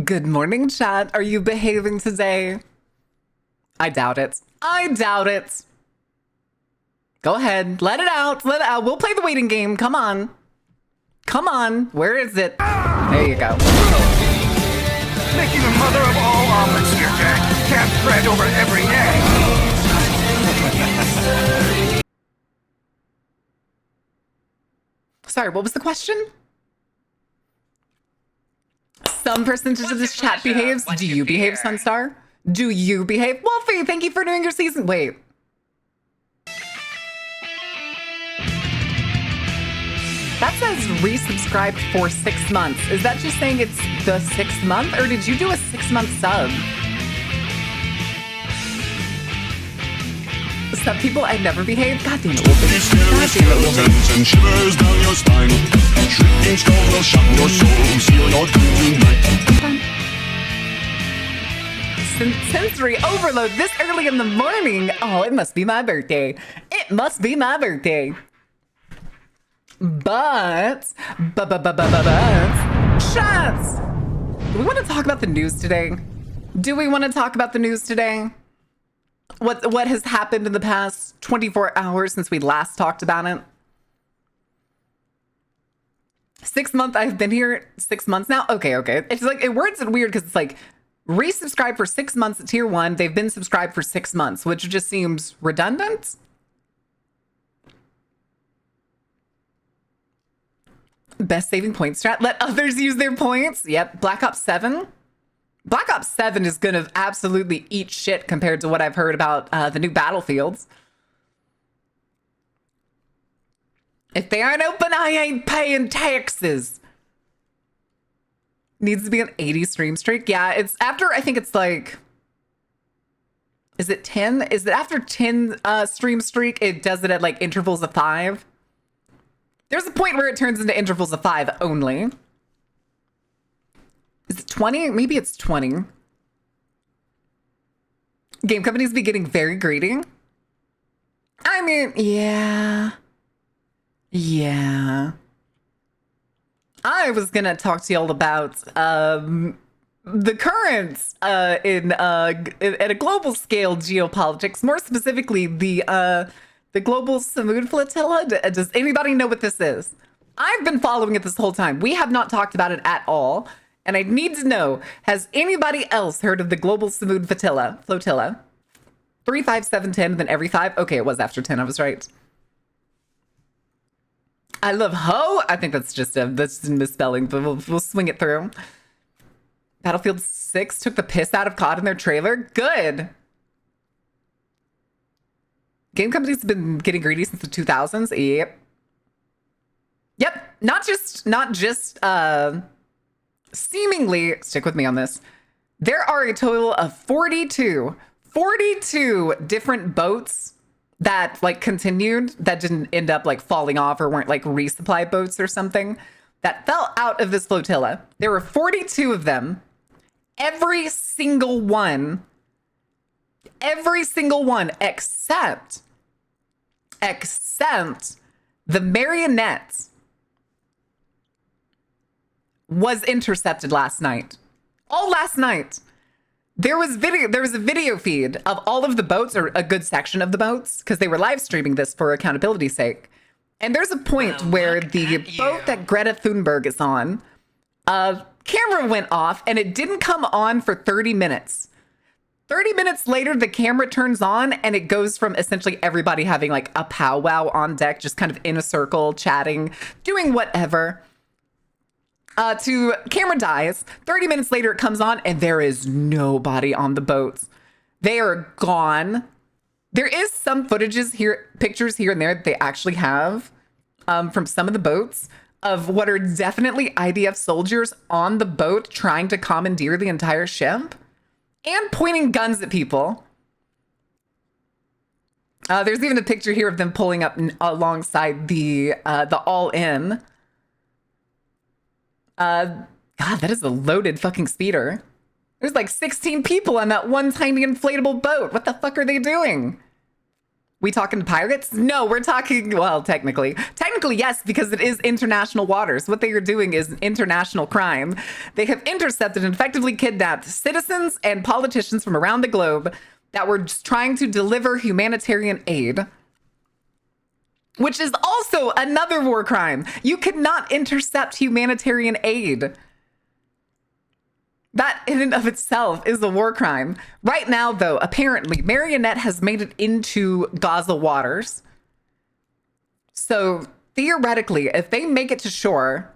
Good morning, chat. Are you behaving today? I doubt it. I doubt it. Go ahead. Let it out. Let it out. We'll play the waiting game. Come on. Come on. Where is it? There you go. Making the mother of all omelets here, Jack. Cast bread over every egg. Sorry, what was the question? Some percentage of this chat behaves. Do you behave, Sunstar? Do you behave? Wolfie, thank you for doing your season. Wait. That says resubscribed for 6 months. Is that just saying it's the 6th month, or did you do a 6-month sub? Some people I never behave. God damn it, Wolfie. God damn it, Wolfie. And shivers down your spine. Shrieking skull will shock your soul. Seal your doom tonight. Sensory overload this early in the morning. Oh, it must be my birthday. It must be my birthday. But, shots. Do we want to talk about the news today? Do we want to talk about the news today? What has happened in the past 24 hours since we last talked about it? 6 months I've been here. 6 months now. Okay. It's like it words it weird because it's like resubscribe for 6 months at tier 1. They've been subscribed for 6 months, which just seems redundant. Best saving point strat. Let others use their points. Yep. Black Ops 7. Black Ops 7 is going to absolutely eat shit compared to what I've heard about the new Battlefields. If they aren't open, I ain't paying taxes. Needs to be an 80 stream streak. Yeah, it's after, I think it's like, is it 10? Is it after 10 stream streak? It does it at like intervals of 5. There's a point where it turns into intervals of 5 only. Is it 20? Maybe it's 20. Game companies be getting very greedy. I mean, yeah. I was gonna talk to y'all about the currents at a global scale geopolitics, more specifically the global Samud flotilla. Does anybody know what this is? I've been following it this whole time. We have not talked about it at all. And I need to know, has anybody else heard of the global Samud flotilla? 3, 5, 7, 10, then every 5? Okay, it was after 10, I was right. I love ho. I think that's just a misspelling, but we'll swing it through. Battlefield 6 took the piss out of COD in their trailer. Good. Game companies have been getting greedy since the 2000s. Yep. Not just seemingly, stick with me on this. There are a total of 42 different boats that like continued, that didn't end up like falling off or weren't like resupply boats or something, that fell out of this flotilla. There were 42 of them. Every single one except the Marionette was intercepted last night. All last night. There was a video feed of all of the boats, or a good section of the boats, because they were live streaming this for accountability's sake. And there's a point where the boat that Greta Thunberg is on, camera went off and it didn't come on for 30 minutes. 30 minutes later, the camera turns on and it goes from essentially everybody having like a powwow on deck, just kind of in a circle, chatting, doing whatever, to camera dies. 30 minutes later, it comes on and there is nobody on the boats. They are gone. There is some pictures here and there that they actually have from some of the boats of what are definitely IDF soldiers on the boat trying to commandeer the entire ship and pointing guns at people. There's even a picture here of them pulling up alongside the All-In. God, that is a loaded fucking speeder. There's like 16 people on that one tiny inflatable boat. What the fuck are they doing? We talking pirates? No, we're talking, well, technically, yes, because it is international waters. What they are doing is an international crime. They have intercepted and effectively kidnapped citizens and politicians from around the globe that were just trying to deliver humanitarian aid, which is also another war crime. You cannot intercept humanitarian aid. That in and of itself is a war crime. Right now, though, apparently, Marionette has made it into Gaza waters. So theoretically, if they make it to shore...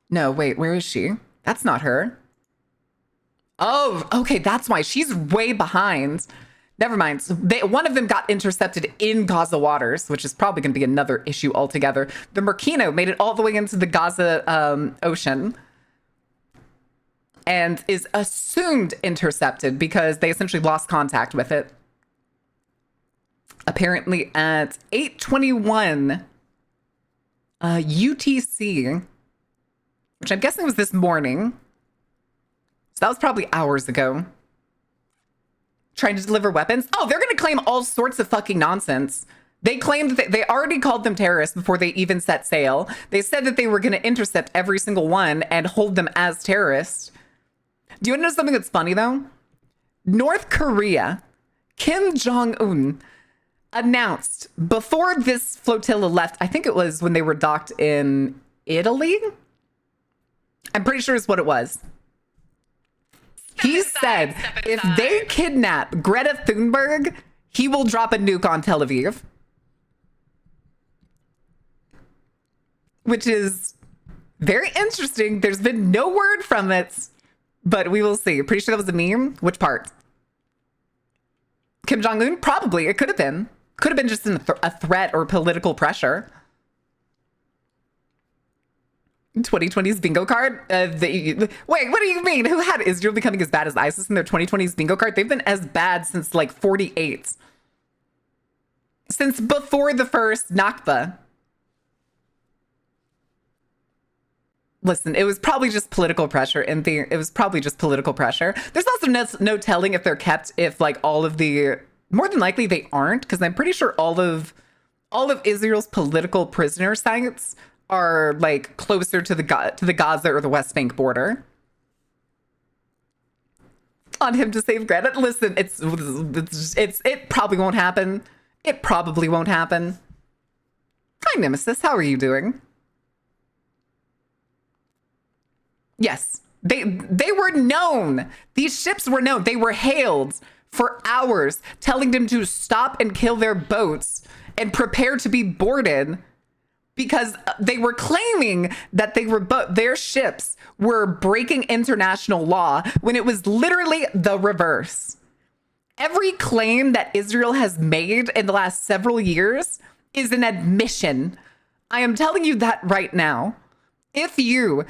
No, wait, where is she? That's not her. Oh, okay, that's why. She's way behind. Never mind. So one of them got intercepted in Gaza waters, which is probably going to be another issue altogether. The Merkino made it all the way into the Gaza Ocean, and is assumed intercepted because they essentially lost contact with it. Apparently at 8:21 UTC, which I'm guessing was this morning. So that was probably hours ago. Trying to deliver weapons. Oh, they're going to claim all sorts of fucking nonsense. They claimed that they already called them terrorists before they even set sail. They said that they were going to intercept every single one and hold them as terrorists. Do you want to know something that's funny, though? North Korea, Kim Jong-un, announced before this flotilla left, I think it was when they were docked in Italy. I'm pretty sure it's what it was. He said if they kidnap Greta Thunberg, he will drop a nuke on Tel Aviv. Which is very interesting. There's been no word from it, but we will see. Pretty sure that was a meme. Which part? Kim Jong-un? Probably. It could have been. Could have been just a threat or political pressure. 2020's bingo card? Wait, what do you mean? Who had Israel becoming as bad as ISIS in their 2020's bingo card? They've been as bad since like 48. Since before the first Nakba. Listen, it was probably just political pressure, and it was probably just political pressure. There's also no telling if they're kept, if like all of the, more than likely they aren't, because I'm pretty sure all of Israel's political prisoner sites are like closer to the Gaza or the West Bank border. On him to save Greta. Listen, it probably won't happen. It probably won't happen. Hi, Nemesis. How are you doing? Yes, they were known. These ships were known. They were hailed for hours, telling them to stop and kill their boats and prepare to be boarded, because they were claiming that their ships were breaking international law when it was literally the reverse. Every claim that Israel has made in the last several years is an admission. I am telling you that right now. If you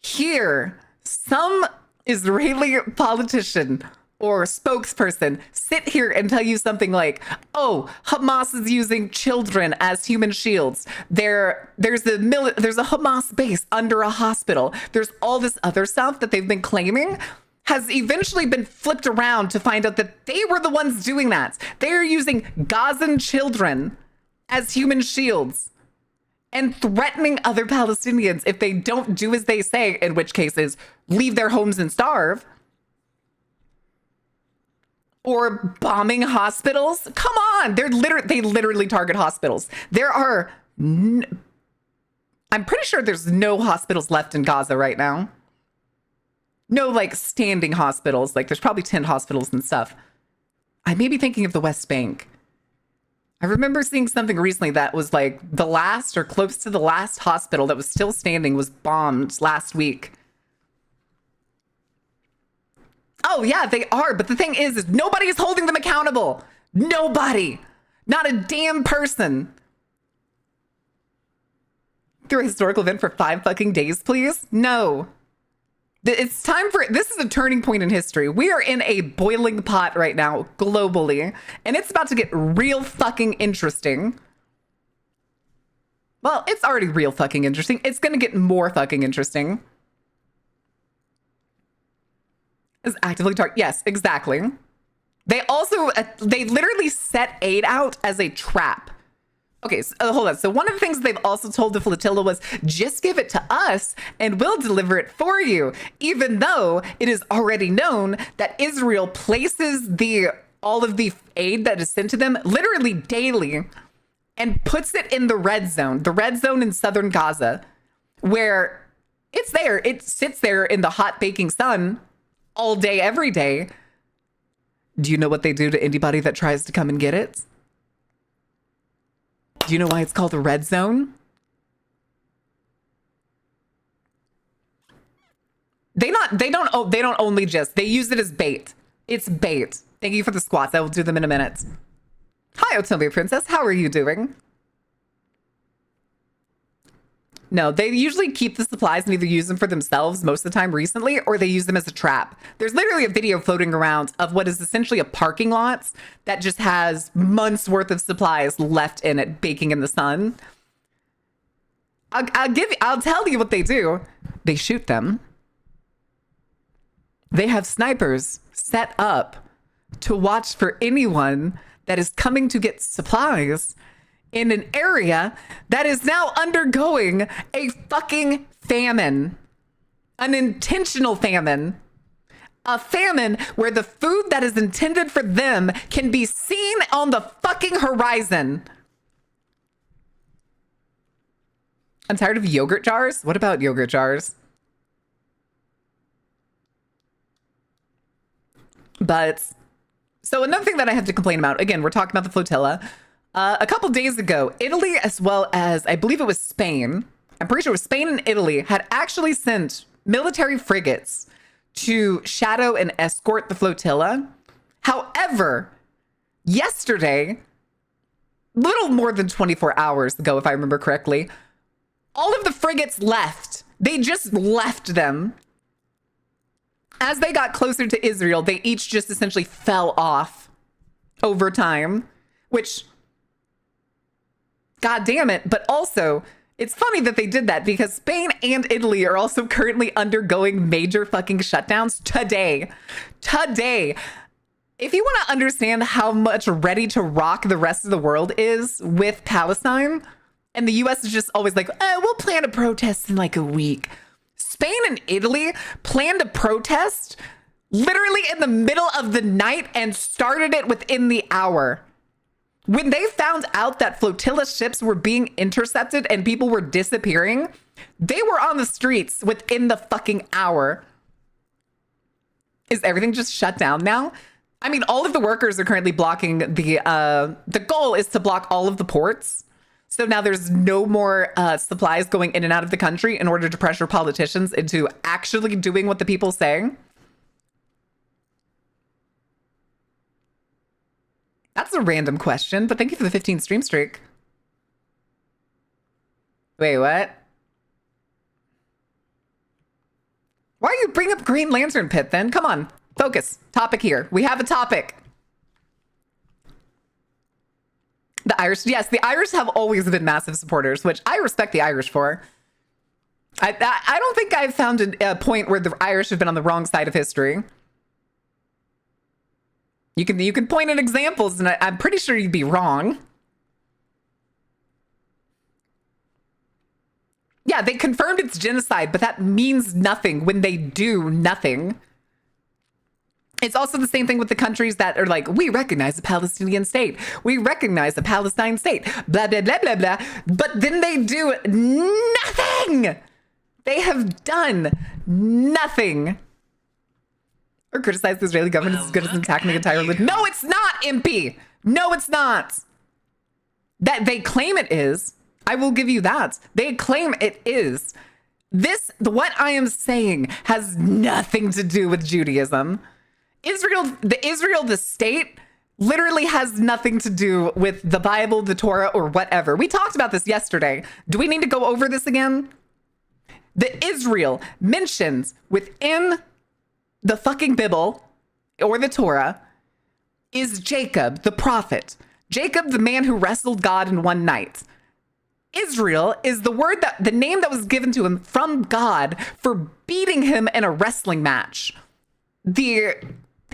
hear some Israeli politician or spokesperson sit here and tell you something like, oh, Hamas is using children as human shields. There's a Hamas base under a hospital. There's all this other stuff that they've been claiming has eventually been flipped around to find out that they were the ones doing that. They are using Gazan children as human shields and threatening other Palestinians if they don't do as they say, in which cases leave their homes and starve. Or bombing hospitals. Come on. They literally target hospitals. I'm pretty sure there's no hospitals left in Gaza right now. No, like, standing hospitals. Like, there's probably 10 hospitals and stuff. I may be thinking of the West Bank. I remember seeing something recently that was like the last or close to the last hospital that was still standing was bombed last week. Oh, yeah, they are. But the thing is nobody is holding them accountable. Nobody. Not a damn person. Through a historical event for 5 fucking days, please? No. It's time for, this is a turning point in history. We are in a boiling pot right now, globally, and it's about to get real fucking interesting. Well, it's already real fucking interesting. It's gonna get more fucking interesting. Is actively yes, exactly. They also, they literally set aid out as a trap. Okay, so, hold on. So one of the things they've also told the flotilla was, just give it to us and we'll deliver it for you. Even though it is already known that Israel places all of the aid that is sent to them literally daily and puts it in the red zone in southern Gaza, where it's there. It sits there in the hot baking sun all day, every day. Do you know what they do to anybody that tries to come and get it? Do you know why it's called a red zone? They don't only just, they use it as bait. It's bait. Thank you for the squats. I will do them in a minute. Hi, Otomi Princess. How are you doing? No, they usually keep the supplies and either use them for themselves most of the time recently, or they use them as a trap. There's literally a video floating around of what is essentially a parking lot that just has months worth of supplies left in it, baking in the sun. I'll tell you what they do. They shoot them. They have snipers set up to watch for anyone that is coming to get supplies in an area that is now undergoing a fucking famine, an intentional famine, a famine where the food that is intended for them can be seen on the fucking horizon. I'm tired of yogurt jars. What about yogurt jars? But so another thing that I have to complain about, again, we're talking about the flotilla. A couple days ago, Italy, as well as I believe it was Spain, I'm pretty sure it was Spain and Italy, had actually sent military frigates to shadow and escort the flotilla. However, yesterday, little more than 24 hours ago, if I remember correctly, all of the frigates left. They just left them. As they got closer to Israel, they each just essentially fell off over time, which, God damn it. But also, it's funny that they did that because Spain and Italy are also currently undergoing major fucking shutdowns today. Today. If you want to understand how much ready to rock the rest of the world is with Palestine, and the US is just always like, oh, we'll plan a protest in like a week. Spain and Italy planned a protest literally in the middle of the night and started it within the hour. When they found out that flotilla ships were being intercepted and people were disappearing, they were on the streets within the fucking hour. Is everything just shut down now? I mean, all of the workers are currently blocking the goal is to block all of the ports. So now there's no more supplies going in and out of the country in order to pressure politicians into actually doing what the people say. That's a random question, but thank you for the 15 stream streak. Wait, what? Why are you bringing up Green Lantern Pit then? Come on, focus. Topic here. We have a topic. The Irish, yes, the Irish have always been massive supporters, which I respect the Irish for. I don't think I've found a point where the Irish have been on the wrong side of history. You can point at examples, and I'm pretty sure you'd be wrong. Yeah, they confirmed it's genocide, but that means nothing when they do nothing. It's also the same thing with the countries that are like, we recognize the Palestinian state. We recognize the Palestine state. Blah, blah, blah, blah, blah. But then they do nothing. They have done nothing. Or criticize the Israeli government as good as attacking the entire religion. No, it's not, Impy. No, it's not. That they claim it is. I will give you that. They claim it is. What I am saying has nothing to do with Judaism. Israel, the state, literally has nothing to do with the Bible, the Torah, or whatever. We talked about this yesterday. Do we need to go over this again? The Israel mentions within the fucking Bible or the Torah is Jacob, the prophet. Jacob, the man who wrestled God in one night. Israel is the name that was given to him from God for beating him in a wrestling match.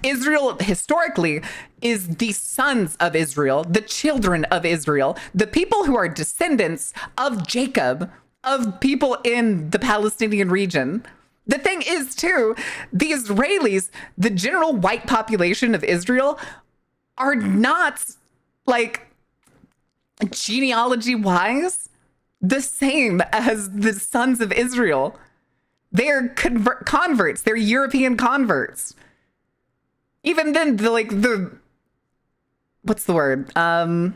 Israel historically is the sons of Israel, the children of Israel, the people who are descendants of Jacob, of people in the Palestinian region. The thing is, too, the Israelis, the general white population of Israel, are not, like, genealogy wise, the same as the sons of Israel. They're converts, they're European converts. Even then, what's the word? I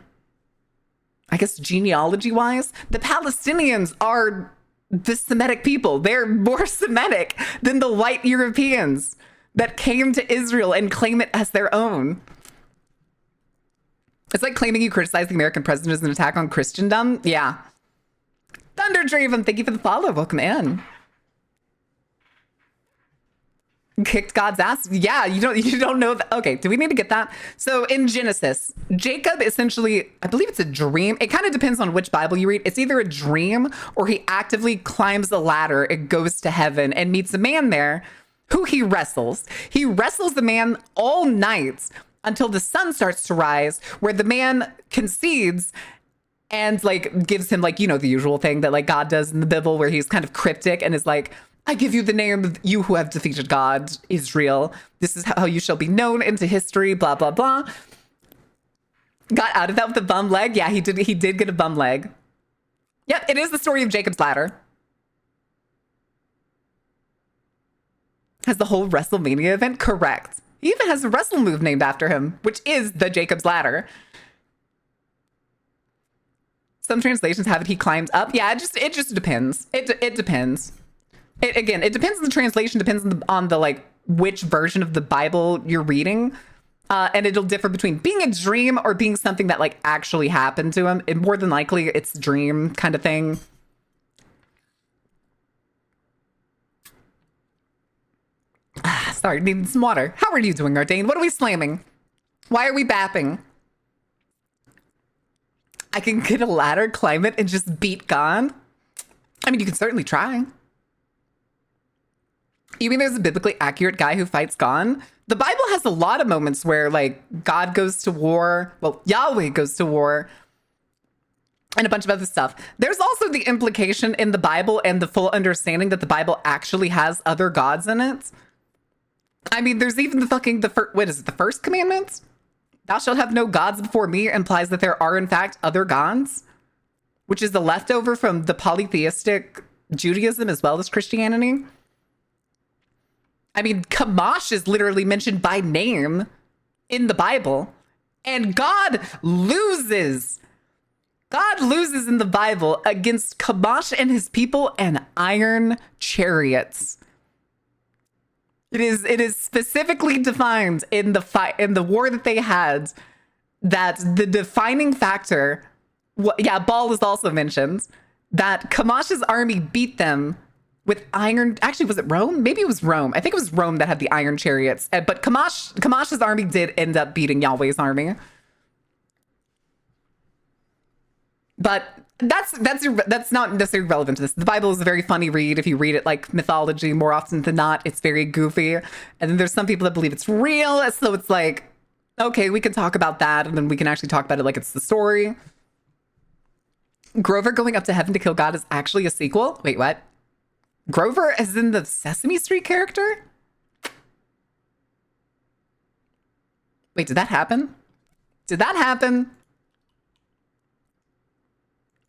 guess genealogy wise, the Palestinians are the Semitic people. They're more Semitic than the white Europeans that came to Israel and claim it as their own. It's like claiming you criticize the American president as an attack on Christendom. Yeah. Thunderdraven, thank you for the follow. Welcome in. Kicked God's ass. Yeah, you don't know that. Okay, do we need to get that? So in Genesis, Jacob essentially, I believe it's a dream. It kind of depends on which Bible you read. It's either a dream or he actively climbs a ladder and goes to heaven and meets a man there who he wrestles. He wrestles the man all night until the sun starts to rise, where the man concedes and like gives him like, the usual thing that like God does in the Bible, where he's kind of cryptic and is like, I give you the name of you who have defeated God, Israel. This is how you shall be known into history, blah, blah, blah. Got out of that with a bum leg. Yeah, he did get a bum leg. Yep, it is the story of Jacob's ladder. Has the whole WrestleMania event? Correct. He even has a wrestle move named after him, which is the Jacob's ladder. Some translations have it he climbs up. Yeah, it just depends. It depends. It depends on the translation, depends on the like which version of the Bible you're reading. And it'll differ between being a dream or being something that like actually happened to him. And more than likely it's dream kind of thing. Sorry, needing some water. How are you doing, Ardain? What are we slamming? Why are we bapping? I can get a ladder, climb it, and just beat God? I mean, you can certainly try. You mean there's a biblically accurate guy who fights God? The Bible has a lot of moments where, like, God goes to war. Well, Yahweh goes to war. And a bunch of other stuff. There's also the implication in the Bible and the full understanding that the Bible actually has other gods in it. I mean, there's even the first commandment? Thou shalt have no gods before me implies that there are, in fact, other gods, which is the leftover from the polytheistic Judaism as well as Christianity. I mean, Kamash is literally mentioned by name in the Bible, and God loses. God loses in the Bible against Kamash and his people and iron chariots. It is specifically defined in the war that they had that the defining factor, Baal is also mentioned, that Kamash's army beat them with iron. Actually, was it Rome? Maybe it was Rome. I think it was Rome that had the iron chariots. But Kamash's army did end up beating Yahweh's army. But that's not necessarily relevant to this. The Bible is a very funny read if you read it like mythology. More often than not, it's very goofy. And then there's some people that believe it's real. So it's like, okay, we can talk about that. And then we can actually talk about it like it's the story. Grover going up to heaven to kill God is actually a sequel. Wait, what? Grover as in the Sesame Street character? Wait, did that happen? Did that happen?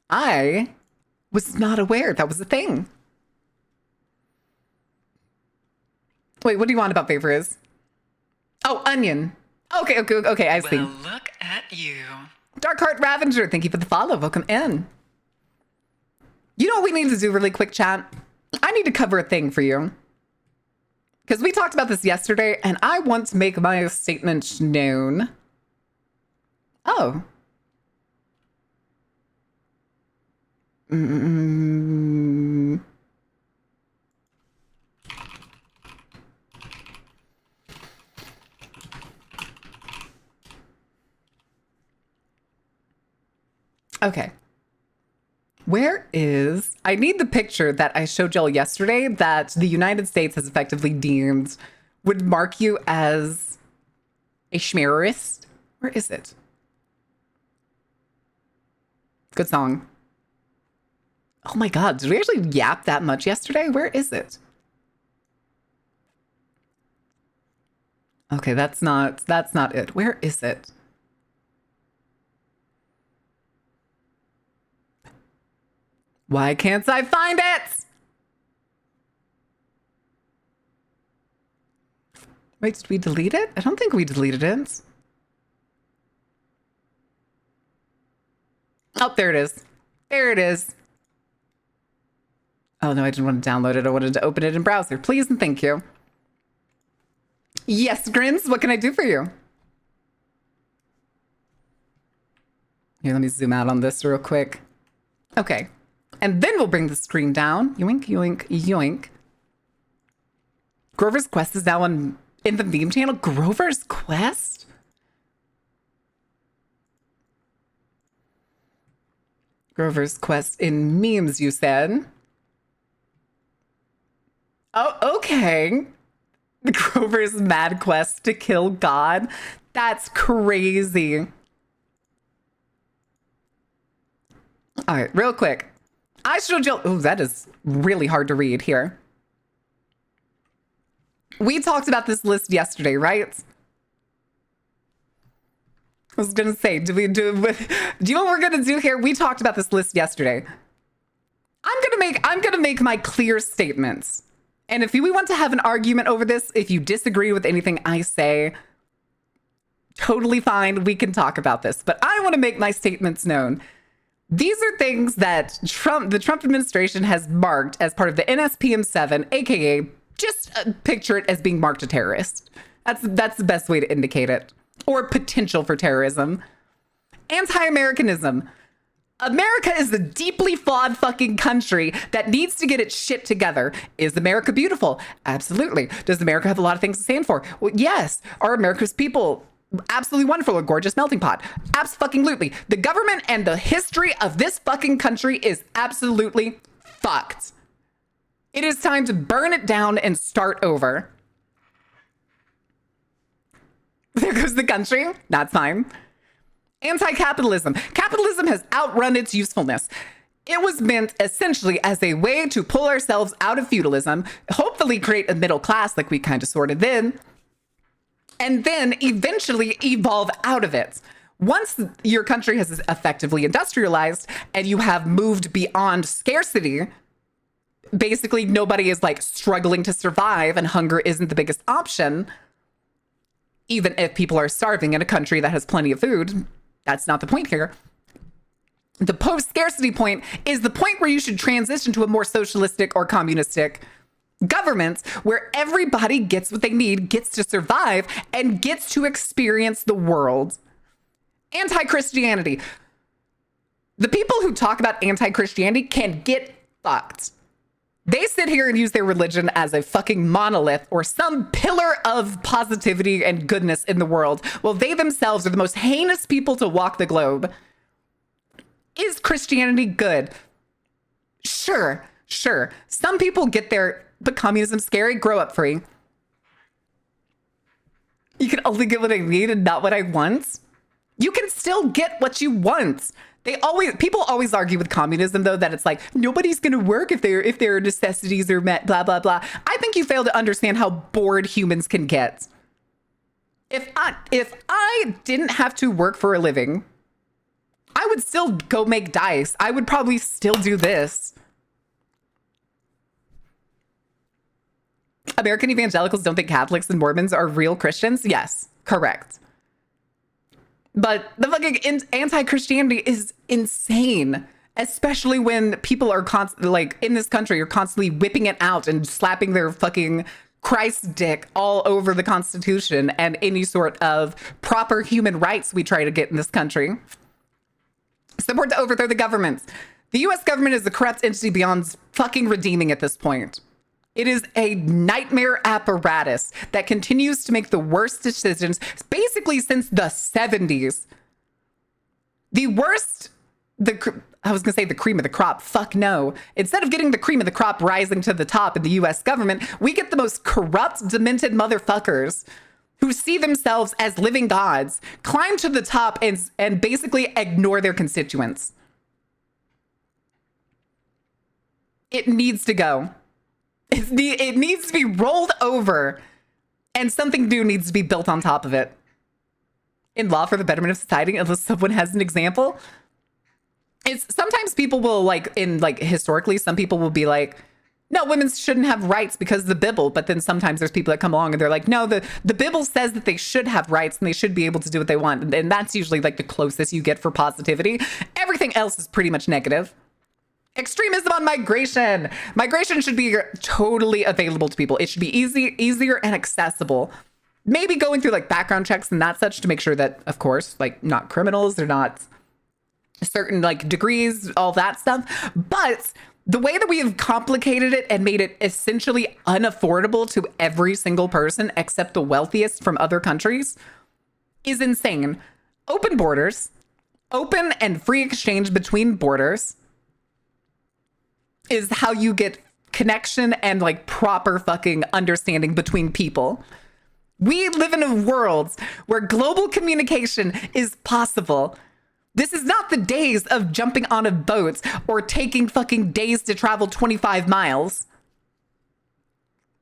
I was not aware that was a thing. Wait, what do you want about favors? Oh, onion. Okay, I see. Well, look at you. Darkheart Ravenger, thank you for the follow. Welcome in. You know what we need to do really quick, chat? I need to cover a thing for you. Because we talked about this yesterday, and I want to make my statement known. Oh. Okay. Where is... I need the picture that I showed y'all yesterday that the United States has effectively deemed would mark you as A schmerist. Where is it? Good song. Oh my God, did we actually yap that much yesterday? Where is it? Okay, that's not it. Where is it? Why can't I find it? Wait, did we delete it? I don't think we deleted it. Oh, there it is. There it is. Oh no, I didn't want to download it. I wanted to open it in browser. Please and thank you. Yes, Grins, what can I do for you? Here, let me zoom out on this real quick. Okay. And then we'll bring the screen down. Yoink, yoink, yoink. Grover's Quest is now in the meme channel. Grover's Quest? Grover's Quest in memes, you said. Oh, okay. Grover's mad quest to kill God. That's crazy. All right, real quick. I showed you. Oh, that is really hard to read here. We talked about this list yesterday, right? I was gonna say, do you know what we're gonna do here? We talked about this list yesterday. I'm gonna make my clear statements. And if we want to have an argument over this, if you disagree with anything I say, totally fine, we can talk about this. But I want to make my statements known. These are things that the Trump administration has marked as part of the NSPM7, aka just picture it as being marked a terrorist. That's the best way to indicate it. Or potential for terrorism. Anti-Americanism. America is a deeply flawed fucking country that needs to get its shit together. Is America beautiful? Absolutely. Does America have a lot of things to stand for? Well, yes. Are America's people absolutely wonderful, a gorgeous melting pot? Absolutely. The government and the history of this fucking country is absolutely fucked. It is time to burn it down and start over. There goes the country. That's fine. Anti-capitalism. Capitalism has outrun its usefulness. It was meant essentially as a way to pull ourselves out of feudalism, hopefully create a middle class like we kind of sorted then, and then eventually evolve out of it. Once your country has effectively industrialized and you have moved beyond scarcity, basically nobody is like struggling to survive and hunger isn't the biggest option. Even if people are starving in a country that has plenty of food, that's not the point here. The post-scarcity point is the point where you should transition to a more socialistic or communistic government where everybody gets what they need, gets to survive, and gets to experience the world. Anti-Christianity. The people who talk about anti-Christianity can get fucked. They sit here and use their religion as a fucking monolith or some pillar of positivity and goodness in the world, while they themselves are the most heinous people to walk the globe. Is Christianity good? Sure. Some people get there, but communism's scary. Grow up, free. You can only get what I need and not what I want. You can still get what you want. People always argue with communism, though, that it's like nobody's going to work if their necessities are met, blah, blah, blah. I think you fail to understand how bored humans can get. If I didn't have to work for a living, I would still go make dice. I would probably still do this. American evangelicals don't think Catholics and Mormons are real Christians? Yes, correct. But the fucking anti-Christianity is insane, especially when people are constantly, like, in this country, are constantly whipping it out and slapping their fucking Christ dick all over the Constitution and any sort of proper human rights we try to get in this country. Support to overthrow the government. The U.S. government is a corrupt entity beyond fucking redeeming at this point. It is a nightmare apparatus that continues to make the worst decisions basically since the 70s. I was going to say the cream of the crop. Fuck no. Instead of getting the cream of the crop rising to the top in the US government, we get the most corrupt, demented motherfuckers who see themselves as living gods climb to the top and basically ignore their constituents. It needs to go. It needs to be rolled over, and something new needs to be built on top of it. In law for the betterment of society, unless someone has an example. It's sometimes people will historically, some people will be like, no, women shouldn't have rights because of the Bible. But then sometimes there's people that come along and they're like, no, the Bible says that they should have rights and they should be able to do what they want. And that's usually like the closest you get for positivity. Everything else is pretty much negative. Extremism on migration. Migration should be totally available to people. It should be easier and accessible. Maybe going through like background checks and that such to make sure that, of course, like not criminals, they're not certain like degrees, all that stuff. But the way that we have complicated it and made it essentially unaffordable to every single person except the wealthiest from other countries is insane. Open borders, open and free exchange between borders is how you get connection and like proper fucking understanding between people. We live in a world where global communication is possible. This is not the days of jumping on a boat or taking fucking days to travel 25 miles.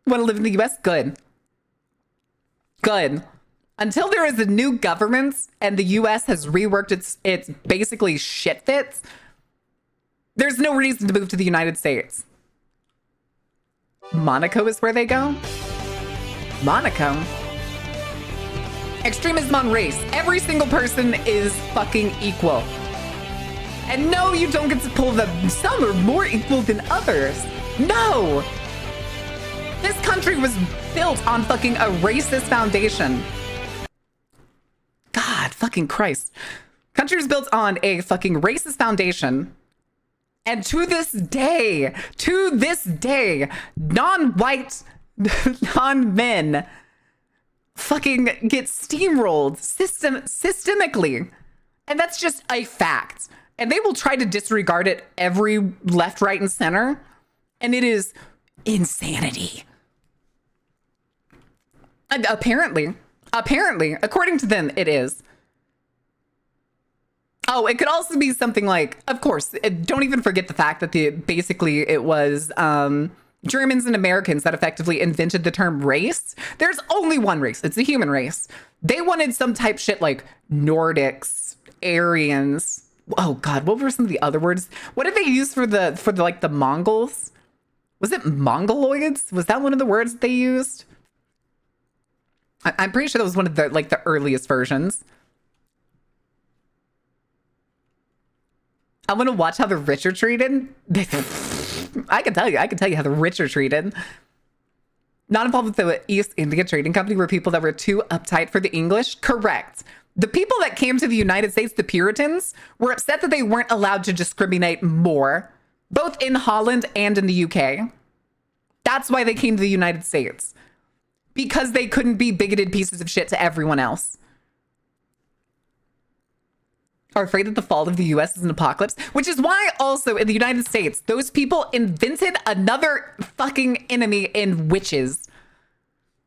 Want to live in the US? Good. Good. Until there is a new government and the US has reworked its basically shit fits, there's no reason to move to the United States. Monaco is where they go? Monaco? Extremism on race. Every single person is fucking equal. And no, you don't get to pull them. Some are more equal than others. No! This country was built on fucking a racist foundation. God fucking Christ. Country was built on a fucking racist foundation. And to this day, non-white, non-men fucking get steamrolled systemically. And that's just a fact. And they will try to disregard it every left, right, and center. And it is insanity. And apparently, according to them, it is. Oh, it could also be something like, of course, don't even forget the fact that basically it was Germans and Americans that effectively invented the term race. There's only one race. It's the human race. They wanted some type shit like Nordics, Aryans. Oh God, what were some of the other words? What did they use for the Mongols? Was it Mongoloids? Was that one of the words that they used? I'm pretty sure that was one of the earliest versions. I want to watch how the rich are treated. I can tell you how the rich are treated. Not involved with the East India Trading Company were people that were too uptight for the English. Correct. The people that came to the United States, the Puritans, were upset that they weren't allowed to discriminate more, both in Holland and in the UK. That's why they came to the United States. Because they couldn't be bigoted pieces of shit to everyone else. Are afraid that the fall of the US is an apocalypse, which is why also in the United States, those people invented another fucking enemy in witches.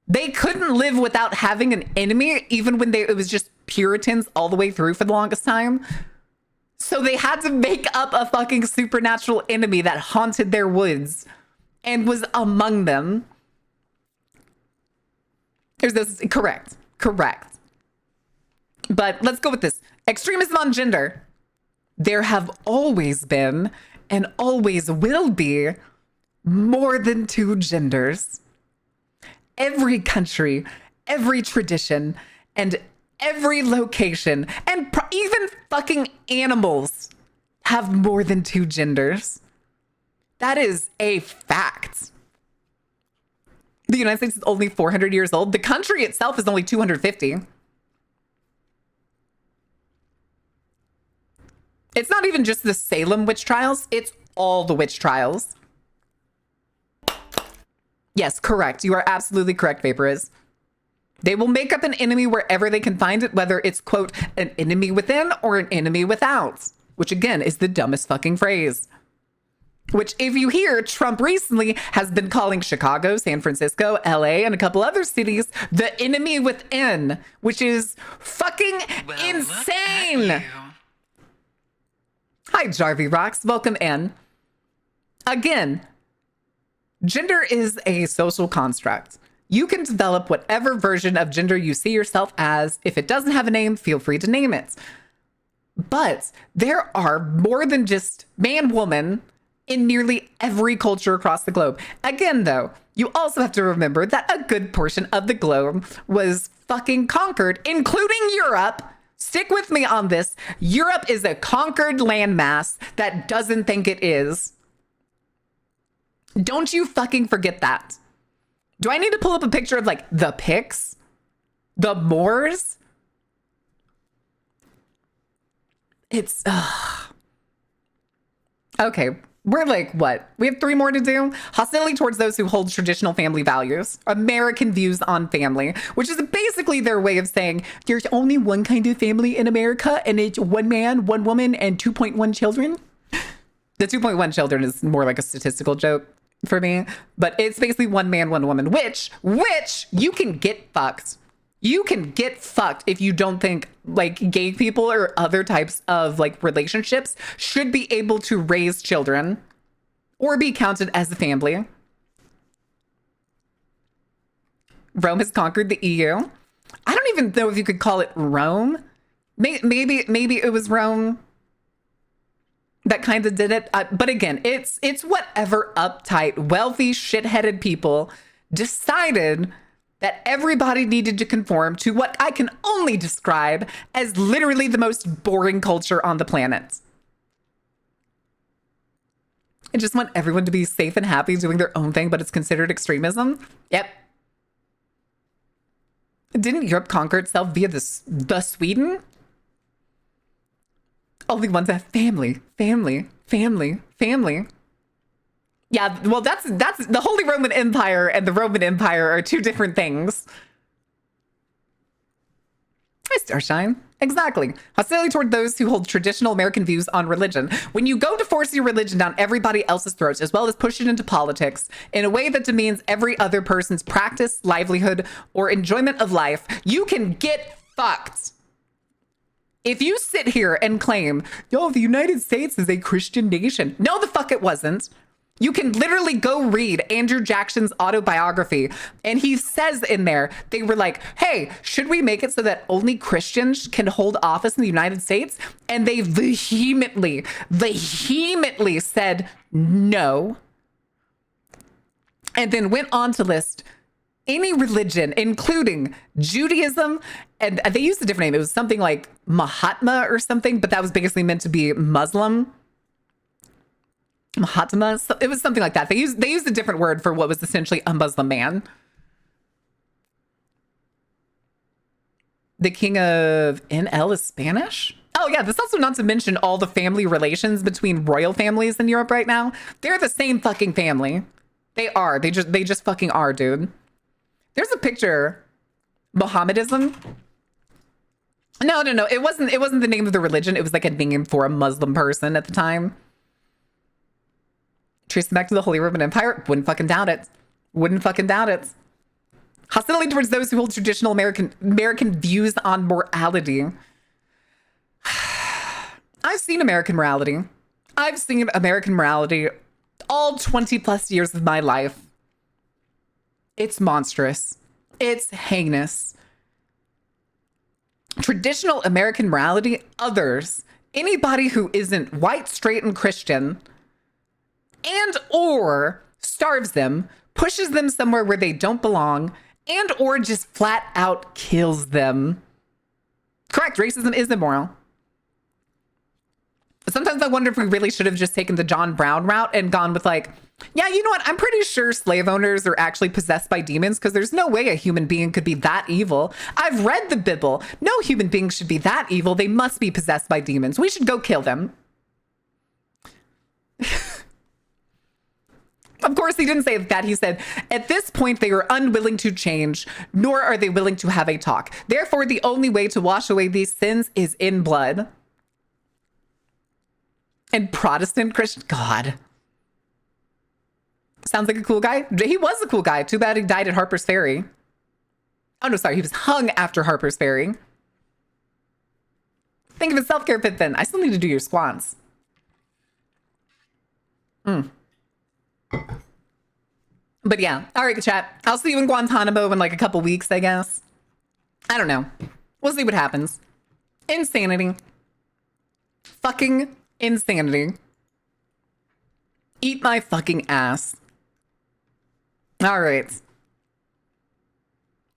They couldn't live without having an enemy, even when it was just Puritans all the way through for the longest time. So they had to make up a fucking supernatural enemy that haunted their woods and was among them. There's this, correct. But let's go with this. Extremism on gender. There have always been and always will be more than two genders. Every country, every tradition, and every location, and even fucking animals have more than two genders. That is a fact. The United States is only 400 years old. The country itself is only 250. It's not even just the Salem witch trials. It's all the witch trials. Yes, correct. You are absolutely correct, Vaporiz. They will make up an enemy wherever they can find it, whether it's, quote, an enemy within or an enemy without, which again is the dumbest fucking phrase. Which, if you hear, Trump recently has been calling Chicago, San Francisco, LA, and a couple other cities the enemy within, which is fucking insane. Hi, Jarvie Rocks. Welcome in. Again, gender is a social construct. You can develop whatever version of gender you see yourself as. If it doesn't have a name, feel free to name it. But there are more than just man, woman in nearly every culture across the globe. Again, though, you also have to remember that a good portion of the globe was fucking conquered, including Europe. Stick with me on this. Europe is a conquered landmass that doesn't think it is. Don't you fucking forget that. Do I need to pull up a picture of like the Picts? The Moors? It's, okay. We're like, what? We have 3 more to do? Hostility towards those who hold traditional family values. American views on family, which is basically their way of saying there's only one kind of family in America and it's one man, one woman, and 2.1 children. The 2.1 children is more like a statistical joke for me, but it's basically one man, one woman, which you can get fucked. You can get fucked if you don't think like gay people or other types of like relationships should be able to raise children or be counted as a family. Rome has conquered the EU. I don't even know if you could call it Rome. Maybe it was Rome that kind of did it. But again, it's whatever uptight, wealthy, shit-headed people decided that everybody needed to conform to what I can only describe as literally the most boring culture on the planet. I just want everyone to be safe and happy doing their own thing, but it's considered extremism. Yep. Didn't Europe conquer itself via the Sweden? Only ones that family. Yeah, well, that's the Holy Roman Empire and the Roman Empire are 2 different things. Hi, Starshine. Exactly. Hostility toward those who hold traditional American views on religion. When you go to force your religion down everybody else's throats, as well as push it into politics in a way that demeans every other person's practice, livelihood, or enjoyment of life, you can get fucked. If you sit here and claim, yo, the United States is a Christian nation. No, the fuck it wasn't. You can literally go read Andrew Jackson's autobiography. And he says in there, they were like, hey, should we make it so that only Christians can hold office in the United States? And they vehemently said no. And then went on to list any religion, including Judaism. And they used a different name. It was something like Mahatma or something, but that was basically meant to be Muslim. Mahatma, so it was something like that. They used a different word for what was essentially a Muslim man. The king of NL is Spanish. Oh yeah, this also not to mention all the family relations between royal families in Europe right now. They're the same fucking family. They are. They just fucking are, dude. There's a picture. Mohammedism. No. It wasn't the name of the religion. It was like a name for a Muslim person at the time. Trace them back to the Holy Roman Empire. Wouldn't fucking doubt it. Hostility towards those who hold traditional American views on morality. I've seen American morality. All 20 plus years of my life. It's monstrous. It's heinous. Traditional American morality, others, anybody who isn't white, straight, and Christian, and or starves them, pushes them somewhere where they don't belong, and or just flat out kills them. Correct, racism is immoral. Sometimes I wonder if we really should have just taken the John Brown route and gone with like, yeah, you know what? I'm pretty sure slave owners are actually possessed by demons because there's no way a human being could be that evil. I've read the Bible. No human being should be that evil. They must be possessed by demons. We should go kill them. Of course, he didn't say that. He said, at this point, they are unwilling to change, nor are they willing to have a talk. Therefore, the only way to wash away these sins is in blood. And Protestant Christian, God. Sounds like a cool guy. He was a cool guy. Too bad he died at Harper's Ferry. Oh, no, sorry. He was hung after Harper's Ferry. Think of a self-care fit then. I still need to do your squats. But yeah. All right, chat. I'll see you in Guantanamo in like a couple weeks, I guess. I don't know. We'll see what happens. Insanity. Fucking insanity. Eat my fucking ass. All right.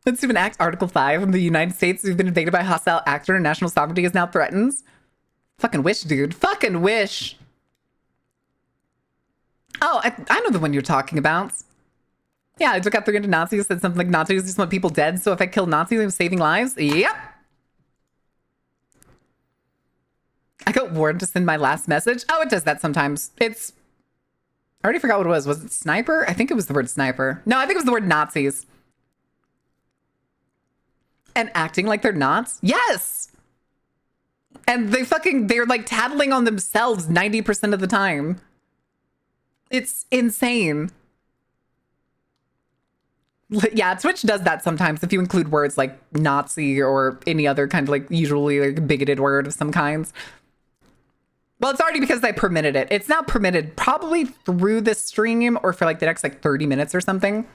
Let's do an act. Article 5 in the United States who've been invaded by a hostile actor and national sovereignty is now threatened. Fucking wish, dude. Fucking wish. Oh, I know the one you're talking about. Yeah, I took out 300 Nazis, said something like Nazis just want people dead, so if I kill Nazis, I'm saving lives. Yep. I got warned to send my last message. Oh, it does that sometimes. It's... I already forgot what it was. Was it sniper? I think it was the word sniper. No, I think it was the word Nazis. And acting like they're not? Yes! And they're like tattling on themselves 90% of the time. It's insane. Yeah, Twitch does that sometimes if you include words like Nazi or any other kind of like usually like bigoted word of some kinds. Well, it's already because I permitted it. It's now permitted probably through this stream or for like the next like 30 minutes or something.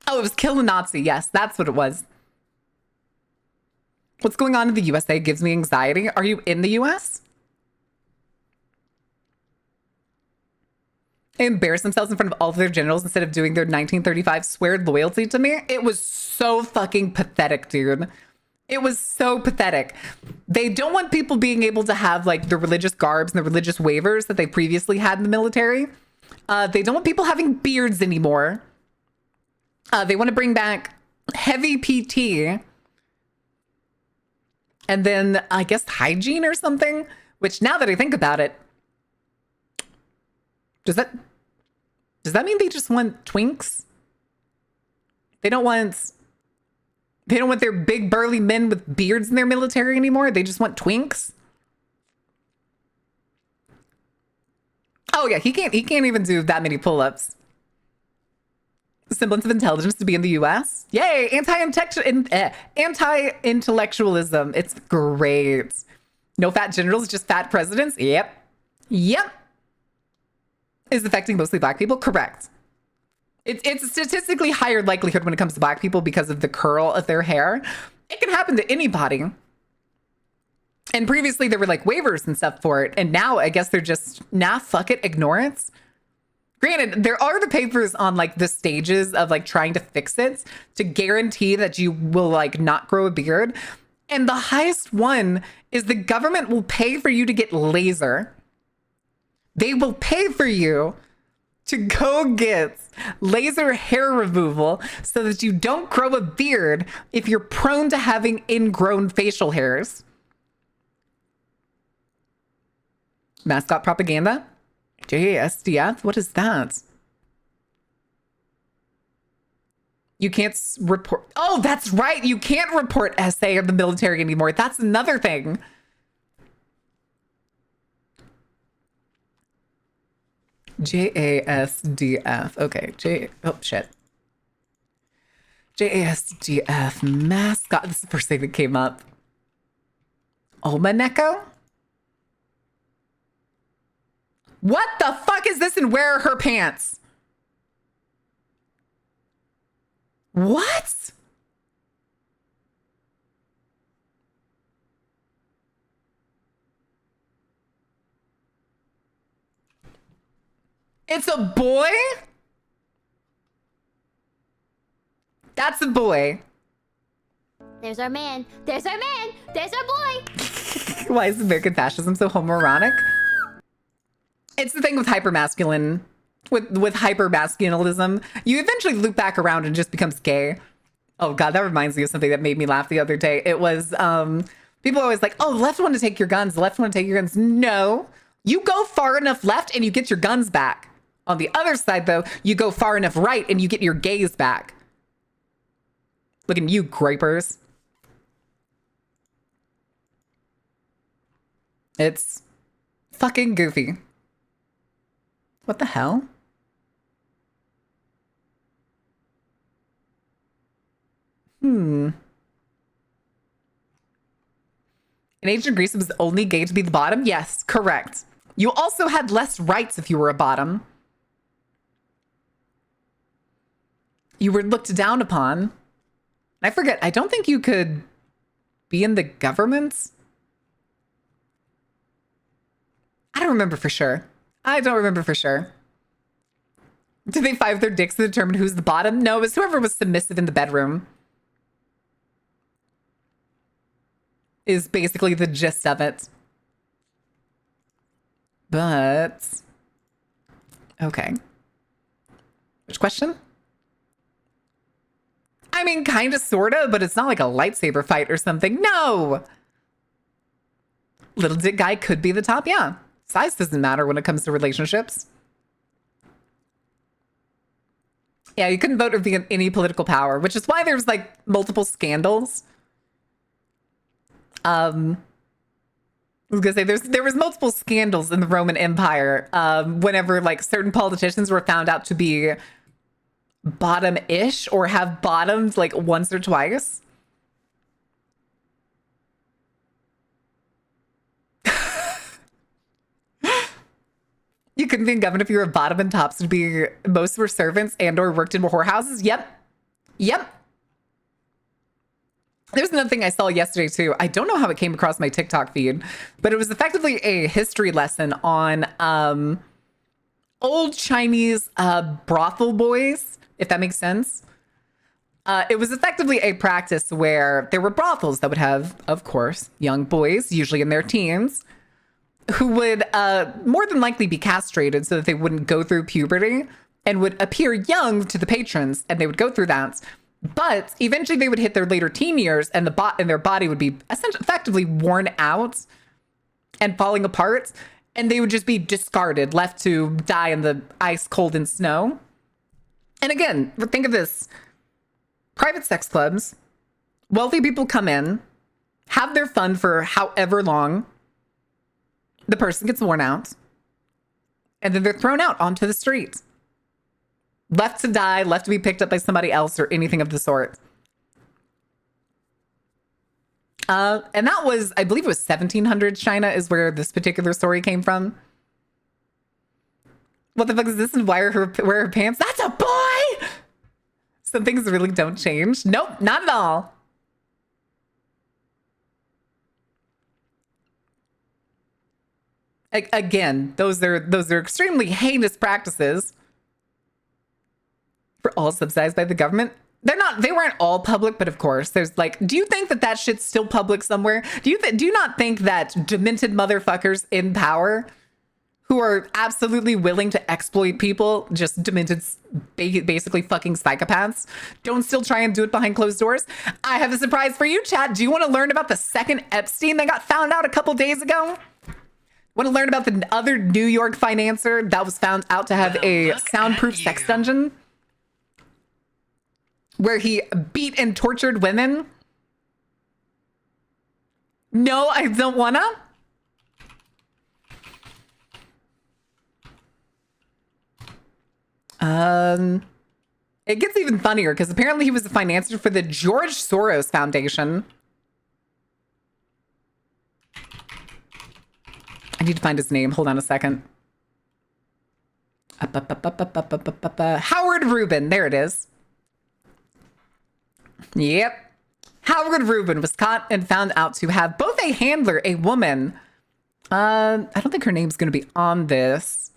Oh, it was kill a Nazi. Yes, that's what it was. What's going on in the USA gives me anxiety. Are you in the US? They embarrass themselves in front of all of their generals instead of doing their 1935 sweared loyalty to me. It was so fucking pathetic, dude. It was so pathetic. They don't want people being able to have like the religious garbs and the religious waivers that they previously had in the military. They don't want people having beards anymore. They want to bring back heavy PT. And then I guess hygiene or something, which now that I think about it, does that mean they just want twinks? They don't want their big burly men with beards in their military anymore. They just want twinks. Oh yeah, he can't even do that many pull-ups. Semblance of intelligence to be in the US. Yay, anti-intellectualism. It's great. No fat generals, just fat presidents. Yep. Is affecting mostly black people? Correct. It's a statistically higher likelihood when it comes to black people because of the curl of their hair. It can happen to anybody. And previously there were like waivers and stuff for it. And now I guess they're just, nah, fuck it, ignore it. Granted, there are the papers on like the stages of like trying to fix it to guarantee that you will like not grow a beard. And the highest one is the government will pay for you to get laser. They will pay for you to go get laser hair removal so that you don't grow a beard if you're prone to having ingrown facial hairs. Mascot propaganda? JASDF? What is that? You can't report. Oh, that's right. You can't report SA of the military anymore. That's another thing. JASDF. Okay. Oh, shit. JASDF mascot. This is the first thing that came up. Omaneko? What the fuck is this and where are her pants? What? It's a boy? That's a boy. There's our man. There's our man. There's our boy. Why is American fascism so homoerotic? It's the thing with hypermasculine, with hypermasculinism. You eventually loop back around and just becomes gay. Oh God, that reminds me of something that made me laugh the other day. It was, people are always like, oh, the left want to take your guns. The left want to take your guns. No, you go far enough left and you get your guns back. On the other side though, you go far enough right and you get your gays back. Look at you, gripers. It's fucking goofy. What the hell? In ancient Greece, it was only gay to be the bottom? Yes, correct. You also had less rights if you were a bottom. You were looked down upon. I forget, I don't think you could be in the government. I don't remember for sure. I don't remember for sure. Did they fight with their dicks to determine who's the bottom? No, it was whoever was submissive in the bedroom. Is basically the gist of it. But, okay. Which question? I mean, kind of, sort of, but it's not like a lightsaber fight or something. No! Little dick guy could be the top, yeah. Size doesn't matter when it comes to relationships. Yeah, you couldn't vote or be in any political power, which is why there's like multiple scandals. I was gonna say there was multiple scandals in the Roman Empire whenever like certain politicians were found out to be bottom-ish or have bottomed like once or twice. You couldn't be governed if you were bottom and tops to be most were servants and or worked in whorehouses. Yep. There's another thing I saw yesterday too. I don't know how it came across my TikTok feed, but it was effectively a history lesson on old Chinese brothel boys, if that makes sense. It was effectively a practice where there were brothels that would have, of course, young boys, usually in their teens, who would more than likely be castrated so that they wouldn't go through puberty and would appear young to the patrons, and they would go through that. But eventually they would hit their later teen years and their body would be essentially effectively worn out and falling apart, and they would just be discarded, left to die in the ice, cold, and snow. And again, think of this. Private sex clubs, wealthy people come in, have their fun for however long, the person gets worn out, and then they're thrown out onto the street. Left to die, left to be picked up by somebody else or anything of the sort. And that was, I believe it was 1700 China is where this particular story came from. What the fuck is this? And why are wear her pants? That's a boy! Some things really don't change. Nope, not at all. Again, those are extremely heinous practices. For all subsidized by the government. They weren't all public, but of course there's like, do you think that shit's still public somewhere? Do you not think that demented motherfuckers in power who are absolutely willing to exploit people, just demented, basically fucking psychopaths, don't still try and do it behind closed doors? I have a surprise for you, chat. Do you want to learn about the second Epstein that got found out a couple days ago? Want to learn about the other New York financier that was found out to have a soundproof sex dungeon where he beat and tortured women? No, I don't wanna. It gets even funnier because apparently he was the financier for the George Soros Foundation. I need to find his name. Hold on a second. Howard Rubin. There it is. Yep. Howard Rubin was caught and found out to have both a handler, a woman. I don't think her name's going to be on this.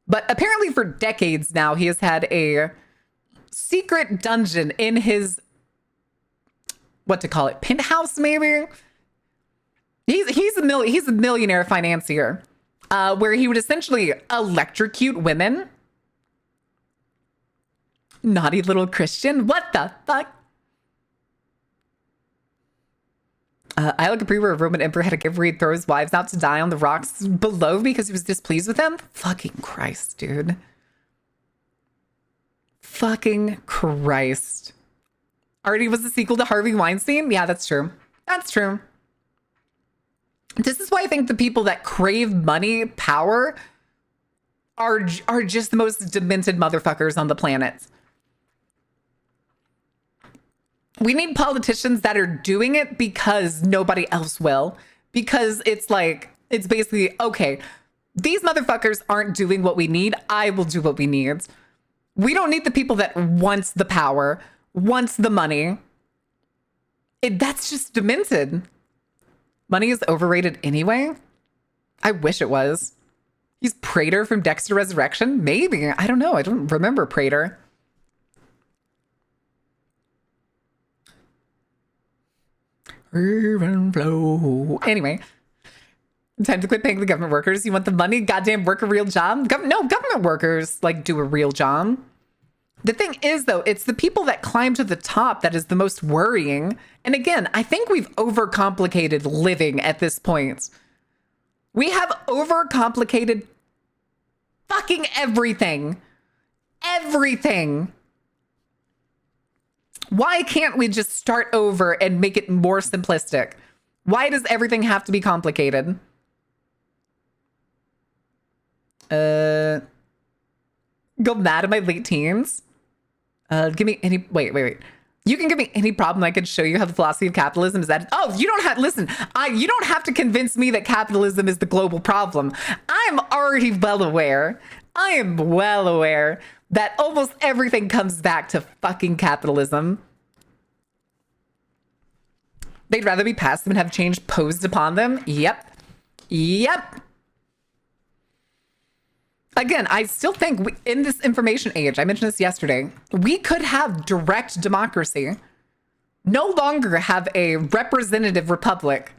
But apparently for decades now, he has had a secret dungeon in his, what to call it, penthouse maybe? He's a millionaire financier, where he would essentially electrocute women. Naughty little Christian. What the fuck? I like a pre where a Roman emperor had a gift where he'd throw his wives out to die on the rocks below because he was displeased with them. Fucking Christ, dude. Fucking Christ. Already was a sequel to Harvey Weinstein? Yeah, that's true. That's true. This is why I think the people that crave money, power, are just the most demented motherfuckers on the planet. We need politicians that are doing it because nobody else will. Because it's like, it's basically, okay, these motherfuckers aren't doing what we need. I will do what we need. We don't need the people that wants the power, wants the money. That's just demented. Money is overrated anyway. I wish it was. He's Prater from Dexter Resurrection? Maybe. I don't know. I don't remember Prater. Even flow. Anyway, time to quit paying the government workers. You want the money? Goddamn, work a real job? No, government workers like do a real job. The thing is, though, it's the people that climb to the top that is the most worrying. And again, I think we've overcomplicated living at this point. We have overcomplicated fucking everything. Everything. Why can't we just start over and make it more simplistic? Why does everything have to be complicated? Go mad in my late teens? Give me any... Wait. You can give me any problem. I could show you how the philosophy of capitalism is that... Oh, you don't have... Listen, you don't have to convince me that capitalism is the global problem. I'm already well aware. I am well aware that almost everything comes back to fucking capitalism. They'd rather be passive and have change posed upon them. Yep. Again, I still think in this information age, I mentioned this yesterday, we could have direct democracy, no longer have a representative republic,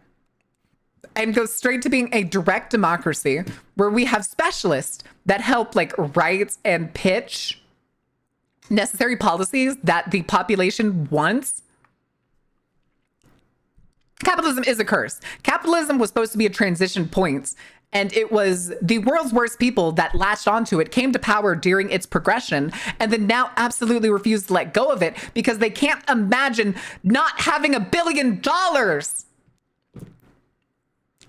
and go straight to being a direct democracy where we have specialists that help like write and pitch necessary policies that the population wants. Capitalism is a curse. Capitalism was supposed to be a transition point, and it was the world's worst people that latched onto it, came to power during its progression, and then now absolutely refuse to let go of it because they can't imagine not having $1 billion.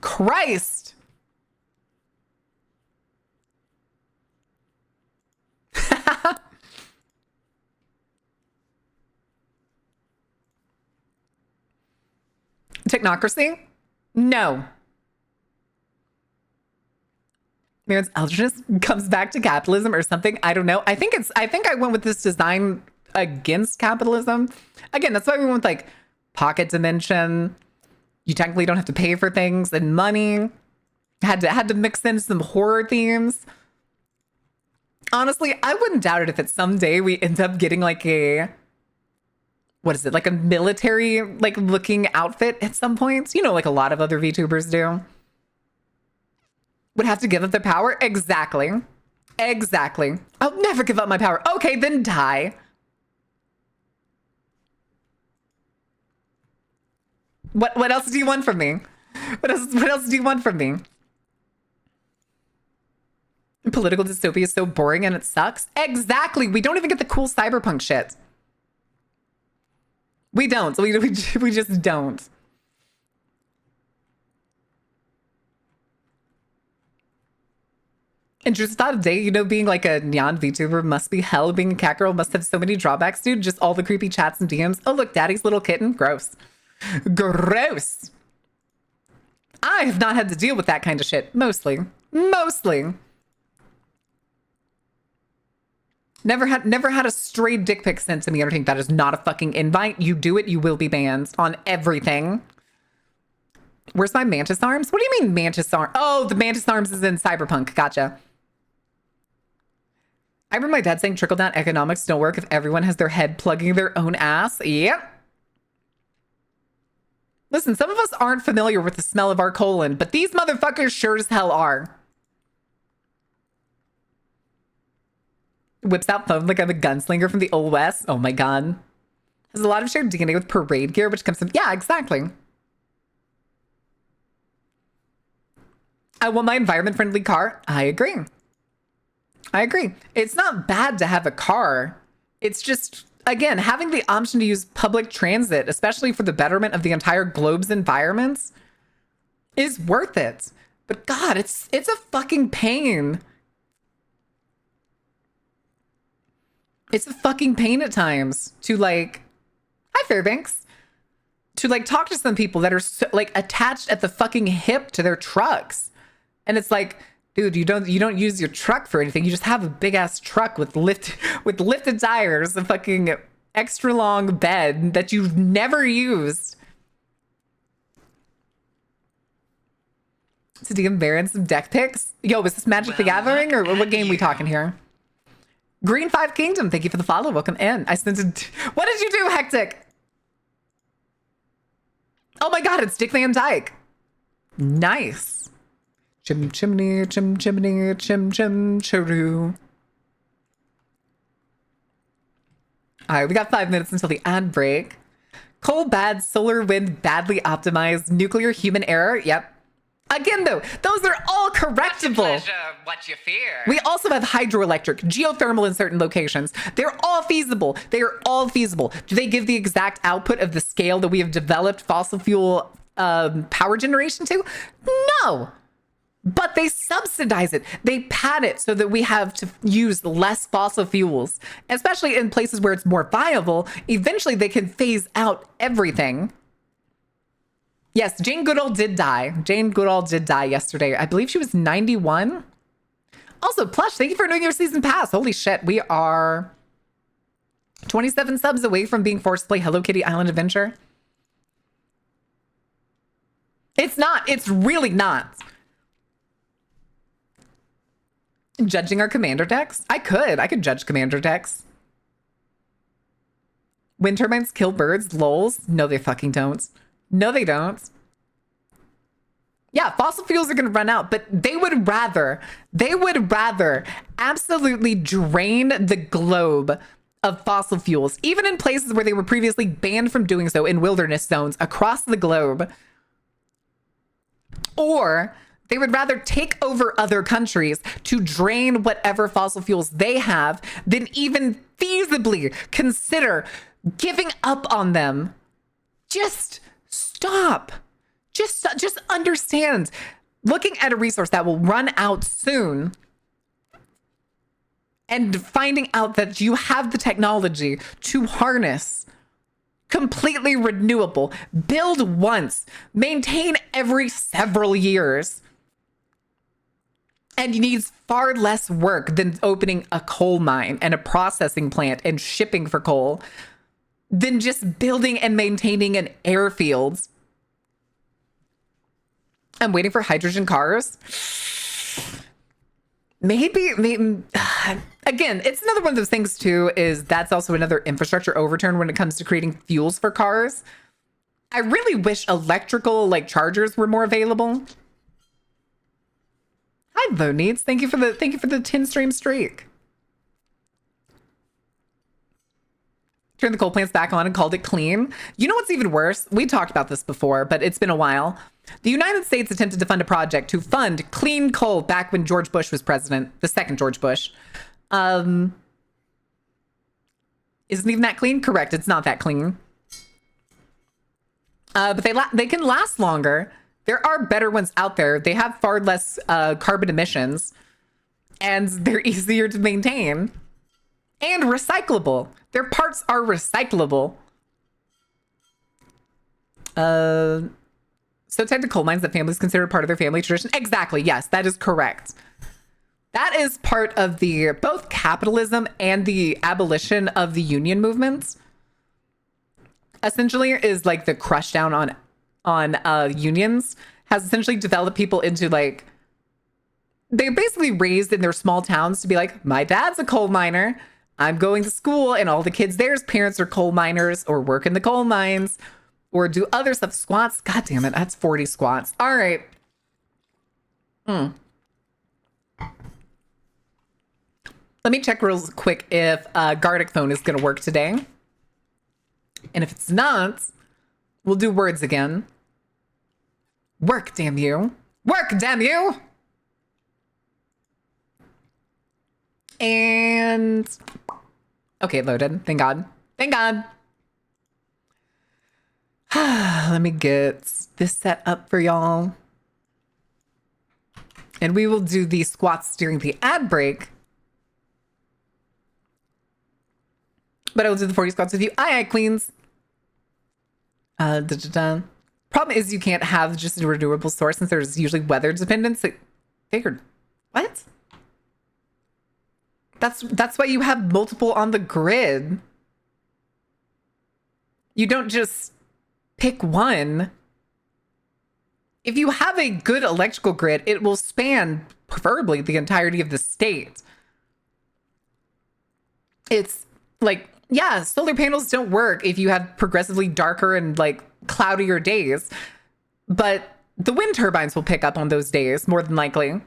Christ. Technocracy? No. Maybe it's Eldritchness comes back to capitalism or something. I don't know. I think I went with this design against capitalism. Again, that's why we went with like pocket dimension. You technically don't have to pay for things and money. Had to mix in some horror themes. Honestly, I wouldn't doubt it if it's someday we end up getting like a, what is it? Like a military like looking outfit at some points. You know, like a lot of other VTubers do. Would have to give up their power? Exactly. I'll never give up my power. Okay, then die. What else do you want from me? What else do you want from me? Political dystopia is so boring and it sucks. Exactly. We don't even get the cool cyberpunk shit. We don't. We just don't. And just thought of day, you know, being like a neon VTuber must be hell. Being a cat girl must have so many drawbacks, dude. Just all the creepy chats and DMs. Oh, look, daddy's little kitten. Gross. Gross. I have not had to deal with that kind of shit. Mostly. Never had a stray dick pic sent to me. I don't think that is not a fucking invite. You do it, you will be banned on everything. Where's my mantis arms? What do you mean mantis arms? Oh, the mantis arms is in Cyberpunk. Gotcha. I remember my dad saying trickle-down economics don't work if everyone has their head plugging their own ass. Yep. Listen, some of us aren't familiar with the smell of our colon, but these motherfuckers sure as hell are. Whips out phone like I'm a gunslinger from the Old West. Oh my god. Has a lot of shared DNA with parade gear, which comes from... Yeah, exactly. I want my environment-friendly car. I agree. It's not bad to have a car. It's just, again, having the option to use public transit, especially for the betterment of the entire globe's environments, is worth it. But God, it's a fucking pain. It's a fucking pain at times to like... I Fairbanks to like talk to some people that are so, like attached at the fucking hip to their trucks. And it's like, dude, you don't use your truck for anything. You just have a big ass truck with lifted tires, a fucking extra long bed that you've never used. To DM Baron some deck picks. Yo, is this Magic the Gathering or what game we talking here? Green 5 Kingdom, thank you for the follow. Welcome in. I sent it. What did you do, Hectic? Oh my god, it's Dick Van Dyke. Nice. Chim chimney, chim chimney, chim chim chiroo. All right, we got 5 minutes until the ad break. Coal bad, solar wind badly optimized, nuclear human error. Yep. Again, though, those are all correctable. What you fear? We also have hydroelectric, geothermal in certain locations. They're all feasible. They are all feasible. Do they give the exact output of the scale that we have developed fossil fuel power generation to? No. But they subsidize it. They pad it so that we have to use less fossil fuels, especially in places where it's more viable. Eventually, they can phase out everything. Yes, Jane Goodall did die. Jane Goodall did die yesterday. I believe she was 91. Also, Plush, thank you for doing your season pass. Holy shit, we are 27 subs away from being forced to play Hello Kitty Island Adventure. It's not. It's really not. Judging our commander decks? I could judge commander decks. Wind turbines kill birds? Lols? No, they fucking don't. No, they don't. Yeah, fossil fuels are going to run out, but they would rather absolutely drain the globe of fossil fuels, even in places where they were previously banned from doing so in wilderness zones across the globe. Or they would rather take over other countries to drain whatever fossil fuels they have than even feasibly consider giving up on them. Just stop. Just understand. Looking at a resource that will run out soon and finding out that you have the technology to harness completely renewable, build once, maintain every several years, and needs far less work than opening a coal mine and a processing plant and shipping for coal than just building and maintaining an airfield. I'm waiting for hydrogen cars. Maybe, again, it's another one of those things too, is that's also another infrastructure overturn when it comes to creating fuels for cars. I really wish electrical like chargers were more available. Hi, Low Needs. Thank you for the 10 stream streak. Turned the coal plants back on and called it clean. You know what's even worse? We talked about this before, but it's been a while. The United States attempted to fund a project to fund clean coal back when George Bush was president, the second George Bush. Isn't even that clean? Correct, it's not that clean. But they can last longer. There are better ones out there. They have far less carbon emissions, and they're easier to maintain and recyclable. Their parts are recyclable. So tied to coal mines that families consider part of their family tradition. Exactly. Yes, that is correct. That is part of the both capitalism and the abolition of the union movements. Essentially, is like the crush down on unions has essentially developed people into like, they're basically raised in their small towns to be like, my dad's a coal miner. I'm going to school and all the kids there's parents are coal miners or work in the coal mines or do other stuff. Squats. God damn it. That's 40 squats. All right. Let me check real quick if Gardic phone is going to work today. And if it's not, we'll do words again. Work, damn you. Work, damn you. And okay, loaded. Thank God. Thank God. Let me get this set up for y'all. And we will do the squats during the ad break. But I will do the 40 squats with you. Aye, aye, queens. Da-da-da. Problem is you can't have just a renewable source since there's usually weather dependence. Figured. What? That's why you have multiple on the grid. You don't just pick one. If you have a good electrical grid, it will span preferably the entirety of the state. It's like, yeah, solar panels don't work if you have progressively darker and like cloudier days, but the wind turbines will pick up on those days more than likely.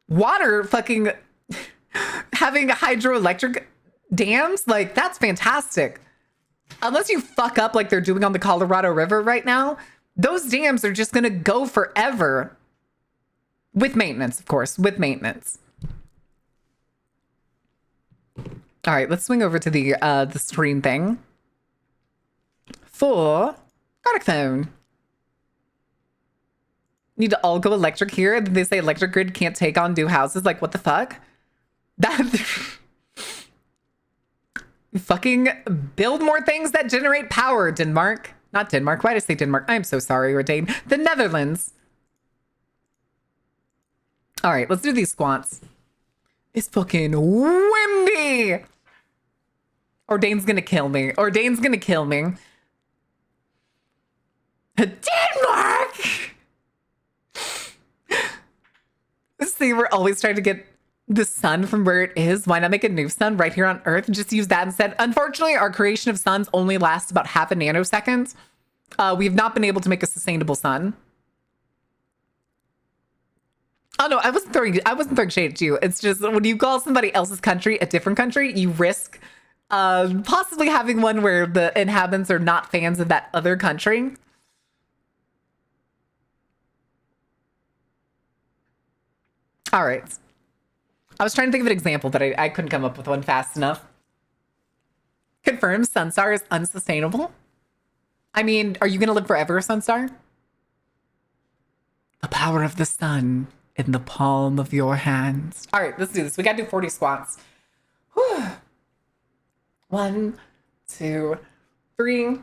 Water fucking having hydroelectric dams, like that's fantastic. Unless you fuck up like they're doing on the Colorado River right now, those dams are just gonna go forever. With maintenance, of course, with maintenance. All right, let's swing over to the stream thing. For Garlic Phone. Need to all go electric here, and they say electric grid can't take on new houses. Like, what the fuck? That fucking build more things that generate power, Denmark. Not Denmark. Why did I say Denmark? I'm so sorry, Ordain. The Netherlands. All right, let's do these squats. It's fucking windy. Ordain's gonna kill me. Ordain's gonna kill me. Denmark! See, we're always trying to get the sun from where it is. Why not make a new sun right here on Earth and just use that instead? Unfortunately, our creation of suns only lasts about half a nanosecond. We've not been able to make a sustainable sun. Oh no, I wasn't throwing shade at you. It's just when you call somebody else's country a different country, you risk possibly having one where the inhabitants are not fans of that other country. All right. I was trying to think of an example, but I couldn't come up with one fast enough. Confirms Sunstar is unsustainable. I mean, are you going to live forever, Sunstar? The power of the sun in the palm of your hands. All right, let's do this. We got to do 40 squats. Whew. 1, 2, 3,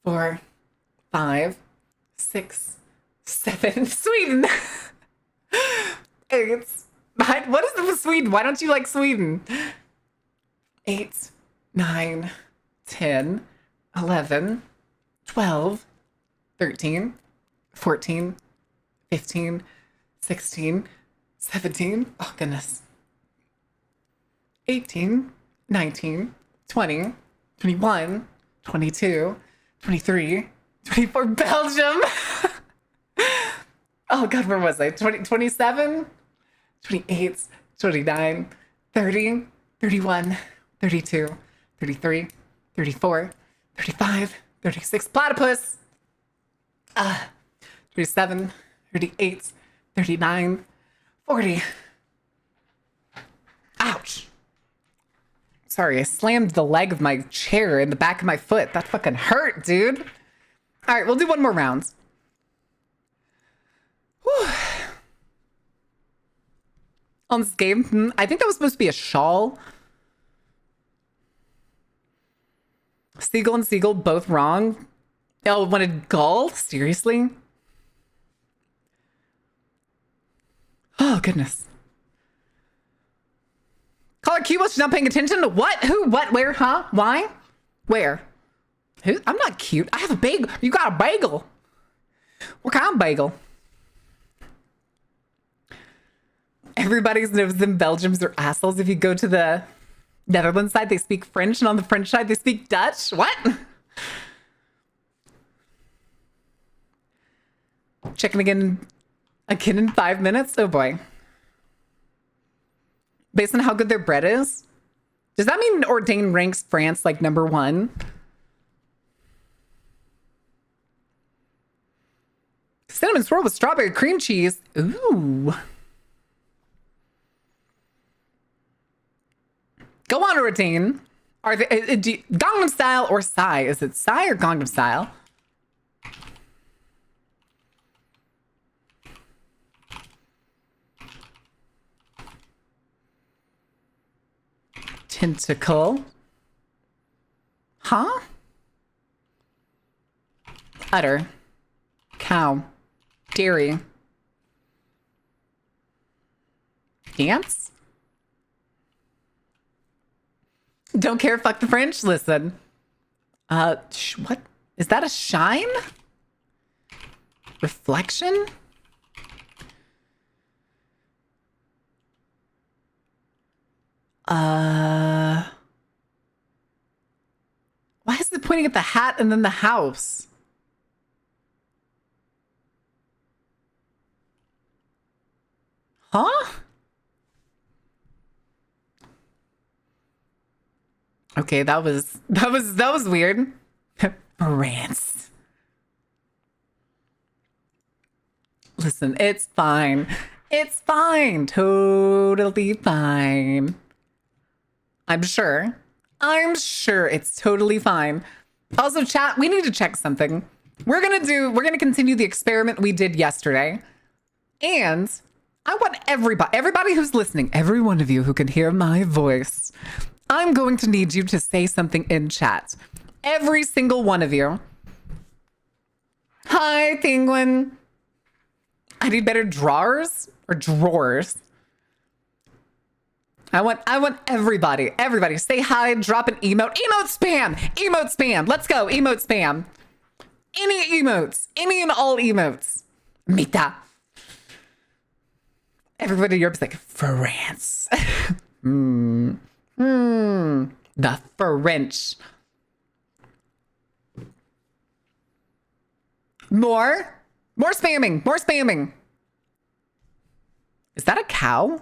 4, 5, 6, 7. Sweden. 8. What is it with Sweden? Why don't you like Sweden? 8, 9, 10, 11, 12, 13, 14, 15, 16, 17. Oh, goodness. 18, 19, 20, 21, 22, 23, 24. Belgium. Oh, God, where was I? 27, 28, 29, 30, 31, 32, 33, 34, 35, 36. Platypus. 37, 38, 39, 40. Ouch. Sorry, I slammed the leg of my chair in the back of my foot. That fucking hurt, dude. All right, we'll do one more round. Whew. On this game, I think that was supposed to be a shawl. Seagull and seagull both wrong. Oh, wanted gull? Seriously? Oh, goodness. Caller Q was not paying attention to what? Who? What? Where? Huh? Why? Where? Who? I'm not cute. I have a bagel. You got a bagel. What kind of bagel? Everybody knows them Belgians are assholes. If you go to the Netherlands side, they speak French, and on the French side, they speak Dutch. What? Checking again in 5 minutes? Oh boy. Based on how good their bread is? Does that mean Ordain ranks France like #1? Cinnamon swirl with strawberry cream cheese. Ooh. Go on, Ordain. Are they Gangnam Style or Psy? Is it Psy or Gangnam Style? Tentacle. Huh? Udder. Cow. Dairy. Dance? Don't care, fuck the French? Listen. What? Is that a shine? Reflection? Why is it pointing at the hat and then the house? Huh? Okay, that was weird. France. Listen, it's fine. It's fine. Totally fine. I'm sure it's totally fine. Also, chat, we need to check something. We're gonna continue the experiment we did yesterday. And I want everybody who's listening, every one of you who can hear my voice, I'm going to need you to say something in chat. Every single one of you. Hi, Penguin. I need better drawers or drawers. I want everybody say hi, drop an emote. Emote spam. Let's go, emote spam. Any emotes, any and all emotes. Mita. Everybody in Europe's like, France. The French. More spamming. Is that a cow?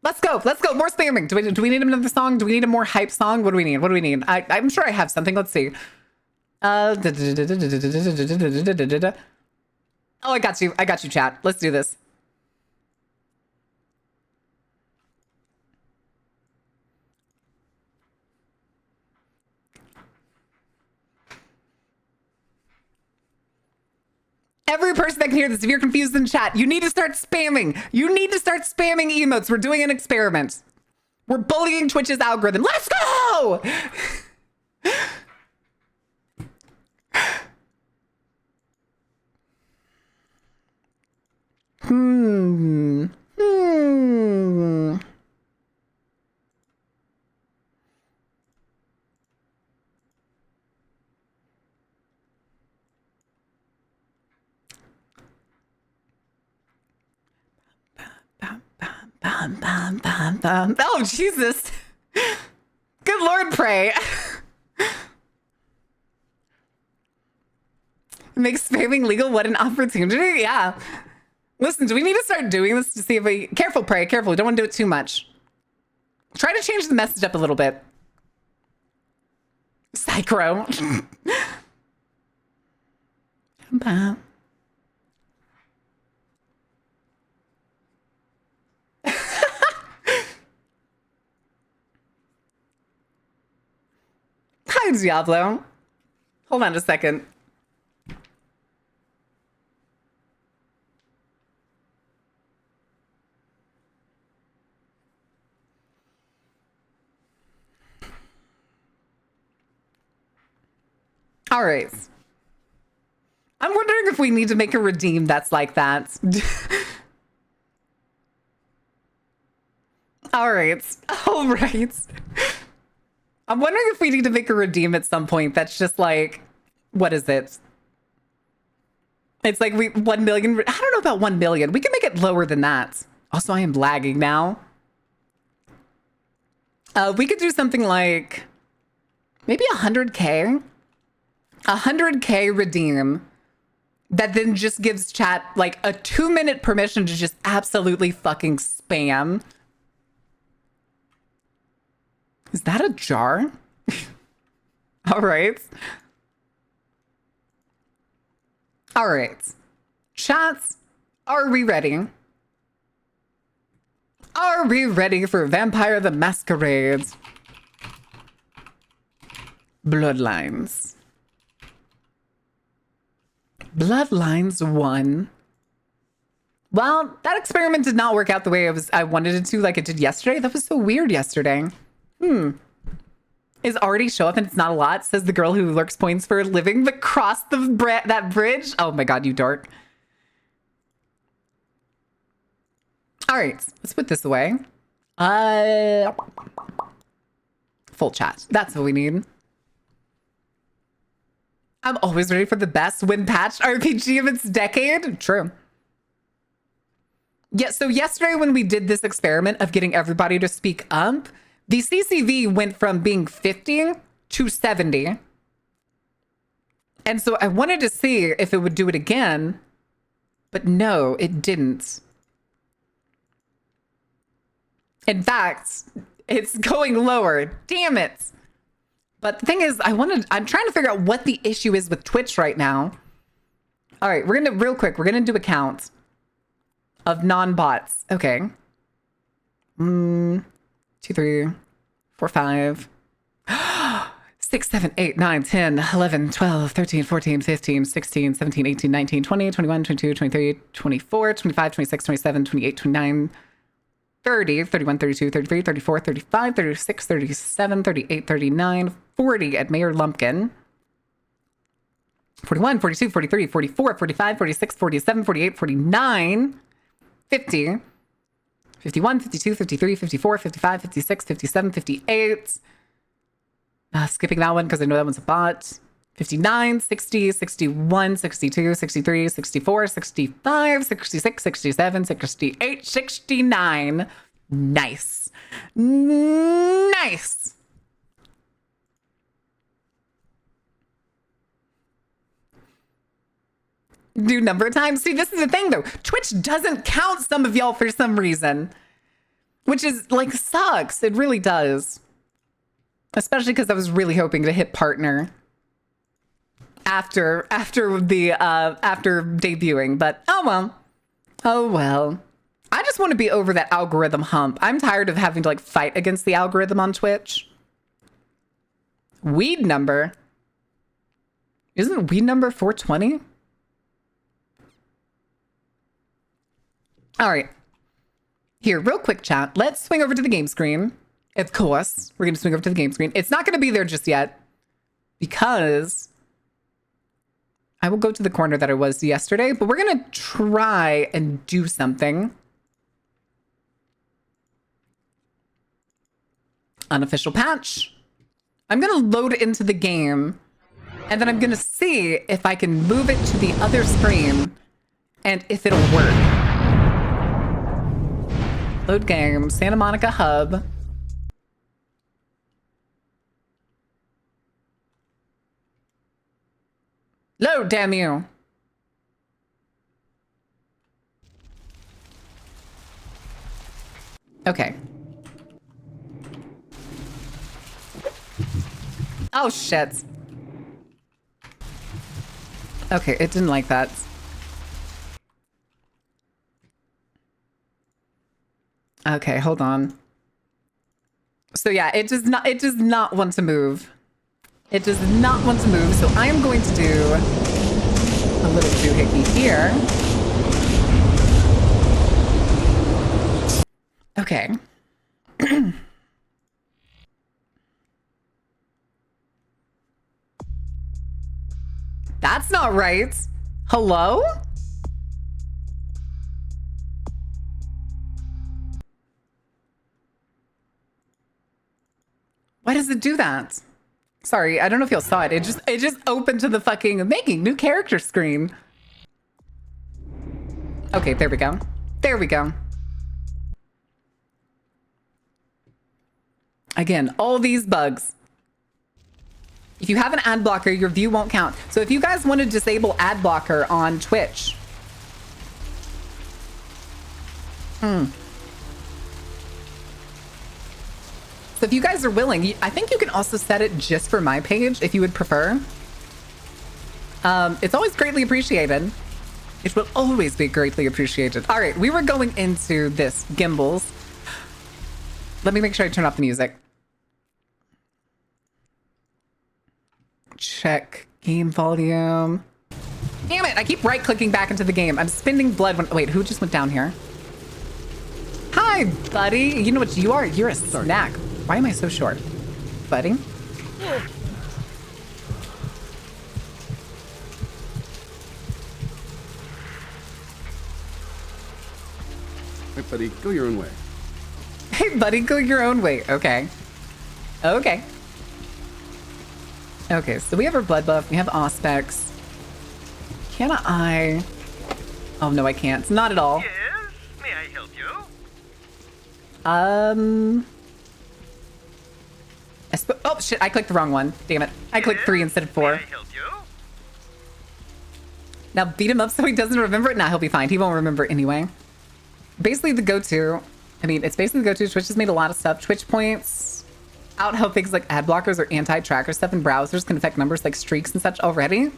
Let's go. More spamming. Do we need another song? Do we need a more hype song? What do we need? I'm sure I have something. Let's see. Oh, I got you, chat. Let's do this. Every person that can hear this, if you're confused in chat, you need to start spamming. Emotes. We're doing an experiment. We're bullying Twitch's algorithm. Let's go! Oh, Jesus. Good Lord, pray. Make spamming legal. What an opportunity. Yeah. Listen, do we need to start doing this to see if we... Careful, pray. Careful. We don't want to do it too much. Try to change the message up a little bit. Psychro. Hi, Diablo. Hold on a second. All right. I'm wondering if we need to make a redeem that's like that. All right. I'm wondering if we need to make a redeem at some point that's just like, what is it? It's like 1 million. I don't know about 1 million. We can make it lower than that. Also, I am lagging now. We could do something like maybe 100K. 100K redeem that then just gives chat like a 2-minute permission to just absolutely fucking spam. Is that a jar? All right. Chats, are we ready? Are we ready for Vampire the Masquerade? Bloodlines 1. Well, that experiment did not work out the way I wanted it to, like it did yesterday. That was so weird yesterday. is already show up and it's not a lot, says the girl who lurks points for a living, but cross that bridge. Oh my God, you dork. All right, let's put this away. Full chat. That's what we need. I'm always ready for the best win patch RPG of its decade. True. Yeah, so yesterday when we did this experiment of getting everybody to speak up, the CCV went from being 50 to 70. And so I wanted to see if it would do it again, but no, it didn't. In fact, it's going lower. Damn it. But the thing is, I'm trying to figure out what the issue is with Twitch right now. All right, real quick, we're going to do a count of non-bots. Okay. 2, 3, 4, 5, 6, 7, 8, 9, 10, 11, 12, 13, 14, 15, 16, 17, 18, 19, 20, 21, 22, 23, 24, 25, 26, 27, 28, 29, 30, 31, 32, 33, 34, 35, 36, 37, 38, 39, 40 at Mayor Lumpkin. 41, 42, 43, 44, 45, 46, 47, 48, 49, 50, 51, 52, 53, 54, 55, 56, 57, 58. Skipping that one because I know that one's a bot. 59, 60, 61, 62, 63, 64, 65, 66, 67, 68, 69. Nice. Nice. Do number times. See, this is the thing though. Twitch doesn't count some of y'all for some reason, which is like sucks. It really does. Especially because I was really hoping to hit partner after debuting, but oh well. I just want to be over that algorithm hump. I'm tired of having to like fight against the algorithm on Twitch. Weed number. Isn't weed number 420? All right. Here, real quick chat. Let's swing over to the game screen. Of course, we're going to swing over to the game screen. It's not going to be there just yet because I will go to the corner that I was yesterday, but we're going to try and do something. Unofficial patch. I'm going to load it into the game and then I'm going to see if I can move it to the other screen and if it'll work. Load game, Santa Monica Hub. Load, damn you. Okay. Oh, shit. Okay, it didn't like that. Okay, hold on. So yeah, it does not want to move. It does not want to move, so I am going to do a little doohickey here. Okay. That's not right. Hello? Why does it do that? Sorry, I don't know if y'all saw it. It just opened to the fucking making new character screen. Okay, there we go. There we go. Again, all these bugs. If you have an ad blocker, your view won't count. So if you guys want to disable ad blocker on Twitch. So if you guys are willing, I think you can also set it just for my page if you would prefer. It's always greatly appreciated. It will always be greatly appreciated. All right, we were going into this gimbals. Let me make sure I turn off the music. Check game volume. Damn it, I keep right clicking back into the game. I'm spending blood when, wait, who just went down here? Hi, buddy. You know what you are? You're a snack. Why am I so short? Buddy? Hey, buddy, go your own way. Hey, buddy, go your own way. Okay. Okay. Okay, so we have our blood buff. We have Auspex. Can I... Oh, no, I can't. Not at all. Yes, may I help you? Oh, shit, I clicked the wrong one. Damn it. I clicked 3 instead of 4. May I help you? Now beat him up so he doesn't remember it? Nah, he'll be fine. He won't remember it anyway. Basically the go-to. I mean, it's basically the go-to. Twitch has made a lot of stuff. Twitch points out how things like ad blockers or anti-tracker stuff in browsers can affect numbers like streaks and such already.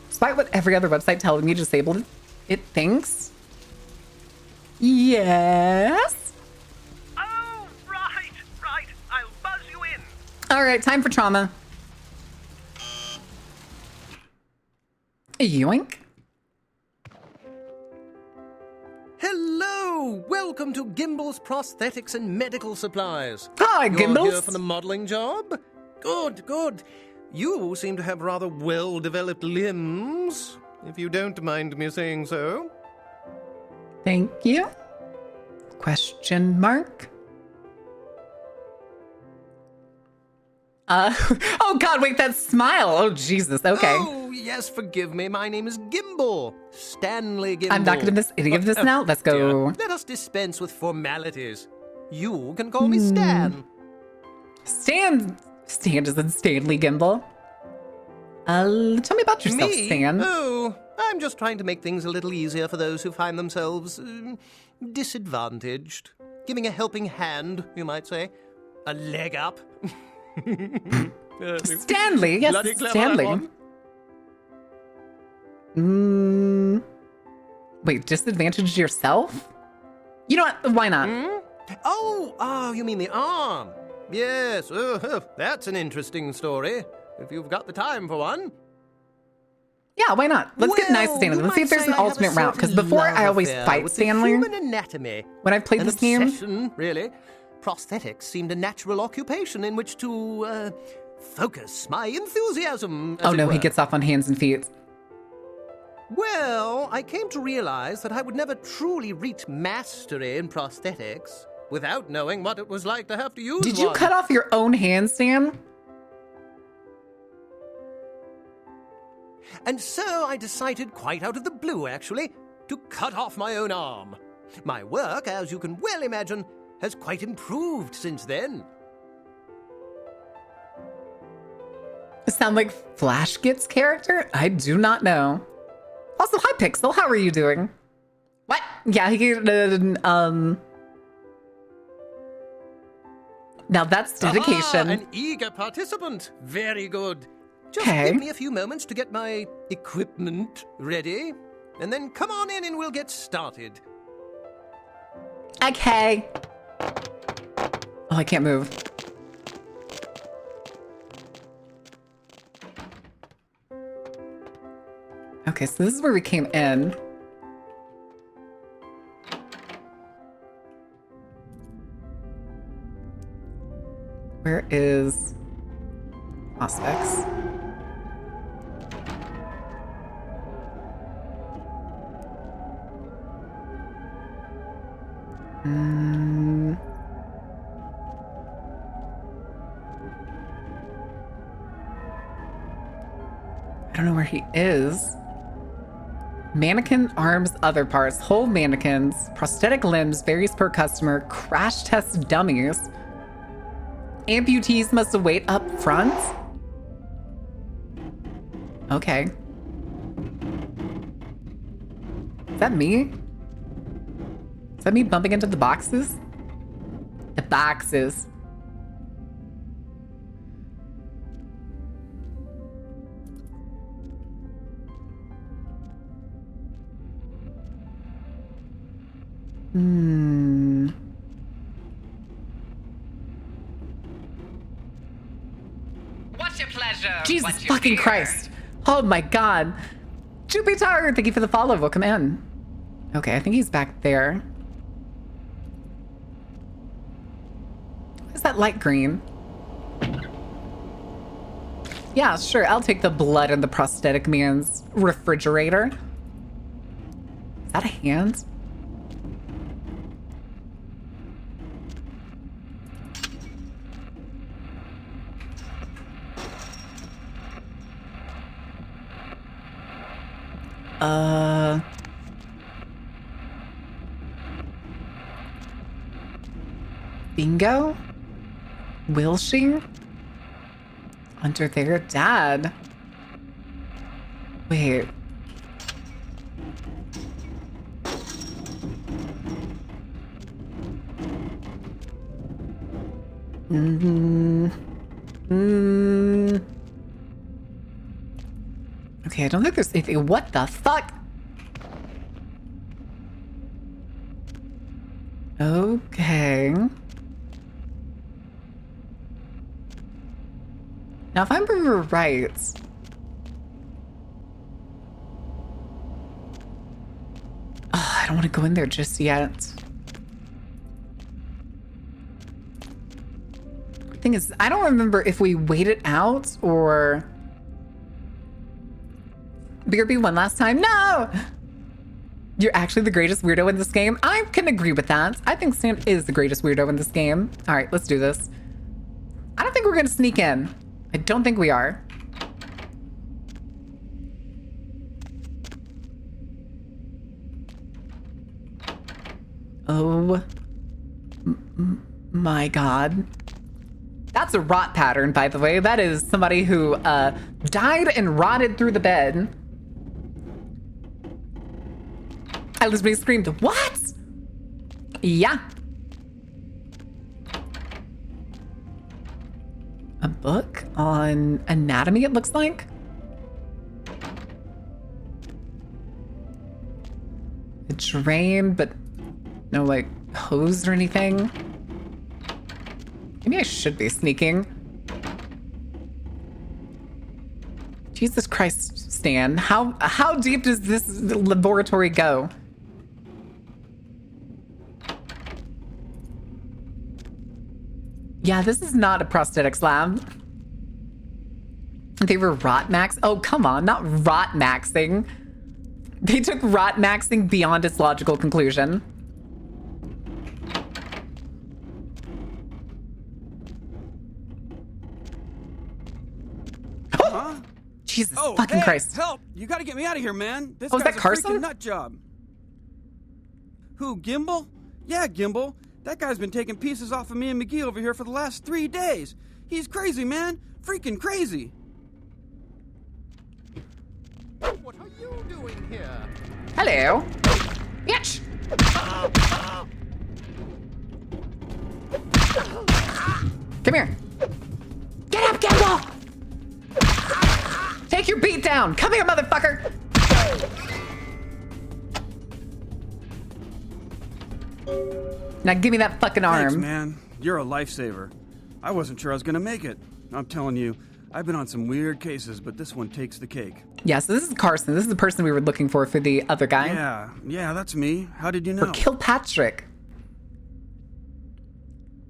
Despite what every other website telling me disabled it thinks. Yes. Oh, right. I'll buzz you in. All right, time for trauma. Yoink. Hello! Welcome to Gimble's Prosthetics and Medical Supplies. Hi, You're Gimbals. here for the modeling job? Good. You seem to have rather well-developed limbs, if you don't mind me saying so. Thank you. Question mark. Oh God, wait, that smile. Oh Jesus, okay. Oh, yes, forgive me. My name is Gimble. Stanley Gimble. I'm not gonna miss any of this now. Let's go. Dear, let us dispense with formalities. You can call me Stan. Stan is in Stanley Gimble. Tell me about yourself, Me? Stan. Oh, I'm just trying to make things a little easier for those who find themselves disadvantaged. Giving a helping hand, you might say. A leg up. Stanley, yes, Bloody clever, Stanley. that one. Wait, disadvantaged yourself? You know what? Why not? Oh, you mean the arm? Yes, that's an interesting story, if you've got the time for one. Yeah, why not? Let's get nice to Stanley. you Let's see if might there's say an I have a alternate route. Because certain before, I love always affair fight with the Stanley. human anatomy. When I've played An this game. obsession, really. Prosthetics seemed a natural occupation in which to focus my enthusiasm. Oh as it no, he were. gets off on hands and feet. Well, I came to realize that I would never truly reach mastery in prosthetics without knowing what it was like to have to use Did you one. cut off your own hand, Stan? And so I decided, quite out of the blue actually, to cut off my own arm. My work, as you can well imagine, has quite improved since then. Sound like Flash Git's character? I do not know. Also, hi Pixel, how are you doing? What? Yeah, he now that's dedication. Aha, an eager participant. Very good. Just Okay. give me a few moments to get my equipment ready, and then come on in and we'll get started. Okay. Oh, I can't move. Okay, so this is where we came in. Where is Auspex? I don't know where he is. Mannequin arms, other parts, whole mannequins, prosthetic limbs, varies per customer, crash test dummies. Amputees must await up front. Okay. Is that me? Is that me bumping into the boxes? The boxes. What's your pleasure? Jesus What's your fucking fear? Christ. Oh my God. Jupiter, thank you for the follow. Welcome in. Okay, I think he's back there. What is that light green? Yeah, sure. I'll take the blood in the prosthetic man's refrigerator. Is that a hand? Bingo? Will she? Under their dad. Wait. Okay, I don't think there's anything. What the fuck? Okay. Now, if I remember right, I don't want to go in there just yet. The thing is, I don't remember if we waited out or BRB one last time. No! You're actually the greatest weirdo in this game. I can agree with that. I think Sam is the greatest weirdo in this game. All right, let's do this. I don't think we're going to sneak in. I don't think we are. Oh my God. That's a rot pattern, by the way. That is somebody who died and rotted through the bed. Elizabeth screamed, "What?" Yeah. A book on anatomy, it looks like. A drain, but no, like, hose or anything. Maybe I should be sneaking. Jesus Christ, Stan. How deep does this laboratory go? Yeah, this is not a prosthetics lab. They were rot max. Oh, come on, not rot maxing. They took rot maxing beyond its logical conclusion. Huh? Jesus Oh, fucking hey, Christ. help! You gotta get me out of here, man. This Oh, is guy's that a Carson? freaking nut job. Who, Gimbal? Yeah, Gimbal. That guy's been taking pieces off of me and McGee over here for the last 3 days. He's crazy, man. Freaking crazy. What are you doing here? Hello. Bitch. Come here. Get up, Gimbal. Take your beat down. Come here, motherfucker. Now give me that fucking arm. Thanks, man. You're a lifesaver. I wasn't sure I was gonna make it. I'm telling you, I've been on some weird cases, but this one takes the cake. Yeah, so this is Carson. This is the person we were looking for the other guy. Yeah, that's me. How did you know? For Kilpatrick.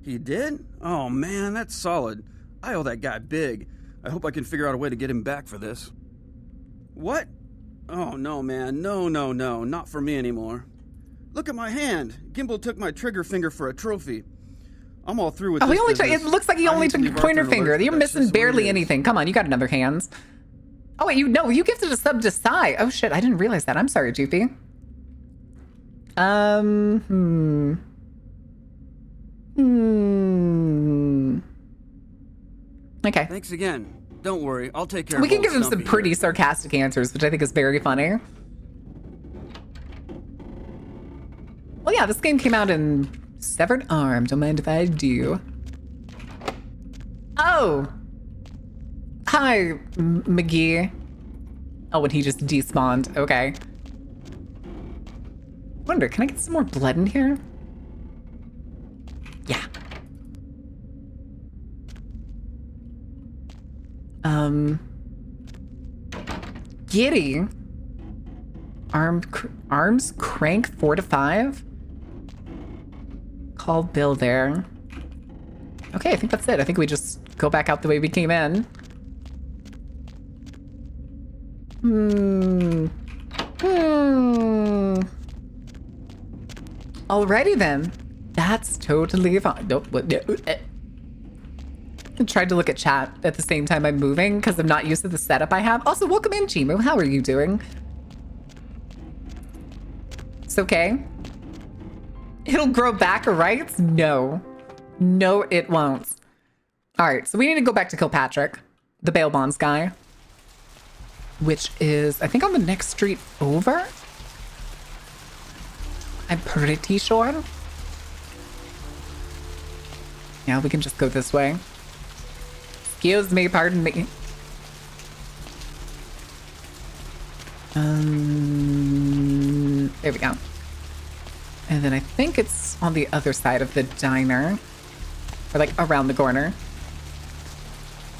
He did? Oh, man, that's solid. I owe that guy big. I hope I can figure out a way to get him back for this. What? Oh, no, man. No, not for me anymore. Look at my hand. Gimbal took my trigger finger for a trophy. I'm all through with this he only business. it looks like he I only hate to took be your pointer Arthur finger. Alert, You're but that's missing just the way it barely is. anything. Come on, you got another hands. Oh wait, you gifted a sub to Sai. Oh shit, I didn't realize that. I'm sorry, Joopy. Okay. Thanks again. Don't worry, I'll take care We of can old give him some Stumpy pretty here. sarcastic answers, which I think is very funny. Well, yeah, this game came out in Severed Arm. Don't mind if I do. Oh! Hi, McGee. Oh, and he just despawned. Okay. Wonder, can I get some more blood in here? Yeah. Giddy. Arms crank 4 to 5. Call Bill there. Okay, I think that's it. I think we just go back out the way we came in. Alrighty then. That's totally fine. Nope. I tried to look at chat at the same time I'm moving because I'm not used to the setup I have. Also, welcome in, Chimu. How are you doing? It's okay. It'll grow back, right? No. No, it won't. All right, so we need to go back to Kilpatrick, the bail bonds guy, which is, I think, on the next street over. I'm pretty sure. Yeah, we can just go this way. Excuse me, pardon me. There we go. And then I think it's on the other side of the diner. Or like around the corner.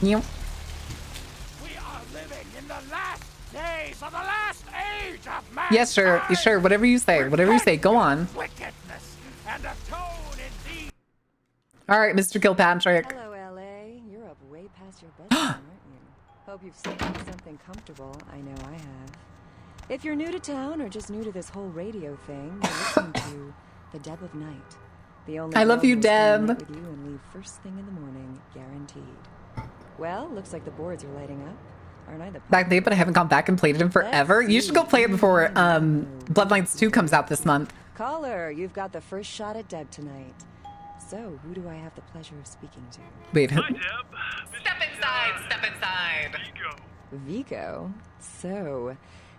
Yep. We are living in the last days of the last age of man. Yes, sure. Sure, whatever you say. Whatever you say. Go on. Wickedness and atone in thee. All right, Mr. Kilpatrick. Hello, LA. You're up way past your bedtime, aren't you? Hope you've selected something comfortable. I know I have. If you're new to town or just new to this whole radio thing, you're listening to The Deb of Night. The only I love you, girl who'll spend the Deb. night with you and leave first thing in the morning, guaranteed. Well, looks like the boards are lighting up. Aren't I the Back late, but I haven't gone back and played it in forever. You should go play it before Bloodlines 2 comes out this month. Caller, you've got the first shot at Deb tonight. So, who do I have the pleasure of speaking to? Wait. Hi, Deb. Step inside. Step inside. Vigo. So,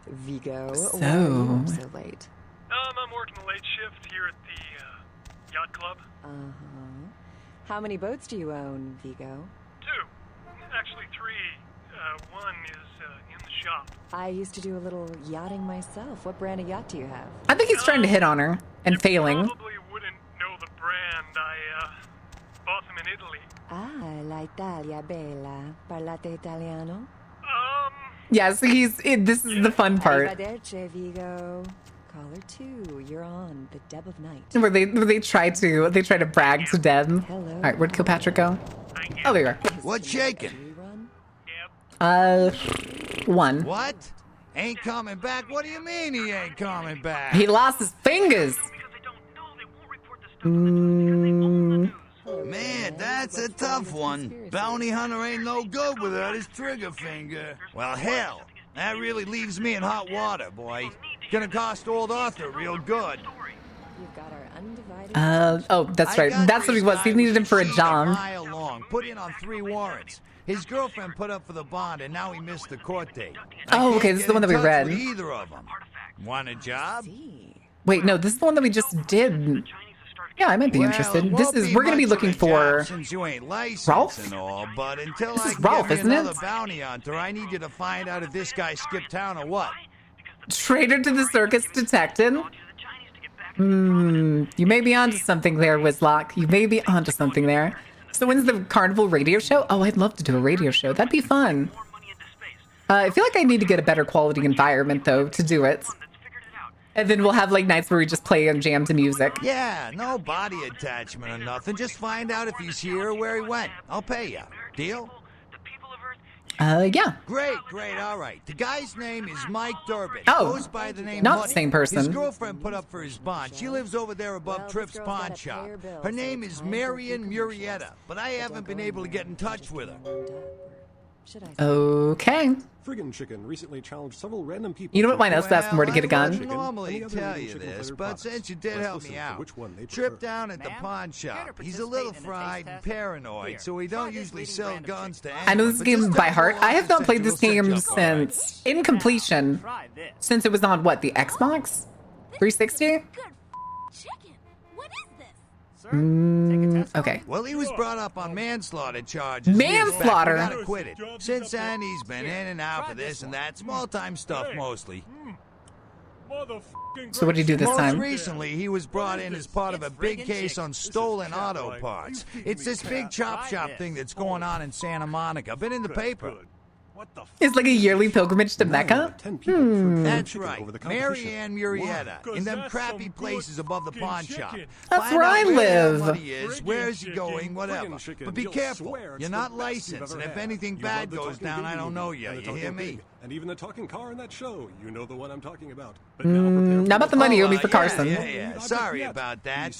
Vigo, So- why are you up so late? I'm working the late shift here at the yacht club. Uh-huh. How many boats do you own, Vigo? 2. Actually 3. One is in the shop. I used to do a little yachting myself. What brand of yacht do you have? I think he's trying to hit on her and You failing. probably wouldn't know the brand. I bought them in Italy. Ah, la Italia bella. Parlate italiano? Yes, this is the fun part. Arrivederci, Vigo. Caller 2, you're on The Deb of Night. Where they try to brag to Deb. Hello. All right, where'd Kilpatrick go? Oh, there you are. What's shaking? Rerun? 1. What? Ain't coming back? What do you mean he ain't coming back? He lost his fingers. Man, that's a tough one. Bounty hunter ain't no good without his trigger finger. Well, hell, that really leaves me in hot water, boy. Gonna cost old Arthur real good. You've got our undivided... Oh, that's right. That's what he was. He needed him for a job. Mile long, put in on 3 warrants. His girlfriend put up for the bond, and now he missed the court date. Oh, okay, this is the one that we read. With either of them. Want a job? Wait, no, this is the one that we just did. Yeah, I might be interested. Well, This is we're gonna be much of looking a for job since you ain't licensed Ralph? and all, but until This I is can Ralph, get me isn't it? another bounty hunter, I need you to find out if this guy skipped town or what. Traitor to the Circus detected. You may be onto something there, Wizlock. You may be onto something there. So when's the Carnival radio show? Oh, I'd love to do a radio show. That'd be fun. I feel like I need to get a better quality environment, though, to do it. And then we'll have, like, nights where we just play and jam to music. Yeah, no body attachment or nothing. Just find out if he's here or where he went. I'll pay you. Deal? Yeah. Great, all right. The guy's name is Mike Durbin. Oh, Goes by the name not the Muddy. same person. His girlfriend put up for his bond. She lives over there above Tripp's pawn shop. Her name is Marion Murrieta, but I haven't been able to get in touch with her. Should I... Okay. Friggin' Chicken recently challenged several random people. You know what mine else asked more to get a I gun? wouldn't normally tell you this, but since you did help me out, Trip down at the pawn shop. He's a little fried and paranoid, so we don't usually sell guns to anyone. I know this game by heart. I have not played this game since incompletion. Since it was on what, the Xbox 360? Good chicken. What is this? Okay. Well, he was brought up on manslaughter charges. Manslaughter? Years back. He got acquitted. Since then, he's been in and out for this and that. Small-time stuff, mostly. So what did he do this Most time? recently, he was brought in as part of a big case on stolen auto parts. It's this big chop shop thing that's going on in Santa Monica. Been in the paper. It's like a yearly pilgrimage to Mecca? That's right. Mary Ann Murrieta, in them crappy places above the pawn shop. That's Find where out I where live. that money is, where is he going, whatever. But be careful. You're not licensed, and if anything bad goes down, I don't know you. You hear me? And even the talking car in that show, you know the one I'm talking about. But Not about the money you owe me for Carson. Yeah. Sorry about that.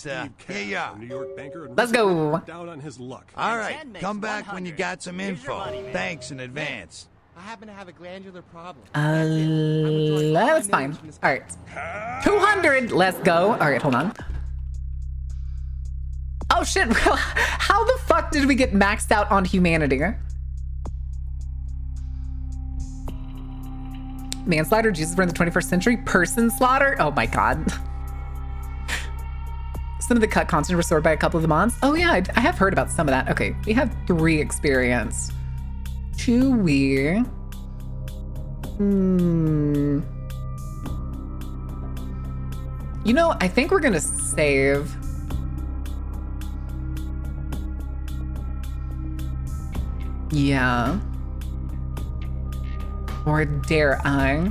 Here you are. New York banker and Let's go. down on his luck. All right, come back when you got some info. Thanks in advance. I happen to have a glandular problem. That's fine. All right. 200. Let's go. All right, hold on. Oh, shit. How the fuck did we get maxed out on humanity? Manslaughter, Jesus, we're in the 21st century. Person slaughter. Oh my God. Some of the cut content restored by a couple of the mods. Oh yeah, I have heard about some of that. Okay, we have 3 experience. Chewy. You know, I think we're gonna save. Yeah. Or dare I?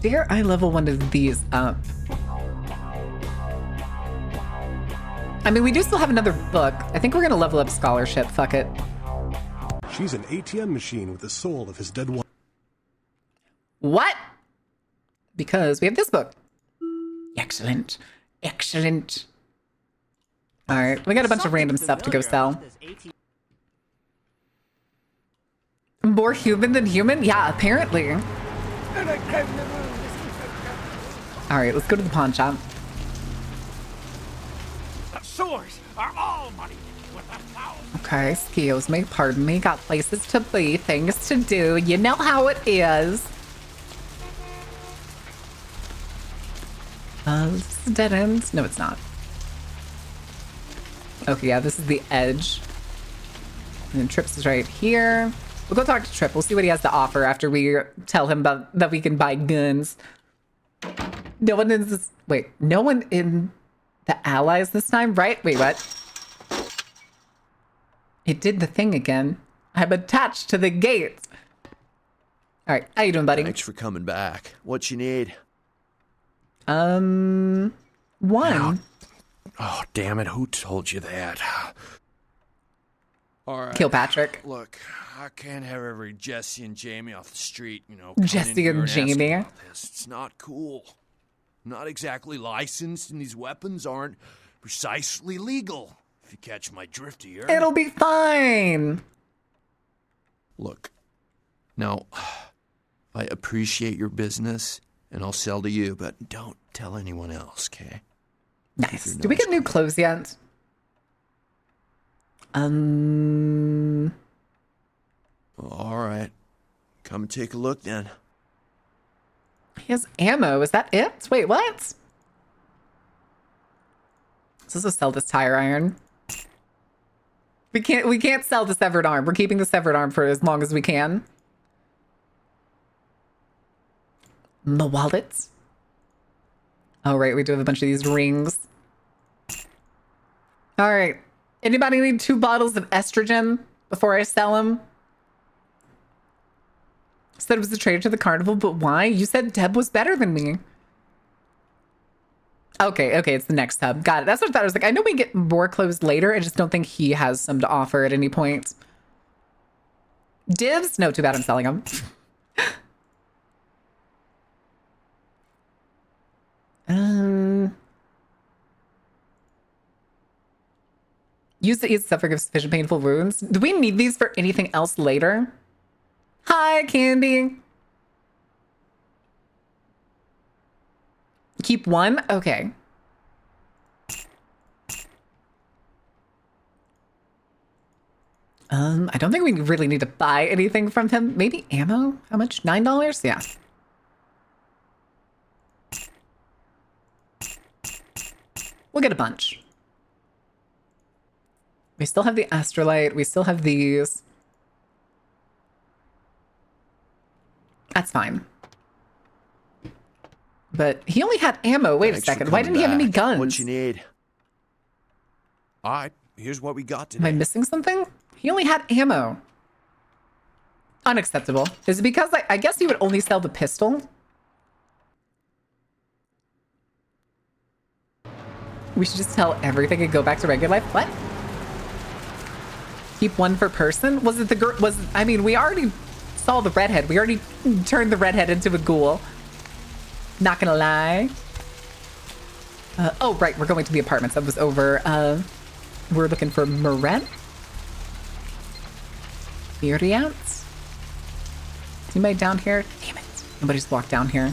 Dare I level one of these up? I mean, we do still have another book. I think we're gonna level up scholarship. Fuck it. She's an ATM machine with the soul of his dead one. What? Because we have this book. Excellent. Excellent. All right, we got a bunch of random stuff to go sell. More human than human? Yeah, apparently. All right, let's go to the pawn shop. The sewers are all money with a thousand. Okay, excuse me, pardon me. Got places to be, things to do. You know how it is. This is a dead end. No, it's not. Okay, yeah, this is the edge. And then Trips is right here. We'll go talk to Trip. We'll see what he has to offer after we tell him about that we can buy guns. No one in this. Wait, no one in the allies this time, right? Wait, what? It did the thing again. I'm attached to the gate. All right, how you doing, buddy? Thanks for coming back. What you need? One. Oh, damn it! Who told you that? All right. Kilpatrick. Look, I can't have every Jesse and Jamie off the street, you know. Jesse and Jamie. It's not cool. I'm not exactly licensed, and these weapons aren't precisely legal. If you catch my drift here. It'll be fine. Look, now, I appreciate your business, and I'll sell to you, but don't tell anyone else, okay? Nice. Do we get new clothes yet? All right. Come and take a look then. He has ammo. Is that it? Wait, what? Let's also sell this tire iron. We can't sell the severed arm. We're keeping the severed arm for as long as we can. The wallets. Oh, right. We do have a bunch of these rings. All right. Anybody need 2 bottles of estrogen before I sell them? Said it was a traitor to the carnival, but why? You said Deb was better than me. Okay, it's the next hub. Got it. That's what I thought. I was like, I know we get more clothes later. I just don't think he has some to offer at any point. Dibs? No, too bad I'm selling them. Use to eat suffering of sufficient painful wounds. Do we need these for anything else later? Hi, Candy. Keep 1? Okay. I don't think we really need to buy anything from him. Maybe ammo? How much? $9? Yeah. We'll get a bunch. We still have the Astrolite. We still have these. That's fine. But he only had ammo. Wait a second. Why didn't he have any guns? What you need? All right, here's what we got today. Am I missing something? He only had ammo. Unacceptable. Is it because I guess you would only sell the pistol? We should just sell everything and go back to regular life? What? Keep one per person? Was it the girl? I mean, we already saw the redhead. We already turned the redhead into a ghoul. Not gonna lie. Oh, right. We're going to the apartments. That was over. We're looking for Moret. Myriats? Is anybody down here? Damn it. Nobody's walked down here.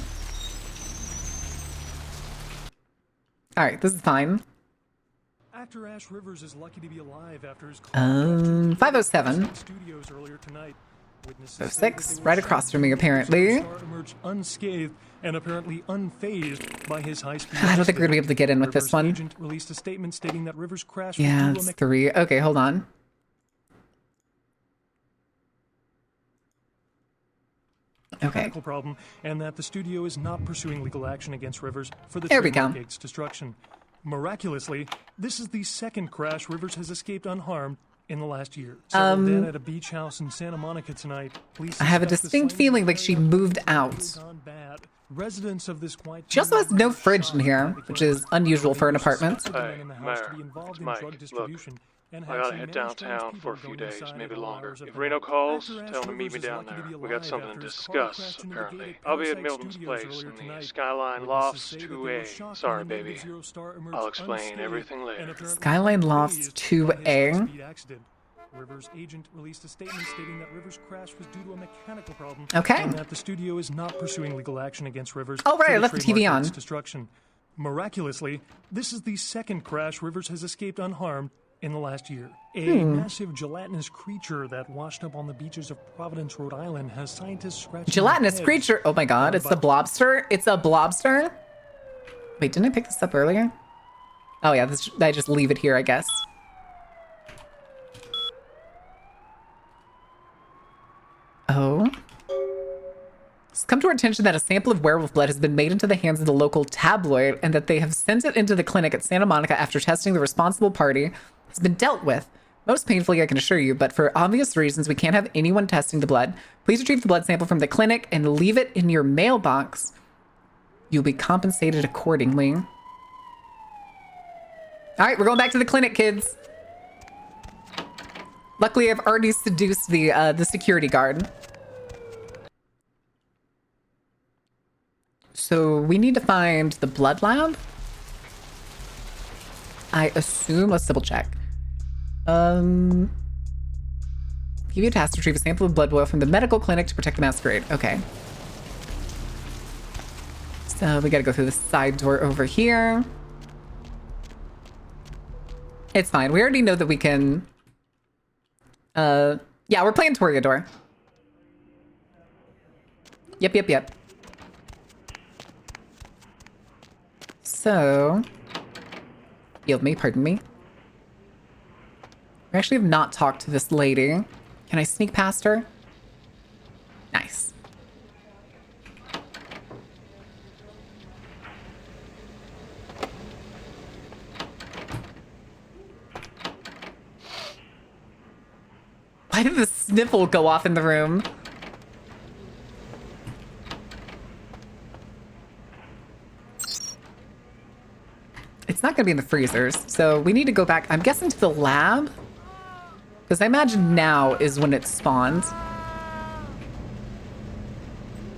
Alright, this is fine. Actor Ash Rivers is lucky to be alive after his 507. Studios earlier tonight. 06, right across from me, apparently. Emerged unscathed and apparently unfazed by his high-speed. I don't think we're gonna be able to get in with this one. Agent released a statement stating that Rivers crashed. Yeah, it's 3. Okay, hold on. Okay. Problem, and that the studio is not pursuing legal action against Rivers for the gate's destruction. Miraculously, this is the second crash Rivers has escaped unharmed in the last year. Dead at a beach house in Santa Monica tonight. Police I have a distinct feeling like she moved out. Residents of this quiet She also has no fridge in here, which is unusual for an apartment. Hey, Mayor, it's Mike. Look, I gotta head downtown for a few days, maybe longer. If Reno calls, tell him to meet me down there. We got something to discuss, apparently. I'll be at Milton's place in the Skyline Lofts 2A. Sorry, baby. I'll explain everything later. Skyline Lofts 2A? Rivers' agent released a statement stating that Rivers' crash was due to a mechanical problem. Okay. And that the studio is not pursuing legal action against Rivers. Oh, right, I left the TV on. Destruction. Miraculously, this is the second crash Rivers has escaped unharmed in the last year. A massive gelatinous creature that washed up on the beaches of Providence, Rhode Island has scientists scratching Gelatinous creature? Oh my god, it's the blobster? It's a blobster? Wait, didn't I pick this up earlier? Oh yeah, I just leave it here, I guess. Oh. It's come to our attention that a sample of werewolf blood has been made into the hands of the local tabloid and that they have sent it into the clinic at Santa Monica after testing the responsible party has been dealt with. Most painfully, I can assure you, but for obvious reasons, we can't have anyone testing the blood. Please retrieve the blood sample from the clinic and leave it in your mailbox. You'll be compensated accordingly. All right, we're going back to the clinic, kids. Luckily, I've already seduced the security guard. So we need to find the blood lab. I assume, let's double check. Give you a task to retrieve a sample of blood oil from the medical clinic to protect the masquerade. Okay. So we gotta go through the side door over here. It's fine. We already know that we can... yeah, we're playing Toreador. Yep. So... Yield me, pardon me. We actually have not talked to this lady. Can I sneak past her? Nice. Why did the sniffle go off in the room? It's not going to be in the freezers, so we need to go back, I'm guessing, to the lab? Because I imagine now is when it spawns.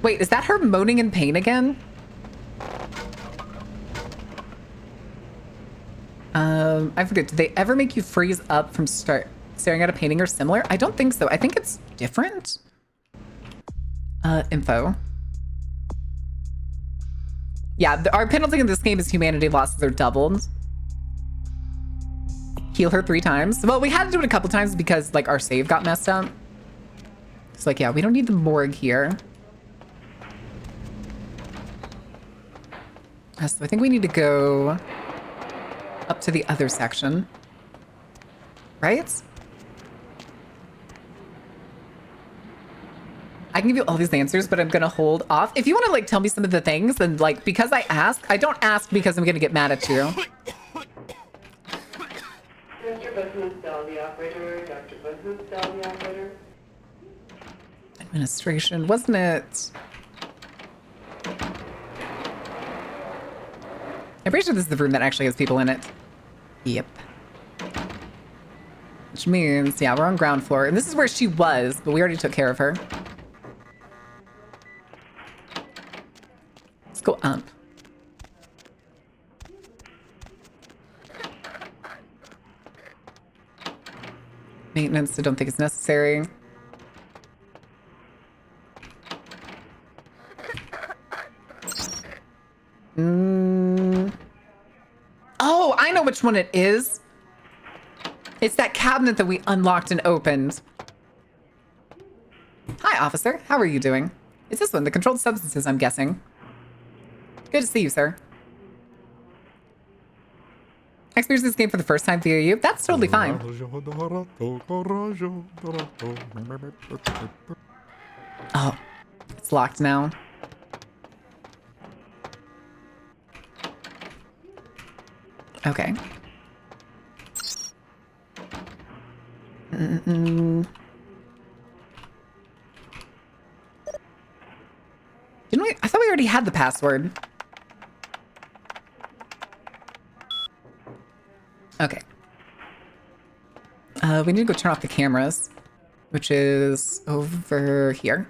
Wait, is that her moaning in pain again? I forget, did they ever make you freeze up from staring at a painting or similar? I don't think so. I think it's different. Info. Yeah, our penalty in this game is humanity losses are doubled. Heal her 3 times. Well, we had to do it a couple times because, like, our save got messed up. It's like, yeah, we don't need the morgue here. So I think we need to go up to the other section. Right? I can give you all these answers, but I'm gonna hold off. If you want to, like, tell me some of the things, and, like, because I ask, I don't ask because I'm gonna get mad at you. Mr. Busman, Stall, the operator. Dr. Busman, Stall, the operator. Administration, wasn't it? I'm pretty sure this is the room that actually has people in it. Yep. Which means, yeah, we're on ground floor. And this is where she was, but we already took care of her. Let's go up. Maintenance, I don't think it's necessary. Oh, I know which one it is. It's that cabinet that we unlocked and opened. Hi, officer. How are you doing? It's this one, the controlled substances, I'm guessing. Good to see you, sir. Experienced this game for the first time via you? That's totally fine. Oh, it's locked now. Okay. Didn't we? I thought we already had the password. Okay. We need to go turn off the cameras, which is over here.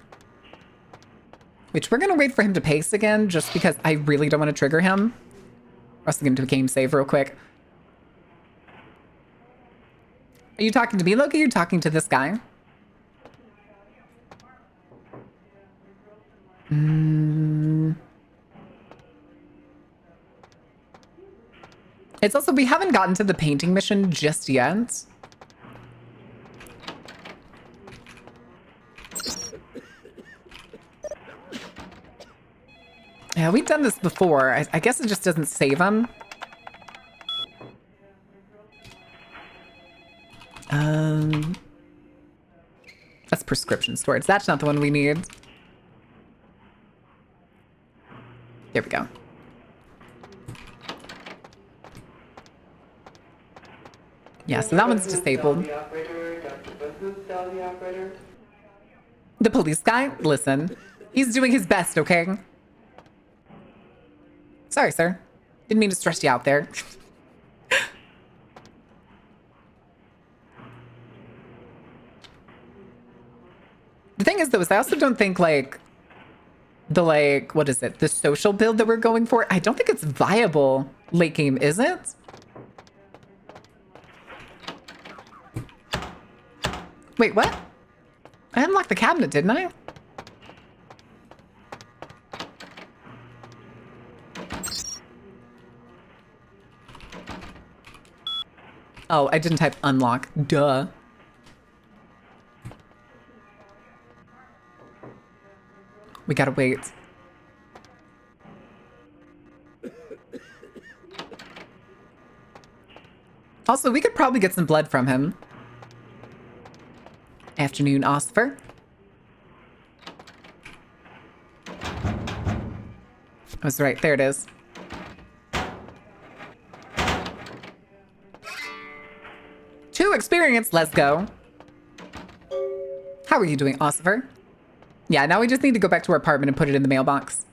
Which we're going to wait for him to pace again, just because I really don't want to trigger him. Or else I'm going to do a game save real quick. Are you talking to me, Loki? Or are you talking to this guy? It's also, we haven't gotten to the painting mission just yet. Yeah, we've done this before. I guess it just doesn't save them. That's prescription storage. That's not the one we need. There we go. Yeah, so that one's disabled. The police guy? Listen. He's doing his best, okay? Sorry, sir. Didn't mean to stress you out there. The thing is, though, is I also don't think, like, what is it? The social build that we're going for? I don't think it's viable late game, is it? Wait, what? I unlocked the cabinet, didn't I? Oh, I didn't type unlock. Duh. We gotta wait. Also, we could probably get some blood from him. Afternoon, Osfer. I was right. There it is. Two experience. Let's go. How are you doing, Osfer? Yeah, now we just need to go back to our apartment and put it in the mailbox.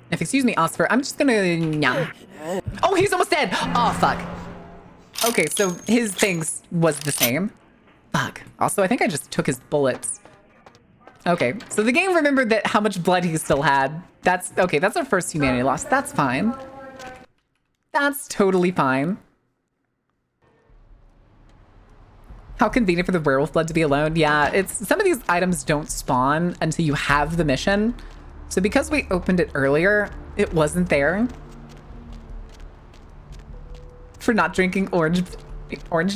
If excuse me, Osfer, I'm just gonna... Yeah. Oh, he's almost dead! Oh, fuck. Okay, so his things was the same. Fuck. Also, I think I just took his bullets. Okay, so the game remembered that how much blood he still had. That's... Okay, that's our first humanity loss. That's fine. That's totally fine. How convenient for the werewolf blood to be alone. Yeah, it's some of these items don't spawn until you have the mission. So because we opened it earlier, it wasn't there. For not drinking orange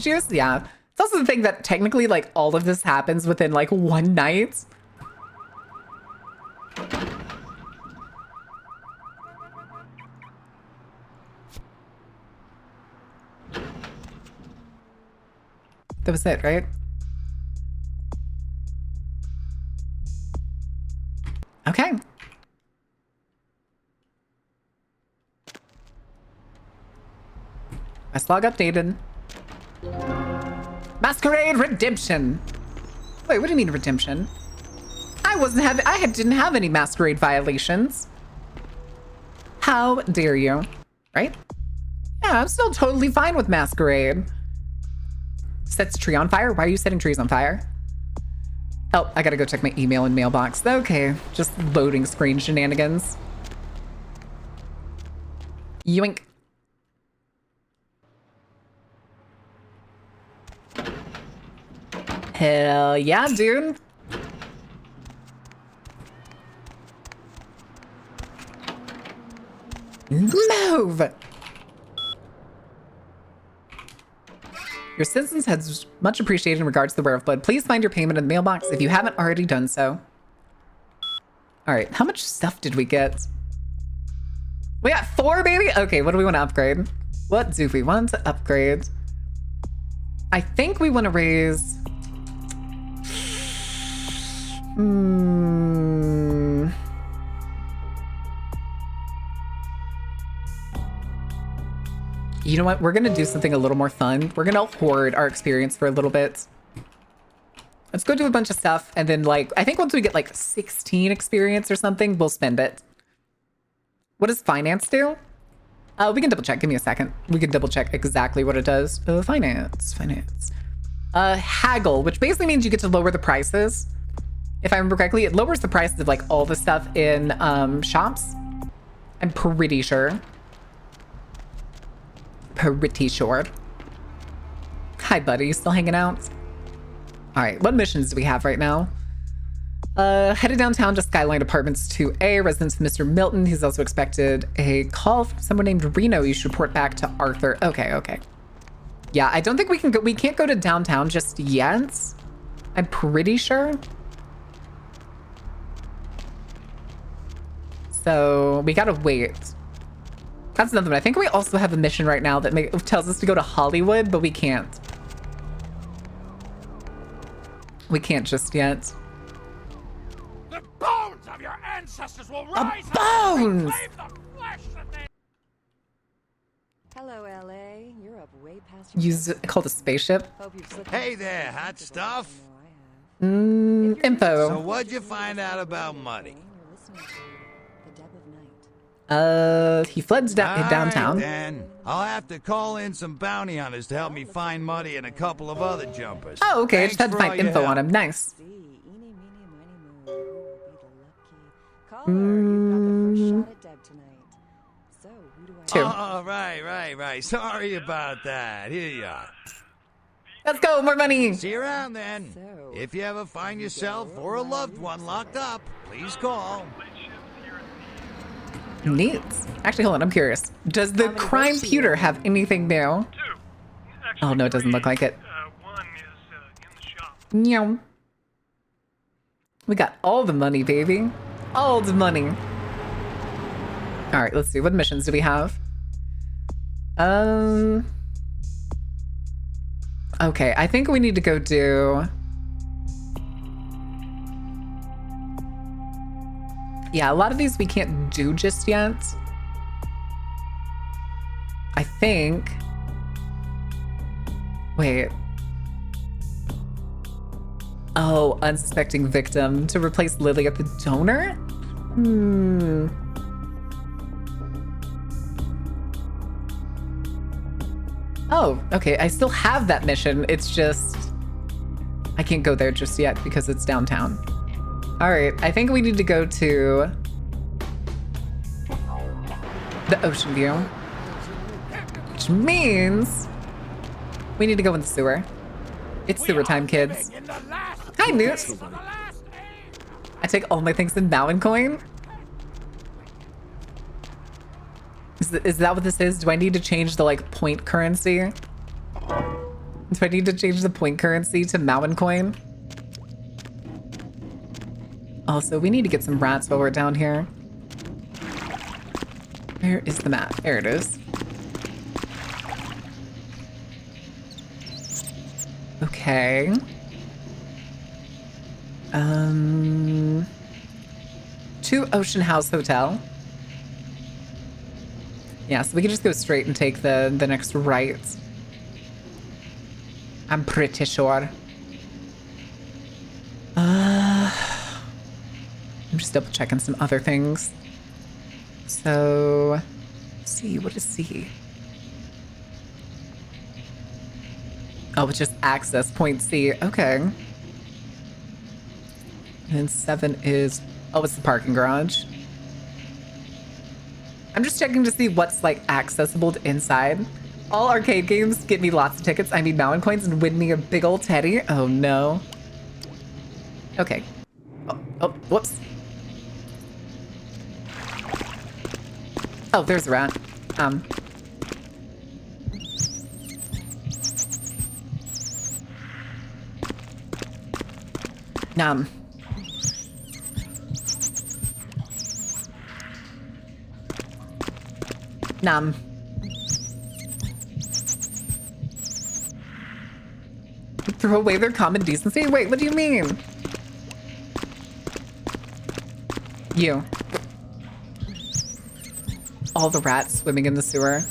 juice? Yeah. It's also the thing that technically, like, all of this happens within, like, one night. That was it, right? Okay. Quest log updated. Masquerade Redemption. Wait, what do you mean redemption? I didn't have any masquerade violations. How dare you? Right? Yeah, I'm still totally fine with masquerade. Sets tree on fire? Why are you setting trees on fire? Oh, I gotta go check my email and mailbox. Okay, just loading screen shenanigans. Yoink. Hell yeah, dude. Move! Your assistance has much appreciated in regards to the wear of blood. Please find your payment in the mailbox if you haven't already done so. All right, how much stuff did we get? We got 4, baby? Okay, what do we want to upgrade? What do we want to upgrade? I think we want to raise... You know what? We're going to do something a little more fun. We're going to hoard our experience for a little bit. Let's go do a bunch of stuff. And then, like, I think once we get, like, 16 experience or something, we'll spend it. What does finance do? We can double check. Give me a second. We can double check exactly what it does. Finance. Haggle, which basically means you get to lower the prices. If I remember correctly, it lowers the prices of, like, all the stuff in shops. I'm pretty sure. Pretty sure. Hi, buddy. Still hanging out? All right. What missions do we have right now? Headed downtown to Skyline Apartments 2A. Residence of Mr. Milton. He's also expected a call from someone named Reno. You should report back to Arthur. Okay. Yeah, I don't think we can go. We can't go to downtown just yet. I'm pretty sure. So we gotta wait. That's another one. I think we also have a mission right now that tells us to go to Hollywood, but we can't. We can't just yet. The bones of your ancestors will rise bones! and reclaim the flesh that they... Hello, LA. You're up way past Use it called a spaceship. Hey there, hot stuff. Info. So what'd you find out about Muddy? He fled downtown. Right, then. I'll have to call in some bounty hunters to help me find Muddy and a couple of other jumpers. Oh, okay. I Thanks just had to for all find your info help. on him. Nice. Two. Oh, right. Sorry about that. Here you are. Let's go. More money. See you around then. If you ever find yourself or a loved one locked up, please call. Neat. Actually, hold on. I'm curious. Does the crime pewter have anything new? Oh, no, it doesn't look like it. Meow. We got all the money, baby. All the money. All right, let's see. What missions do we have? Okay, I think we need to go do... Yeah, a lot of these we can't do just yet. I think... Wait. Oh, unsuspecting victim. To replace Lily at the donor? Oh, okay. I still have that mission. It's just... I can't go there just yet because it's downtown. All right, I think we need to go to the ocean view, which means we need to go in the sewer. It's sewer time, kids. Hi, Newt. I take all my things in Mountain Coin. Is that what this is? Do I need to change the like point currency? Do I need to change the point currency to Mountain Coin? Also, we need to get some rats while we're down here. Where is the map? There it is. Okay. 2 Ocean House Hotel. Yeah, so we can just go straight and take the next right. I'm pretty sure. I'm just double checking some other things. So, C, what is C? Oh, it's just access point C. Okay. And 7 is, oh, it's the parking garage. I'm just checking to see what's like accessible to inside. All arcade games get me lots of tickets. I need mountain coins and win me a big old teddy. Oh no. Okay. Oh, whoops. Oh, there's a rat. Nom. Nom. Throw away their common decency? Wait, what do you mean? You. All the rats swimming in the sewer.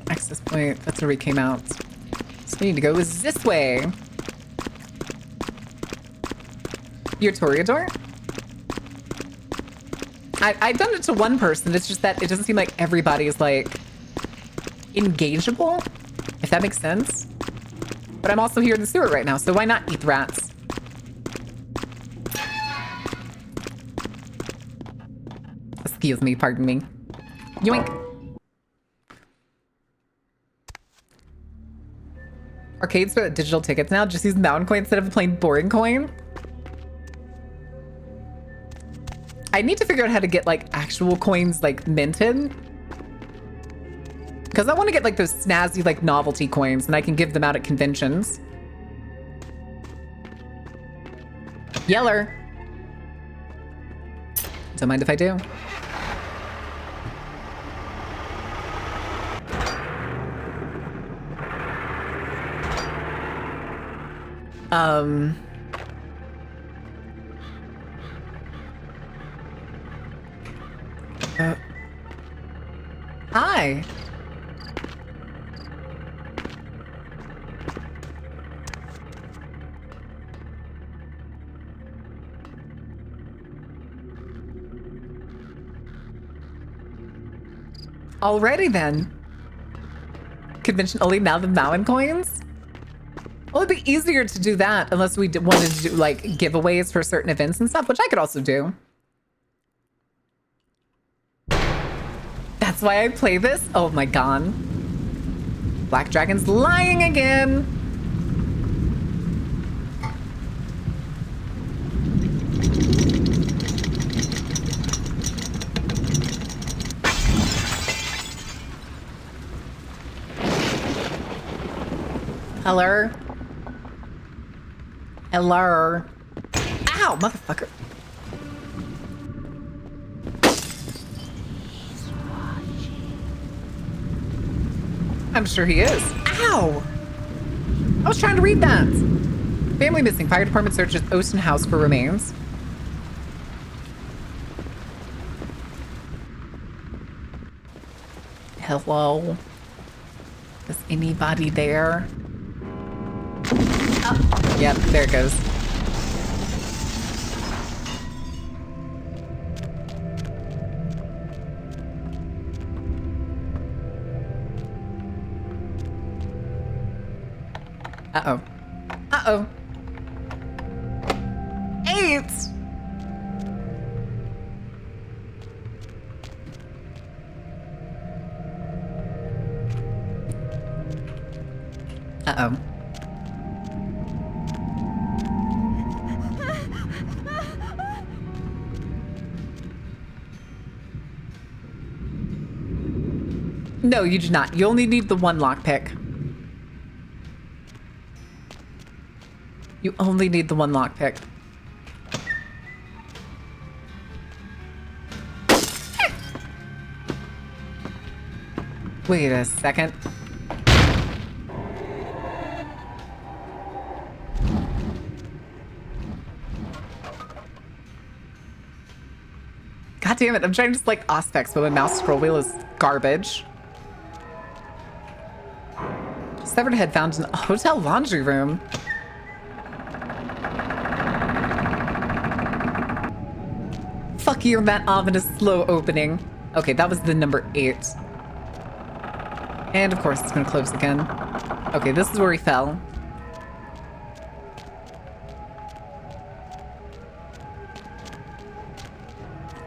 Access point, that's where we came out. So we need to go is this way. Your Toreador? I've done it to one person. It's just that it doesn't seem like everybody is like engageable, if that makes sense. But I'm also here in the sewer right now, so why not eat the rats? Excuse me, pardon me. Yoink. Arcades for digital tickets now. Just use mountain coin instead of a plain boring coin. I need to figure out how to get like actual coins like minted. Because I want to get like those snazzy like novelty coins and I can give them out at conventions. Yeller. Don't mind if I do. Hi. Alrighty then. Convention only now the Mountain coins? Well, it'd be easier to do that unless we wanted to do like giveaways for certain events and stuff, which I could also do. That's why I play this? Oh my god. Black Dragon's lying again. Hello? Hello? Ow, motherfucker. I'm sure he is. Ow! I was trying to read that. Family missing. Fire department searches Osten house for remains. Hello? Is anybody there? Oh, yep, there it goes. Uh-oh. Uh-oh. 8! Uh-oh. No, you do not. You only need the one lockpick. You only need the one lockpick. Wait a second. God damn it, I'm trying to just like Auspex, but my mouse scroll wheel is garbage. Severed head found in a hotel laundry room. Fuck you, that ominous slow opening. Okay, that was the number 8. And of course it's gonna close again. Okay, this is where he fell.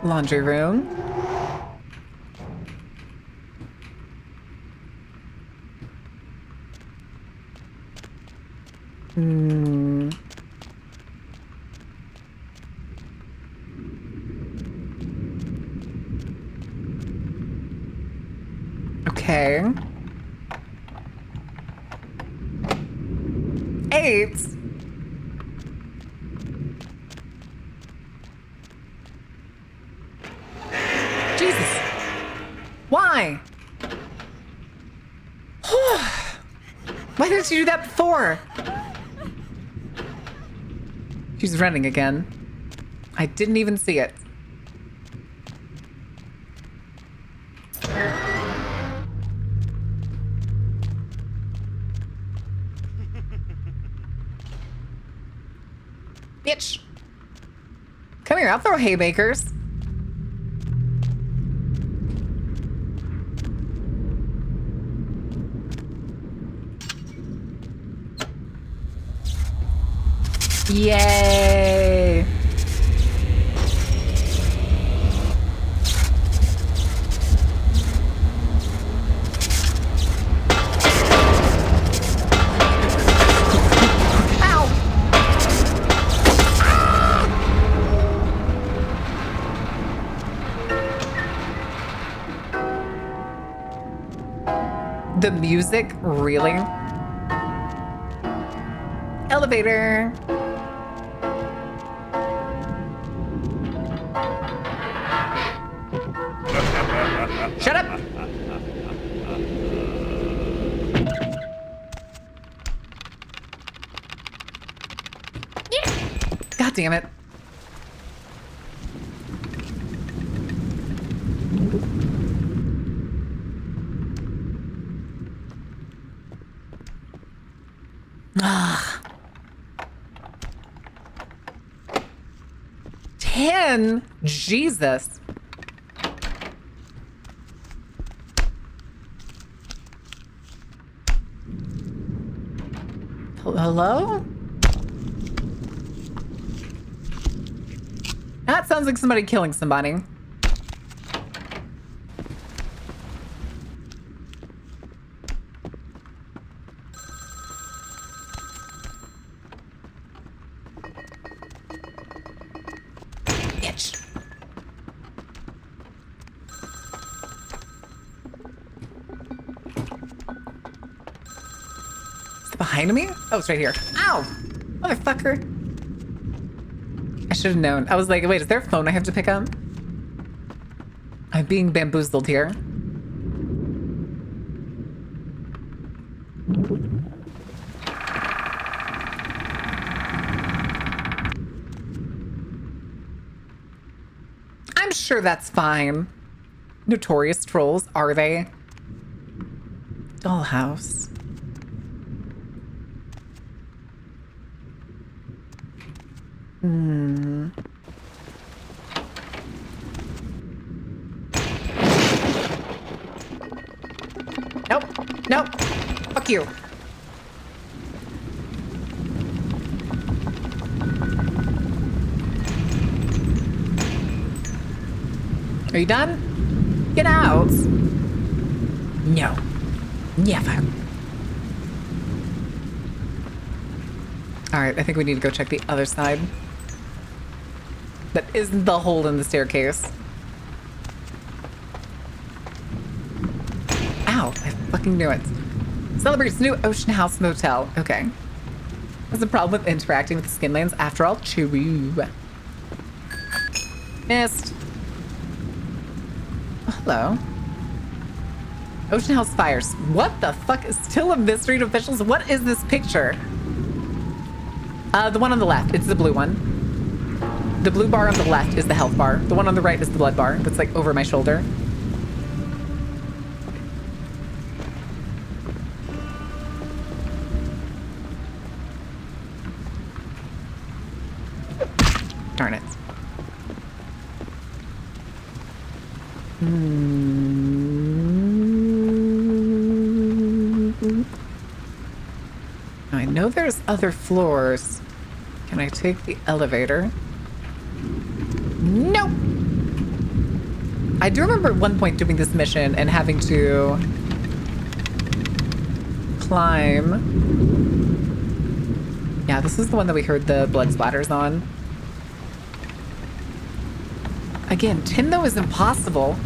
Laundry room. Okay. 8. Jesus. Why? Why didn't you do that before? She's running again. I didn't even see it. Bitch. Come here, I'll throw haymakers. Yay! The music, really? Elevator. Shut up. God damn it. Ah. 10? Jesus. Hello? That sounds like somebody killing somebody. Bitch. Is it behind me? Oh, it's right here. Ow! Motherfucker. I should have known. I was like, wait, is there a phone I have to pick up? I'm being bamboozled here. I'm sure that's fine. Notorious trolls, are they? Dollhouse. Hmm. Nope. Nope. Fuck you. Are you done? Get out. No. Never. All right, I think we need to go check the other side. That isn't the hole in the staircase. Ow, I fucking knew it. Celebrates new Ocean House Motel. Okay. What's the problem with interacting with the Skinlands? After all, true. Missed. Oh, hello. Ocean House fires. What the fuck is still a mystery to officials? What is this picture? The one on the left. It's the blue one. The blue bar on the left is the health bar. The one on the right is the blood bar. That's like over my shoulder. Darn it. I know there's other floors. Can I take the elevator? Nope. I do remember at one point doing this mission and having to climb. Yeah, this is the one that we heard the blood splatters on. Again, 10 though is impossible.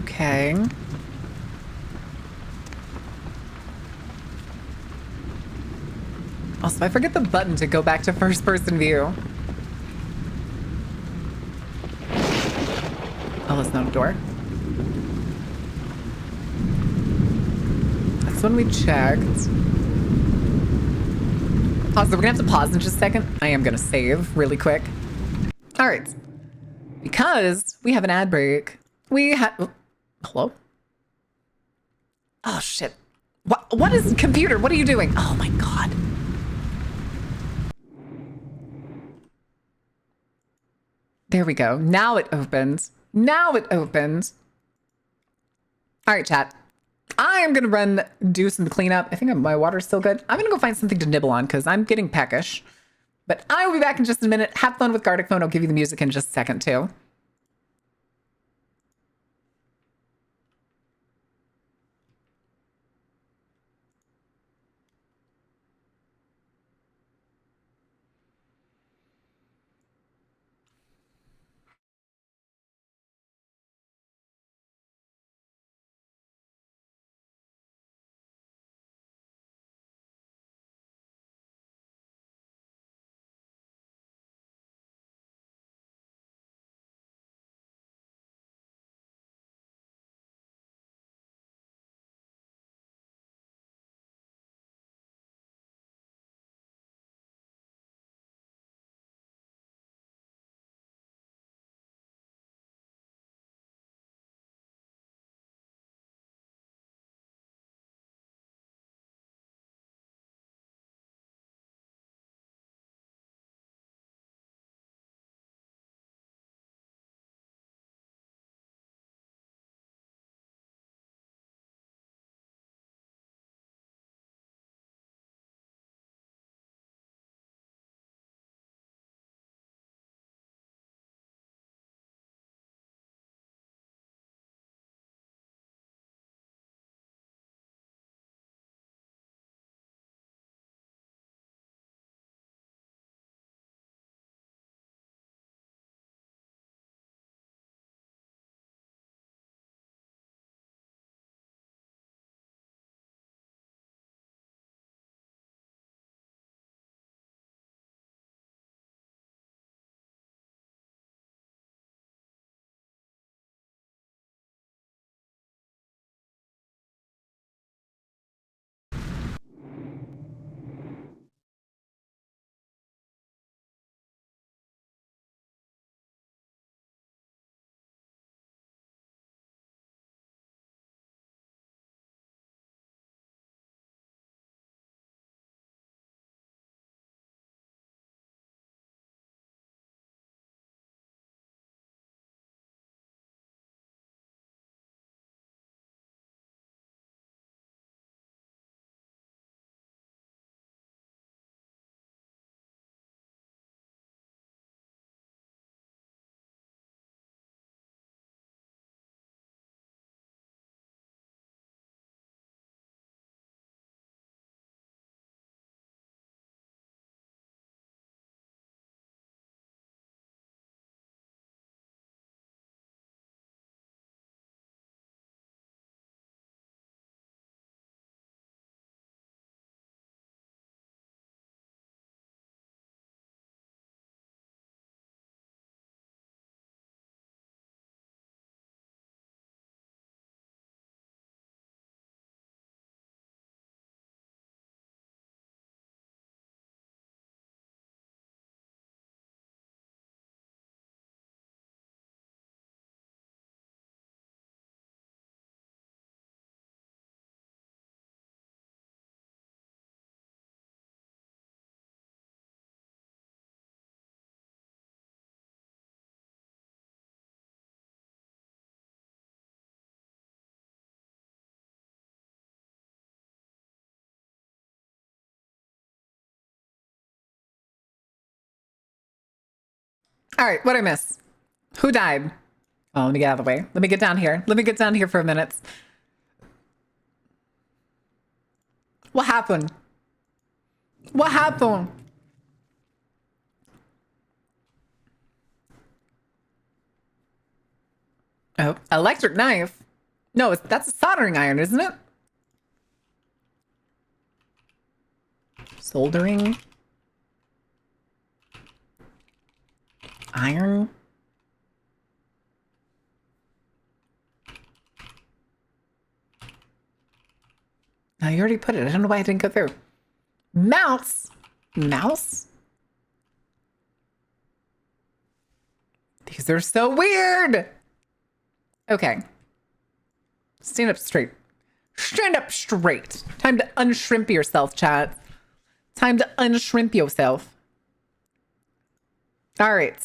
Okay. Also, I forget the button to go back to first-person view. Oh, that's not a door. That's when we checked. Also, we're gonna have to pause in just a second. I am gonna save really quick. All right. Because we have an ad break, we have... Hello? Oh, shit. What is computer? What are you doing? Oh, my God. There we go. Now it opens. Now it opens. All right, chat. I am going to do some cleanup. I think my water's still good. I'm going to go find something to nibble on because I'm getting peckish. But I will be back in just a minute. Have fun with Gartic Phone. I'll give you the music in just a second, too. All right, what'd I miss? Who died? Oh, let me get out of the way. Let me get down here. Let me get down here for a minute. What happened? What happened? Oh, electric knife? No, that's a soldering iron, isn't it? Soldering. Iron. No, you already put it. I don't know why I didn't go through. Mouse. Mouse? These are so weird. Okay. Stand up straight. Stand up straight. Time to unshrimp yourself, chat. Time to unshrimp yourself. All right.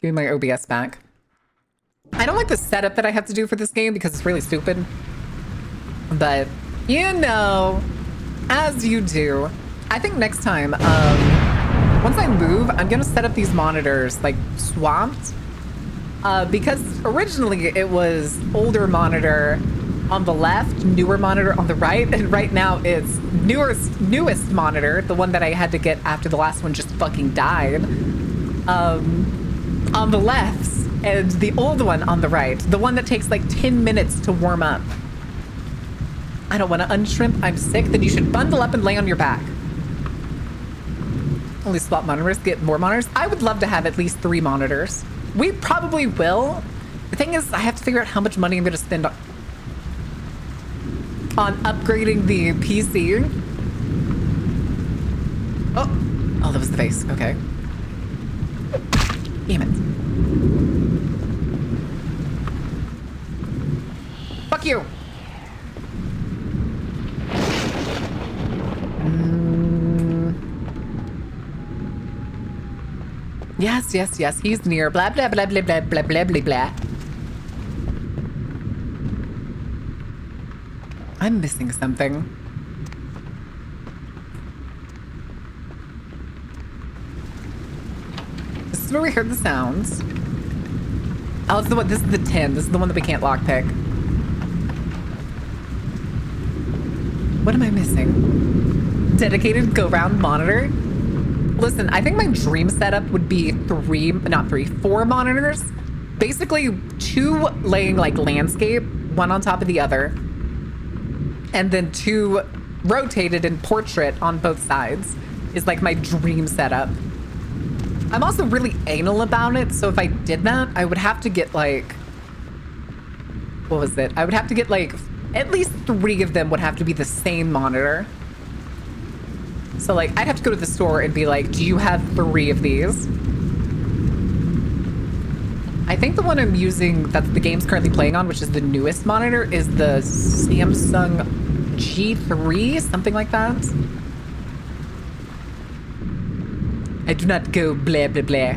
Give me my OBS back. I don't like the setup that I have to do for this game because it's really stupid. But, you know, as you do. I think next time, once I move, I'm going to set up these monitors, like, swapped. Because originally it was older monitor on the left, newer monitor on the right, and right now it's newest monitor, the one that I had to get after the last one just fucking died, on the left, and the old one on the right, the one that takes like 10 minutes to warm up. I don't want to unshrimp, I'm sick, then you should bundle up and lay on your back. Only swap monitors, get more monitors. I would love to have at least 3 monitors. We probably will. The thing is, I have to figure out how much money I'm going to spend on upgrading the PC. Oh, that was the face. Okay. Damn it. Fuck you. Yes, yes, yes. He's near. Blah, blah, blah, blah, blah, blah, blah, blah, blah. I'm missing something. This is where we heard the sounds. Oh, it's the one. This is the 10. This is the one that we can't lockpick. What am I missing? Dedicated go-round monitor? Listen, I think my dream setup would be 4 monitors. Basically 2 laying like landscape, one on top of the other. And then 2 rotated in portrait on both sides is like my dream setup. I'm also really anal about it. So if I did that, I would have to get like, what was it? I would have to get like, at least 3 of them would have to be the same monitor. So, like, I'd have to go to the store and be like, do you have 3 of these? I think the one I'm using that the game's currently playing on, which is the newest monitor, is the Samsung G3, something like that. I do not go blah, blah, blah.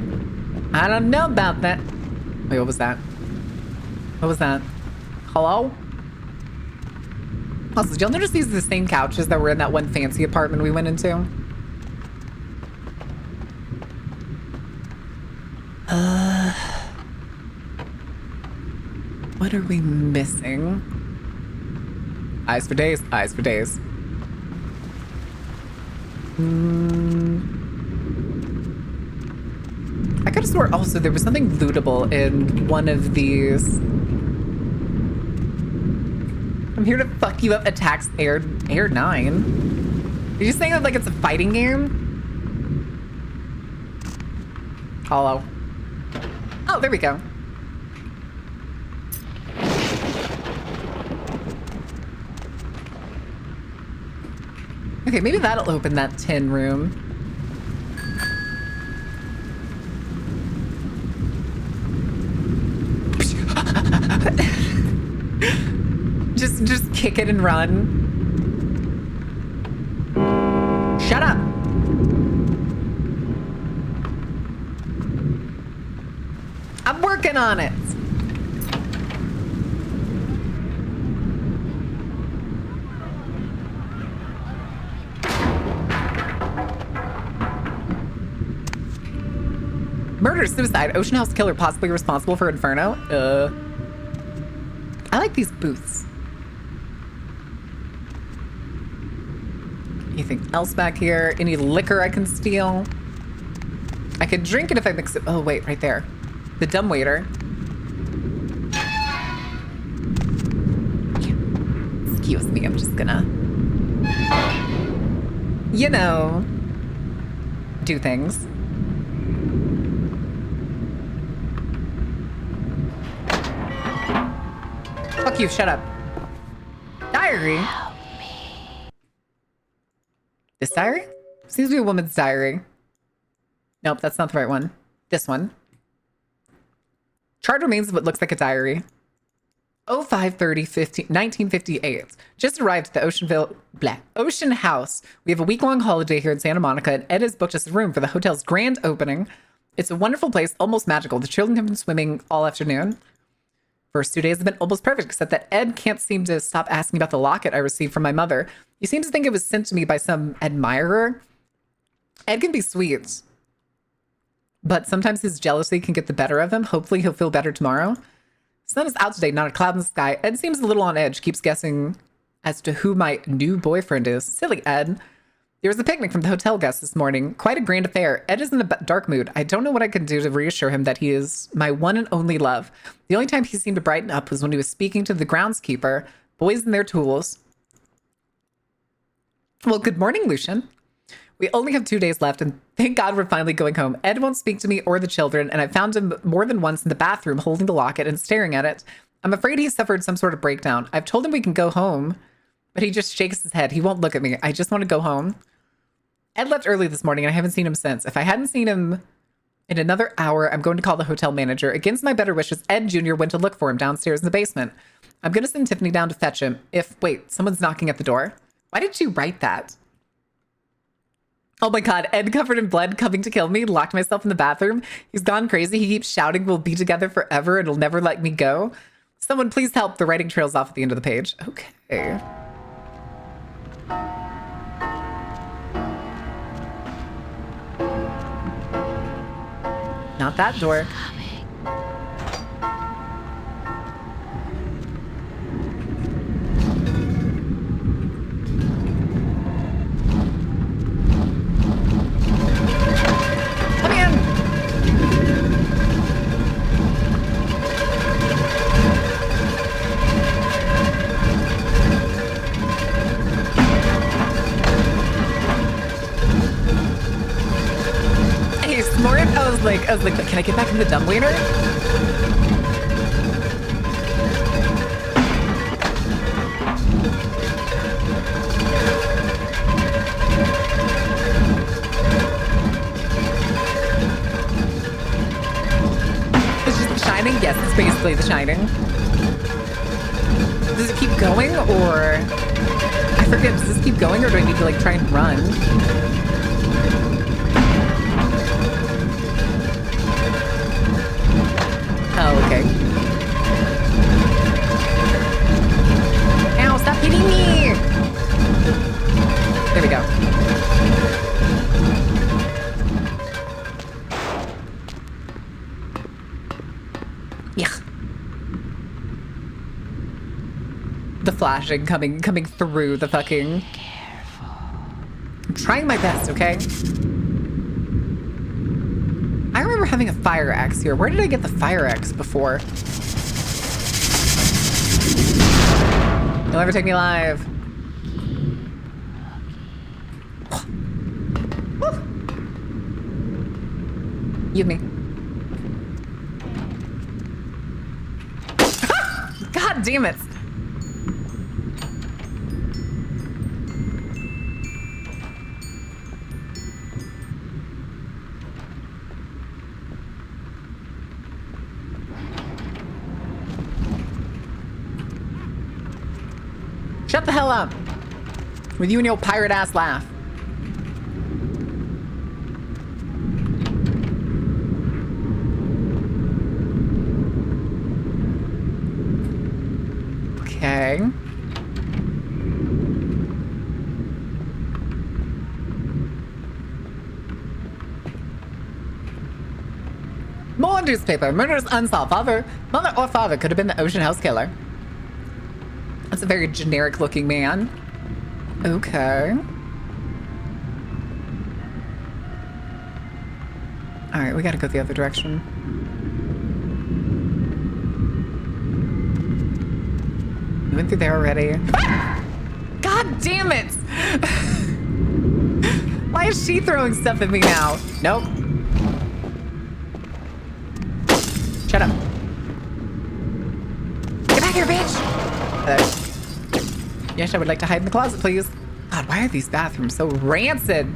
I don't know about that. Wait, what was that? What was that? Hello? Also, did y'all notice these are the same couches that were in that one fancy apartment we went into? What are we missing? Eyes for days, eyes for days. I could have swore also there was something lootable in one of these. I'm here to fuck you up, attacks Air 9. Are you saying that like it's a fighting game? Hello. Oh, there we go. Okay, maybe that'll open that tin room. Just kick it and run. Shut up. I'm working on it. Murder, suicide, Ocean House killer possibly responsible for Inferno. I like these booths. Anything else back here? Any liquor I can steal? I could drink it if I mix it. Oh, wait, right there. The dumb waiter. Excuse me, I'm just gonna, you know, do things. Fuck you, shut up. Diary? This diary? Seems to be a woman's diary. Nope, that's not the right one. This one. Charred remains of what looks like a diary. 05/30/1958. Just arrived at the Ocean House. We have a week-long holiday here in Santa Monica, and Ed has booked us a room for the hotel's grand opening. It's a wonderful place, almost magical. The children have been swimming all afternoon. First 2 days have been almost perfect, except that Ed can't seem to stop asking about the locket I received from my mother. He seems to think it was sent to me by some admirer. Ed can be sweet, but sometimes his jealousy can get the better of him. Hopefully he'll feel better tomorrow. Sun is out today, not a cloud in the sky. Ed seems a little on edge, keeps guessing as to who my new boyfriend is. Silly Ed. There was a picnic from the hotel guests this morning. Quite a grand affair. Ed is in a dark mood. I don't know what I can do to reassure him that he is my one and only love. The only time he seemed to brighten up was when he was speaking to the groundskeeper, boys and their tools. Well, good morning, Lucian. We only have 2 days left, and thank God we're finally going home. Ed won't speak to me or the children, and I found him more than once in the bathroom holding the locket and staring at it. I'm afraid he suffered some sort of breakdown. I've told him we can go home, but he just shakes his head. He won't look at me. I just want to go home. Ed left early this morning, and I haven't seen him since. If I hadn't seen him in another hour, I'm going to call the hotel manager. Against my better wishes, Ed Jr. went to look for him downstairs in the basement. I'm going to send Tiffany down to fetch him. Wait, someone's knocking at the door. Why did you write that? Oh my God, Ed covered in blood coming to kill me, locked myself in the bathroom. He's gone crazy. He keeps shouting, we'll be together forever and he'll never let me go. Someone please help. The writing trails off at the end of the page. Okay. Not that door. I was like, can I get back in the dumbwaiter? It's just The Shining? Yes, it's basically The Shining. Does it keep going, or... I forget, does this keep going, or do I need to, like, try and run? Oh, okay. Ow, stop hitting me! There we go. Yeah. The flashing coming through the fucking... I'm trying my best, okay? I remember having a fire axe here. Where did I get the fire axe before? You'll never take me alive. You and me. God damn it. Shut the hell up with you and your pirate ass laugh. Okay. More newspaper. Murders unsolved. Mother or father could have been the Ocean House killer. That's a very generic looking man. Okay. All right, we gotta go the other direction. We went through there already. God damn it! Why is she throwing stuff at me now? Nope. Shut up. Get back here, bitch! Yes, I would like to hide in the closet, please. God, why are these bathrooms so rancid?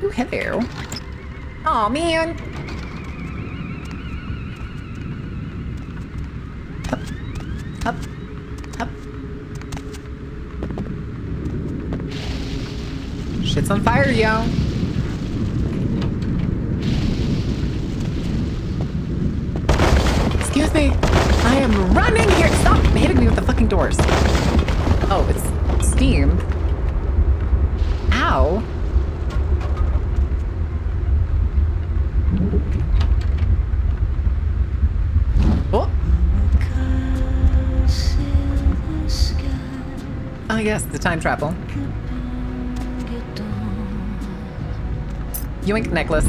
Ooh, hello. Aw, man. Up, up. Shit's on fire, yo. Excuse me. I am running here. Stop hitting me with the fucking doors. Oh, it's steam. Ow. Oh. Oh yes, the time travel. Yoink necklace.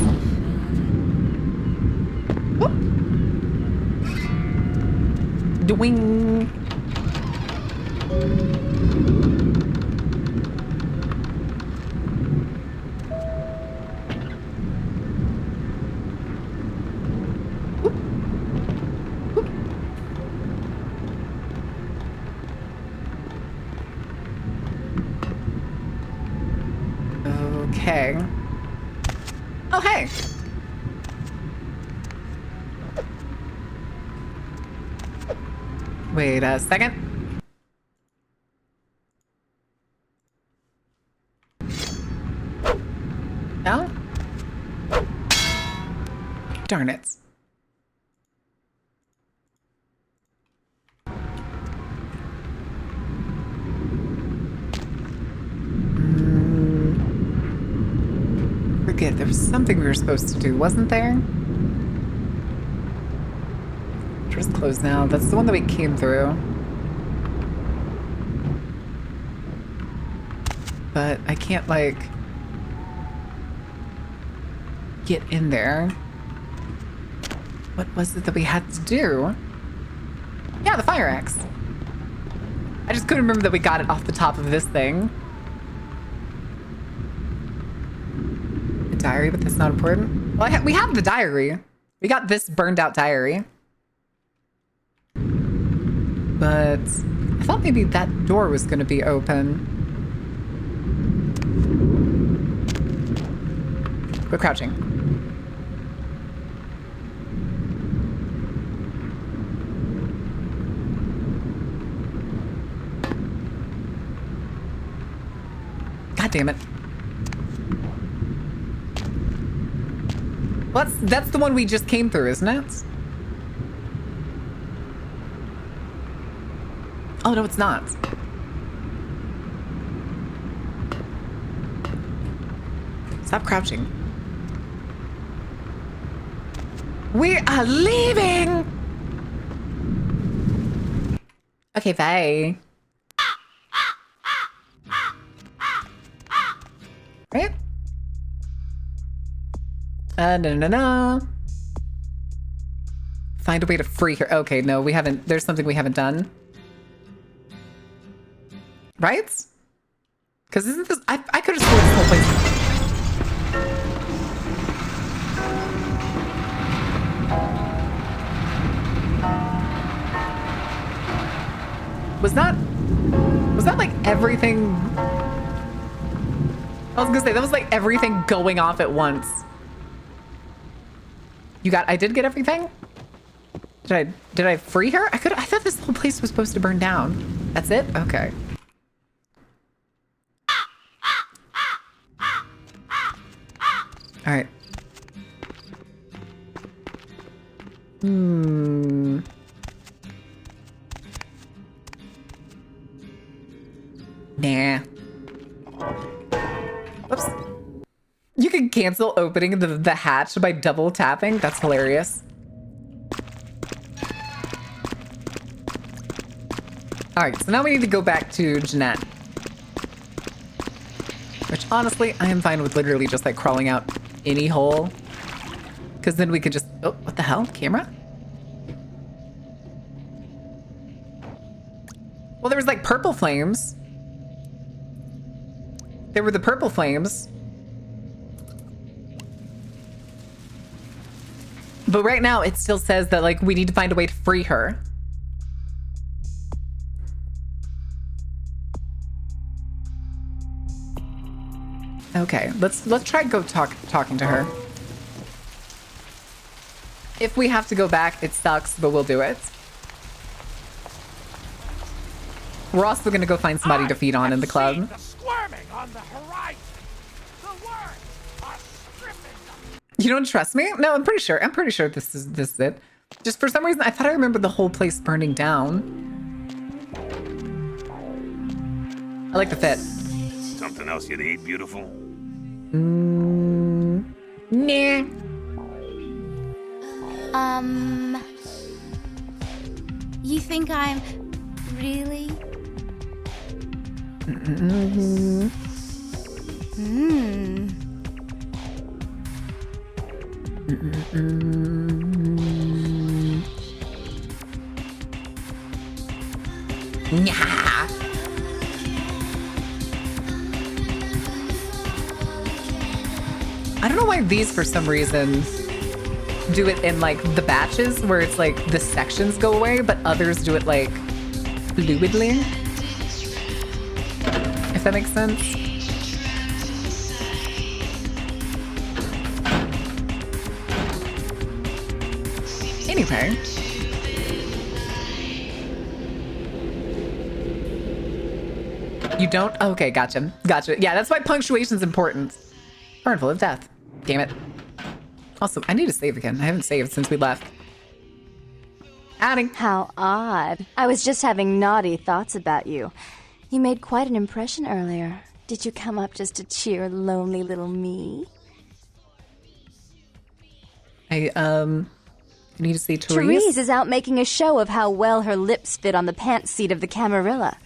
Whoop. Doing. Okay. Oh, hey. Wait a second. No? Darn it. Forget, there was something we were supposed to do, wasn't there? Door's closed now. That's the one that we came through. But I can't, like, get in there. What was it that we had to do? Yeah, the fire axe. I just couldn't remember that we got it off the top of this thing. The diary, but that's not important. Well, we have the diary. We got this burned out diary. But I thought maybe that door was going to be open. We're crouching. God damn it. Well, that's the one we just came through, isn't it? Oh, no, it's not. Stop crouching. We are leaving! Okay, bye. Right? No. Find a way to free her. Okay, no, we haven't. There's something we haven't done. Right? Because isn't this... I could have sworn this whole place... Was that like everything... I was gonna say, that was like everything going off at once. I did get everything? Did I free her? I thought this whole place was supposed to burn down. That's it? Okay. All right. Nah. Oops. You can cancel opening the hatch by double tapping. That's hilarious. All right, so now we need to go back to Jeanette. Which, honestly, I am fine with literally just, like, crawling out any hole. Because then we could just... Oh, what the hell? Camera? Well, there was, like, purple flames. There were the purple flames. But right now, it still says that, like, we need to find a way to free her. Okay, let's try talking to her. If we have to go back, it sucks, but we'll do it. We're also gonna go find somebody to feed on in the club. The squirming on the horizon. The words are stripping them. You don't trust me? No, I'm pretty sure. I'm pretty sure this is it. Just for some reason, I thought I remembered the whole place burning down. I like the fit. Something else you'd eat, beautiful? Nah. You think I'm really? Nah. I don't know why these, for some reason, do it in, like, the batches, where it's, like, the sections go away, but others do it, like, fluidly. If that makes sense. Anyway. You don't? Okay, gotcha. Gotcha. Yeah, that's why punctuation's important. Burnful of death. Damn it. Also, I need to save again. I haven't saved since we left. Adding. How odd. I was just having naughty thoughts about you. You made quite an impression earlier. Did you come up just to cheer lonely little me? I need to see Therese. Therese is out making a show of how well her lips fit on the pants seat of the Camarilla.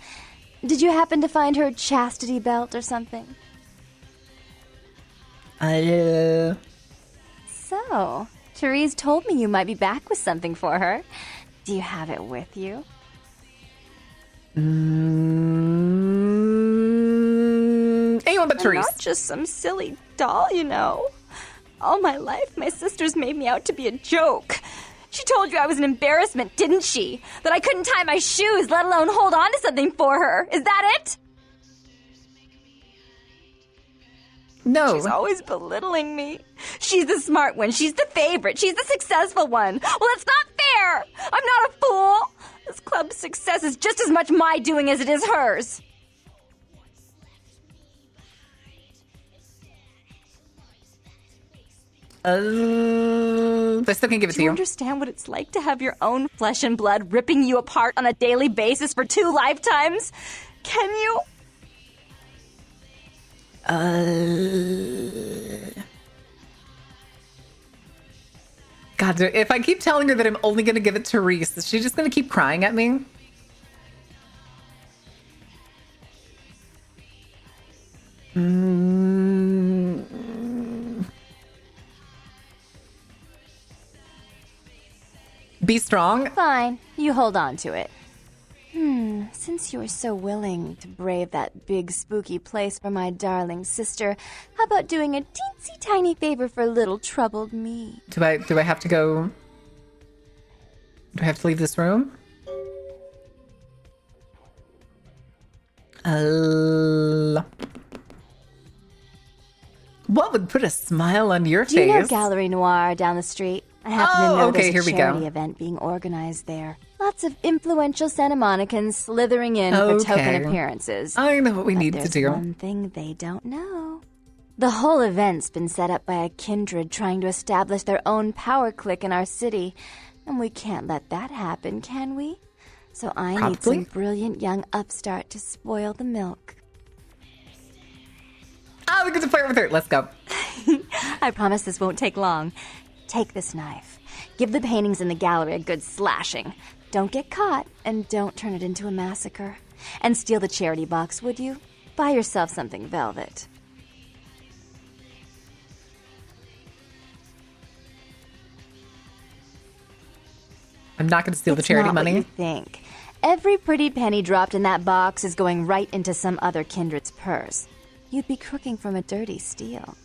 Did you happen to find her chastity belt or something? So, Therese told me you might be back with something for her. Do you have it with you? Anyone but Therese. Not just some silly doll, you know. All my life, my sisters made me out to be a joke. She told you I was an embarrassment, didn't she? That I couldn't tie my shoes, let alone hold on to something for her. Is that it? No. She's always belittling me. She's the smart one. She's the favorite. She's the successful one. Well, it's not fair. I'm not a fool. This club's success is just as much my doing as it is hers. I still can't give it to Do you. you understand what it's like to have your own flesh and blood ripping you apart on a daily basis for 2 lifetimes? Can you? God, if I keep telling her that I'm only going to give it to Reese, is she just going to keep crying at me? Be strong. Fine. You hold on to it. Since you're so willing to brave that big spooky place for my darling sister, how about doing a teensy tiny favor for little troubled me? Do I have to go? Do I have to leave this room? What would put a smile on your face? Do you know Gallery Noir down the street? I happen to know okay, there's here a we charity go. event being organized there. Lots of influential Santa Monicans slithering in for token appearances. I know what we need to There's do. one thing they don't know. The whole event's been set up by a kindred trying to establish their own power clique in our city. And we can't let that happen, can we? So I need some brilliant young upstart to spoil the milk. Oh, we get to flirt with her. Let's go. I promise this won't take long. Take this knife. Give the paintings in the gallery a good slashing. Don't get caught, and don't turn it into a massacre. And steal the charity box, would you? Buy yourself something velvet. I'm not going to steal the charity money. What you think. Every pretty penny dropped in that box is going right into some other kindred's purse. You'd be crooking from a dirty steal.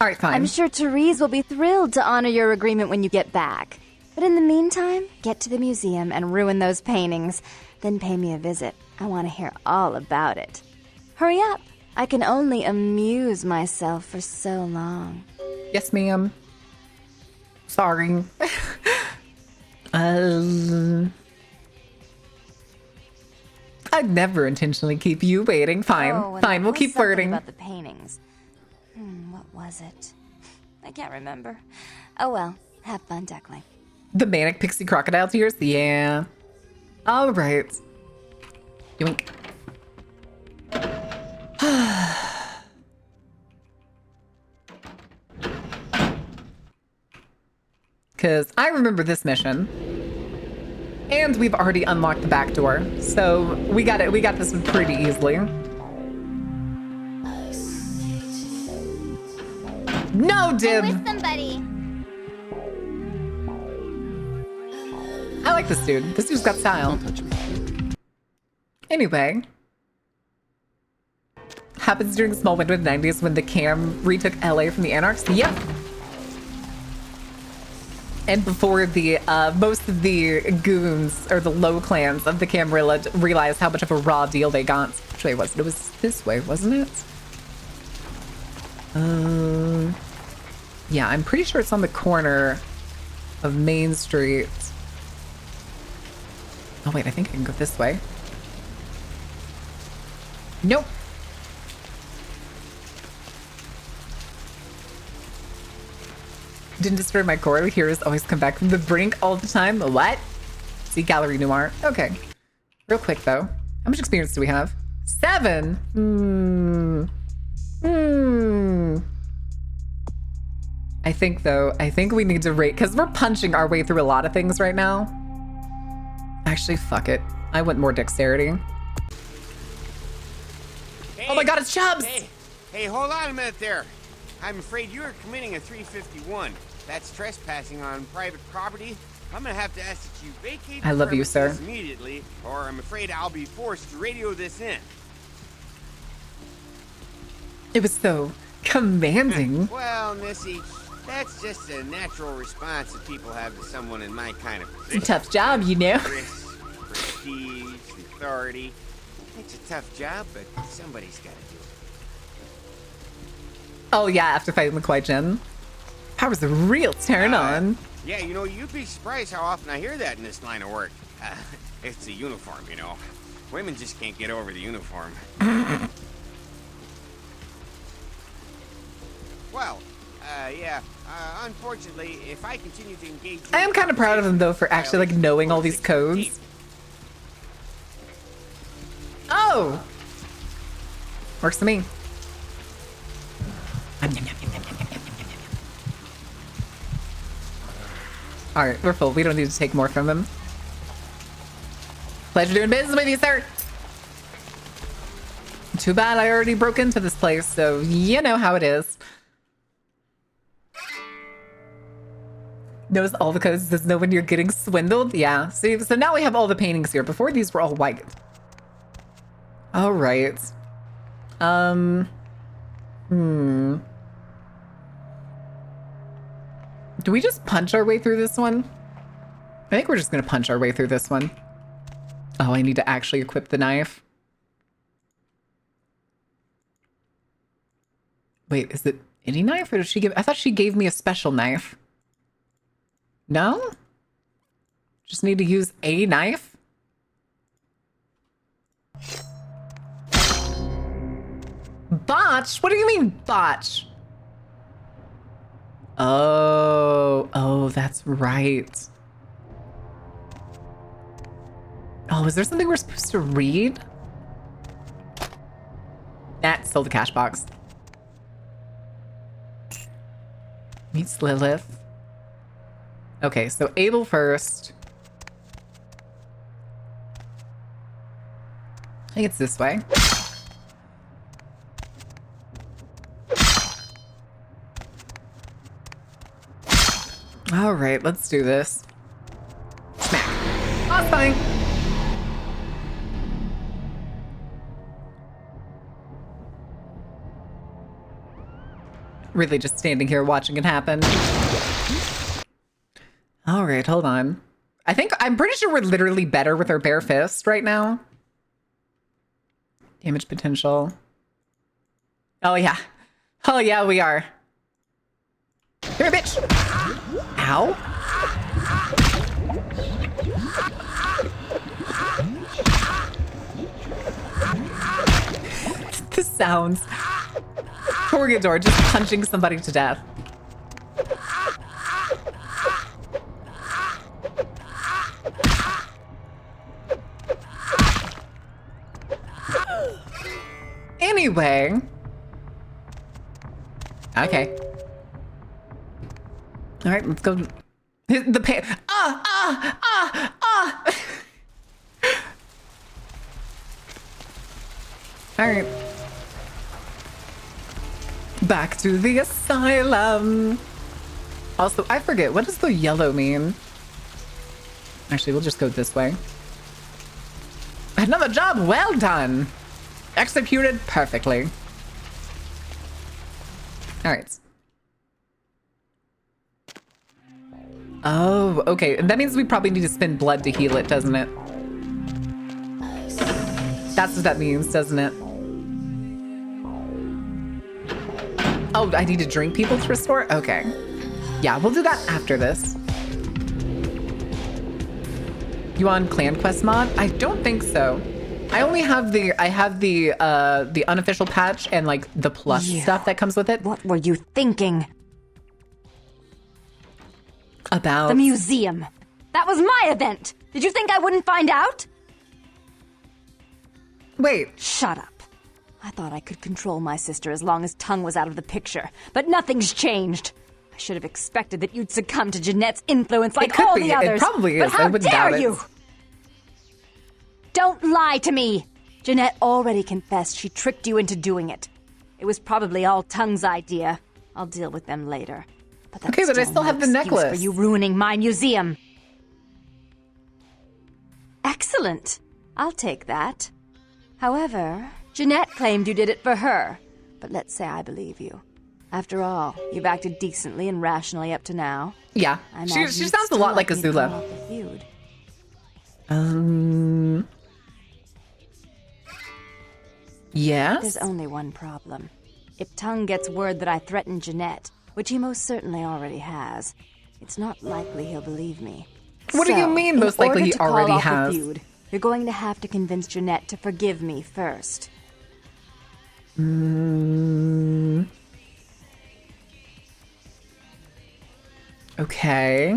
All right, fine. I'm sure Therese will be thrilled to honor your agreement when you get back. But in the meantime, get to the museum and ruin those paintings. Then pay me a visit. I want to hear all about it. Hurry up. I can only amuse myself for so long. Yes, ma'am. Sorry. I'd never intentionally keep you waiting. Fine. Oh, Fine, we'll keep flirting. About the paintings. What was it? I can't remember. Oh well, have fun, Duckling. The manic pixie crocodile tears? Yeah. All right. Yoink. Because I remember this mission. And we've already unlocked the back door. So we got this one pretty easily. No, Dib! I'm with somebody. I like this dude. This dude's got style. Don't touch me. Anyway. Happens during the small window of the 90s when the Cam retook LA from the Anarchs. Yep. And before the most of the goons or the low clans of the Camarilla realized how much of a raw deal they got. Which way was it? It was this way, wasn't it? Yeah, I'm pretty sure it's on the corner of Main Street. Oh wait, I think I can go this way. Nope. Didn't destroy my core. Heroes always come back from the brink all the time. What? See, Gallery Noir. Okay. Real quick, though. How much experience do we have? 7. I think we need to rate, because we're punching our way through a lot of things right now. Actually, fuck it. I want more dexterity. Hey, oh my god, it's Chubbs! Hey, hold on a minute there. I'm afraid you are committing a 351. That's trespassing on private property. I'm gonna have to ask that you vacate. I love you, sir. Immediately, or I'm afraid I'll be forced to radio this in. It was so commanding. Well, Missy, that's just a natural response that people have to someone in my kind of position. It's a tough job, you know. Risk, prestige, authority. It's a tough job, but somebody's got to do it. Oh yeah, after fighting the Kwai Jin. Power's a real turn on. Yeah, you know, you'd be surprised how often I hear that in this line of work. It's a uniform, you know. Women just can't get over the uniform. Well, yeah. Unfortunately, if I continue to engage... I am kind of proud of him, though, for actually, like, knowing all these codes. Oh! Works for me. Alright, we're full. We don't need to take more from him. Pleasure doing business with you, sir. Too bad I already broke into this place, so you know how it is. Knows all the codes, does know when you're getting swindled. Yeah, see, so now we have all the paintings here. Before, these were all white. All right. Do we just punch our way through this one? I think we're just gonna punch our way through this one. Oh, I need to actually equip the knife. Wait, is it any knife or did she give? I thought she gave me a special knife. No? Just need to use a knife? Botch? What do you mean botch? Oh, that's right. Oh, is there something we're supposed to read? That stole the cash box. Meets Lilith. Okay, so Abel first. I think it's this way. All right, let's do this. Smack. Oh, it's fine. Really just standing here watching it happen. All right, hold on. I'm pretty sure we're literally better with our bare fist right now. Damage potential. Oh, yeah. Oh, yeah, we are. Come here, bitch. Ow. The sounds. Torgador just punching somebody to death. Anyway. Okay. All right, let's go. The pain. All right. Back to the asylum. Also, I forget, what does the yellow mean? Actually, we'll just go this way. Another job well done. Executed perfectly. All right. Oh, okay. That means we probably need to spend blood to heal it, doesn't it? That's what that means, doesn't it? Oh, I need to drink people to restore? Okay. Yeah, we'll do that after this. You on Clan Quest mod? I don't think so. I only have the unofficial patch and like the plus stuff that comes with it. What were you thinking? About the museum. That was my event. Did you think I wouldn't find out? Wait. Shut up. I thought I could control my sister as long as Tongue was out of the picture, but nothing's changed. I should have expected that you'd succumb to Jeanette's influence like all the others. It probably but is. how I wouldn't doubt dare you? Don't lie to me. Jeanette already confessed she tricked you into doing it. It was probably all Tongue's idea. I'll deal with them later. But okay, but I still have the necklace. For you ruining my museum. Excellent. I'll take that. However, Jeanette claimed you did it for her. But let's say I believe you. After all, you've acted decently and rationally up to now. Yeah, she sounds a lot like Azula. Yes? There's only one problem. If Tongue gets word that I threatened Jeanette, which he most certainly already has, it's not likely he'll believe me. What do you mean most likely he already has? Feud, you're going to have to convince Jeanette to forgive me first. Okay.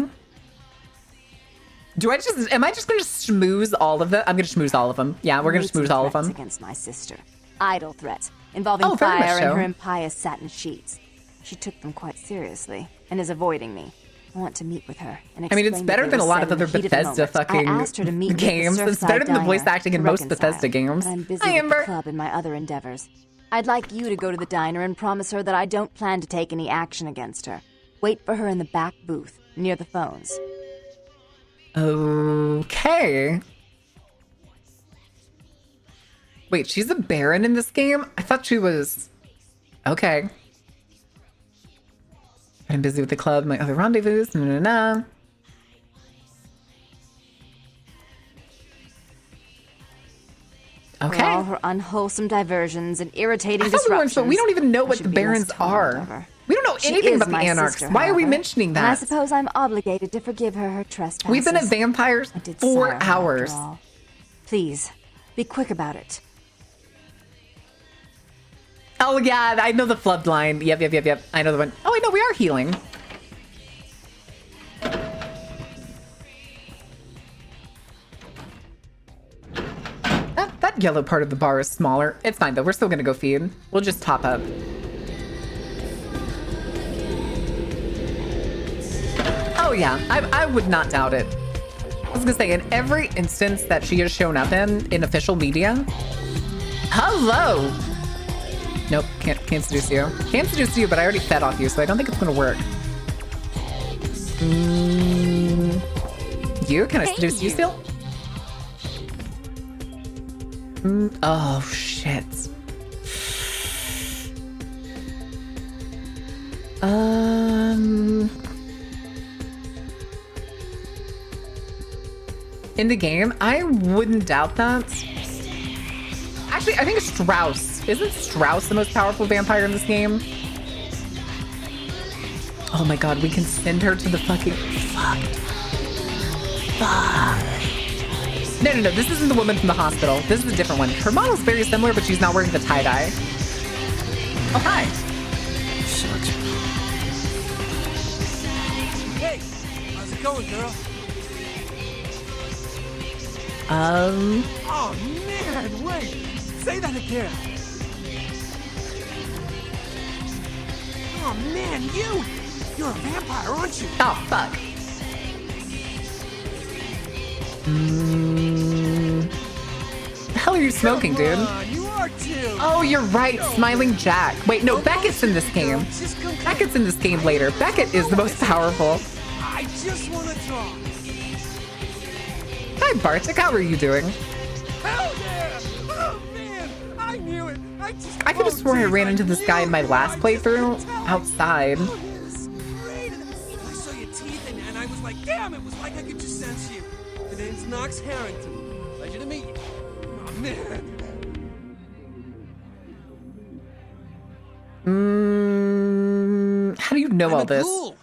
Am I just going to schmooze all of them? I'm going to schmooze all of them. Yeah, we're going to schmooze all of them. Against my sister. Idle threats involving fire and her impious satin sheets. She took them quite seriously and is avoiding me. I want to meet with her and I mean, it's better than a lot of other Bethesda fucking games. It's better than the voice acting in most Bethesda games. I'm busy with the club and my other endeavors. I'd like you to go to the diner and promise her that I don't plan to take any action against her. Wait for her in the back booth, near the phones. Okay. Wait, she's a Baron in this game? I thought she was... Okay. I'm busy with the club, my other rendezvous. Okay. For all her unwholesome diversions and irritating disruptions. We don't even know what the Barons are. We don't know anything about the Anarchs. Why are we mentioning that? And I suppose I'm obligated to forgive her trespasses. We've been at vampires 4 hours. Please, be quick about it. Oh yeah, I know the flood line. Yep. I know the one. Oh, I know we are healing. That that yellow part of the bar is smaller. It's fine though. We're still gonna go feed. We'll just top up. Oh yeah, I would not doubt it. I was gonna say, in every instance that she has shown up in official media. Hello. Nope, can't seduce you. Can't seduce you, but I already fed off you, so I don't think it's gonna work. You? Can I seduce you still? Oh shit. In the game, I wouldn't doubt that. Actually, I think Strauss. Isn't Strauss the most powerful vampire in this game? Oh my god, we can send her to the fucking... Fuck. No. This isn't the woman from the hospital. This is a different one. Her model's very similar, but she's not wearing the tie-dye. Oh, hi. Sucks. Hey, how's it going, girl? Oh, man, wait. Say that again. Oh, man, you're a vampire, aren't you? Oh, fuck. The hell are you smoking, dude? You are too. Oh, you're right. Smiling Jack. Wait, no, Beckett's in this game. Beckett's in this game later. Beckett is the most powerful. I just want to talk. Hi, Bartek. How are you doing? Hell yeah! Oh, man, I knew it. I could have sworn I ran into this guy in my last playthrough outside. I saw your teeth and I was like, damn, it was like I could just sense you. The name's Knox Harrington. Pleasure to meet you. Oh, man. How do you know all this? Ghoul.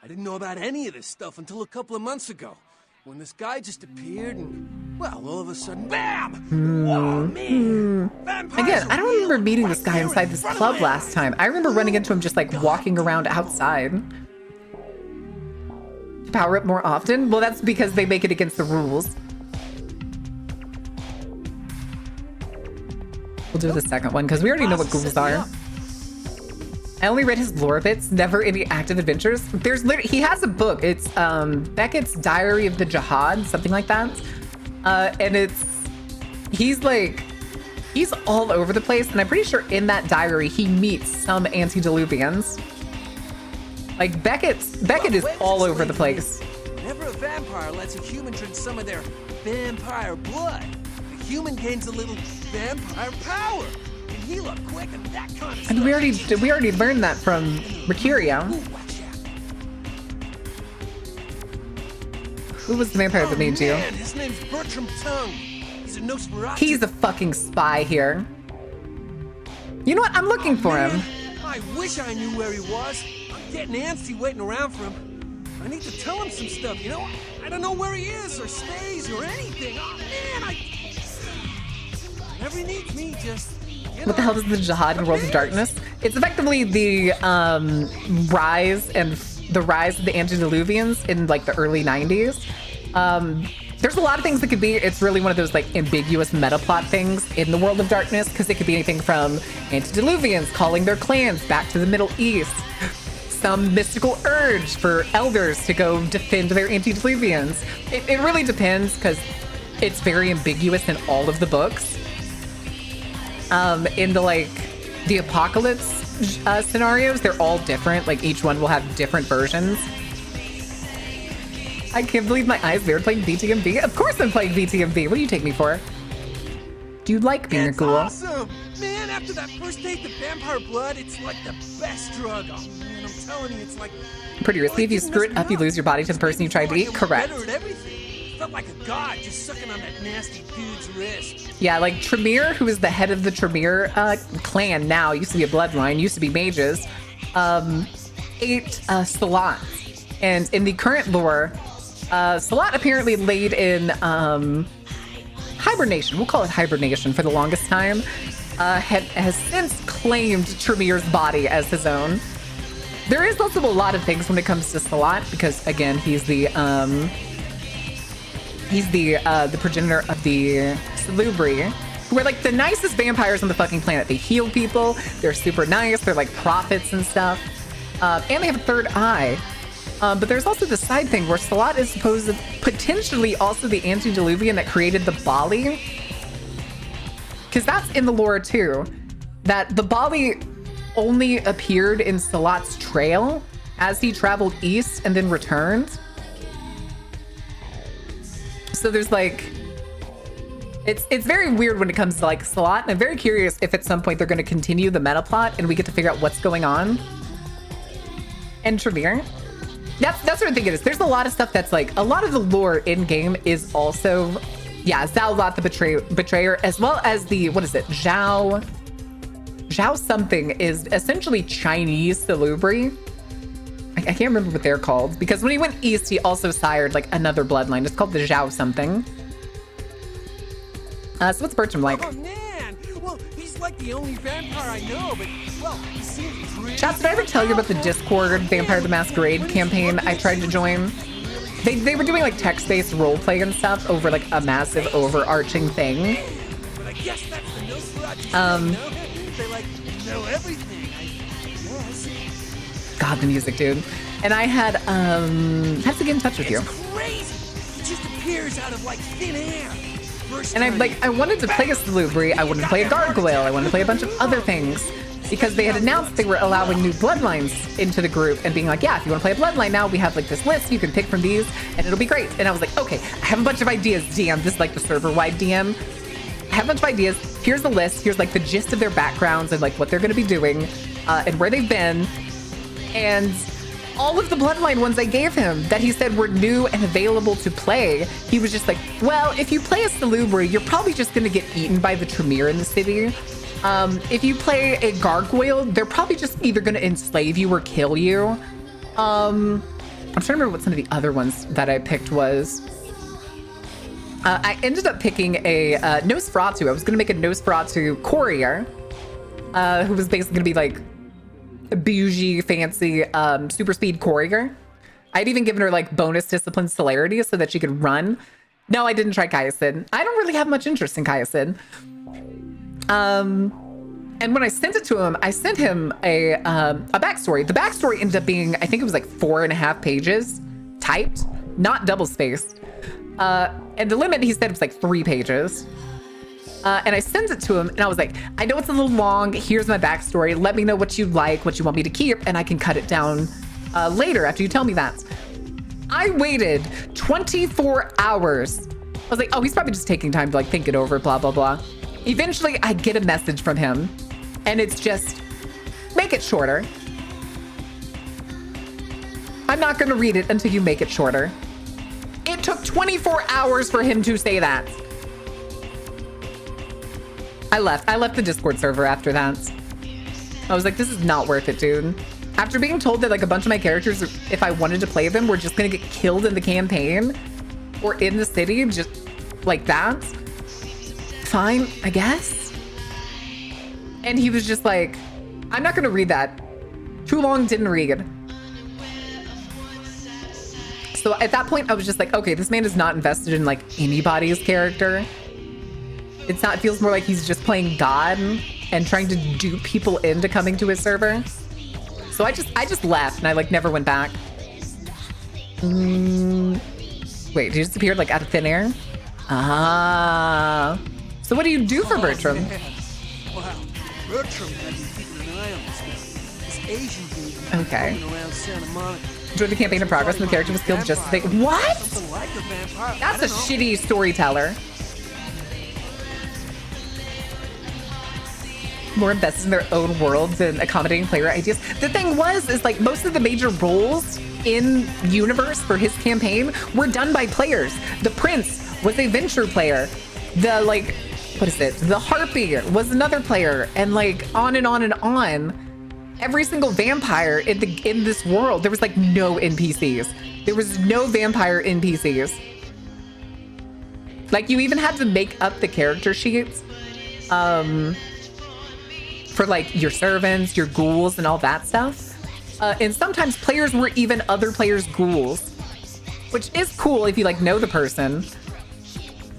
I didn't know about any of this stuff until a couple of months ago. When this guy just appeared and, well, all of a sudden, BAM! Whoa, man! Again, I don't remember meeting this guy inside this club last time. I remember running into him just like walking around outside. Power up more often? Well, that's because they make it against the rules. We'll do the second one because we already know what ghouls are. I only read his lore bits, never any active adventures. There's literally, he has a book. It's Beckett's Diary of the Jihad, something like that. And he's all over the place. And I'm pretty sure in that diary, he meets some antediluvians. Like Beckett is all over the place. Whenever a vampire lets a human drink some of their vampire blood, the human gains a little vampire power. Heal up quick and that kind of and stuff. we already learned that from Mercurio. Who was the vampire that made you? His name's Bertram Tongue. He's a Nosferatu. He's a fucking spy here. You know what? I'm looking for him. I wish I knew where he was. I'm getting antsy waiting around for him. I need to tell him some stuff, you know? I don't know where he is or stays or anything. Oh man, whenever he needs me, just... What the hell is the Jihad in World of Darkness? It's effectively the rise of the antediluvians in like the early 90s. There's a lot of things that could be. It's really one of those like ambiguous meta plot things in the World of Darkness because it could be anything from antediluvians calling their clans back to the Middle East, some mystical urge for elders to go defend their antediluvians. It really depends because it's very ambiguous in all of the books. In the apocalypse scenarios, they're all different. Like each one will have different versions. I can't believe my eyes. They're playing VTMB. Of course I'm playing VTMB. What do you take me for? Do you like being a ghoul? Awesome, man. After that first date, the vampire blood, it's like the best drug. Oh man, I'm telling you, it's like pretty risky. If you screw it up, you lose your body to the person you tried to eat. Correct. Felt like a god just sucking on that nasty dude's wrist. Yeah, like Tremere, who is the head of the Tremere clan now, used to be a bloodline, used to be mages, ate Salat. And in the current lore, Salat apparently laid in hibernation. We'll call it hibernation for the longest time. Has since claimed Tremere's body as his own. There is also a lot of things when it comes to Salat because, again, he's the progenitor of the Salubri, who are like the nicest vampires on the fucking planet. They heal people. They're super nice. They're like prophets and stuff. And they have a third eye. But there's also the side thing where Salat is supposed potentially also the antediluvian that created the Bali. Because that's in the lore too. That the Bali only appeared in Salat's trail as he traveled east and then returned. So there's like, it's very weird when it comes to like Salat, and I'm very curious if at some point they're going to continue the meta plot and we get to figure out what's going on. And Tremere. That's what I think it is. There's a lot of stuff that's like, a lot of the lore in game is also, yeah, Zhaolat the betrayer, as well as the, what is it, Zhao something is essentially Chinese Salubri. I can't remember what they're called, because when he went east, he also sired like another bloodline. It's called the Zhao something. So what's Bertram like? Oh man, well, he's like the only vampire I know, but well, he seems pretty. Chaps, did I ever tell you about the Discord Vampire the Masquerade campaign I tried to join? They were doing like text-based roleplay and stuff over like a massive overarching thing. But I guess that's the no they like know everything. God, the music, dude. And I had to get in touch with you. Crazy. It just appears out of like thin air. And I wanted to play a Salubri, I wanted to play a Gargoyle, I wanted to play a bunch of other things, because they had announced they were allowing new bloodlines into the group and being like, yeah, if you want to play a bloodline now, we have like this list, you can pick from these and it'll be great. And I was like, okay, I have a bunch of ideas, DM. This is like the server-wide DM. I have a bunch of ideas. Here's the list. Here's like the gist of their backgrounds and like what they're going to be doing and where they've been. And all of the bloodline ones I gave him that he said were new and available to play, he was just like, well, if you play a Salubri, you're probably just going to get eaten by the Tremere in the city. If you play a Gargoyle, they're probably just either going to enslave you or kill you. I'm trying to remember what some of the other ones that I picked was. I ended up picking a Nosferatu. I was going to make a Nosferatu courier, who was basically going to be like bougie, fancy, super speed courier. I'd even given her like bonus discipline celerity so that she could run. No, I didn't try Kaiasid. I don't really have much interest in Kaiasid. And when I sent it to him, I sent him a backstory. The backstory ended up being, I think it was like 4.5 pages typed, not double spaced. And the limit, he said, was like 3 pages. And I sent it to him and I was like, I know it's a little long. Here's my backstory. Let me know what you like, what you want me to keep, and I can cut it down later after you tell me that. I waited 24 hours. I was like, oh, he's probably just taking time to like think it over, blah, blah, blah. Eventually I get a message from him and it's just, make it shorter. I'm not gonna read it until you make it shorter. It took 24 hours for him to say that. I left the Discord server after that. I was like, this is not worth it, dude. After being told that like a bunch of my characters, if I wanted to play them, were just gonna get killed in the campaign or in the city, just like that. Fine, I guess. And he was just like, I'm not gonna read that. Too long, didn't read. So at that point, I was just like, okay, this man is not invested in like anybody's character. It feels more like he's just playing God and trying to dupe people into coming to his server. So I just left and I like never went back. Wait, he just appeared like out of thin air? Ah. So what do you do for Bertram? Wow, Bertram had been keeping an eye on this guy. This Asian dude Okay. running around Santa Monica. Enjoyed the campaign in progress and the character was killed just as they... What? That's a shitty storyteller. More invested in their own worlds and accommodating player ideas. The thing is like most of the major roles in universe for his campaign were done by players. The Prince was a venture player. The like, what is it? The Harpy was another player, and like on and on and on. Every single vampire in this world, there was like no NPCs. There was no vampire NPCs. Like you even had to make up the character sheets. For like your servants, your ghouls, and all that stuff. And sometimes players were even other players' ghouls, which is cool if you like know the person.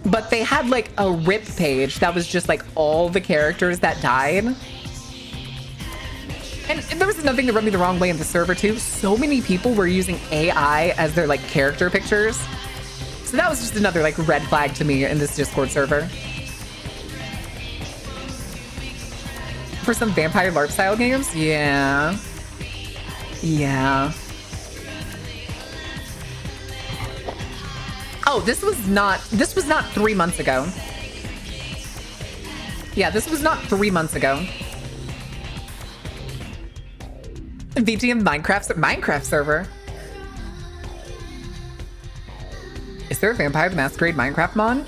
but they had like a RIP page that was just like all the characters that died. And there was another thing that rubbed me the wrong way in the server too. So many people were using AI as their like character pictures. So that was just another like red flag to me in this Discord server. For some vampire LARP style games? Yeah. Yeah. Oh, this was not 3 months ago. Yeah, this was not 3 months ago. VTM Minecraft server. Is there a Vampire the Masquerade Minecraft mod?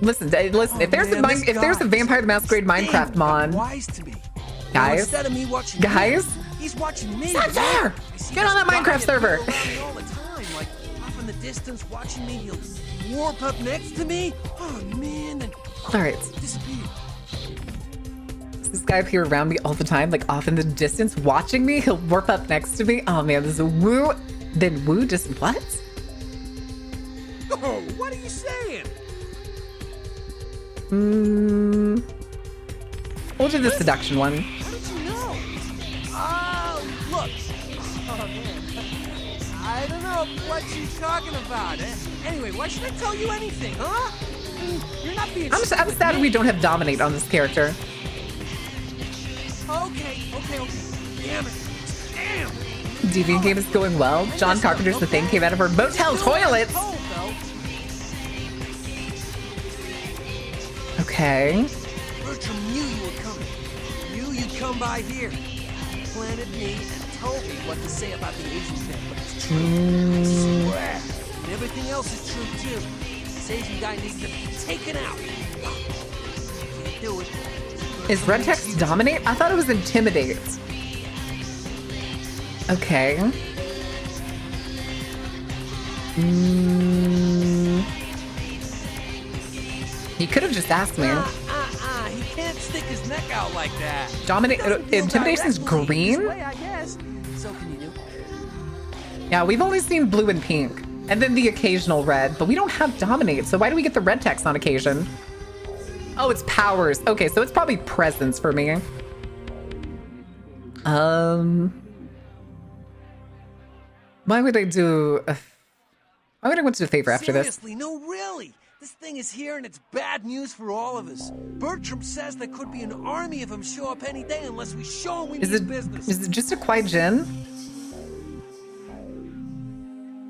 Listen. If there's a Vampire the Masquerade Minecraft mod, guys, he's watching me. Censor! Get on that Minecraft server. All the time, like off in the distance, watching me. He'll warp up next to me. Oh man! And all right. Disappear. This guy appear around me all the time, like off in the distance, watching me. He'll warp up next to me. Oh man, this is a woo. Then woo just what? Oh, what are you saying? We'll do the seduction one. How did you know? Look. Oh man. I don't know what you're talking about. Anyway, why should I tell you anything, huh? You're not being. I'm sad we don't have Dominate on this character. Okay. Damn it. Damn. Deviant game is going well. John Carpenter's The Thing came out of her motel toilets. Okay. Bertram knew you were coming. Knew you'd come by here. Planted me and told me what to say about the Asian family. I swear. And everything else is true too. This Asian guy needs to be taken out. Can't do it. Is red text Dominate? I thought it was Intimidate. Okay. He could have just asked me. He can't stick his neck out like that. Dominate. Intimidation's green? I guess. So can you do? Yeah, we've only seen blue and pink. And then the occasional red, but we don't have Dominate. So why do we get the red text on occasion? Oh, it's powers. Okay, so it's probably presence for me. Why would I do a... Why would I want to do a favor after this? Seriously, no, really. This thing is here and it's bad news for all of us. Bertram says there could be an army of them show up any day unless we show him we mean business. Is it just a Kwai Jin?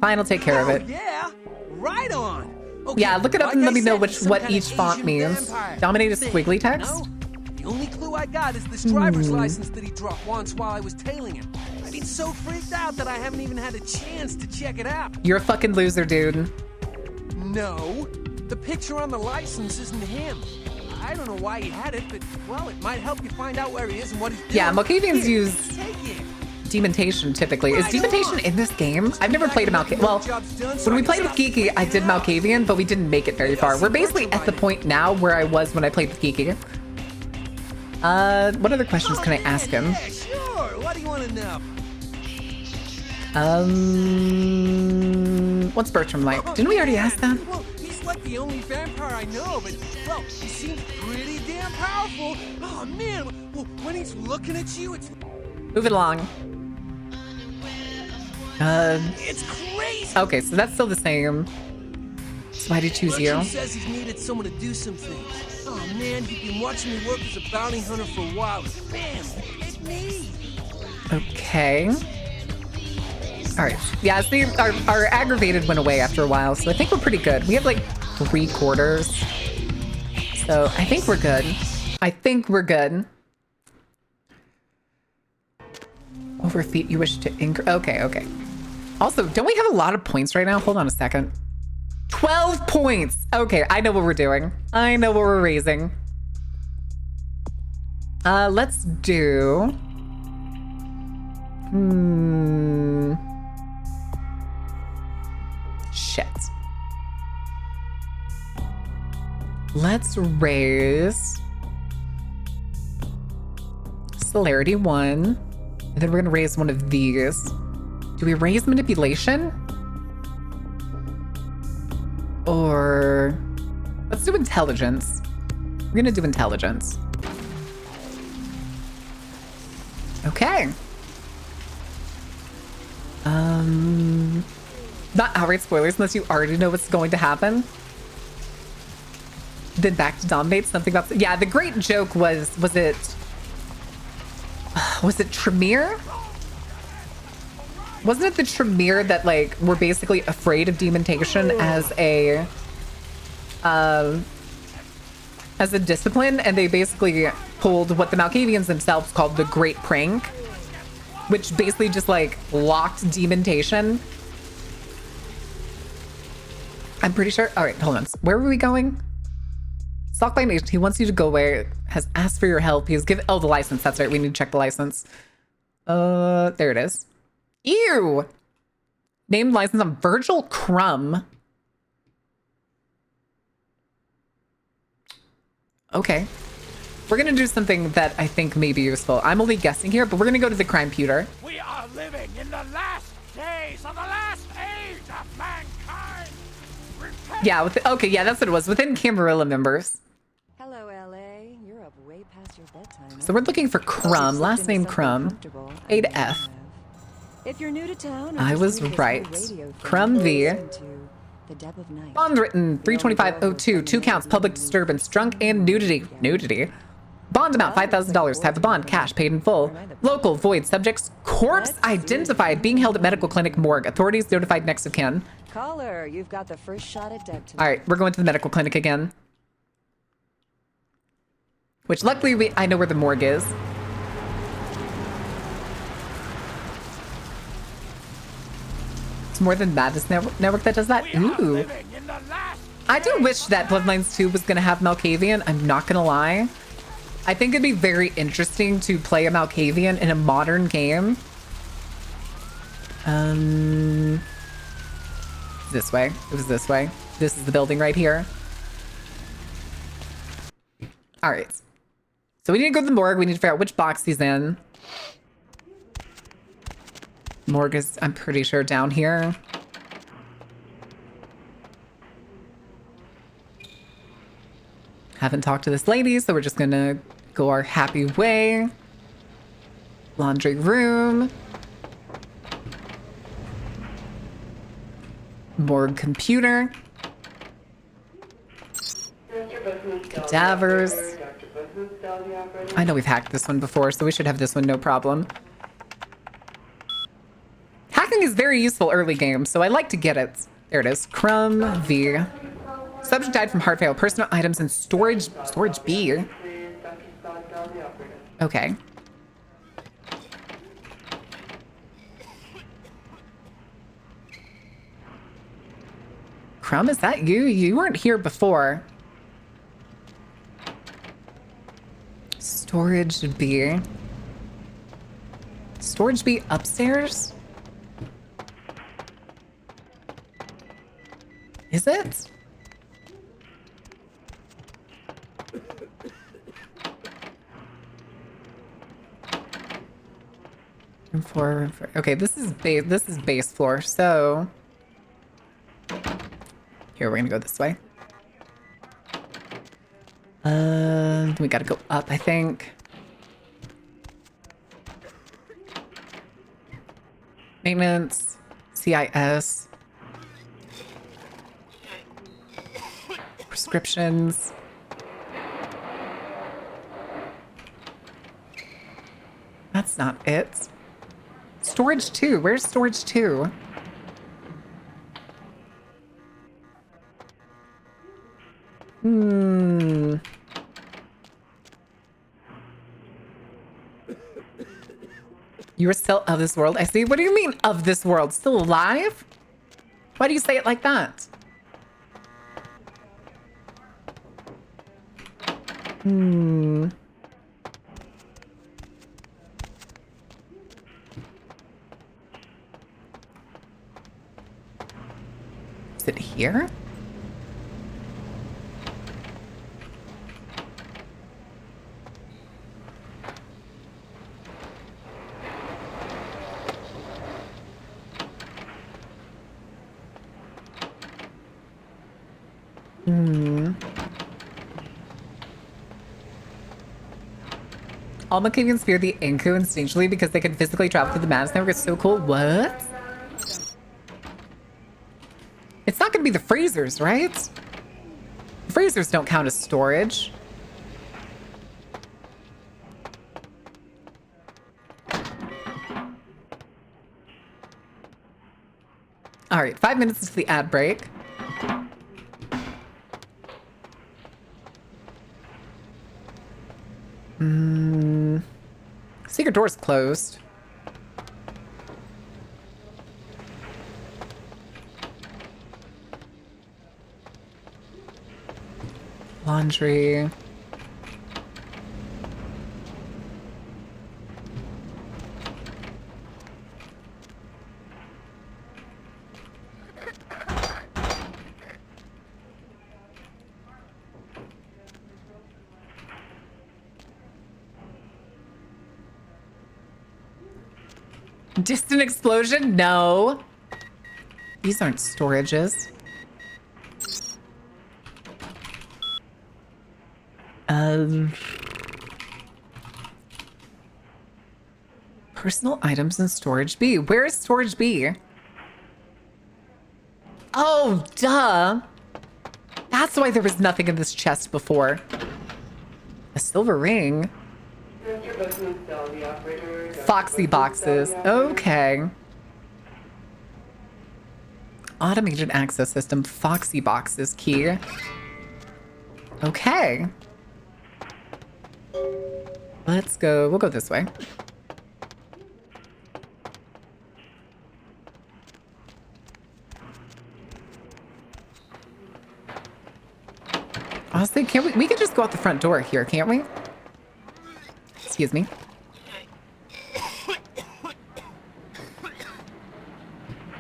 Fine, I'll take care of it. Yeah, right on. Okay, yeah, look it up like and let me know said, what each font means. Dominate is squiggly text? No? The only clue I got is this driver's license that he dropped once while I was tailing him. I've been so freaked out that I haven't even had a chance to check it out. You're a fucking loser, dude. No, the picture on the license isn't him. I don't know why he had it, but, well, it might help you find out where he is and what he's doing. Yeah, Malkavians use Demontation typically. Is Demontation in this game? I've never played a Malkavian. Well, when we played with Geeky, I did Malkavian, but we didn't make it very far. We're basically at the point now where I was when I played with Geeky. What other questions can I ask him? Yeah, sure. What do you want to know? What's Bertram like? Didn't we already ask that? Well, he's like the only vampire I know, but, well, he seems pretty damn powerful. Oh, man, well, when he's looking at you, it's... Move it along. It's crazy. Okay, so that's still the same. So why did you choose Bertram you? says he's needed someone to do some things. Oh, man, he's been watching me work as a bounty hunter for a while. Bam! It's me! Okay. Alright. Yeah, see, our aggravated went away after a while, so I think we're pretty good. We have like 3/4. So I think we're good. I think we're good. Over feet you wish to increase. Okay, okay. Also, don't we have a lot of points right now? Hold on a second. 12 points. Okay, I know what we're doing. I know what we're raising. Let's do... Shit. Let's raise... Celerity 1. And then we're gonna raise one of these. Do we raise Manipulation? Or let's do intelligence. We're gonna do intelligence. Okay. Not outright spoilers unless you already know what's going to happen. Then back to dominate something about, yeah, the great joke was it Tremere? Wasn't it the Tremere that like were basically afraid of demontation as a discipline, and they basically pulled what the Malkavians themselves called the Great Prank, which basically just like locked demontation. I'm pretty sure. All right, hold on. Where were we going? Stalked by an agent. He wants you to go where has asked for your help. He's given. Oh, the license. That's right. We need to check the license. There it is. Ew. Named license on Virgil Crumb. Okay. We're gonna do something that I think may be useful. I'm only guessing here, but we're gonna go to the crime pewter. We are living in the last days of the last age of mankind. Yeah, okay, yeah, that's what it was. Within Camarilla members. Hello, LA. You're up way past your bedtime. So we're looking for Crumb. Last name Crumb. A to F. If you're new to town, I was right. Crumb V. Bond written 325.02. 2 counts. Public disturbance. Drunk and nudity. Nudity. Bond amount $5,000. Type of bond. Cash paid in full. Local void subjects. Corpse identified. Being held at medical clinic morgue. Authorities notified next of kin. Caller, you've got the first shot at death. All right, we're going to the medical clinic again. Which luckily I know where the morgue is. It's more than Madness Network that does that. Ooh. I do wish that Bloodlines 2 was going to have Malkavian. I'm not going to lie. I think it'd be very interesting to play a Malkavian in a modern game. This way. It was this way. This is the building right here. All right. So we need to go to the morgue. We need to figure out which box he's in. Morgue is, I'm pretty sure, down here. Haven't talked to this lady, so we're just gonna go our happy way. Laundry room. Morgue computer. Cadavers. I know we've hacked this one before, so we should have this one no problem. Hacking is very useful early game, so I like to get it. There it is. Crumb V. Subject died from heart failure. Personal items in storage. Storage B. Okay. Crumb, is that you? You weren't here before. Storage B. Storage B upstairs? Is it? Room 4. Okay, this is base floor. So here, we're gonna go this way. We gotta go up, I think. Maintenance, CIS, prescriptions. That's not it. Storage 2. Where's storage 2? You are still of this world. I see. What do you mean of this world? Still alive? Why do you say it like that? Is it here? All Maccavians fear the Incu instinctually because they can physically travel through the madness network. It's so cool. What? It's not going to be the freezers, right? Freezers don't count as storage. All right, 5 minutes into the ad break. Secret door's closed. Laundry. Distant explosion? No. These aren't storages. Personal items in storage B. Where is storage B? Oh, duh. That's why there was nothing in this chest before. A silver ring. Foxy boxes. Okay. Automated access system. Foxy boxes. Key. Okay. Let's go. We'll go this way. Honestly, can't we could just go out the front door here, can't we? Excuse me.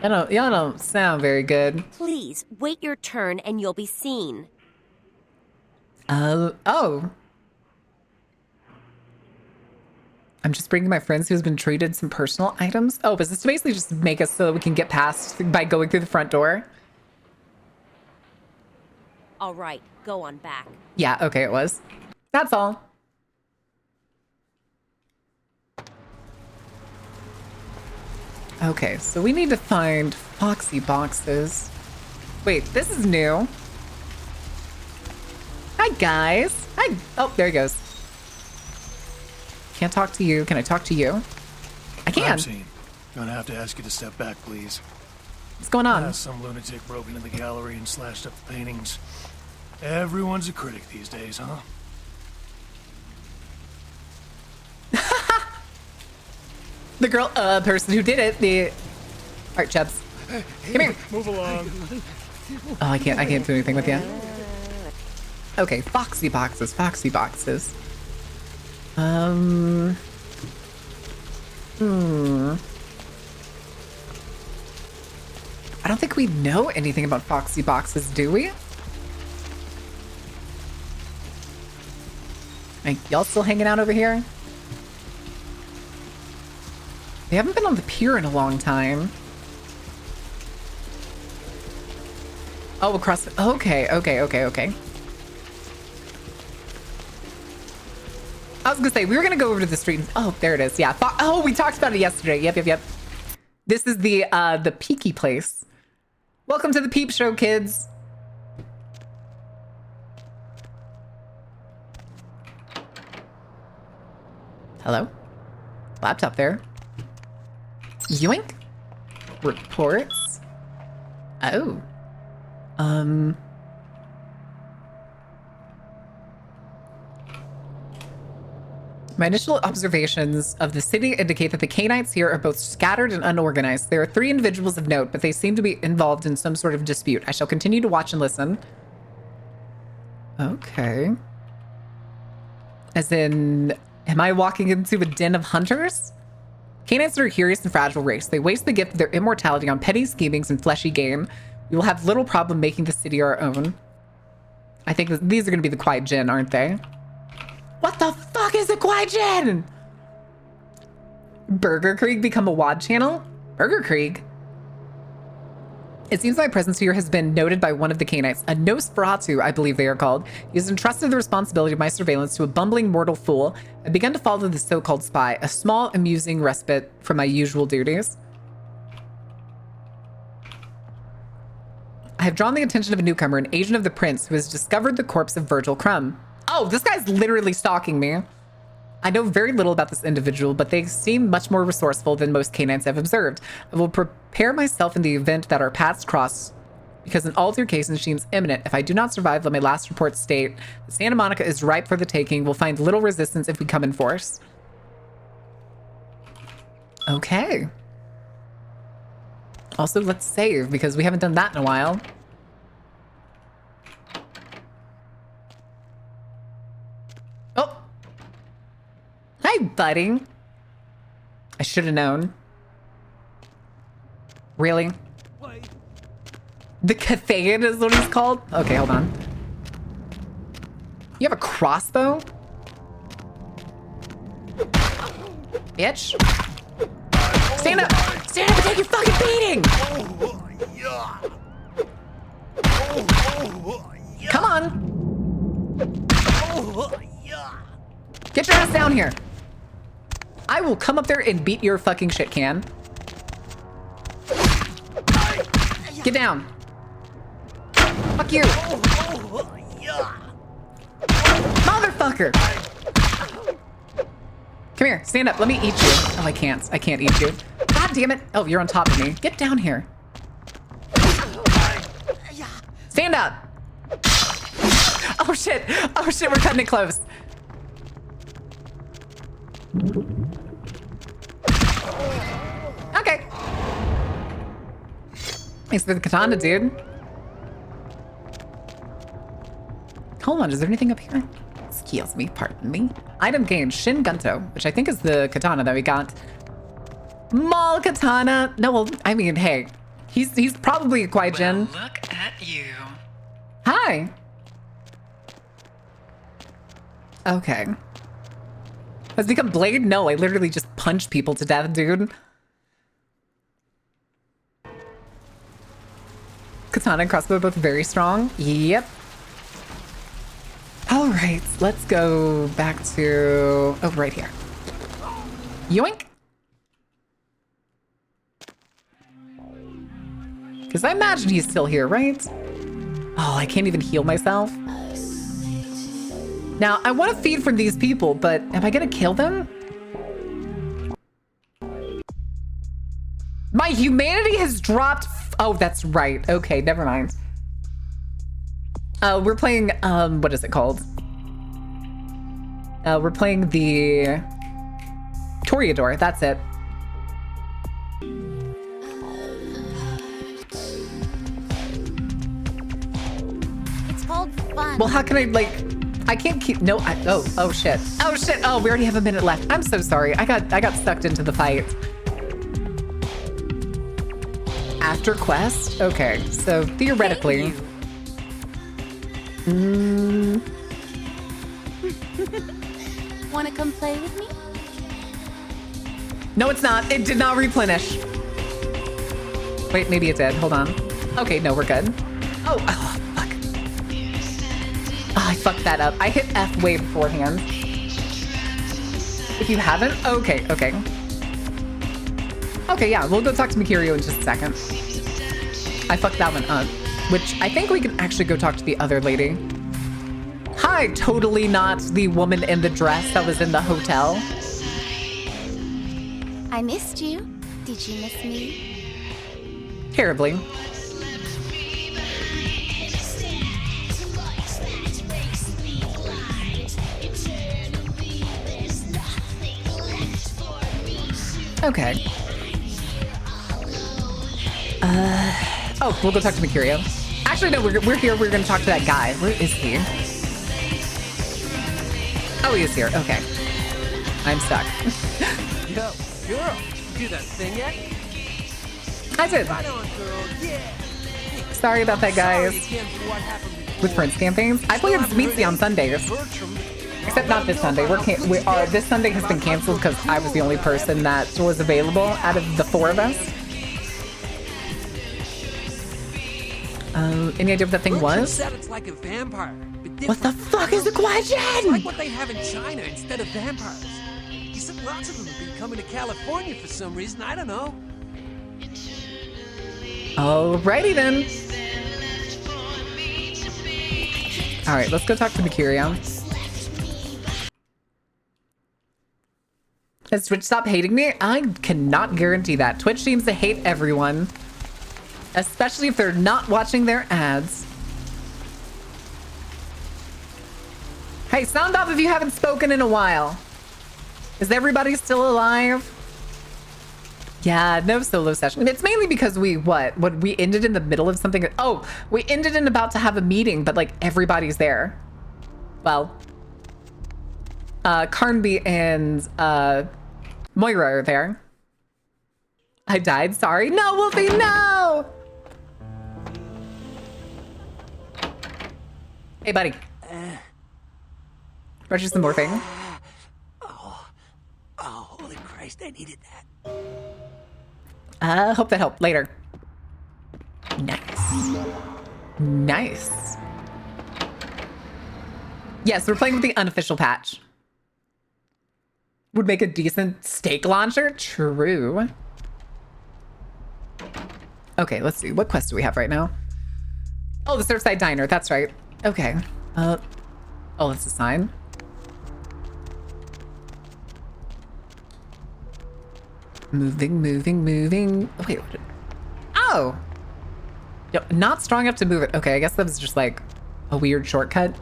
Y'all don't sound very good. Please, wait your turn and you'll be seen. Oh. I'm just bringing my friends who's been treated some personal items. Oh, is this to basically just make us so that we can get past by going through the front door? All right, go on back. Yeah, okay, it was. That's all. Okay, so we need to find Foxy boxes. Wait, this is new. Hi, guys. Hi. Oh, there he goes. Can't talk to you. Can I talk to you? I can. Crime scene. Gonna have to ask you to step back, please. What's going on? Some lunatic broke into the gallery and slashed up the paintings. Everyone's a critic these days, huh? The girl, person who did it, the art chubs. Come here. Move along. Oh, I can't do anything with you. Okay, Foxy boxes, Foxy boxes. I don't think we know anything about Foxy boxes, do we? Like, y'all still hanging out over here? They haven't been on the pier in a long time. Oh, across the... Okay. I was gonna say, we were gonna go over to the street. Oh, there it is. Yeah. Oh, we talked about it yesterday. Yep. This is the Peaky place. Welcome to the Peep Show, kids. Hello? Laptop there. Yoink. Reports. Oh. My initial observations of the city indicate that the Canaanites here are both scattered and unorganized. There are 3 individuals of note, but they seem to be involved in some sort of dispute. I shall continue to watch and listen. Okay. As in, am I walking into a den of hunters? Canaanites are a curious and fragile race. They waste the gift of their immortality on petty schemings and fleshy gain. We will have little problem making the city our own. I think these are going to be the Quiet Jinn, aren't they? What the fuck is the Quiet Jinn? Burger Krieg become a WOD channel? Burger Krieg? It seems my presence here has been noted by one of the Canaanites, a Nosferatu, I believe they are called. He has entrusted the responsibility of my surveillance to a bumbling mortal fool. I've begun to follow the so-called spy, a small, amusing respite from my usual duties. I have drawn the attention of a newcomer, an agent of the prince, who has discovered the corpse of Virgil Crumb. Oh, this guy's literally stalking me. I know very little about this individual, but they seem much more resourceful than most canines I've observed. I will prepare myself in the event that our paths cross, because an altercation seems imminent. If I do not survive, let my last report state that Santa Monica is ripe for the taking. We'll find little resistance if we come in force. Okay. Also, let's save, because we haven't done that in a while. Oh. Hi, buddy. I should have known. Really? The Cathayan is what he's called? Okay, hold on. You have a crossbow? Bitch. Stand up! Stand up and take your fucking beating! Come on! Get your ass down here! I will come up there and beat your fucking shit can. Get down! Fuck you! Motherfucker! Come here, stand up, let me eat you. Oh, I can't eat you. God damn it. Oh, you're on top of me. Get down here. Stand up. Oh shit, we're cutting it close. Okay. Thanks for the katana, dude. Hold on, is there anything up here? Excuse me, pardon me. Item gained, Shin Gunto, which I think is the katana that we got. Mall katana. No, well, I mean, hey, he's probably a Kwaijin. Well, look at you. Hi. Okay. Has become Blade? No, I literally just punched people to death, dude. Katana and crossbow both very strong. Yep. All right, let's go back to... Oh, right here. Yoink. Because I imagine he's still here, right? Oh, I can't even heal myself. Now, I want to feed from these people, but am I going to kill them? My humanity has dropped... Oh, that's right. Okay, never mind. We're playing, what is it called? We're playing the Toreador, that's it. It's called fun. Well, how can I, like, I can't keep, no, oh shit. Oh shit, oh, we already have a minute left. I'm so sorry, I got sucked into the fight. After quest? Okay, so theoretically... Wanna come play with me? No, it's not. It did not replenish. Wait, maybe it did. Hold on. Okay, no, we're good. Oh, fuck. Oh, I fucked that up. I hit F way beforehand. If you haven't? Okay. Okay, yeah, we'll go talk to Mikirio in just a second. I fucked that one up. Which I think we can actually go talk to the other lady. Hi, totally not the woman in the dress that was in the hotel. I missed you. Did you miss me? Terribly. Okay. Oh, we'll go talk to Mikirio. Actually, no, we're here. We're going to talk to that guy. Where is he? Oh, he is here. Okay. I'm stuck. Yo, girl, you do that thing yet? I did. Right on, girl. Yeah. Sorry about that, guys. With Prince campaigns, I play with Mitzi on Sundays. Except not this Sunday. This Sunday has been canceled because I was the only person that was available out of the four of us. Any idea what that thing Bertram was? said it's like a vampire, but What the fuck is the question? It's like what they have in China instead of vampires. He said lots of them have been coming to California for some reason. I don't know. Alrighty then. Alright, let's go talk to Mercurion. Has Twitch stopped hating me? I cannot guarantee that. Twitch seems to hate everyone. Especially if they're not watching their ads. Hey, sound off if you haven't spoken in a while. Is everybody still alive? Yeah, no solo session. It's mainly because we ended in the middle of something. Oh, we ended in about to have a meeting, but like everybody's there. Well, Carnby and Moira are there. I died, sorry. No, Wolfie, no! Hey, buddy. Register some morphine. Oh, holy Christ, I needed that. Hope that helped. Later. Nice. Nice. Yes, we're playing with the unofficial patch. Would make a decent steak launcher? True. Okay, let's see. What quest do we have right now? Oh, the Surfside Diner. That's right. Okay. Oh, that's a sign. Moving. Wait, what? Oh! Yo, not strong enough to move it. Okay, I guess that was just like a weird shortcut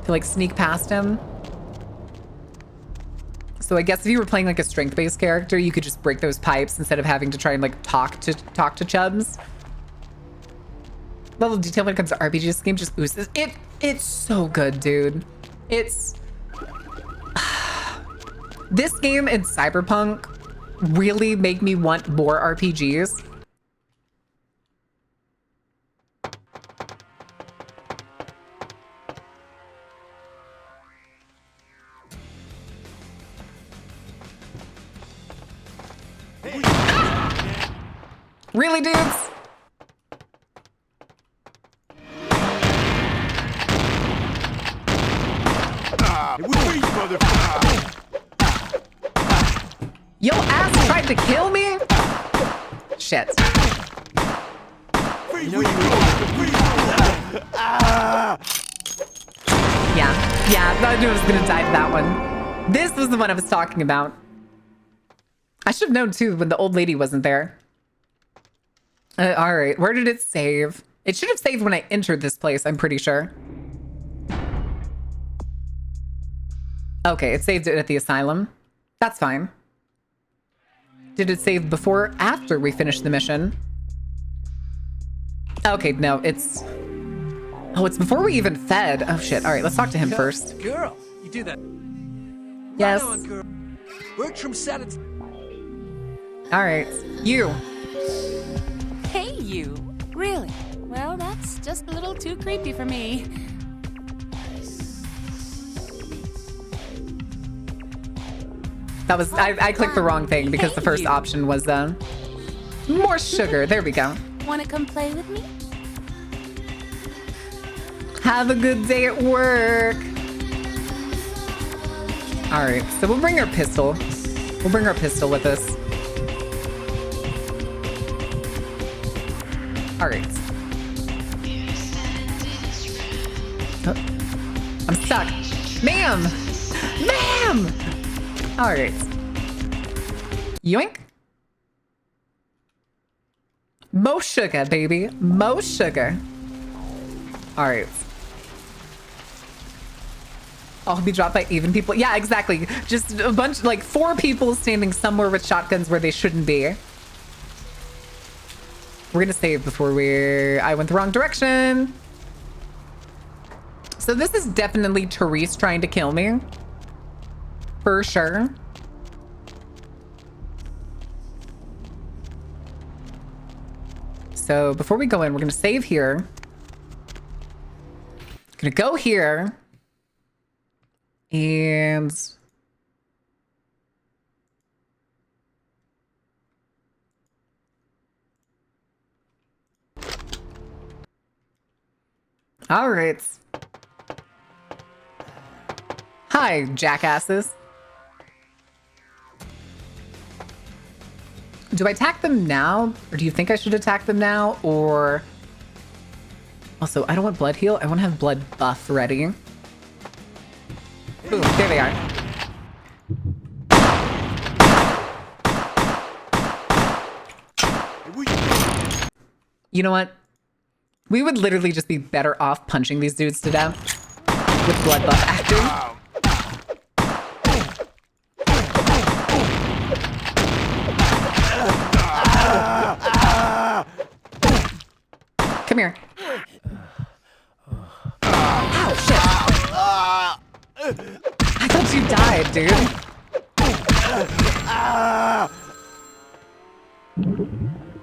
to like sneak past him. So I guess if you were playing like a strength-based character, you could just break those pipes instead of having to try and like talk to chubs. Level of detail when it comes to RPG, this game just oozes. It's so good, dude. It's this game and Cyberpunk really make me want more RPGs. Really, dudes? Yo ass tried to kill me? Shit. Yeah, I thought I was gonna die to that one. This was the one I was talking about. I should have known too when the old lady wasn't there. All right, where did it save? It should have saved when I entered this place, I'm pretty sure. Okay, it saved it at the asylum. That's fine. Did it save before or after we finished the mission? Okay, no, it's... Oh, it's before we even fed. Oh, shit. All right, let's talk to him first. Girl, you do that. Yes. Right on, girl. Bertram said it's... All right, you. Hey, you. Really? Well, that's just a little too creepy for me. That was... I clicked the wrong thing because the first option was more sugar. There we go. Wanna come play with me? Have a good day at work. All right, so we'll bring our pistol. We'll bring our pistol with us. All right. Oh, I'm stuck. Ma'am! Ma'am! All right. Yoink. Mo sugar, baby. Mo sugar. All right. I'll be dropped by even people. Yeah, exactly. Just a bunch, like 4 people standing somewhere with shotguns where they shouldn't be. We're gonna save before I went the wrong direction. So this is definitely Therese trying to kill me. For sure. So before we go in, we're gonna save here. Gonna go here. And All right. Hi, jackasses. Do I attack them now? Or do you think I should attack them now? Or... Also, I don't want blood heal. I want to have blood buff ready. Boom, there they are. You know what? We would literally just be better off punching these dudes to death with blood buff active. Come here. Ow, shit. I thought you died, dude.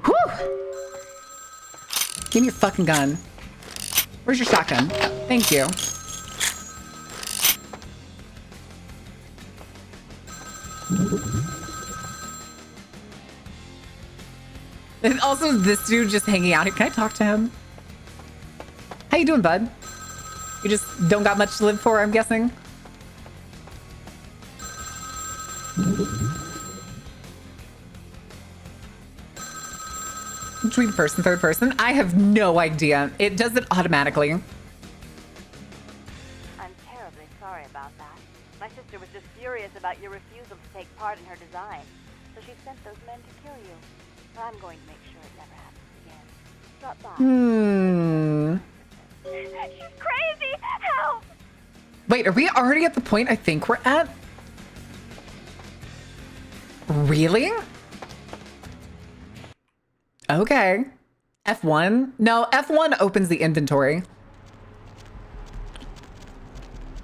Whew. Give me your fucking gun. Where's your shotgun? Thank you. And also this dude just hanging out here. Can I talk to him? How you doing, bud? You just don't got much to live for, I'm guessing? Between first and third person? I have no idea. It does it automatically. I'm terribly sorry about that. My sister was just furious about your refusal to take part in her design. So she sent those men to kill you. I'm going to make sure it never happens again. Drop by. She's crazy! Help! Wait, are we already at the point I think we're at? Really? Okay. F1? No, F1 opens the inventory.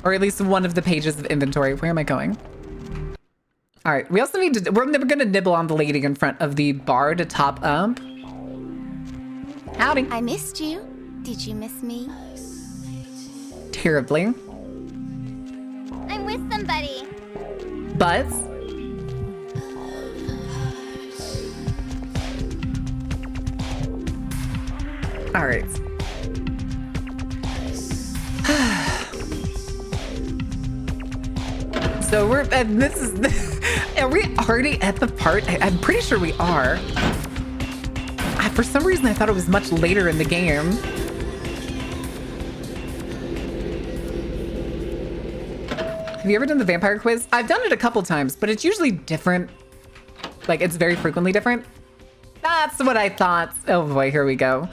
Or at least one of the pages of inventory. Where am I going? All right, we also need to, we're gonna nibble on the lady in front of the bar to top up. Howdy. I missed you. Did you miss me? Terribly. I'm with somebody. Buzz? All right. So we're, and this is, are we already at the part? I'm pretty sure we are. For some reason, I thought it was much later in the game. Have you ever done the vampire quiz? I've done it a couple times, but it's usually different. Like, it's very frequently different. That's what I thought. Oh boy, here we go.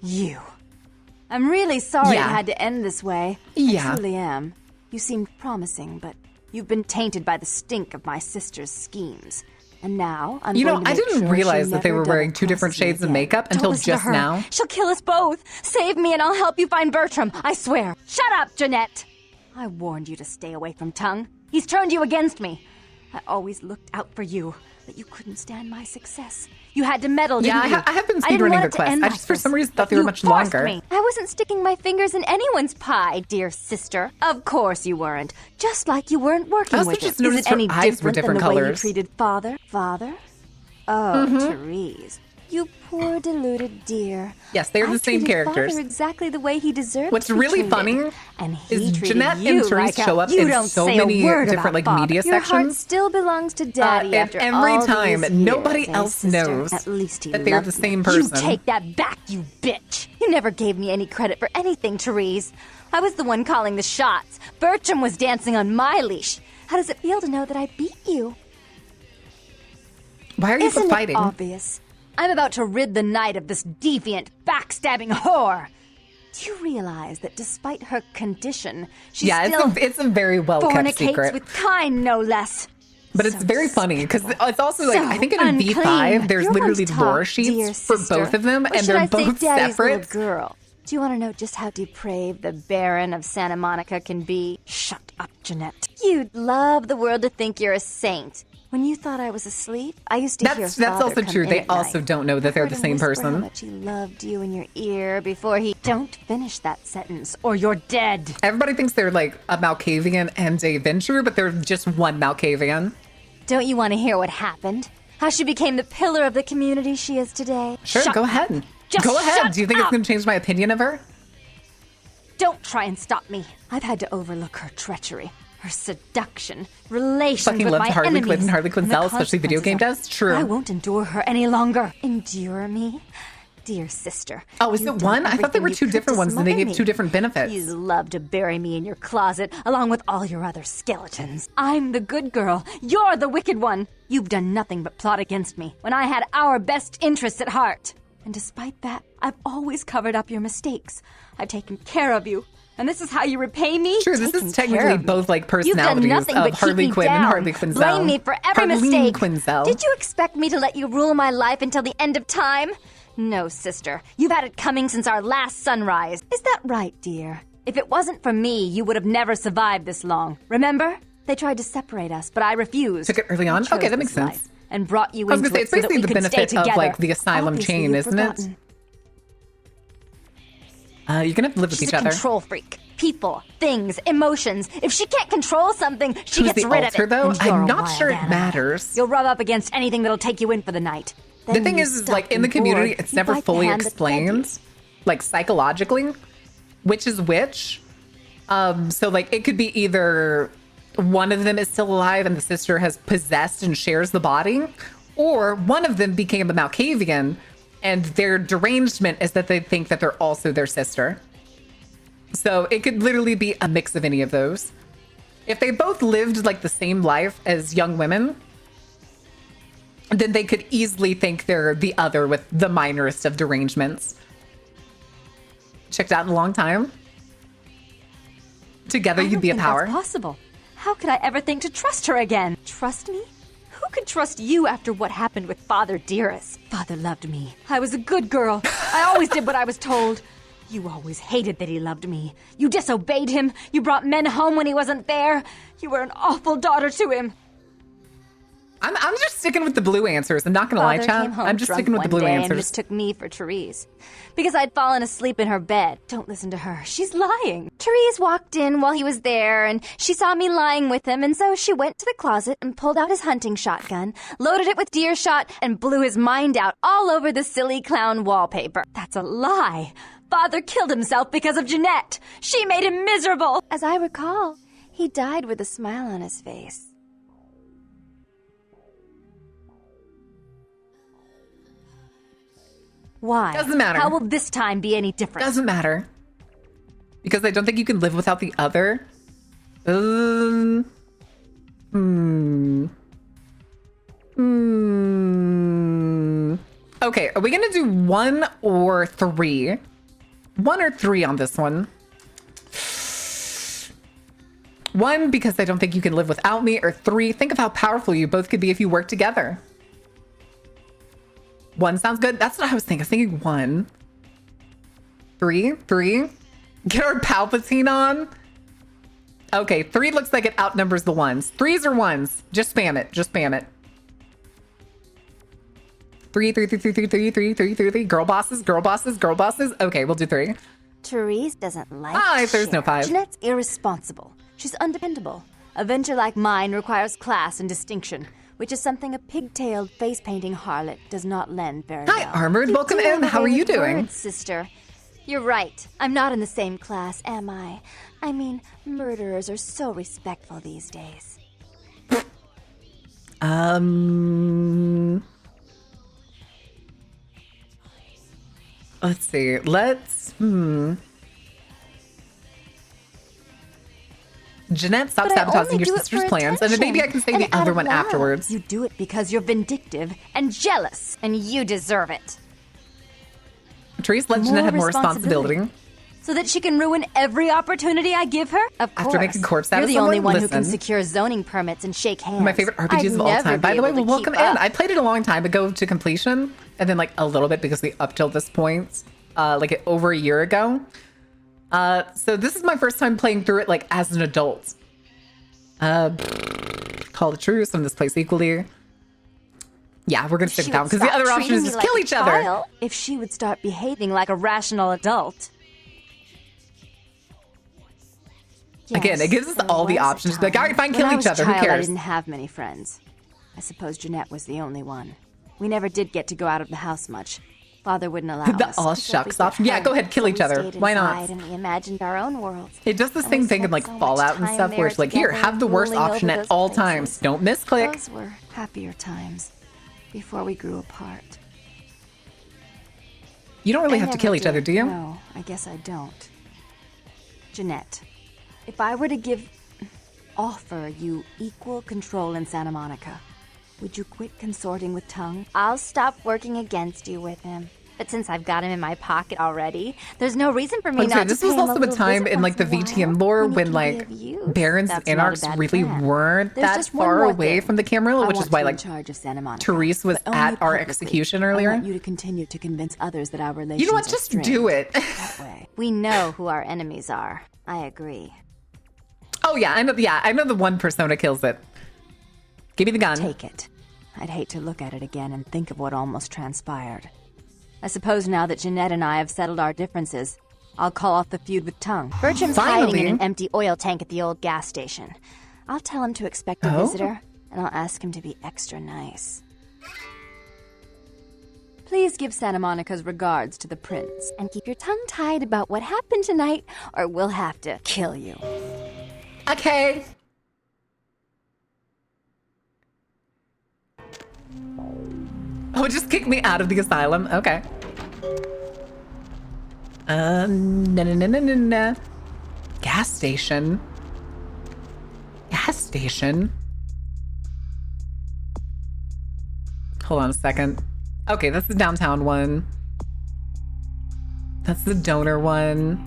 You. I'm really sorry Yeah. it had to end this way. Yeah. I truly am. You seemed promising, but you've been tainted by the stink of my sister's schemes. And now I'm You know, going to I make didn't sure realize she that they never were wearing two different double-crosses me shades of again. makeup Don't until listen to just her. now. She'll kill us both. Save me and I'll help you find Bertram. I swear. Shut up, Jeanette. I warned you to stay away from Tongue. He's turned you against me. I always looked out for you, but you couldn't stand my success. You had to meddle, Yeah, didn't you? I have been I didn't speedrunning want the it to quest. end I like just, for this, some reason, but thought they were you much forced longer. me. I wasn't sticking my fingers in anyone's pie, dear sister. Of course you weren't. Just like you weren't working I also with just it. Is noticed it her any eyes were different different than the way you colors. treated father? Father? Oh, Mhm. Therese. You poor deluded dear. Yes, they're the same treated characters. Father exactly the way he deserved What's to be really treated. funny and he is treated Jeanette you and Therese like show up you in don't so say many a word different about Father. media Your heart sections. still belongs to Daddy And after every all time, these nobody years, else sister. knows At least he that they're loved the same me. person. You take that back, you bitch. You never gave me any credit for anything, Therese. I was the one calling the shots. Bertram was dancing on my leash. How does it feel to know that I beat you? Why are you Isn't fighting? it obvious? I'm about to rid the night of this deviant, backstabbing whore. Do you realize that despite her condition, she Yeah, still it's a very well kept fornicates secret. with kind, no less? But it's very funny because it's also like, so I think in a unclean. V5, there's You're literally on top, lore dear sheets for sister. both of them, Or and should they're I say both Daddy's separate. little girl. Do you want to know just how depraved the Baron of Santa Monica can be? Shut up, Jeanette. You'd love the world to think you're a saint. When you thought I was asleep, I used to hear That's Father also come true. in They at also night. don't know that they're Heard the him same whisper How person. much he loved you in your ear before he. Don't finish that sentence, or you're dead. Everybody thinks they're like a Malkavian and a Venture, but they're just one Malkavian. Don't you want to hear what happened? How she became the pillar of the community she is today? Sure, Shut go up. ahead. Just Go ahead. shut Do you think it's up. going to change my opinion of her? Don't try and stop me. I've had to overlook her treachery, her seduction, relations Fucking with loved my Harley enemies. Quinn and Harley Quinzel, the especially video game consequences does. True. I won't endure her any longer. Endure me? Dear sister. Oh, is it one? I thought there were two different ones and they gave two different benefits. You love to bury me in your closet along with all your other skeletons. I'm the good girl. You're the wicked one. You've done nothing but plot against me when I had our best interests at heart. And despite that, I've always covered up your mistakes. I've taken care of you. And this is how you repay me? Sure, this is technically both like personalities of Harley Quinn and Harley Quinzel. Blame me for every Harleen mistake. Quinzel. Did you expect me to let you rule my life until the end of time? No, sister. You've had it coming since our last sunrise. Is that right, dear? If it wasn't for me, you would have never survived this long. Remember? They tried to separate us, but I refused. Took it early on? Okay, that makes sense. And brought you I was into gonna say, it it's so that basically we the could stay benefit together. of like the asylum Obviously, chain, you've isn't it? forgotten. You're gonna have to live with She's each a other. control freak. People, things, emotions. If she can't control something, she Who's gets the rid alter, of it. though? And you're I'm a not wild sure it animal. matters. You'll rub up against anything that'll take you in for the night. The Then thing you is suck like in the and community, bored. it's You never bite the fully hand that fed you. explained, like psychologically, which is which. So like it could be either one of them is still alive and the sister has possessed and shares the body, or one of them became a Malkavian and their derangement is that they think that they're also their sister. So it could literally be a mix of any of those. If they both lived like the same life as young women, then they could easily think they're the other with the minorest of derangements. Checked out in a long time. Together, you'd be a power. That's possible. How could I ever think to trust her again? Trust me? Who could trust you after what happened with Father Dearest? Father loved me. I was a good girl. I always did what I was told. You always hated that he loved me. You disobeyed him. You brought men home when he wasn't there. You were an awful daughter to him. I'm just sticking with the blue answers. I'm not gonna lie, Father Chad. came home I'm just drunk sticking with the one blue day answers. and mistook me for Therese. Because I'd fallen asleep in her bed. Don't listen to her. She's lying. Therese walked in while he was there, and she saw me lying with him, and so she went to the closet and pulled out his hunting shotgun, loaded it with deer shot, and blew his mind out all over the silly clown wallpaper. That's a lie. Father killed himself because of Jeanette. She made him miserable. As I recall, he died with a smile on his face. Why? Doesn't matter. How will this time be any different? Doesn't matter. Because I don't think you can live without the other. Okay, are we gonna do 1 or 3? 1 or 3 on this one. 1, because I don't think you can live without me, or 3, think of how powerful you both could be if you work together. 1 sounds good. That's what I was thinking. I was thinking 1. 3. Get our Palpatine on. Okay, 3 looks like it outnumbers the 1s. 3s or 1s. Just spam it. Just spam it. 3. Girl bosses, girl bosses, girl bosses. Okay, we'll do 3. Therese doesn't like 5. There's no 5. Jeanette's irresponsible. She's undependable. A venture like mine requires class and distinction, which is something a pigtailed, face-painting harlot does not lend very well. Hi, Armored. You Welcome do have in. a How are way you with doing? words, sister. You're right. I'm not in the same class, am I? I mean, murderers are so respectful these days. Let's see. Jeanette, stop But I sabotaging only your do it sister's for plans, and then maybe I can say attention. the And other out one loud. afterwards. You do it because you're vindictive and jealous, and you deserve it. Therese, let Jeanette have more responsibility. So that she can ruin every opportunity I give her? Of course. After making corpse out You're of the only someone? one who can Listen. secure zoning permits and shake hands. My favorite RPGs I'd of all never time. be By the way, able well, to welcome keep in. up. I played it a long time ago to completion, and then like a little bit because up till this point, like over a year ago. So this is my first time playing through it like as an adult. Call the truce on this place equally. Yeah, we're gonna stick She with that one would because the stop other option is treating just me kill like a each other. child if she would start behaving like a rational adult. Again, it gives us there all the was a options. Like, all right, fine, When kill I each was a other. Who child, I cares? didn't have many friends. I suppose Jeanette was the only one. We never did get to go out of the house much. Father wouldn't allow The us. all He said shucks we'd option. get Yeah, go ahead, hurt, kill so each we other. stayed Why not? inside And we imagined our own worlds. It does this And we same thing in spent like so much Fallout and time stuff where there it's like, here, together, have the worst drooling option over at those all places. times. Don't misclick. Those were happier times before we grew apart. You don't really I have to never kill each did. other, do you? No, I guess I don't. Jeanette, if I were to offer you equal control in Santa Monica, would you quit consorting with Tongue? I'll stop working against you with him. But since I've got him in my pocket already, there's no reason for me not to This pay was him also a little time visit in like the once in a VTM while lore he when can like be of use. Barons That's and not a Anarchs bad really plan. weren't There's that just one far more away thing. from the Camarilla, I which want is why you in like charge of Santa Monica, Therese was but only at our publicly. execution I earlier. want you to continue to convince others that our relations You know what? are Just strained. do it. That way. We know who our enemies are. I agree. Oh yeah, I know. Yeah, I know the one persona kills it. Give me the gun. Take it. I'd hate to look at it again and think of what almost transpired. I suppose now that Jeanette and I have settled our differences, I'll call off the feud with Tongue. Bertram's hiding in an empty oil tank at the old gas station. I'll tell him to expect a visitor, and I'll ask him to be extra nice. Please give Santa Monica's regards to the prince. And keep your tongue tied about what happened tonight, or we'll have to kill you. Okay. Oh, just kick me out of the asylum. Okay. No. Gas station. Gas station. Hold on a second. Okay, that's the downtown one. That's the donor one.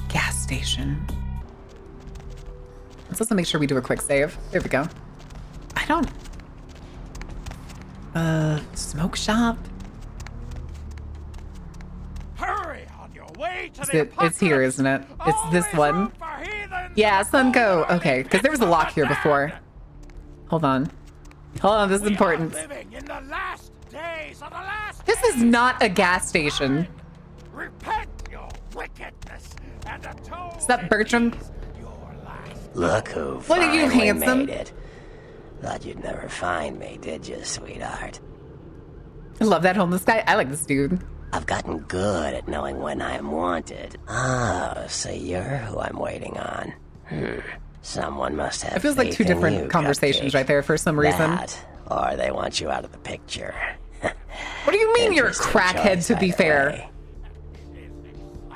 Gas station. Let's also make sure we do a quick save. There we go. I don't... smoke shop? Hurry on your way to It's here, isn't it? It's this one. Yeah, Sunco. Okay, because there was a lock here before. Hold on. Hold on, this is important. living in the last days of the last This is not a gas station. repent your wickedness and atone. Is that Bertram? Look who Look at you, finally handsome. made it. Thought you'd never find me, did you, sweetheart? I love that homeless guy. I like this dude. I've gotten good at knowing when I am wanted. Oh, so you're who I'm waiting on. Someone must have It feels like faith two in different you, conversations Cupcake. right there for some reason. That, or they want you out of the picture. What do you mean you're a Interesting crackhead, choice, to be either fair? way.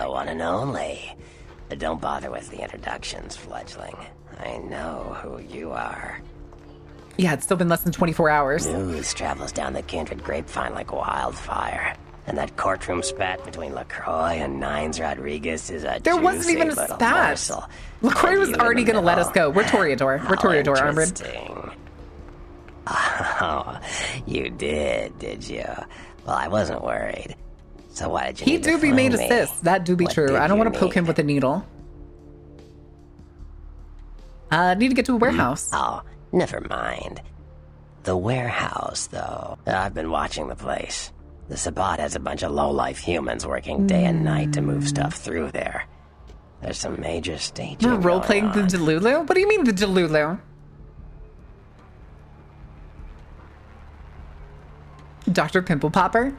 The one and only. But don't bother with the introductions, fledgling. I know who you are. Yeah, it's still been less than 24 hours. News travels down the Kindred grapevine like wildfire. And that courtroom spat between LaCroix and Nines Rodriguez is a There wasn't even a juicy little spat. morsel. LaCroix And was you in already the going to let us middle. go. We're Toreador. We're How Toreador, Armored. interesting. Oh, you did you? Well, I wasn't worried. So why did you He need to do be made fling me? assist. That do be What true. did I don't you want to poke him with a needle. Need to get to a warehouse. Oh, never mind. The warehouse, though. I've been watching the place. The Sabbat has a bunch of low-life humans working day and night to move stuff through there. There's some major staging We're role-playing going the on. Delulu? What do you mean the Delulu? Dr. Pimple Popper?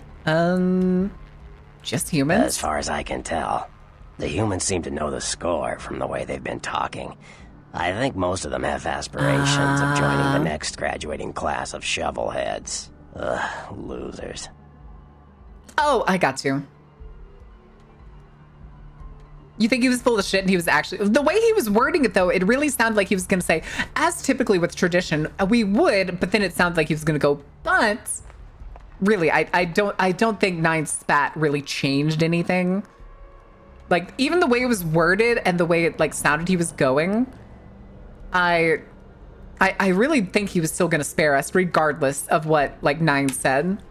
Just humans? As far as I can tell, the humans seem to know the score from the way they've been talking. I think most of them have aspirations of joining the next graduating class of shovelheads. Ugh, losers. Oh, I got you. You think he was full of shit and he was actually... The way he was wording it, though, it really sounded like he was going to say, as typically with tradition, we would, but then it sounds like he was going to go, but... Really, I don't think Nine Spat really changed anything. Like, even the way it was worded and the way it, like, sounded he was going, I really think he was still going to spare us, regardless of what, like, Nine said.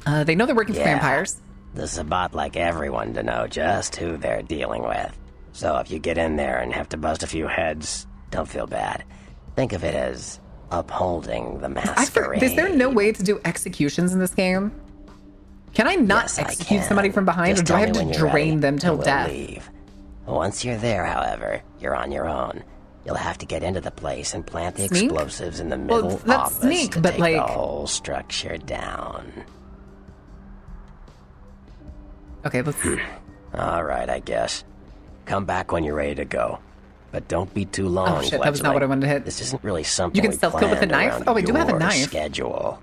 They know they're working for vampires. The Sabbat like everyone to know just who they're dealing with. So if you get in there and have to bust a few heads, don't feel bad. Think of it as upholding the masquerade. Is there no way to do executions in this game? Can I not Yes, I execute can. somebody from behind, Just or do I tell have me to when you're drain ready, them till and we'll death? leave. Once you're there, however, you're on your own. You'll have to get into the place and plant the Sneak? explosives in the middle that's office sneak, to but take like... the whole structure down. Okay, let's... Alright, I guess. Come back when you're ready to go. But don't be too long, Oh shit, that was not what I wanted to hit. This isn't really something You can we self-kill with a planned knife? around Oh, I do have a your knife. schedule.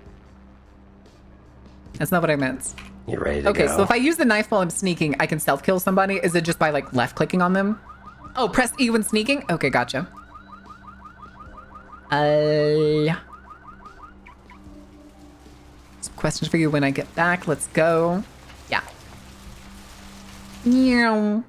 That's not what I meant. You ready to go? Okay, so if I use the knife while I'm sneaking, I can self-kill somebody? Is it just by, like, left-clicking on them? Oh, press E when sneaking? Okay, gotcha. Some questions for you when I get back. Let's go. Yeah. Meow.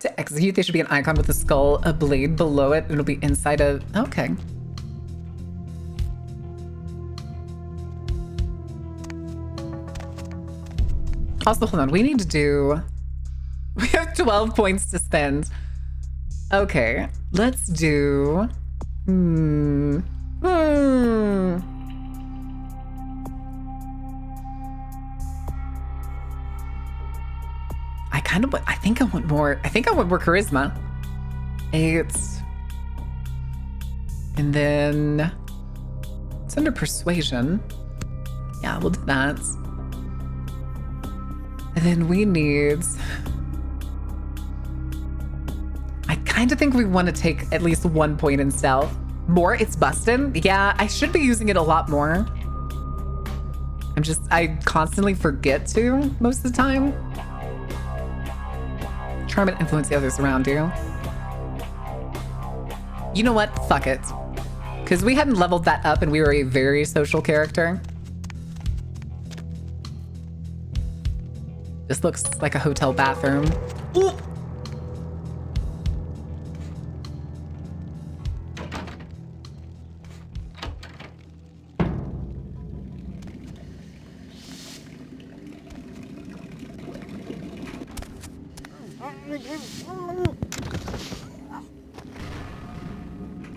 To execute, there should be an icon with a skull, a blade below it. It'll be inside a... Okay. Also, hold on. We need to do... We have 12 points to spend. Okay. Let's do... I think I want more charisma. 8. And then it's under persuasion. Yeah, we'll do that. And then we need... I kind of think we want to take at least 1 point in stealth. More? It's bustin'? Yeah, I should be using it a lot more. I constantly forget to most of the time. Charm and influence the others around you. You know what? Fuck it. Because we hadn't leveled that up and we were a very social character. This looks like a hotel bathroom. Ooh.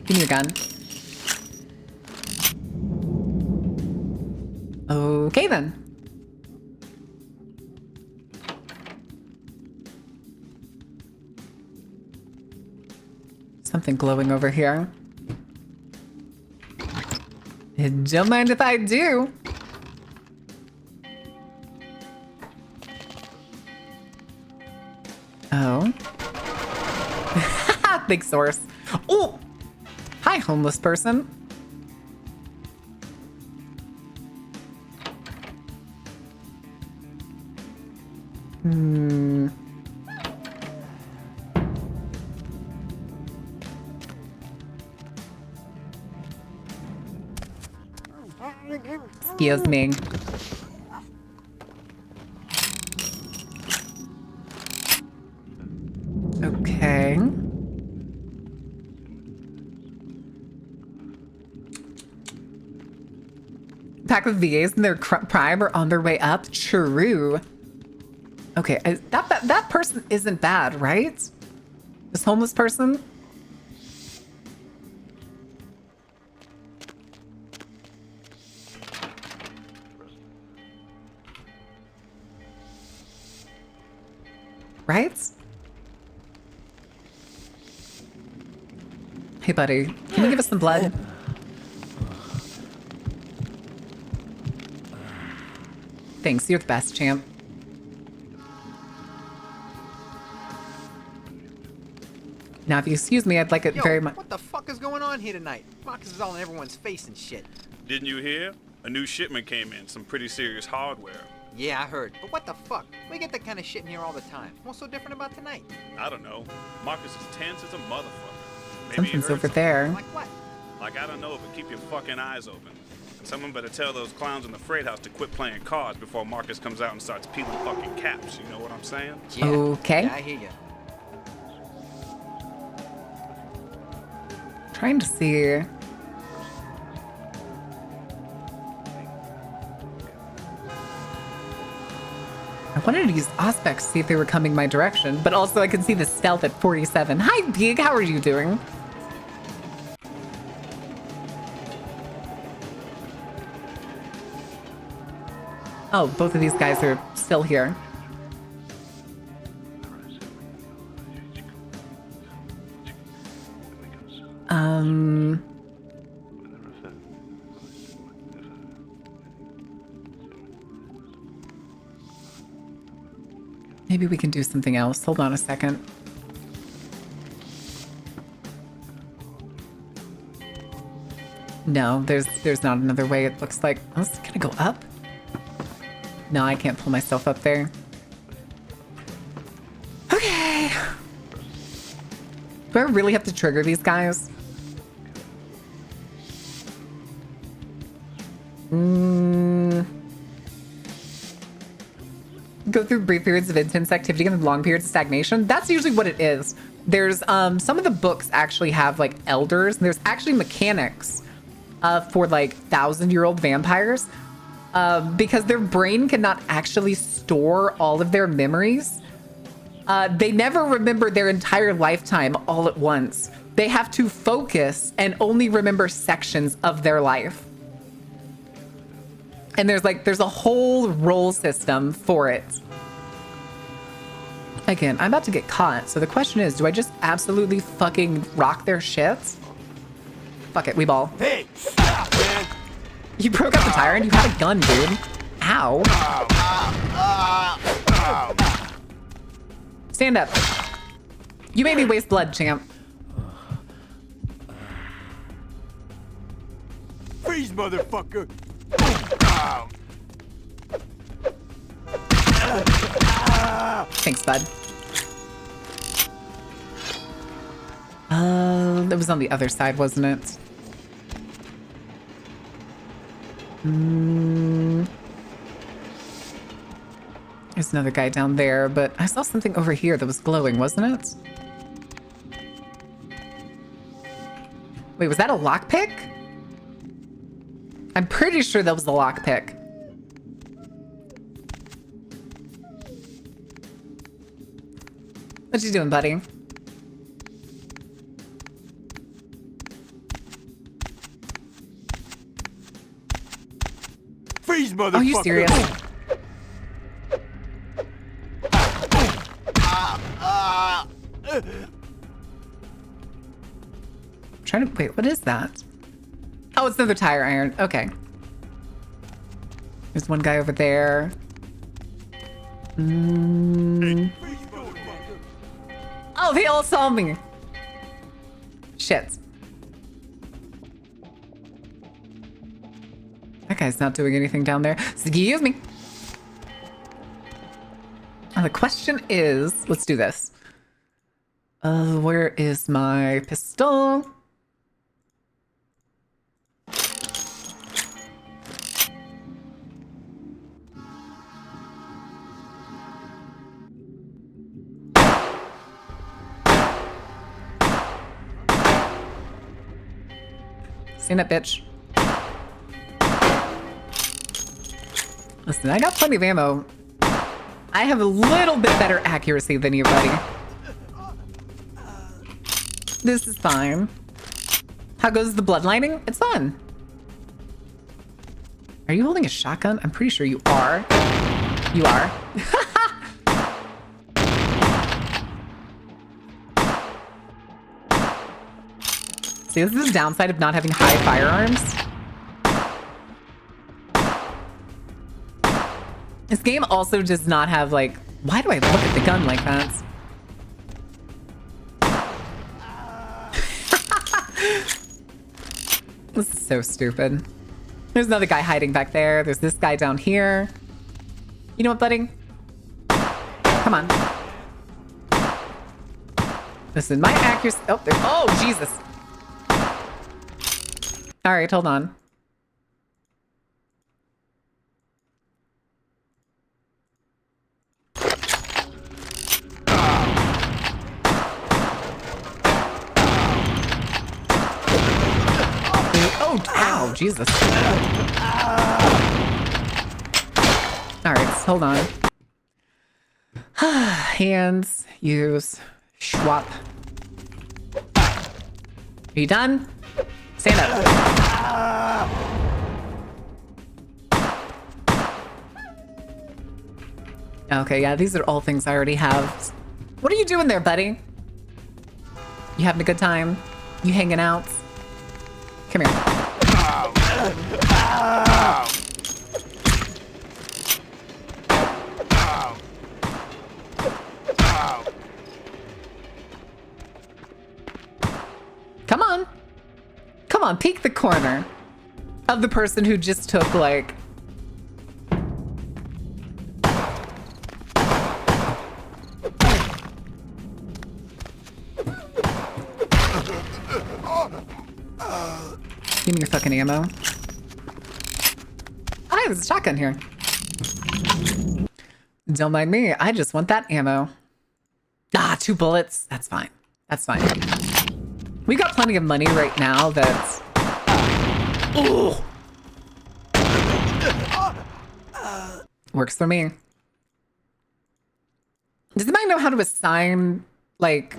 Give me your gun. Okay then. Something glowing over here. Don't mind if I do. Oh. Big source. Oh! Hi, homeless person. Excuse me. Okay. Pack of VAs in their prime are on their way up. True. Okay, that person isn't bad, right? This homeless person? Right? Hey, buddy. Can you give us some blood? Thanks. You're the best, champ. Now, if you excuse me, I'd like it very much. What the fuck is going on here tonight? Marcus is all in everyone's face and shit. Didn't you hear? A new shipment came in. Some pretty serious hardware. Yeah, I heard. But what the fuck? We get that kind of shit in here all the time. What's so different about tonight? I don't know. Marcus is tense as a motherfucker. Maybe Something's over there. Like what? Like, I don't know, but keep your fucking eyes open. Someone better tell those clowns in the freight house to quit playing cards before Marcus comes out and starts peeling fucking caps. You know what I'm saying? Yeah. Okay. Yeah, I hear you. Trying to see. I wanted to use Auspex to see if they were coming my direction, but also I can see the stealth at 47. Hi, Big. How are you doing? Oh, both of these guys are still here. Maybe we can do something else. Hold on a second. No, there's not another way. It looks like. Oh, is it gonna go up? No, I can't pull myself up there. Okay. Do I really have to trigger these guys? Go through brief periods of intense activity and long periods of stagnation. That's usually what it is. There's some of the books actually have like elders. And there's actually mechanics for like 1,000-year-old vampires because their brain cannot actually store all of their memories. They never remember their entire lifetime all at once. They have to focus and only remember sections of their life. And there's a whole role system for it. Again, I'm about to get caught. So the question is, do I just absolutely fucking rock their shit? Fuck it, we ball. Hey, stop, man. You broke up the tire and you had a gun, dude. Ow. Stand up. You made me waste blood, champ. Freeze, motherfucker. Thanks, bud. That was on the other side, wasn't it? There's another guy down there, but I saw something over here that was glowing, wasn't it? Wait, was that a lockpick? I'm pretty sure that was the lockpick. What you doing, buddy? Freeze, motherfucker. Are you serious? Trying to wait, what is that? Oh, it's another tire iron. Okay. There's one guy over there. Oh, they all saw me. Shit. That guy's not doing anything down there. Excuse me. And the question is, let's do this. Where is my pistol? Stand up, bitch. Listen, I got plenty of ammo. I have a little bit better accuracy than you, buddy. This is fine. How goes the bloodlining? It's fun. Are you holding a shotgun? I'm pretty sure you are. You are. See, this is the downside of not having high firearms. This game also does not have, like... Why do I look at the gun like that? This is so stupid. There's another guy hiding back there. There's this guy down here. You know what, buddy? Come on. Listen, my accuracy... Oh, there... Oh, Jesus. All right, hold on. Oh, ow, Jesus. All right, hold on. Hands, use, swap. Are you done? Stand up. Okay, yeah, these are all things I already have. What are you doing there, buddy? You having a good time? You hanging out? Come here. Come on. Come on, peek the corner of the person who just took, like... Give me your fucking ammo. Ah, there's a shotgun here. Don't mind me. I just want that ammo. Ah, 2 bullets. That's fine. That's fine. We got plenty of money right now that's... Ooh. Works for me. Does anybody know how to assign, like,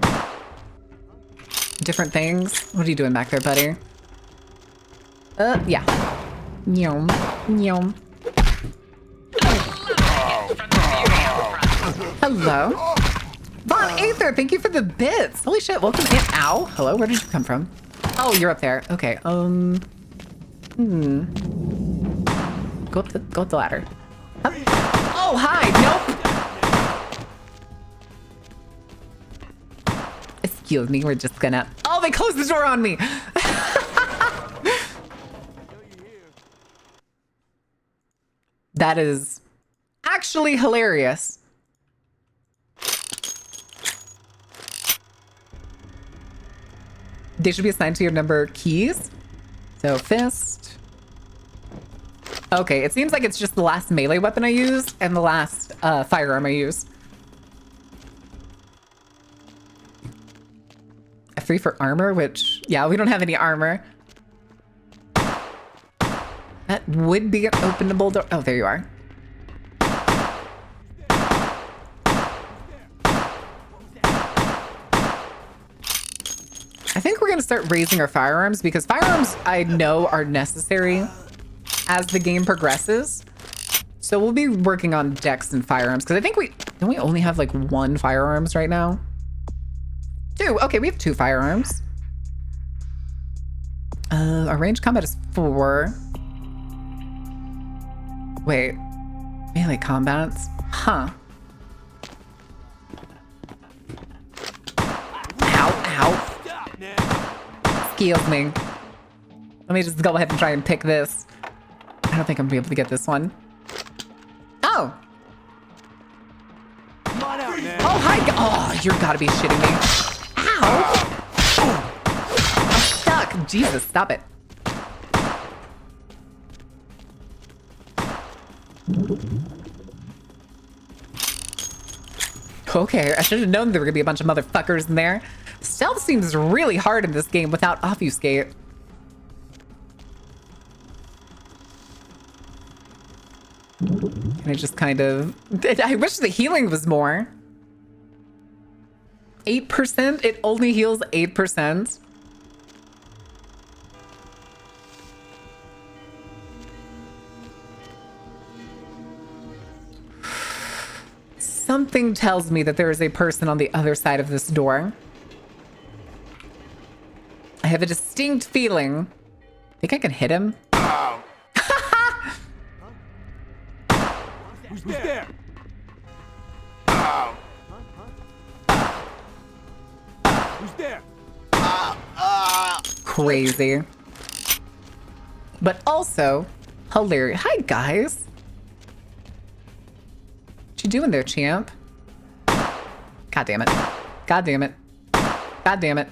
different things? What are you doing back there, buddy? Yeah. Yum. Yum. Hello. Von Aether, thank you for the bits. Holy shit, welcome in. Ow. Hello, where did you come from? Oh, you're up there. Okay, Go up the ladder. Up. Oh, hi. Nope. Excuse me, we're just gonna... Oh, they closed the door on me. That is actually hilarious. They should be assigned to your number keys. So fist. Okay, it seems like it's just the last melee weapon I used and the last firearm I used. A free for armor, which, yeah, we don't have any armor. That would be an openable door. Oh, there you are. I think we're going to start raising our firearms because firearms I know are necessary as the game progresses. So we'll be working on dex and firearms because I think don't we only have like 1 firearms right now? 2. Okay, we have 2 firearms. Our range combat is 4. Wait, melee combats? Huh. Ow. Excuse me. Let me just go ahead and try and pick this. I don't think I'm gonna be able to get this one. Oh. Come on out, man. Oh, hi. Oh, you're gotta be shitting me. Ow. I'm stuck. Jesus, stop it. Okay, I should have known there were gonna be a bunch of motherfuckers in there. Stealth seems really hard in this game without obfuscate. And I just kind of... I wish the healing was more. 8%? It only heals 8%. Something tells me that there is a person on the other side of this door. I have a distinct feeling. Think I can hit him? Who's there? Who's there? Crazy. But also hilarious. Hi, guys. What you doing there, champ? God damn it. God damn it. God damn it.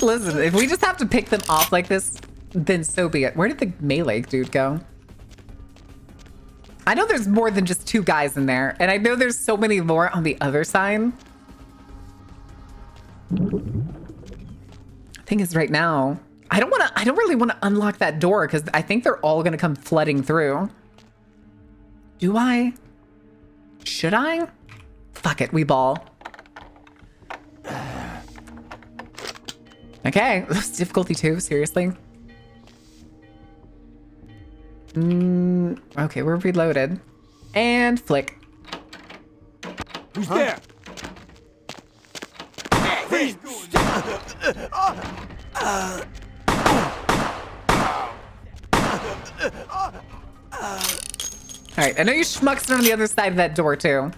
Listen, if we just have to pick them off like this, then so be it. Where did the melee dude go? I know there's more than just 2 guys in there, and I know there's so many more on the other side. Thing is, right now, I don't really want to unlock that door because I think they're all gonna come flooding through. Do I? Should I? fuck it. We ball. Okay. That's difficulty 2. Seriously? Okay, we're reloaded. And flick. Who's there? Freeze! Alright, I know you schmucks are on the other side of that door, too.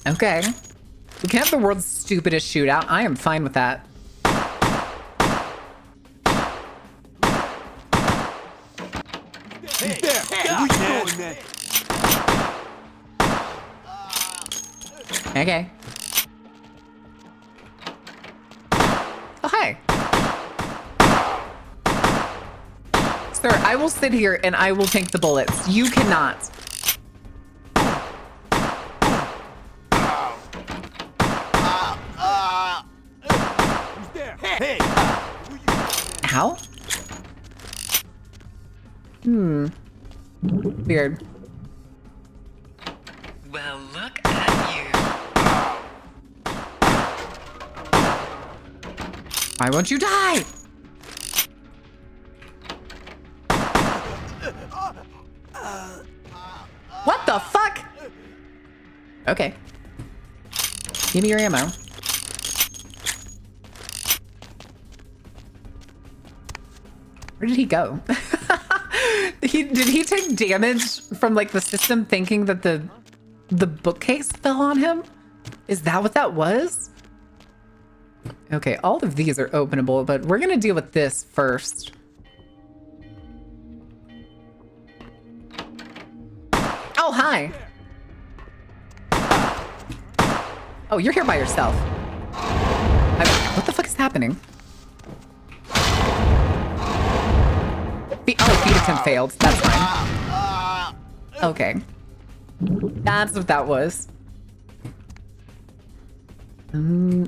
Okay. We can have the world's stupidest shootout. I am fine with that. Hey, there! Who's doing that? Okay. Oh, hi. Sir, I will sit here and I will take the bullets. You cannot. Who's there? Hey! How? Weird. Well, look at you. Why won't you die? What the fuck? Okay. Give me your ammo. Where did he go? Did he take damage from like the system thinking that the bookcase fell on him? Is that what that was? Okay, all of these are openable, but we're gonna deal with this first. Oh, hi. Oh, you're here by yourself. What the fuck is happening? Feed attempt failed. That's fine. Okay. That's what that was. I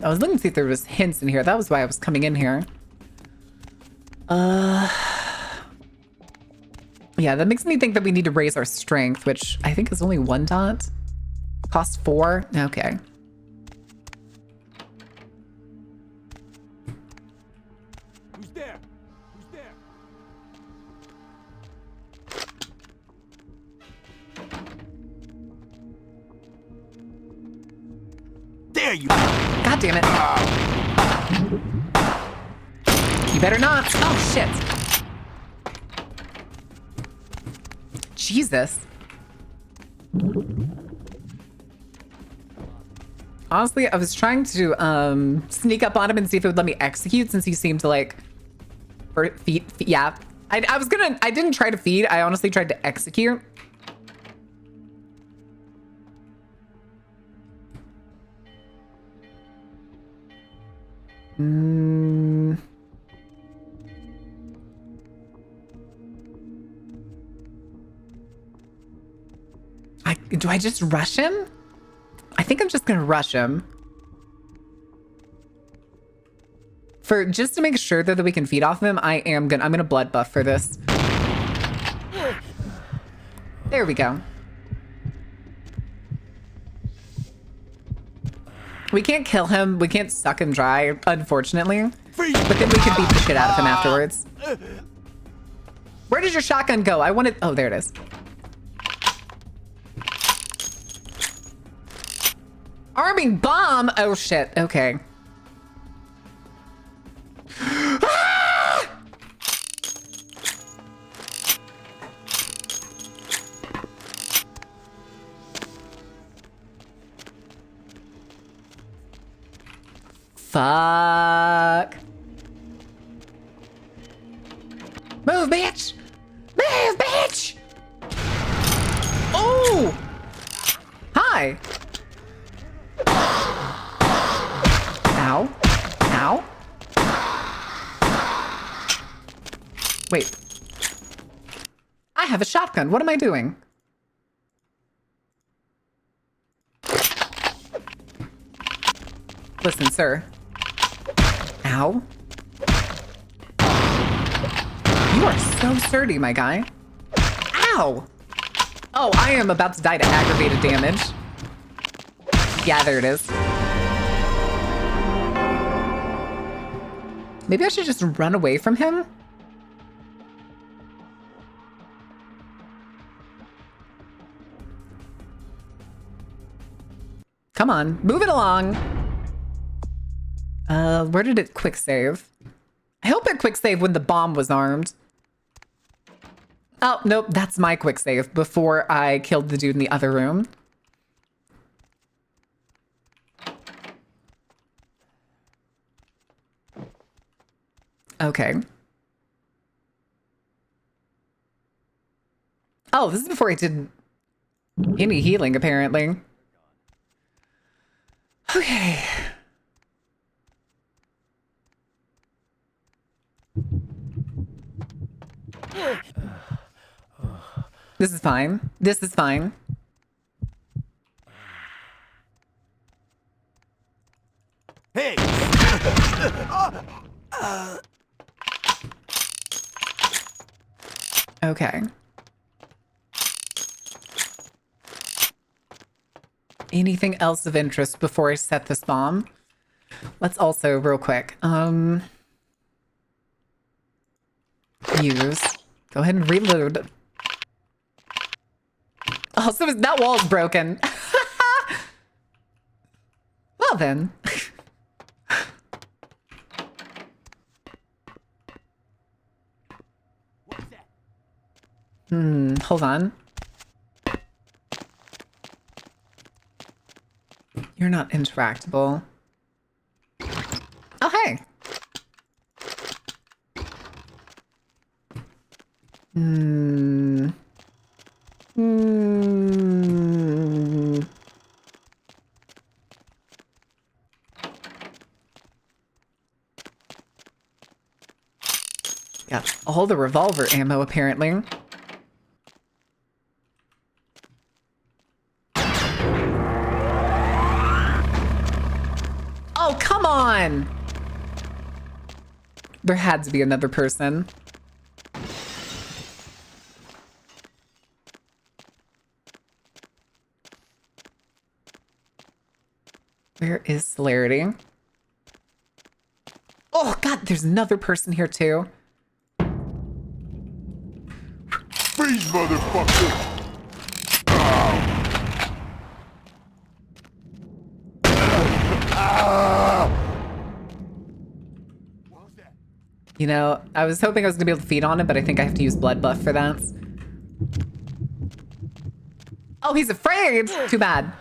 was looking to see if there was hints in here. That was why I was coming in here. Yeah, that makes me think that we need to raise our strength, which I think is only 1 dot. Cost 4. Okay. Who's there? Who's there? There you go. God damn it. You better not. Oh, shit. Jesus. Honestly, I was trying to sneak up on him and see if it would let me execute since he seemed to like feed. Yeah. I didn't try to feed. I honestly tried to execute. Do I just rush him? I think I'm just gonna rush him. Just to make sure that we can feed off of him, I'm gonna blood buff for this. There we go. We can't kill him. We can't suck him dry, unfortunately. But then we can beat the shit out of him afterwards. Where did your shotgun go? I wanted... Oh, there it is. Arming bomb? Oh, shit. Okay. Fuck. Move, bitch. Move, bitch. Oh. Hi. Ow. Ow. Wait. I have a shotgun. What am I doing? Listen, sir. Ow. You are so sturdy, my guy. Ow! Oh, I am about to die to aggravated damage. Yeah, there it is. Maybe I should just run away from him? Come on, move it along. Where did it quick save? I hope it quick saved when the bomb was armed. Oh, nope, that's my quick save before I killed the dude in the other room. Okay. Oh, this is before I did any healing, apparently. Okay. This is fine. This is fine. Hey! Okay. Anything else of interest before I set this bomb? Let's also, real quick, use. Go ahead and reload. Oh, so that wall's broken. Well then. Hold on. You're not interactable. Oh, hey. Got all the revolver ammo, apparently. Oh, come on! There had to be another person. Where is Celerity? Oh, God, there's another person here, too. Freeze, motherfucker! You know, I was hoping I was gonna be able to feed on him, but I think I have to use blood buff for that. Oh, he's afraid! Too bad.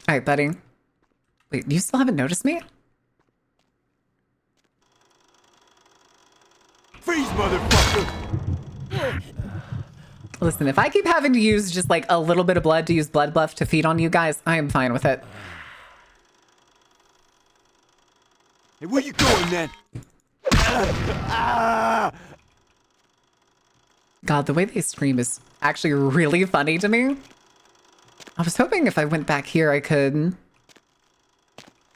Alright, buddy. Wait, you still haven't noticed me? Freeze, motherfucker! Listen, if I keep having to use just like a little bit of blood to use blood buff to feed on you guys, I am fine with it. Hey, where you going, man? God, the way they scream is actually really funny to me. I was hoping if I went back here, I could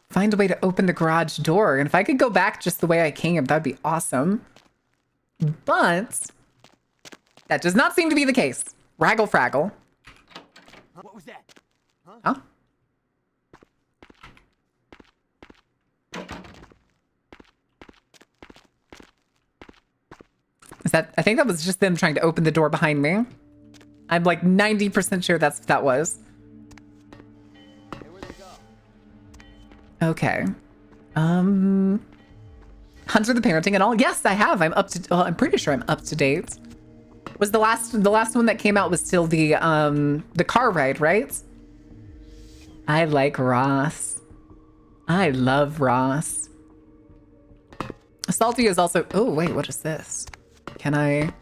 find a way to open the garage door. And if I could go back just the way I came, that'd be awesome. But that does not seem to be the case. Raggle fraggle. What was that? Huh? Is that? I think that was just them trying to open the door behind me. I'm like 90% sure that's what that was. Okay. Hunter the parenting and all? Yes, I have. I'm up to. Well, I'm pretty sure I'm up to date. Was the last one that came out was still the car ride, right? I like Ross. I love Ross. Salty is also. Oh wait, what is this? Can I?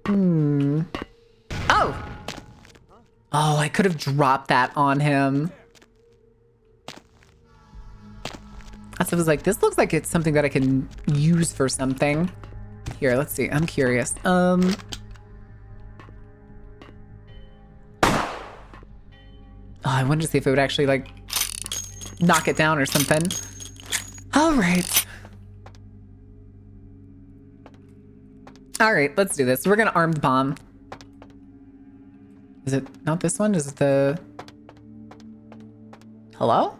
Oh. Oh, I could have dropped that on him. So I was like, this looks like it's something that I can use for something. Here, let's see. I'm curious. Oh, I wanted to see if it would actually, like, knock it down or something. All right. All right, let's do this. We're gonna arm the bomb. Is it not this one? Is it the... Hello?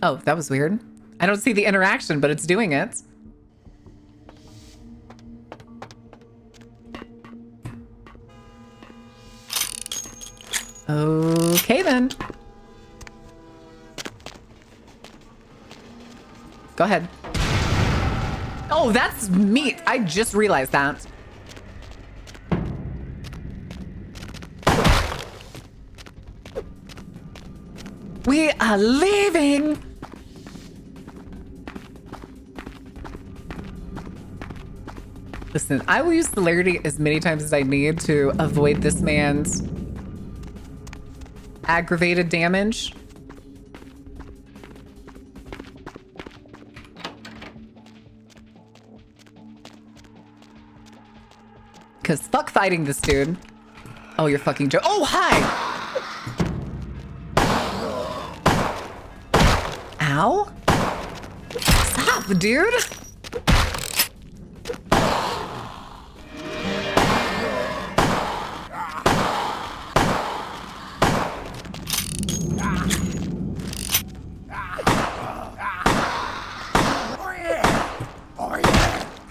Oh, that was weird. I don't see the interaction, but it's doing it. Okay, then. Go ahead. Oh, that's meat. I just realized that. We are leaving. Listen, I will use celerity as many times as I need to avoid this man's aggravated damage. Because fuck fighting this dude. Oh, you're fucking joking. Oh, hi! Ow? Stop, dude!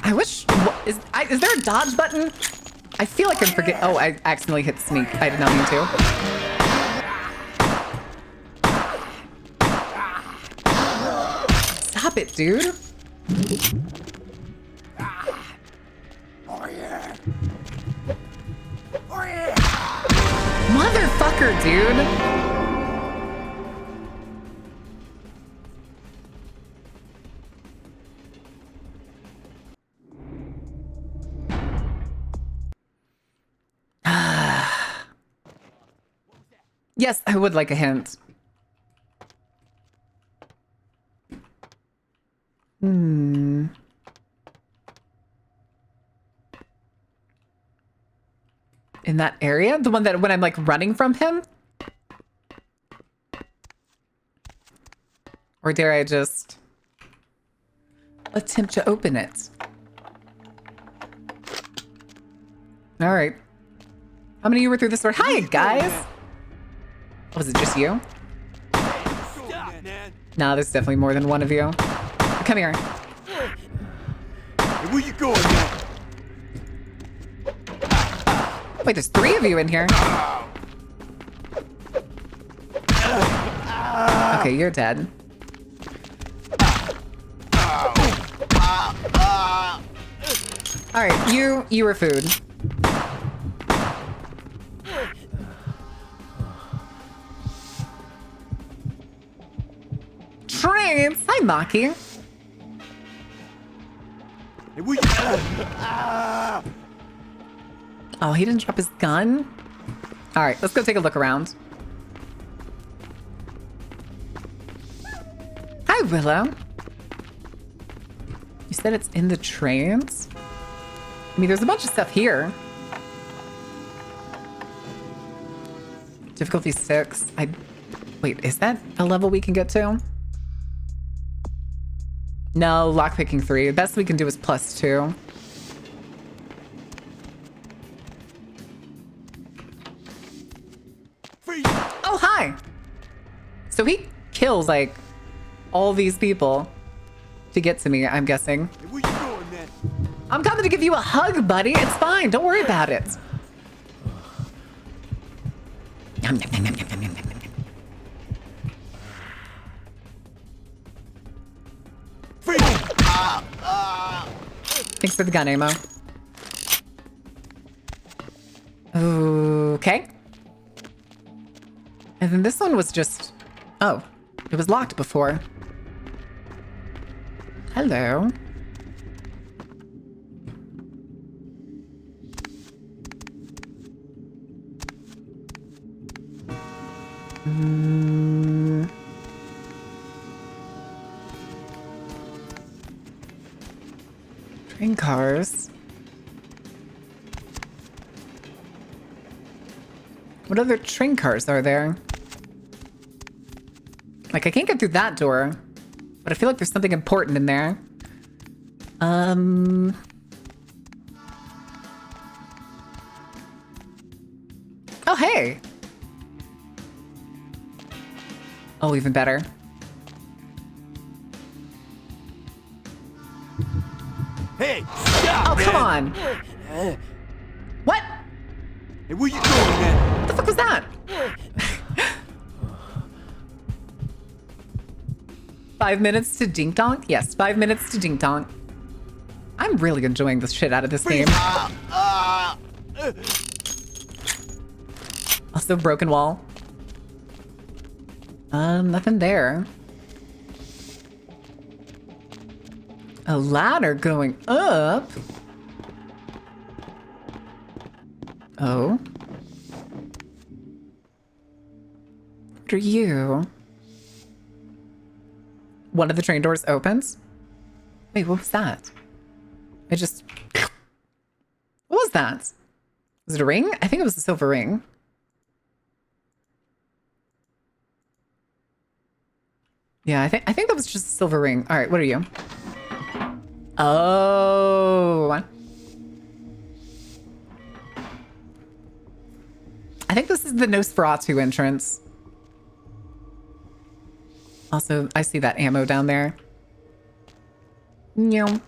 I wish... Is there a dodge button? I feel like I'm forgetting... Oh, I accidentally hit sneak. I did not mean to. Stop it, dude. Motherfucker, dude. Yes, I would like a hint. Hmm. In that area? The one that when I'm like running from him? Or dare I just attempt to open it? All right. How many of you were through this door? Hi, guys. Oh, was it just you? Nah, there's definitely more than one of you. Come here. Hey, where you going now? Wait, there's 3 of you in here. Okay, you're dead. All right, you were food. Trains! Hi, Maki. Hey, where you... Oh, he didn't drop his gun? All right, let's go take a look around. Hi, Willow. You said it's in the trains? I mean, there's a bunch of stuff here. Difficulty 6. Wait, is that a level we can get to? No, lockpicking 3. The best we can do is +2. Oh, hi! So he kills, like, all these people to get to me, I'm guessing. Hey, where you going, man? I'm coming to give you a hug, buddy. It's fine. Don't worry about it. Yum, yum, yum, yum, yum, yum, yum, yum. Thanks for the gun ammo. Okay. And then this one was just... Oh, it was locked before. Hello. Train cars. What other train cars are there? Like, I can't get through that door, but I feel like there's something important in there. Oh, hey. Oh, even better. Hey, stop, Oh, come on. What? Hey, where you going, man? What the fuck was that? 5 minutes to dink donk? Yes, 5 minutes to dink donk. I'm really enjoying the shit out of this game. Also, broken wall. Nothing there. A ladder going up. Oh. What are you? One of the train doors opens. Wait, what was that? I just... What was that? Was it a ring? I think it was a silver ring. Yeah, I think that was just a silver ring. All right, what are you? Oh. I think this is the Nosferatu entrance. Also, I see that ammo down there. No.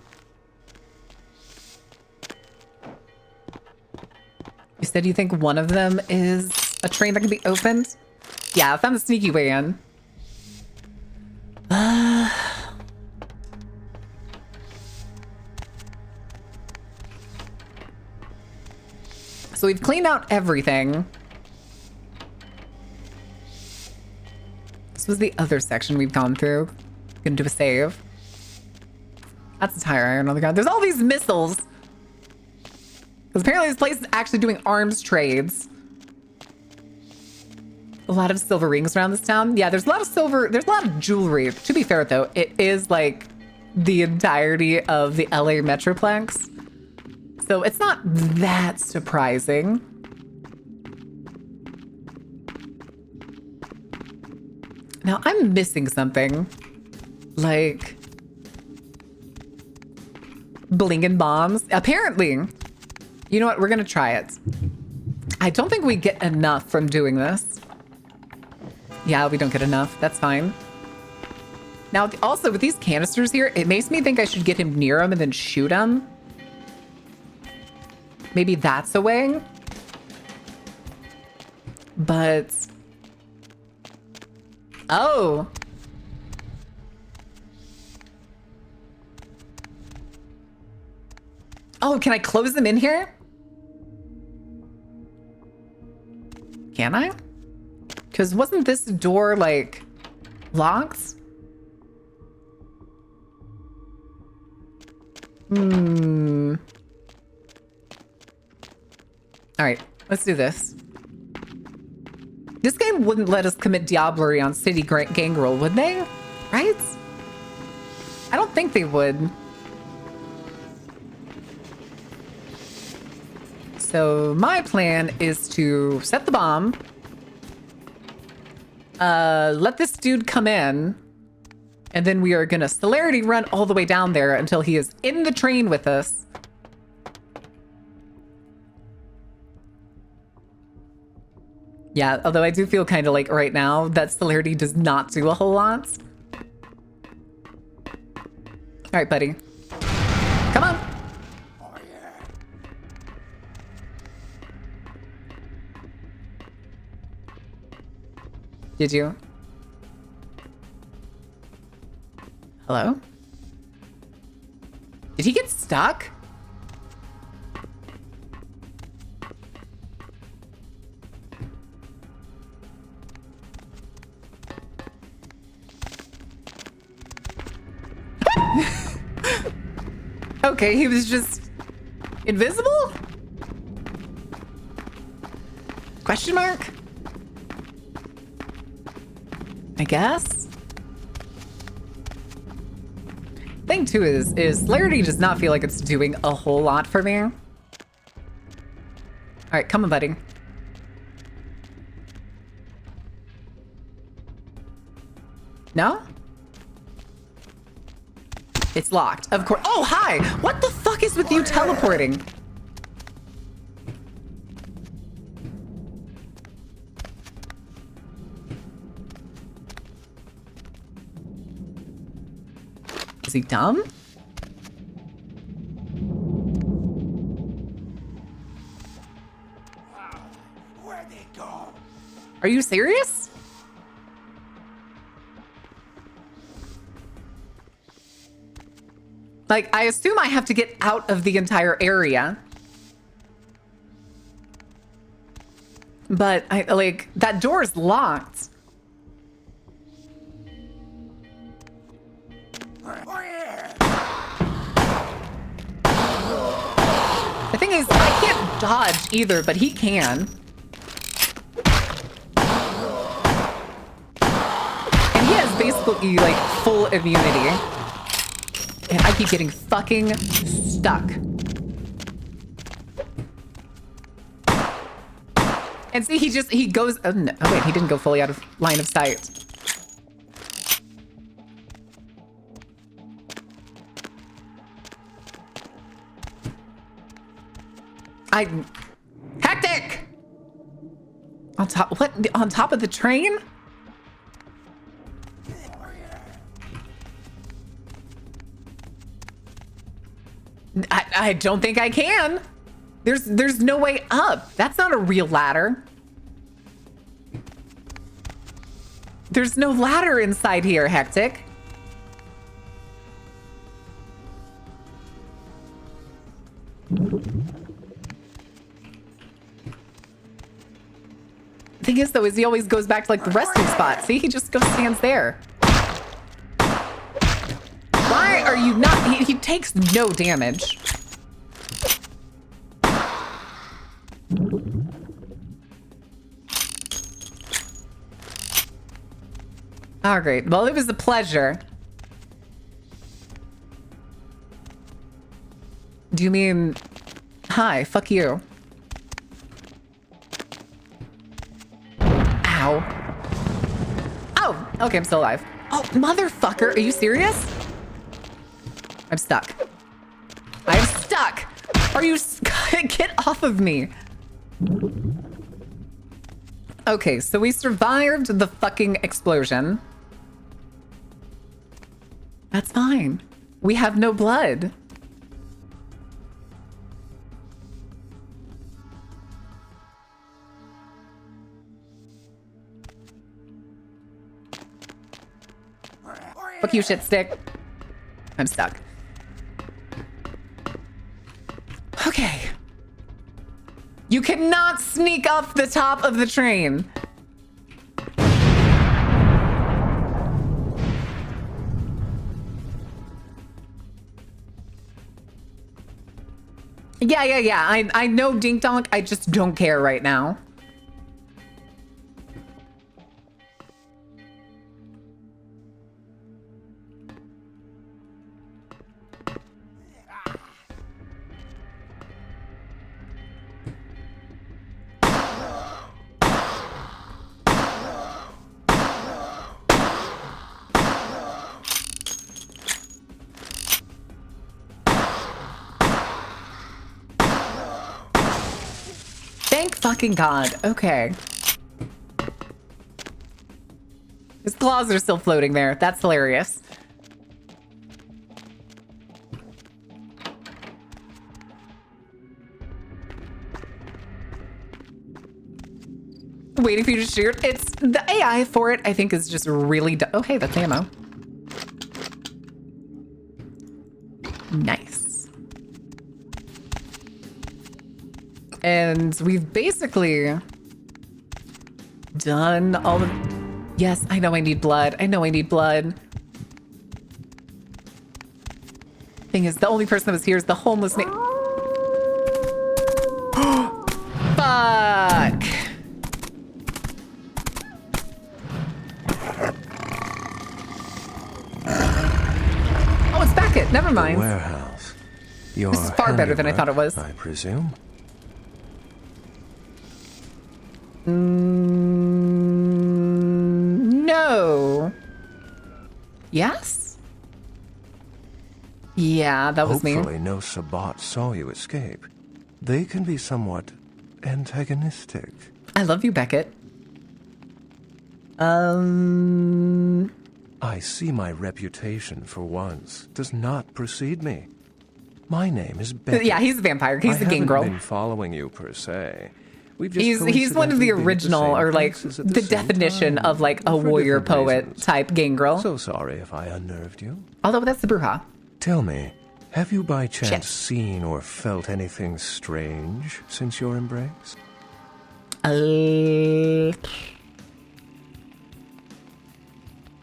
You said you think one of them is a train that can be opened? Yeah, I found the sneaky way in. So we've cleaned out everything. This was the other section we've gone through. Gonna do a save. That's a tire iron on the ground. There's all these missiles. Because apparently this place is actually doing arms trades. A lot of silver rings around this town. Yeah, there's a lot of silver. There's a lot of jewelry. To be fair, though, it is like the entirety of the LA Metroplex. So it's not that surprising. Now, I'm missing something. Like... blingin' bombs. Apparently. You know what? We're going to try it. I don't think we get enough from doing this. Yeah, we don't get enough. That's fine. Now, also, with these canisters here, it makes me think I should get him near him and then shoot him. Maybe that's a way. But... oh. Oh, can I close them in here? Can I? Because wasn't this door, like, locked? Alright, let's do this. This game wouldn't let us commit diablerie on City Gangrel, would they? Right? I don't think they would. So my plan is to set the bomb. Let this dude come in. And then we are going to celerity run all the way down there until he is in the train with us. Yeah, although I do feel kind of like right now that celerity does not do a whole lot. All right, buddy. Come on. Did you? Hello? Did he get stuck? Okay, he was just invisible? Question mark? I guess. thing too is Celerity does not feel like it's doing a whole lot for me. All right, come on, buddy. No? It's locked. Of course. Oh, hi! What the fuck is with you teleporting? Is he dumb? Where'd they go? Are you serious? Like, I assume I have to get out of the entire area. But that door is locked. The thing is, I can't dodge either, but he can. And he has basically, like, full immunity. And I keep getting fucking stuck. And see, he goes, oh, no, oh wait, he didn't go fully out of line of sight. Hectic! On top, what? On top of the train? I don't think I can. There's no way up. That's not a real ladder. There's no ladder inside here, Hectic. Thing is, though, is he always goes back to like the resting spot. See, he just goes stands there. Why are you not? He takes no damage. Oh, great. Well, it was a pleasure. Do you mean, hi, fuck you? Ow. Oh, okay, I'm still alive. Oh, motherfucker, are you serious? I'm stuck. I'm stuck. Are you... Get off of me. Okay, so we survived the fucking explosion. That's fine. We have no blood. Fuck you, shit stick. I'm stuck. Okay. You cannot sneak off the top of the train. Yeah. I know Dink Donk. I just don't care right now. Thank fucking God. Okay. His claws are still floating there. That's hilarious. Waiting for you to shoot. It's the AI for it, I think, is just really... Oh, hey, that's ammo. Nice. And we've basically done all the... Yes, I know I need blood. I know I need blood. Thing is, the only person that was here is the homeless man. Fuck. Oh, it's Beckett. right, never mind. Warehouse. Your This is far better than I thought it was. I presume. No. Yes? Yeah, that was me. Hopefully no Sabbat saw you escape. They can be somewhat antagonistic. I love you, Beckett. I see my reputation for once does not precede me. My name is Beckett. Yeah, he's a vampire. He's the gangrel. I haven't been following you per se. We've just He's one of the coincidentally been at original, same or like places at the same definition time, of like a for warrior different poet reasons. type gangrel. So sorry if I unnerved you. Although that's the Bruja. Tell me, have you by chance seen or felt anything strange since your embrace?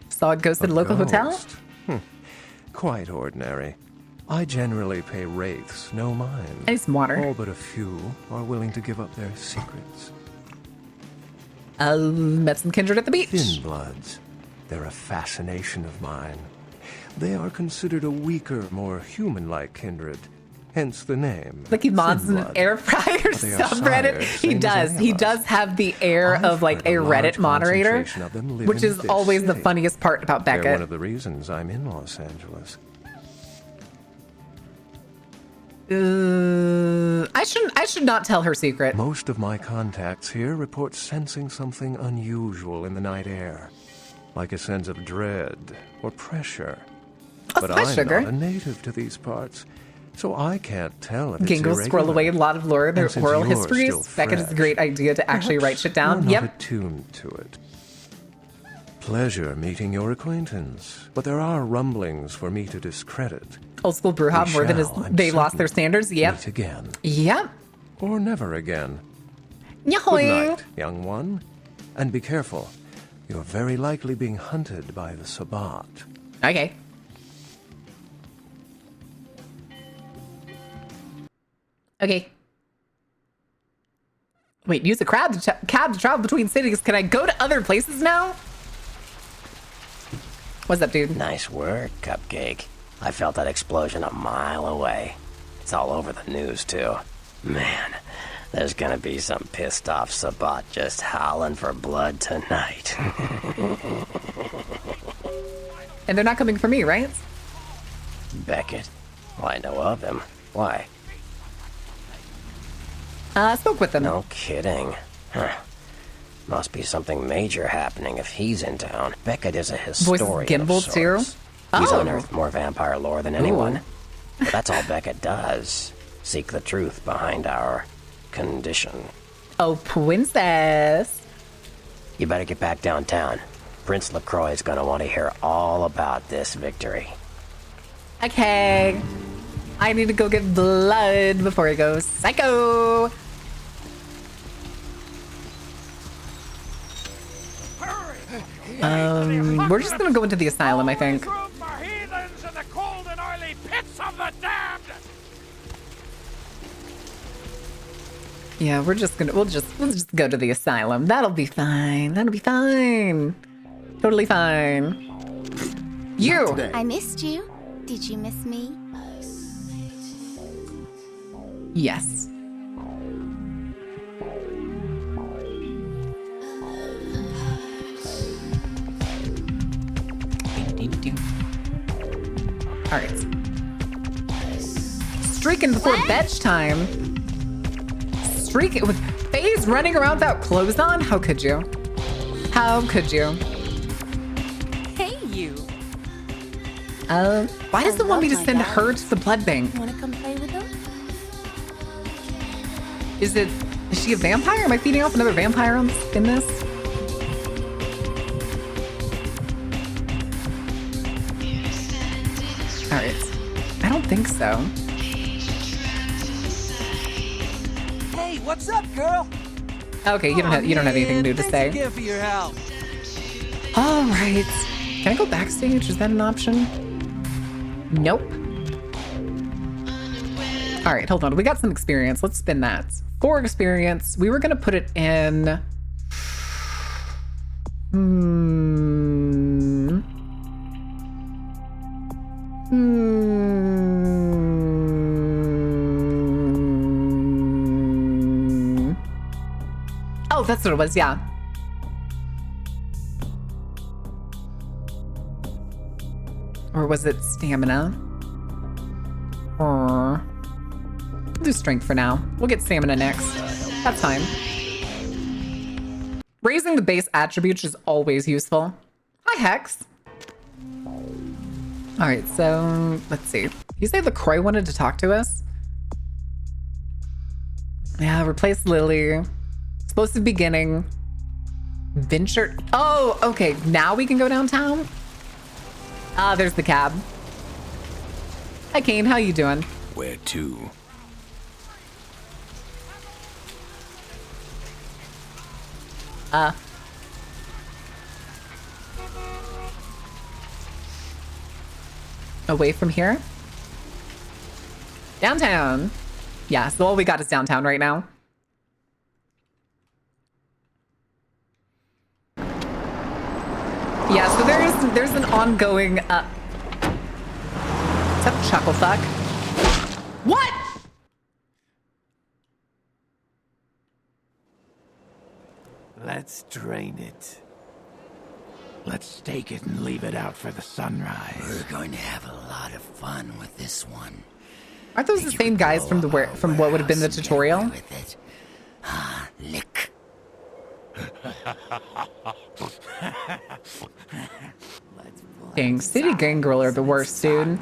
Saw a ghost at a local hotel? Quite ordinary. I generally pay wraiths no mind. I need some water. All but a few are willing to give up their secrets. Met some kindred at the beach. Thin bloods. They're a fascination of mine. They are considered a weaker, more human-like kindred. Hence the name. Like he mods an air fryer subreddit. He does. He does have the air of like a Reddit moderator, which is always the funniest part about They're one Beckett. of the reasons I'm in Los Angeles. I should not tell her secret. Most of my contacts here report sensing something unusual in the night air, like a sense of dread or pressure. But spice I'm sugar. not a native to these parts, so I can't tell if it's Gangrel irregular. squirrel away a lot of lore, their And since oral you're histories. still Beckett is a fresh, great idea to actually write shit down. You're not Yep. attuned to it. Pleasure meeting your acquaintance, but there are rumblings for me to discredit. Old school Bruja, We more than shall, I'm they lost certain, their standards. Yep. meet again. Yep. Or never again. Yahoy. Good night, young one. And be careful. You're very likely being hunted by the Sabbat. Okay. Okay. Wait, use a cab to travel between cities. Can I go to other places now? What's up, dude? Nice work, Cupcake. I felt that explosion a mile away. It's all over the news, too. Man, there's gonna be some pissed off Sabbat just howling for blood tonight. And they're not coming for me, right? Beckett. Well, I know of him. Why? I spoke with them. No kidding. Huh. Must be something major happening if he's in town. Beckett is a historian Gimbal, of too? sorts. He's Oh. unearthed more vampire lore than anyone. But that's all Beckett does. Seek the truth behind our condition. Oh, princess. You better get back downtown. Prince LaCroix is gonna want to hear all about this victory. Okay. I need to go get blood before he goes psycho. We're just gonna go into the asylum, I think. For heathens in the cold and oily pits of the damned! Yeah, we'll just go to the asylum. That'll be fine. That'll be fine. Totally fine. You. I missed you. Did you miss me? Yes. All right. Streaking before bedtime. Streaking with Faye's running around without clothes on? How could you? How could you? Hey, you. Why does it want me to send her to the blood bank? Want to come play with them? Is she a vampire? Am I feeding off another vampire in this? All right. I don't think so. Hey, what's up, girl? Okay, you don't have anything new to Thanks say. again for your help. All right. Can I go backstage? Is that an option? Nope. All right, hold on. We got some experience. Let's spin that. 4 experience. We were going to put it in... Oh, that's what it was, yeah. Or was it stamina? Or we'll do strength for now. We'll get stamina next. That's fine. Raising the base attributes is always useful. Hi, Hex. All right, so let's see. You say the Croy wanted to talk to us? Yeah, replace Lily. Explosive beginning. Venture. Oh, okay. Now we can go downtown? Ah, there's the cab. Hi, Kane. How you doing? Where to? Away from here? Downtown. Yeah, so all we got is downtown right now. Yeah, so there's an ongoing what's up, Chucklefuck? What? Let's drain it. Let's stake it and leave it out for the sunrise. We're going to have a lot of fun with this one. Aren't those the same guys from what would have been the tutorial? With it. Lick. Dang, City Gangrel are the worst, dude.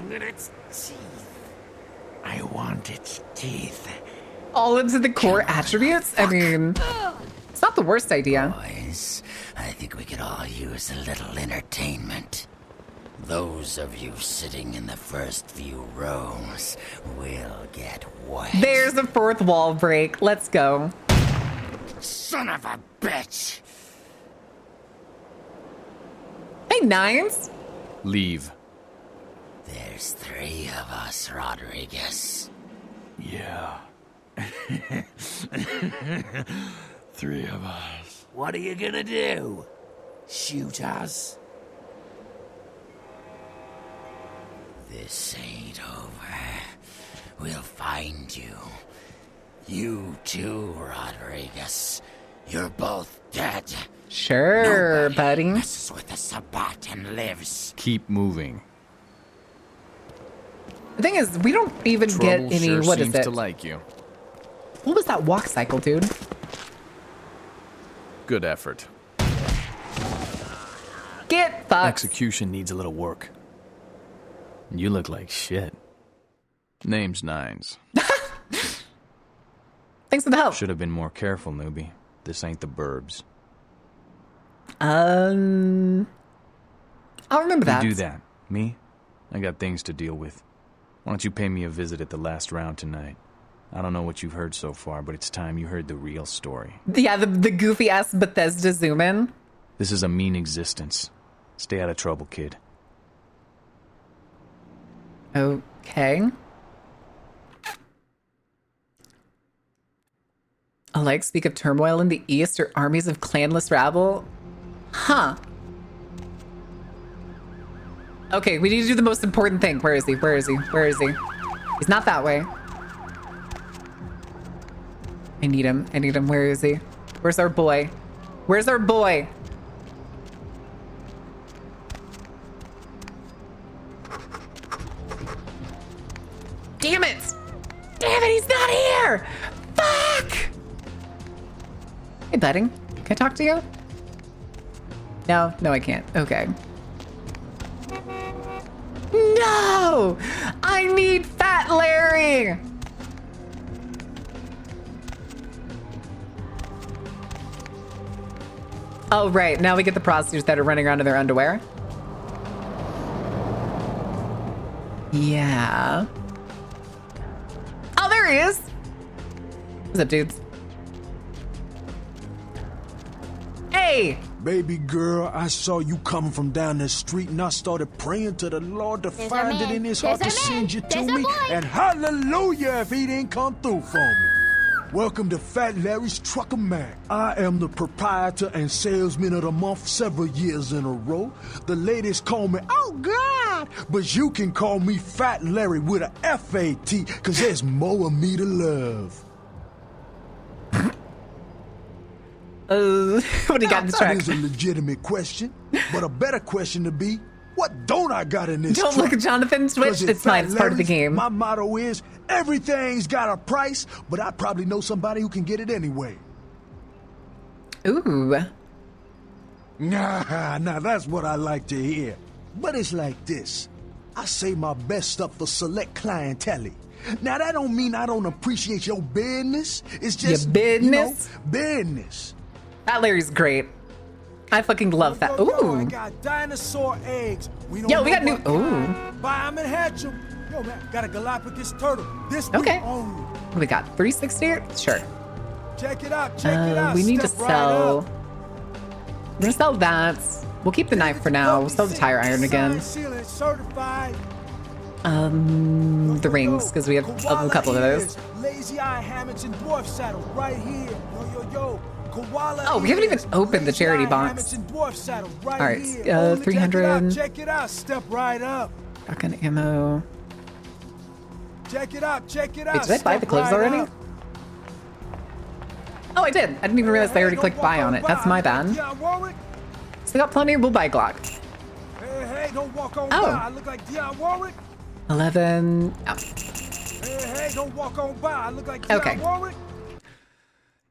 I want its teeth. All into the core attributes? I mean, it's not the worst idea. Boys, I think we could all use a little entertainment. Those of you sitting in the first few rows will get wet. There's a fourth wall break. Let's go. Son of a bitch! Hey, Nines. Leave. There's 3 of us, Rodriguez. Yeah. 3 of us. What are you gonna do? Shoot us? This ain't over. We'll find you. You too, Rodriguez. You're both dead. Sure, Nobody buddy. messes with the Sabbat and lives. Keep moving. The thing is, we don't even get any. Sure What is seems it? to like you. What was that walk cycle, dude? Good effort. Get fucked. Execution needs a little work. You look like shit. Name's Nines. Thanks for the help. Should have been more careful, newbie. This ain't the burbs. I'll remember that. You do that. Me? I got things to deal with. Why don't you pay me a visit at the last round tonight? I don't know what you've heard so far, but it's time you heard the real story. Yeah, the goofy ass Bethesda zoom in. This is a mean existence. Stay out of trouble, kid. Okay. Alike speak of turmoil in the east or armies of clanless rabble. Huh. Okay, we need to do the most important thing. Where is he? Where is he? Where is he? He's not that way. I need him. I need him. Where is he? Where's our boy? Where's our boy? Damn it! Damn it, he's not here! Fuck! Hey, Budding. Can I talk to you? No, no, I can't. Okay. No! I need Fat Larry! Oh, right. Now we get the prostitutes that are running around in their underwear. Yeah. Oh, there he is! What's up, dudes? Hey! Baby girl, I saw you coming from down the street and I started praying to the Lord to find it in his heart to send you to me. And hallelujah if he didn't come through for me. Welcome to Fat Larry's Trucker Mac. I am the proprietor and salesman of the month several years in a row. The ladies call me, oh God, but you can call me Fat Larry with a F-A-T, cause there's more of me to love. What do you got in the truck? That is a legitimate question, but a better question to be, what don't I got in this Don't truck? look at Jonathan Switch. 'Cause It's fine. It's part of the game. My motto is, everything's got a price, but I probably know somebody who can get it anyway. Ooh. Nah, that's what I like to hear. But it's like this. I save my best stuff for select clientele. Now, that don't mean I don't appreciate your business. It's just, your business? Business. Fat Larry's great. I fucking love Fat. Ooh. I got dinosaur eggs. We Yo, we got new. Ooh. Buy them and hatch them. Yo, man, got a Galapagos turtle. This Okay. only. We got 360. Sure. Check it out. Check it out. We need to Step right sell. up. We're gonna sell that. We'll keep the knife for now. We'll sell the tire iron again. Sealant certified. The rings, because we have a couple of those. Lazy eye hammocks and dwarf saddle right here. Yo. Koala Oh, we haven't even opened the charity hammocks box. and dwarf saddle right All right, here. 300. Check it out. Step right up. Shotgun ammo. Check it out. Check it out. Wait, did I buy the Step clothes right already? up. Oh, I did. I didn't even realize I already clicked buy on it. That's my bad. Still got plenty. We'll buy Glock. Hey, don't walk on Oh. by. I look like Dionne Warwick. 11. Oh. Hey, don't walk on by. I look like Okay. Dionne Warwick.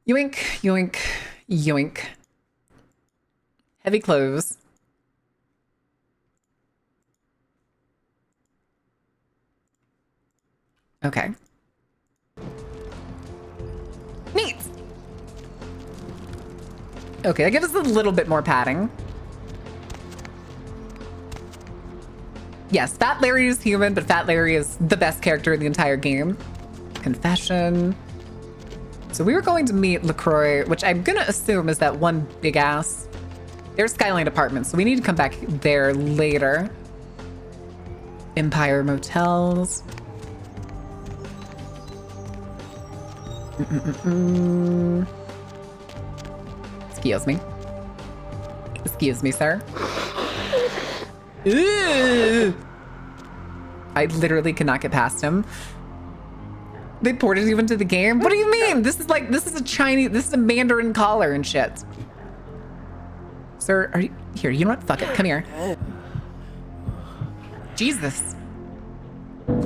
Yoink, yoink, yoink. Heavy clothes. Okay. Neat. Okay, that gives us a little bit more padding. Yes, Fat Larry is human, but Fat Larry is the best character in the entire game. Confession. So we were going to meet LaCroix, which I'm gonna assume is that one big ass. There's Skyline Apartments, so we need to come back there later. Empire Motels. Excuse me. Excuse me, sir. Ooh. I literally cannot get past him. They ported you into the game? What do you mean? This is a Mandarin collar and shit. Sir, are you here? You know what? Fuck it. Come here. Jesus.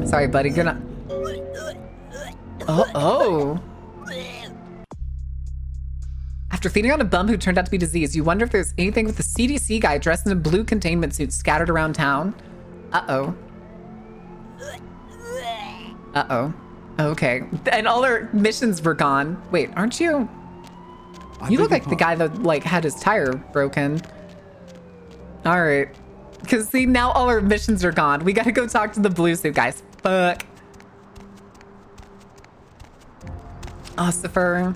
Sorry, buddy. You're not. Oh. After feeding on a bum who turned out to be diseased, you wonder if there's anything with the CDC guy dressed in a blue containment suit scattered around town. Uh-oh. Uh-oh. Okay. And all our missions were gone. Wait, aren't you? You look like the guy that, like, had his tire broken. All right. Because, see, now all our missions are gone. We gotta go talk to the blue suit guys. Fuck. Ossifer.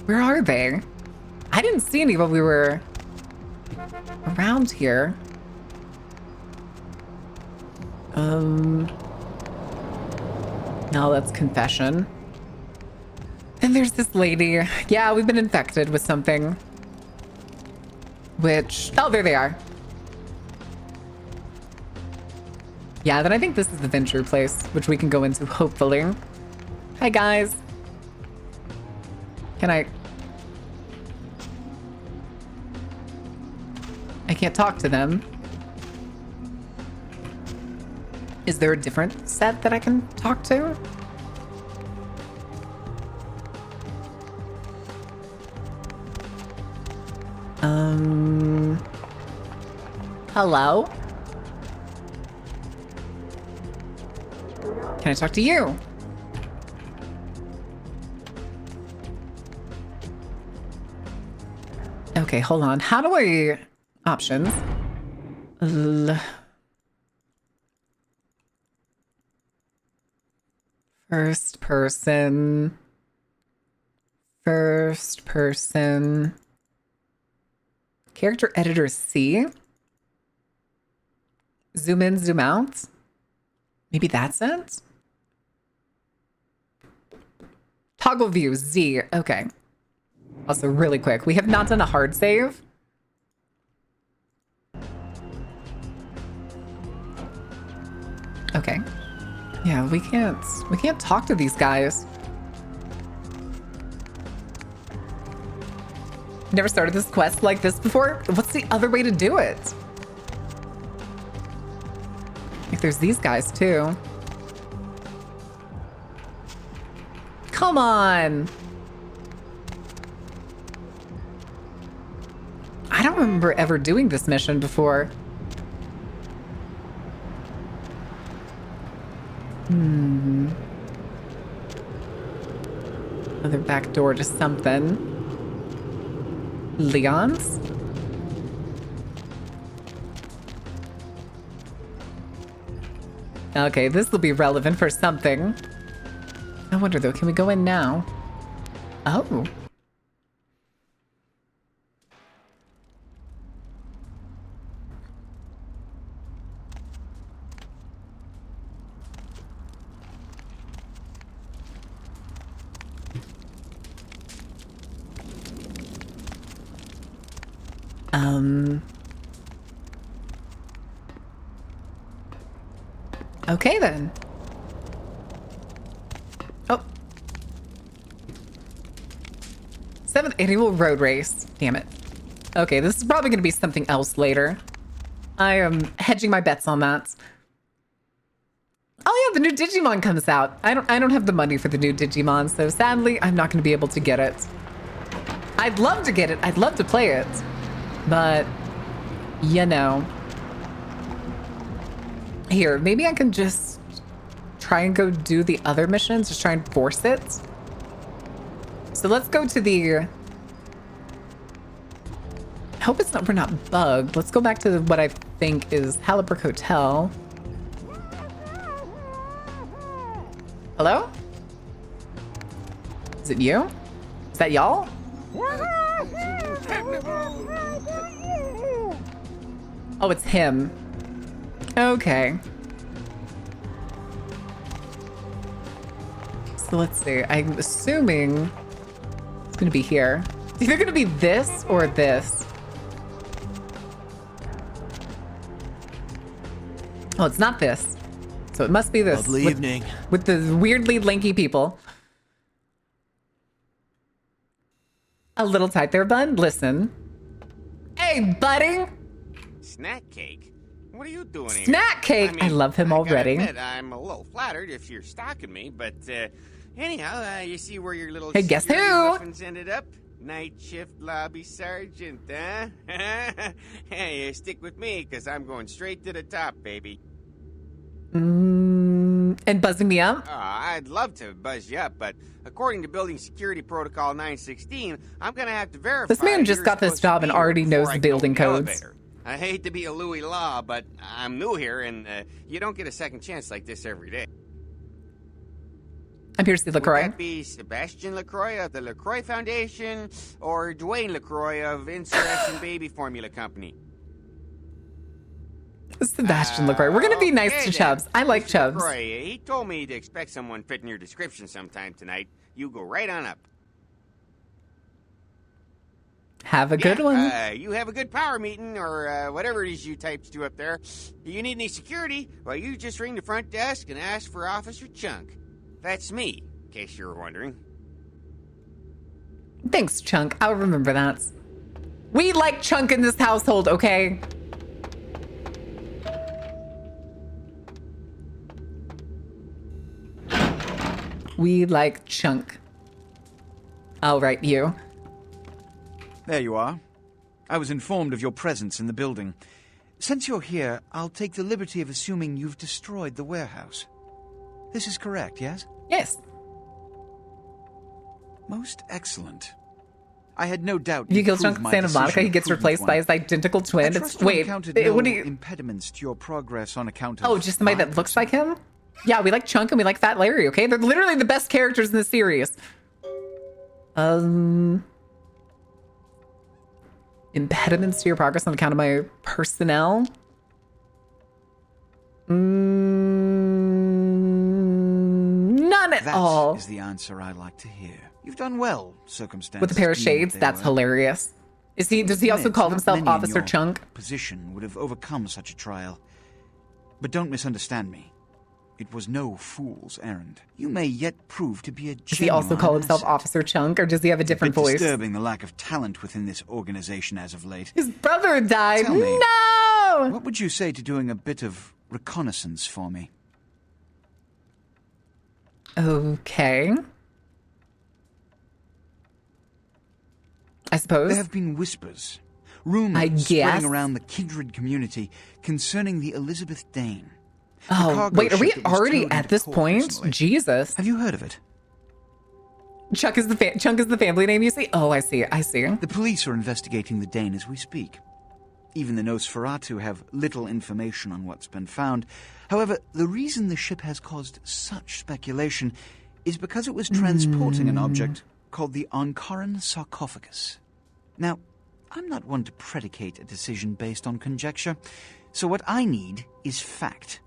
Where are they? I didn't see any while we were around here. No, that's confession. And there's this lady. Yeah, we've been infected with something. Which, oh, there they are. Yeah, then I think this is the Venture place, which we can go into, hopefully. Hi, guys. Can I can't talk to them. Is there a different set that I can talk to? Hello? Can I talk to you? Okay, hold on. How do I... Options. First person. First person. Character editor C. Zoom in, zoom out. Maybe that's it? Toggle view Z. Okay. Also, really quick, we have not done a hard save. Okay. Yeah, we can't talk to these guys. Never started this quest like this before? What's the other way to do it? Like, there's these guys, too. Come on! I don't remember ever doing this mission before. Another back door to something. Leon's? Okay, this will be relevant for something. I wonder though, can we go in now? Oh. Okay then. Oh. 7th annual road race. Damn it. Okay, this is probably going to be something else later. I am hedging my bets on that. Oh yeah, the new Digimon comes out. I don't have the money for the new Digimon, so sadly, I'm not going to be able to get it. I'd love to get it. I'd love to play it. But, you know. Here, maybe I can just try and go do the other missions. Just try and force it. So let's go to the... I hope it's not, we're not bugged. Let's go back to what I think is Halliburton Hotel. Hello? Is it you? Is that y'all? Oh, it's him. Okay. So let's see. I'm assuming it's going to be here. It's either going to be this or this. Oh, it's not this. So it must be this. Lovely evening. With the weirdly lanky people. A little tight there, bud. Listen. Hey, buddy. Snack cake? What are you doing here? Snack cake! I love him already. Gotta admit, I'm a little flattered if you're stalking me, but anyhow, you see where your little Hey, guess security who? muffins ended up? Night shift lobby sergeant, huh? Hey, stick with me, because I'm going straight to the top, baby. And buzzing me up? I'd love to buzz you up, but according to Building Security Protocol 916, I'm going to have to verify... This man just got this job and already knows the building codes. I hate to be a Louis Law, but I'm new here, and you don't get a second chance like this every day. I'm Piercy LaCroix. Would that be Sebastian LaCroix of the LaCroix Foundation, or Dwayne LaCroix of Insurrection Baby Formula Company? Sebastian LaCroix. We're going to be nice Okay to Chubbs. I like Mr. Chubbs. LaCroix, he told me to expect someone fitting your description sometime tonight. You go right on up. Have a good one. You have a good power meeting, or whatever it is you types do up there. You need any security? Well, you just ring the front desk and ask for Officer Chunk. That's me, in case you were wondering. Thanks, Chunk. I'll remember that. We like Chunk in this household, okay? We like Chunk. All right, you. There you are. I was informed of your presence in the building. Since you're here, I'll take the liberty of assuming you've destroyed the warehouse. This is correct, yes? Yes. Most excellent. I had no doubt If you you'd kill prove Chunk my Santa Monica, decision he a gets prudent replaced one. by his identical twin. I It's trust you wait, encountered no what do you? impediments to your progress on account of... Oh, just somebody that looks like him? Yeah, we like Chunk and we like Fat Larry, okay? They're literally the best characters in the series. Impediments to your progress on account of my personnel? None at all. That is the answer I like to hear. You've done well, circumstances. With a pair of shades, that's hilarious. Is he? Does he also call himself Officer Chunk? Position would have overcome such a trial. But don't misunderstand me. It was no fool's errand. You may yet prove to be a genuine Does he also call himself asset. Officer Chunk, or does he have a different It's voice? disturbing the lack of talent within this organization as of late. His brother died. Tell me, No! what would you say to doing a bit of reconnaissance for me? Okay. I suppose. There have been whispers, rumors I guess. spreading around the kindred community concerning the Elizabeth Dane. The Oh, cargo wait, are we ship that was already towed at into this port point? recently. Jesus. Have you heard of it? Chunk is the family name you see? Oh, I see. The police are investigating the Dane as we speak. Even the Nosferatu have little information on what's been found. However, the reason the ship has caused such speculation is because it was transporting an object called the Ankaran sarcophagus. Now, I'm not one to predicate a decision based on conjecture, so what I need is fact.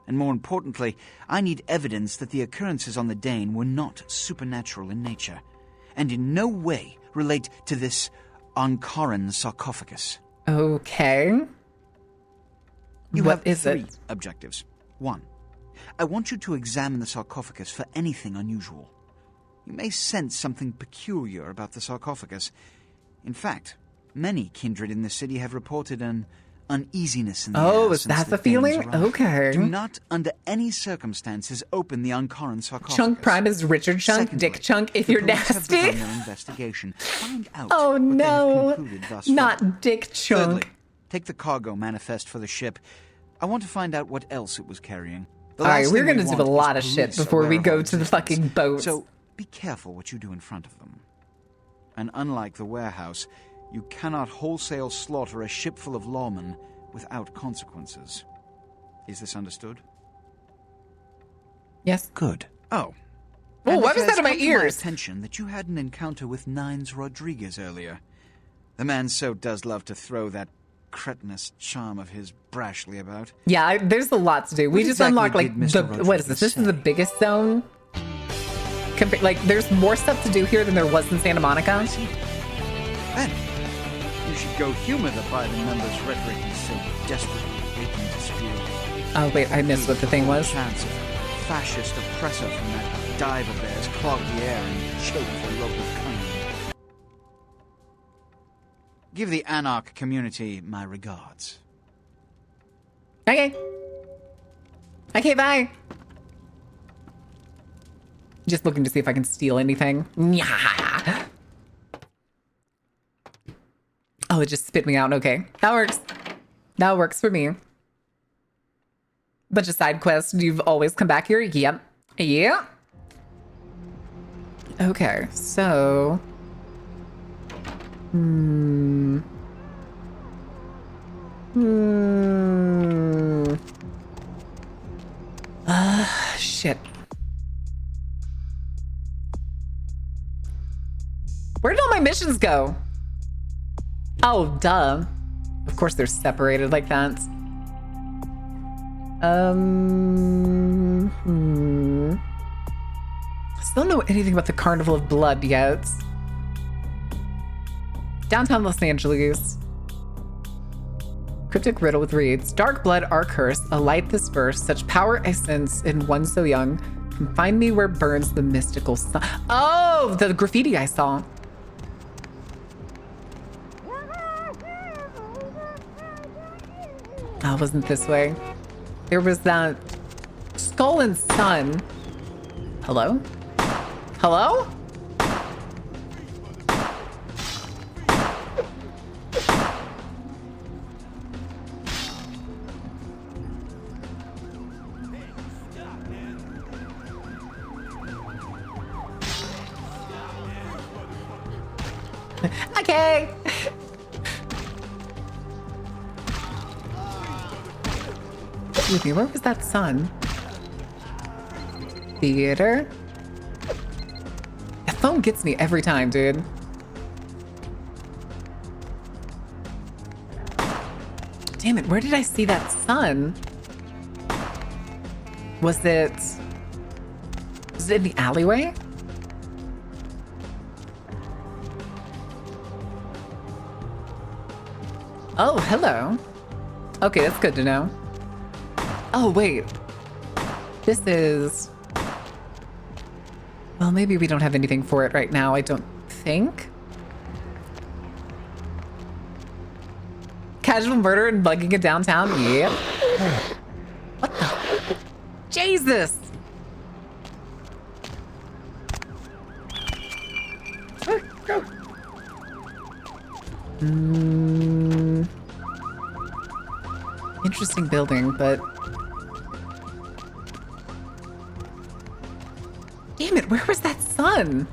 And more importantly, I need evidence that the occurrences on the Dane were not supernatural in nature, and in no way relate to this Ankaran sarcophagus. Okay. You What have is three it? objectives. 1. I want you to examine the sarcophagus for anything unusual. You may sense something peculiar about the sarcophagus. In fact, many kindred in the city have reported an uneasiness in the air. Oh, is since that the Danes feeling? arrived. Okay. Do not, under any circumstances, open the Ankaran sarcophagus. Chunk Prime is Richard Chunk, Secondly, Dick Chunk, if the you're police have nasty. begun their investigation. Find out Oh what they have no, concluded thus far. not Dick Chunk. Thirdly, take the cargo manifest for the ship. I want to find out what else it was carrying. The All right, last we're thing we gonna do a want lot is of shit police before we aware of go our to the existence. fucking boat. So be careful what you do in front of them. And unlike the warehouse, you cannot wholesale slaughter a ship full of lawmen without consequences. Is this understood? Yes. Good. Oh. Oh, And why it was that has in my come to ears? attention that you had an encounter with Nines Rodriguez earlier. The man so does love to throw that cretinous charm of his brashly about. Yeah, there's a lot to do. We What just exactly unlocked like did Mr. the what is this? Rodriguez This is the biggest zone. Like there's more stuff to do here than there was in Santa Monica. Then, you should go humor the Biden members' rhetoric he's so desperately aching to spew. Oh wait, I missed what the thing was. Chance of fascist oppressor from that diver bears clog the air and choke the local cunning. Give the Anarch community my regards. Okay. Okay, bye. Just looking to see if I can steal anything. Nyah. Oh, it just spit me out. Okay, that works. That works for me. Bunch of side quests. You've always come back here? Yep. Yeah. Okay, so... Shit. Where did all my missions go? Oh, duh. Of course they're separated like that. Still don't know anything about the Carnival of Blood yet. Downtown Los Angeles. Cryptic riddle with reads. Dark blood, our curse, alight this verse. Such power I sense in one so young. Can find me where burns the mystical sun. Oh, the graffiti I saw. Oh, it wasn't this way. There was that Skull and Sun. Hello? Hello? Okay. Excuse me, where was that sun? Theater? That phone gets me every time, dude. Damn it, where did I see that sun? Was it in the alleyway? Oh, hello. Okay, that's good to know. Oh, wait. This is... Well, maybe we don't have anything for it right now, I don't think. Casual murder and bugging it downtown? Yep. What the? Jesus! Interesting building, but... Damn it, where was that sun?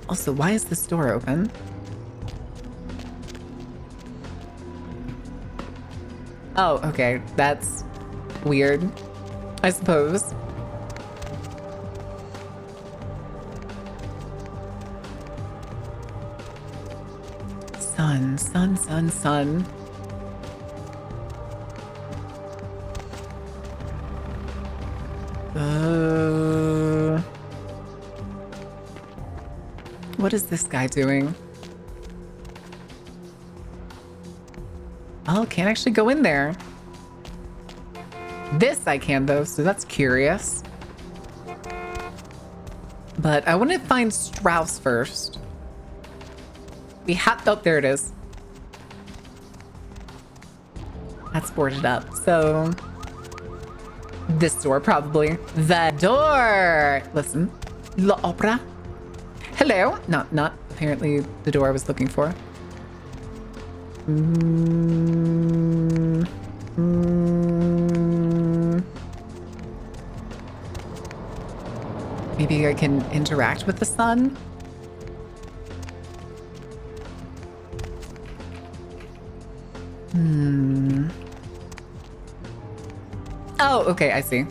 Also, why is this door open? Oh, okay. That's weird, I suppose. Sun, sun, sun, sun. What is this guy doing? Oh, can't actually go in there. This I can though, so that's curious. But I want to find Strauss first. We have, oh, there it is. That's boarded up, so this door probably. The door! Listen, l'opera. Hello, not apparently the door I was looking for. Maybe I can interact with the sun? Oh, okay, I see.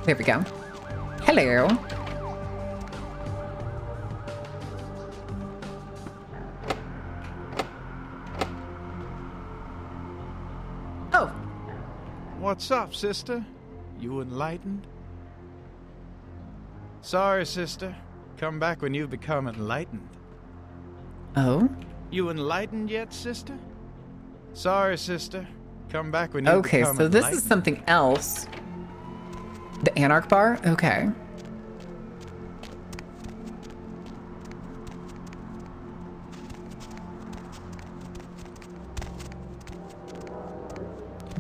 There we go. Hello. Oh. What's up, sister? You enlightened? Sorry, sister. Come back when you've become enlightened. Oh? You enlightened yet, sister? Sorry, sister. Come back when you've become enlightened. Okay, so this is something else. The Anarch Bar? Okay.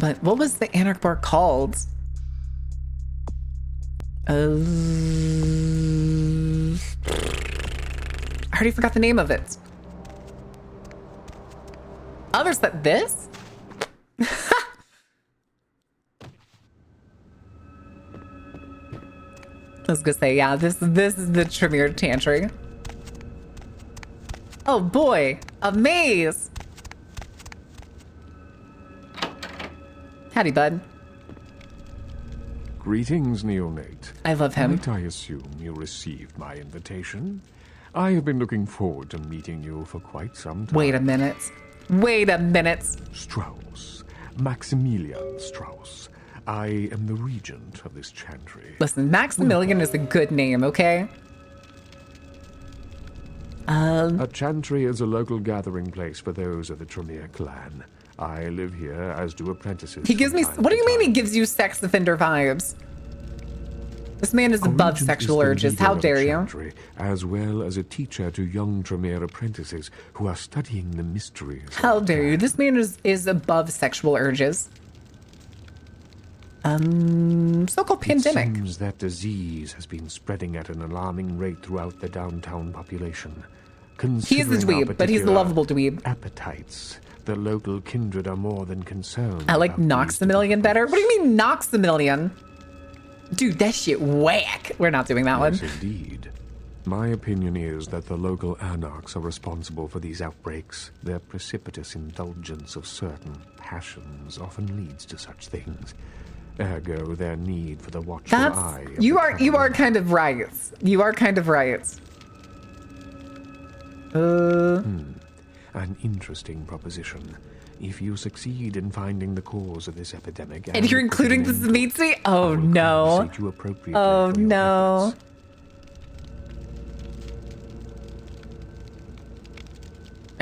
But what was the Anarch Bar called? I already forgot the name of it. Oh, there's this? I was gonna say, yeah, this is the Tremere Tantry. Oh boy, a maze! Howdy, bud. Greetings, neonate. I love him. Might I assume you received my invitation? I have been looking forward to meeting you for quite some time. Wait a minute. Wait a minute. Strauss. Maximilian Strauss. I am the regent of this chantry. Listen, Maximilian is a good name, okay? A chantry is a local gathering place for those of the Tremere clan. I live here, as do apprentices. He gives me... What do you mean he gives you sex offender vibes? This man is above sexual urges. How dare you? Chantry, as well as a teacher to young Tremere apprentices who are studying the mysteries. How dare you? This man is above sexual urges. So-called pandemic. It seems that disease has been spreading at an alarming rate throughout the downtown population. He is a dweeb, but he's the lovable dweeb. Appetites. The local kindred are more than concerned. I like Noxamillion better. What do you mean Noxamillion? Dude, that shit whack. We're not doing that one. Yes, indeed. My opinion is that the local anarchs are responsible for these outbreaks. Their precipitous indulgence of certain passions often leads to such things. Ergo, their need for the watchful eye. You are kind of right. You are kind of right. An interesting proposition. If you succeed in finding the cause of this epidemic, and you're including the Zemitzi? Oh no. Oh no.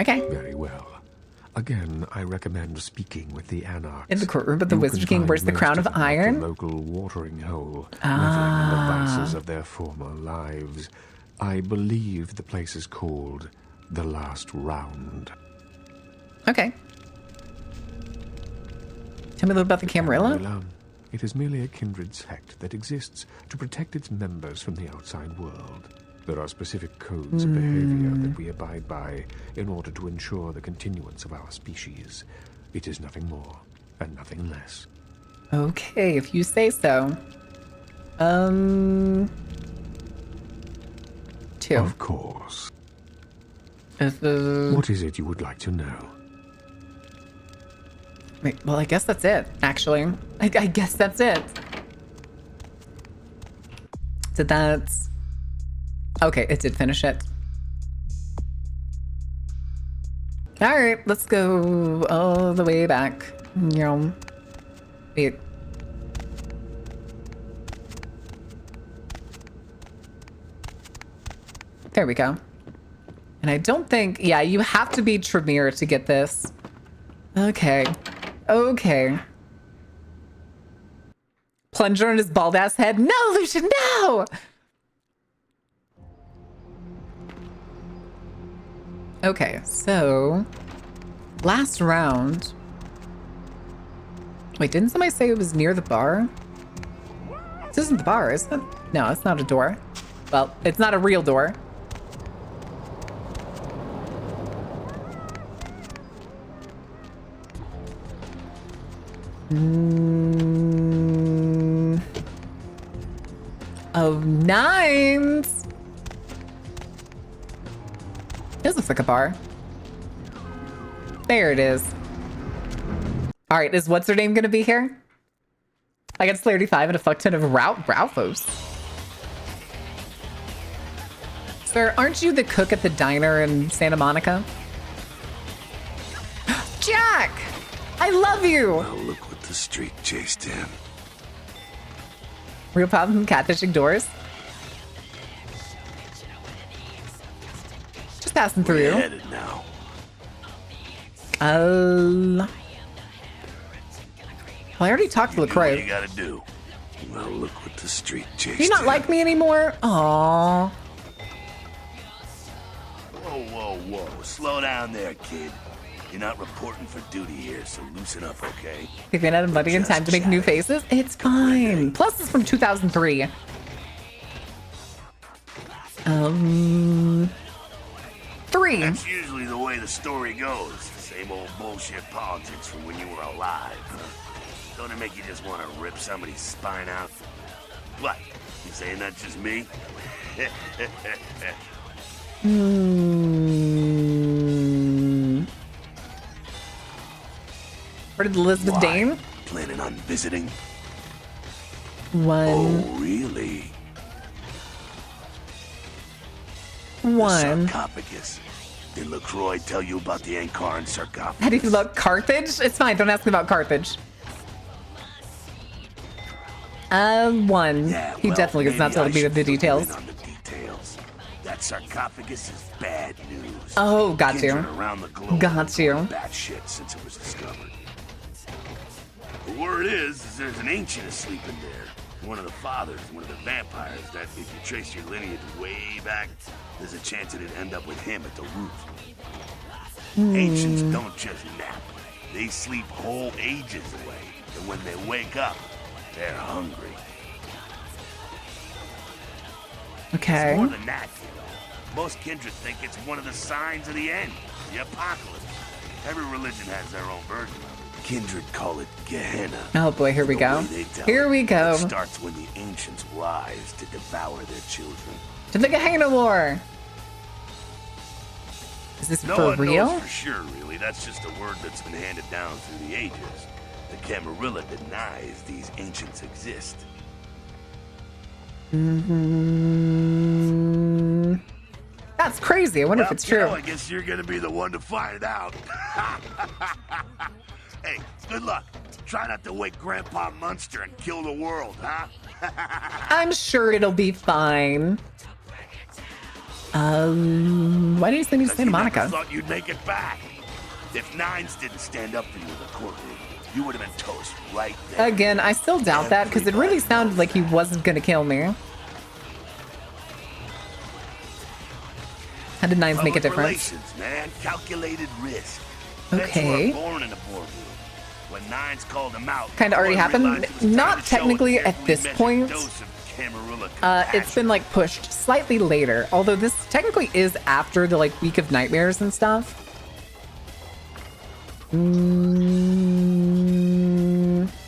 Okay. Very well. Again, I recommend speaking with the Anarchs. In the courtroom of the Wizard King wears the crown of iron? The local watering hole, reveling in the vices of their former lives. I believe the place is called The Last Round. Okay. Tell me a little about the Camarilla. It is merely a kindred sect that exists to protect its members from the outside world. There are specific codes of behavior that we abide by in order to ensure the continuance of our species. It is nothing more and nothing less. Okay, if you say so. 2. Of course. What is it you would like to know? Wait, well, I guess that's it, actually. I guess that's it. So that's... Okay, it did finish it. All right, let's go all the way back. Wait. There we go. And I don't think... Yeah, you have to be Tremere to get this. Okay. Okay. Plunger on his bald-ass head. No, Lucian, no! Okay, so... Last round. Wait, didn't somebody say it was near the bar? This isn't the bar, is it? No, it's not a door. Well, it's not a real door. Of 9s. This looks like a bar. There it is. All right, is what's her name gonna be here? I got Slayer 5 and a fuck ton of Ralphos. Sir, aren't you the cook at the diner in Santa Monica? Jack! I love you! Well, look what the street chased him. Real problem catfishing doors? Just passing through. Where you headed now? Well, I already talked to LaCroix. What you gotta do? Well, look what the street chased Do you not him. like me anymore? Aww. Whoa, whoa, whoa. Slow down there, kid. You're not reporting for duty here, so loosen up, okay? If you're not money in time to make new faces, it's fine. Plus, it's from 2003. 3. That's usually the way the story goes. Same old bullshit politics from when you were alive, huh? Don't it make you just want to rip somebody's spine out? What? You saying that's just me? Where did Elizabeth Dane? Planning on visiting? 1. Oh, really? 1. The sarcophagus. Did LaCroix tell you about the Ankaran sarcophagus? How do you feel about Carthage? It's fine, don't ask me about Carthage. 1. Yeah, He definitely is not telling me the details. On the details. That sarcophagus is bad news. Oh, got you. Kindred around the globe Got you. Bad shit since it was discovered. The word is there's an ancient asleep in there. One of the fathers, one of the vampires, that if you trace your lineage way back, there's a chance it'd end up with him at the root. Ancients don't just nap. They sleep whole ages away. And when they wake up, they're hungry. Okay. It's more than that, you know. Most kindred think it's one of the signs of the end, the apocalypse. Every religion has their own version of it. Kindred call it Gehenna. Oh boy, here we go. Here we go. It starts when the ancients rise to devour their children. To the Gehenna War. Is this No for one real? knows for sure, really. That's just a word that's been handed down through the ages. The Camarilla denies these ancients exist. That's crazy. I wonder if it's true. I guess you're gonna be the one to find out. Hey, good luck. Try not to wake Grandpa Munster and kill the world, huh? I'm sure it'll be fine. Why did you send me to Santa I Monica? thought you'd make it back. If Nines didn't stand up for you in the courtroom, you would have been toast right there. Again, I still doubt that because it really sounded like he wasn't gonna kill me. How did Nines make a difference? Relations, man. Calculated risk. Okay. Born in a boardroom. When Nines called him out, Kind of already happened. Not technically at this point. It's been like pushed slightly later. Although this technically is after the like week of nightmares and stuff.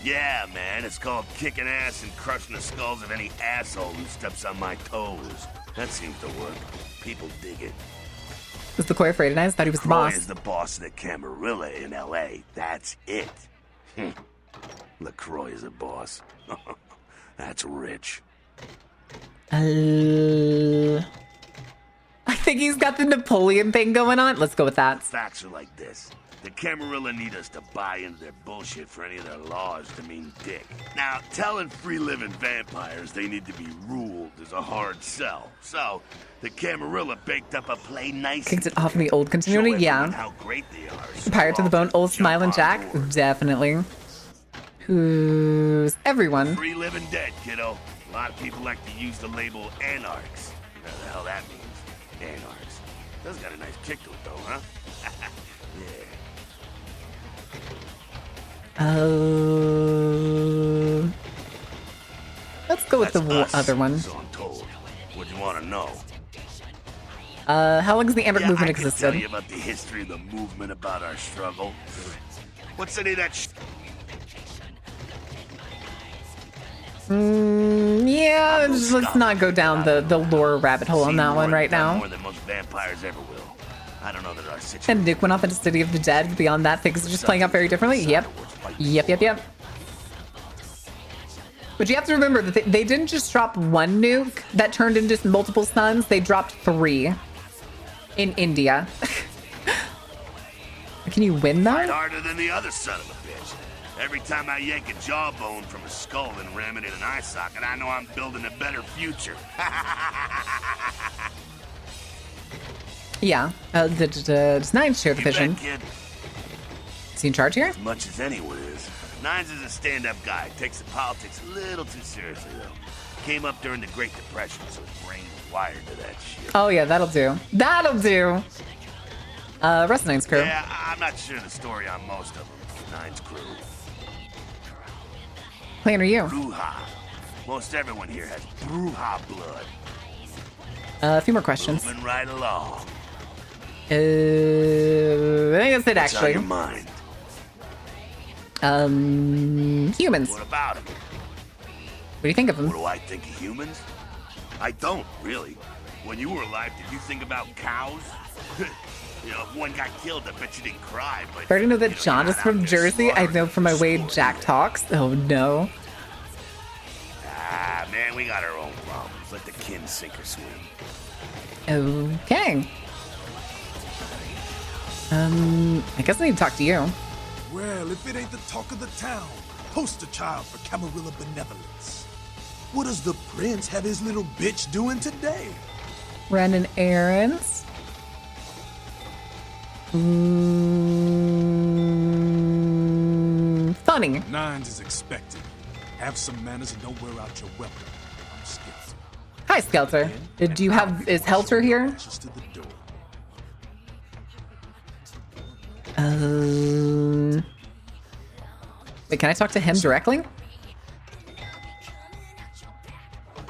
Yeah, man. It's called kicking ass and crushing the skulls of any asshole who steps on my toes. That seems to work. People dig it. Was LaCroix afraid of Nines? Thought he was the LaCroix boss. is the boss of the Camarilla in L.A. That's it. LaCroix is a boss. That's rich. I think he's got the Napoleon thing going on. Let's go with that. Facts are like this. The Camarilla need us to buy into their bullshit for any of their laws to mean dick. Now, telling free-living vampires they need to be ruled is a hard sell. So, the Camarilla baked up a play nice. Kicked it off in the old continuity, yeah. How great they are. Pirate to the bone, old Smiling Jack, definitely. Who's everyone? Free living dead, kiddo. A lot of people like to use the label anarchs. You know the hell that means. Anarchs. Does got a nice kick to it though, huh? Yeah. Let's go with the other one. So I'm told. What do you want to know? How long has the Amber movement I can existed? tell you about the history of the movement, about our struggle. What's any of that Yeah, let's not go down the lore rabbit hole on that one right now. More than most vampires ever will. I don't know that our situation. And Nick went off into City of the Dead. Beyond that, things are just playing out very differently. Yep. But you have to remember that they didn't just drop one nuke that turned into multiple suns. They dropped 3 in India. Can you win that? Harder than the other son of a bitch. Every time I yank a jawbone from a skull and ram it in an eye socket, I know I'm building a better future. Yeah, does Nines share the vision? Kid. Is he in charge here? As much as anyone is. Nines is a stand-up guy. Takes the politics a little too seriously, though. Came up during the Great Depression, so his brain was wired to that shit. Oh yeah, that'll do. That'll do. Rest of Nines crew. Yeah, I'm not sure the story on most of them. Nines crew. Clan are you? Bruja. Most everyone here has Bruja blood. A few more questions. Moving right along. I think that's it, What's actually. on your mind? Humans. What about them? What do you think of them? What do I think of humans? I don't, really. When you were alive, did you think about cows? You know, if one got killed, I bet you didn't cry, but... I already know that John is from Jersey. I know from my way Jack talks. Oh, no. Ah, man, we got our own problems. Let the kin sink or swim. Okay. I guess I need to talk to you. Well, if it ain't the talk of the town, poster child for Camarilla benevolence. What does the prince have his little bitch doing today? Running errands. Funny. Nines is expected. Have some manners and don't wear out your weapon. I'm Skelter. Hi, Skelter. Do you have... Is Helter here? Wait, can I talk to him directly?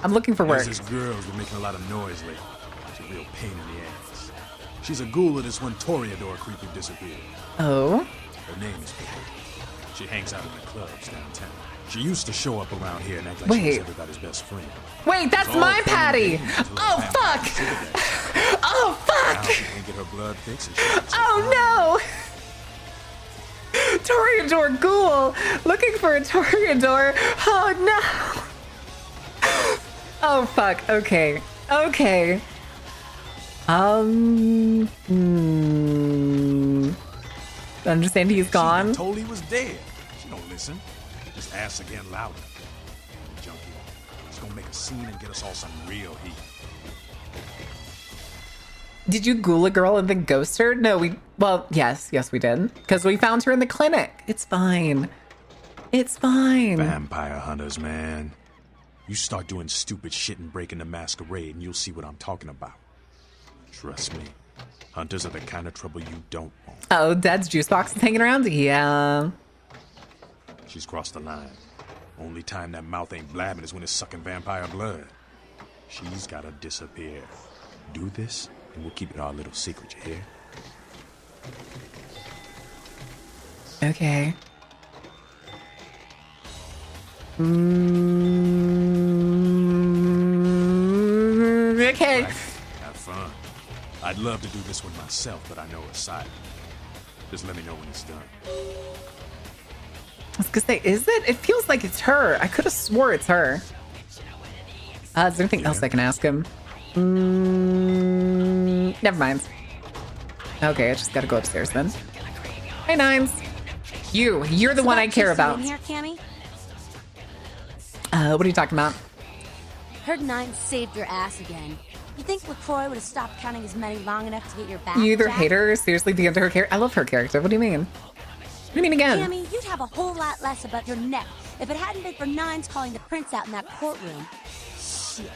I'm looking for work. This girl's been making a lot of noise lately. She's a real pain in the ass. She's a ghoul that is when Toreador creepy disappeared. Oh? Her name is Kate. She hangs out in the clubs downtown. She used to show up around here and act like she was everybody's best friend. Wait, that's my Patty! Oh, fuck! Oh, fuck! Now she can't get her blood fixed and she Oh, no! Toreador ghoul! Looking for a Toreador! Oh, no! Oh, fuck. Okay. Okay. Understand he's gone? She told he was dead. She don't listen. Just ask again louder. Junkie. She's gonna make a scene and get us all some real heat. Did you ghoul a girl and then ghost her? No, well, yes, we did. Because we found her in the clinic. It's fine. It's fine. Vampire hunters, man. You start doing stupid shit and breaking the masquerade and you'll see what I'm talking about. Trust me. Hunters are the kind of trouble you don't want. Oh, Dad's juice box is hanging around? Yeah. She's crossed the line. Only time that mouth ain't blabbing is when it's sucking vampire blood. She's gotta disappear. Do this, and we'll keep it our little secret, you hear? Okay. Okay. Right. Have fun. I'd love to do this one myself, but I know it's silent. Just let me know when it's done. I was gonna say, is it? It feels like it's her. I could have swore it's her. Is there anything else I can ask him? Never mind. Okay, I just gotta go upstairs then. Hey, Nines. You're the one I care about. In here, Cammy? What are you talking about? Heard Nine saved your ass again. You think LaCroix would have stopped counting his money long enough to get your back? You either Jack? hate her or seriously be into her character. I love her character. What do you mean? What do you mean again? Cammy, you'd have a whole lot less about your neck if it hadn't been for Nines calling the prince out in that courtroom. Shit.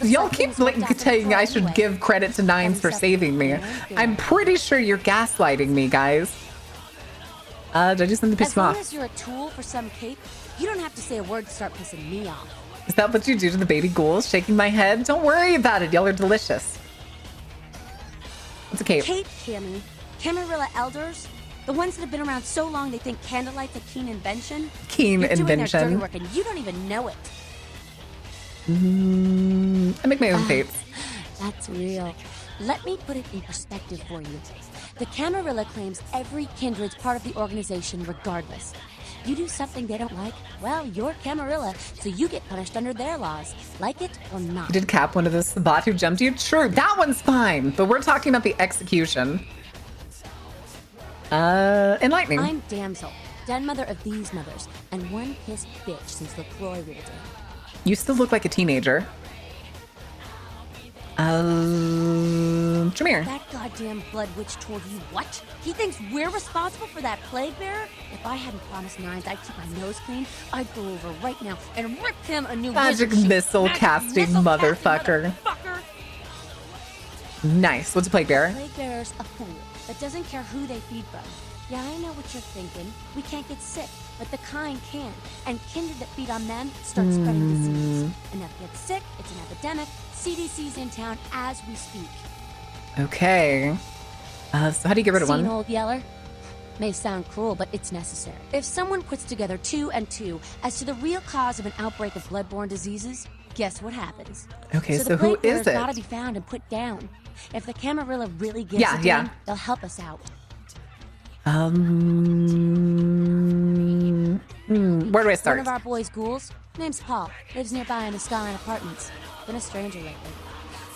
Y'all keep saying I should give credit to Nines for saving me. I'm pretty sure you're gaslighting me, guys. Did I do something to piss As him long off? as you're a tool for some cape, you don't have to say a word to start pissing me off. Is that what you do to the baby ghouls? Shaking my head? Don't worry about it. Y'all are delicious. What's a cape? Cape, Cammy. Camarilla elders? The ones that have been around so long they think candlelight's a keen invention? Keen You're doing their invention. dirty work and you don't even know it. I make my own capes. That's real. Let me put it in perspective for you. The Camarilla claims every kindred's part of the organization regardless. You do something they don't like, well, you're Camarilla, so you get punished under their laws. Like it or not. Did Cap one of this bot who jumped you? True, that one's fine. But we're talking about the execution. Enlightening. I'm Damsel, den mother of these mothers, and one pissed bitch since LaCroix ruled it. You still look like a teenager. Jameer. That goddamn blood witch told you what? He thinks we're responsible for that plague bearer? If I hadn't promised Nines I'd keep my nose clean, I'd go over right now and rip him a new Magic wizard sheet. missile Magic casting missile motherfucker. Nice. What's a plague bearer? Plague bearer's a fool that doesn't care who they feed from. Yeah, I know what you're thinking. We can't get sick, but the kind can. And kindred that feed on them start spreading disease. Enough gets sick, it's an epidemic. CDC's in town as we speak. Okay. So how do you get rid of Seen one? Old Yeller? May sound cruel, but it's necessary. If someone puts together 2 and 2 as to the real cause of an outbreak of bloodborne diseases, guess what happens? Okay, so so the who plague is bearer's it? gotta be found and put down. If the Camarilla really gives a damn, they'll help us out. Where do I start? One of our boys' ghouls, name's Paul, lives nearby in the Skyline Apartments. Been a stranger lately.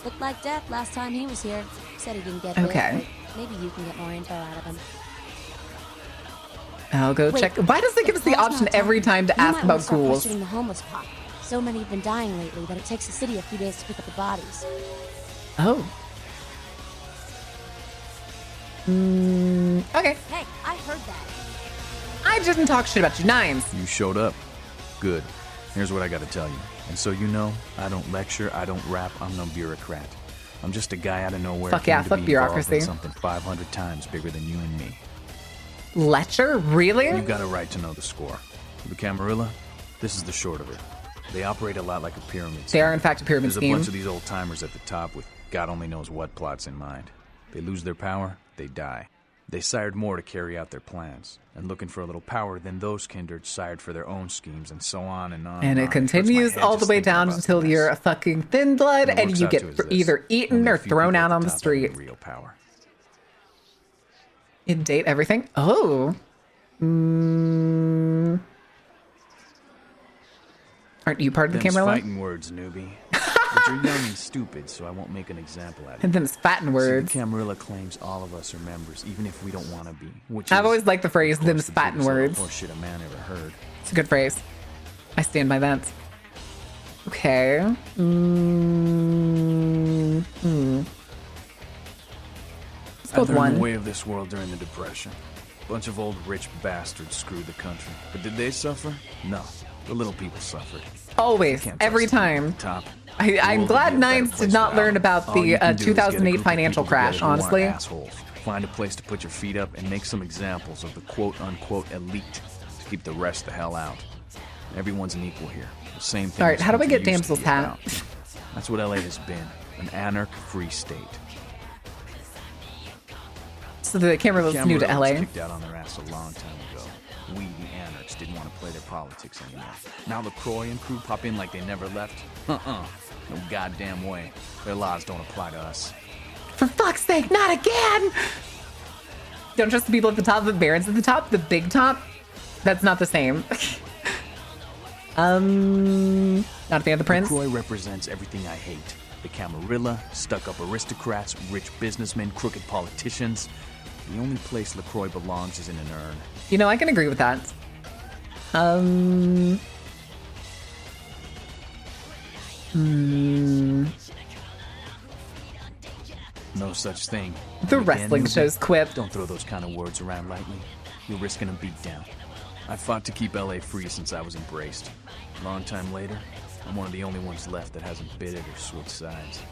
Looked like death last time he was here. Said he didn't get Okay. bit, but maybe you can get more info out of him. I'll go Wait, check. Why does it give us the Paul's option not every talking. time to You ask might wanna about start ghouls? questioning the homeless pot. So many have been dying lately that it takes the city a few days to pick up the bodies. Oh. Okay. Hey, I heard that. I didn't talk shit about you, Nines. You showed up. Good. Here's what I gotta tell you. And so you know, I don't lecture, I don't rap, I'm no bureaucrat. I'm just a guy out of nowhere. Fuck yeah, who fuck to be involved in bureaucracy. Something 500 times bigger than you and me. Letcher? Really? You got a right to know the score. The Camarilla, this is the short of it. They operate a lot like a pyramid They are, in fact, a pyramid There's scheme. a bunch of these old timers at the top with God only knows what plots in mind. They lose their power, they die. They sired more to carry out their plans, and looking for a little power, then those kindred sired for their own schemes, and so on and on. And it on. Hurts my continues head all the just way thinking down about until this. you're a fucking thin blood What it and works you out get to is this. either eaten Only or a few thrown people out at on the top have street. Real power. In date everything? Oh. Aren't you part of the Them's Camarilla? fighting words, newbie. But you're young and stupid, so I won't make an example out of you. And them's fatting words. See, the Camarilla claims all of us are members, even if we don't want to be. Which I've is, always liked the phrase, of course, them's the fatting biggest load of words. horseshit a man ever heard. It's a good phrase. I stand by that. Okay. Both learned won. the way of this world during the Depression. Bunch of old rich bastards screwed the country. But did they suffer? No. The little people suffered. Always, every time. Top. I'm glad Nines did not learn about the 2008 financial crash, honestly. Assholes. Find a place to put your feet up and make some examples of the quote-unquote elite to keep the rest the hell out. Everyone's an equal here. The same thing. All right, how do I get Damsel's hat? That's what LA has been. An anarch-free state. So the camera was new to LA. Kicked out on their ass a long time ago. We, the anarchs, didn't want to play their politics anymore. Now LaCroix and crew pop in like they never left? No goddamn way. Their laws don't apply to us. For fuck's sake, not again! Don't trust the people at the top, the barons at the top, the big top. That's not the same. Not a fan of the prince. LaCroix represents everything I hate. The Camarilla, stuck-up aristocrats, rich businessmen, crooked politicians. The only place LaCroix belongs is in an urn. You know, I can agree with that. No such thing. The wrestling show's quip. Don't throw those kind of words around lightly. You're risking a beatdown. I fought to keep LA free since I was embraced. Long time later, I'm one of the only ones left that hasn't bid it or switched sides.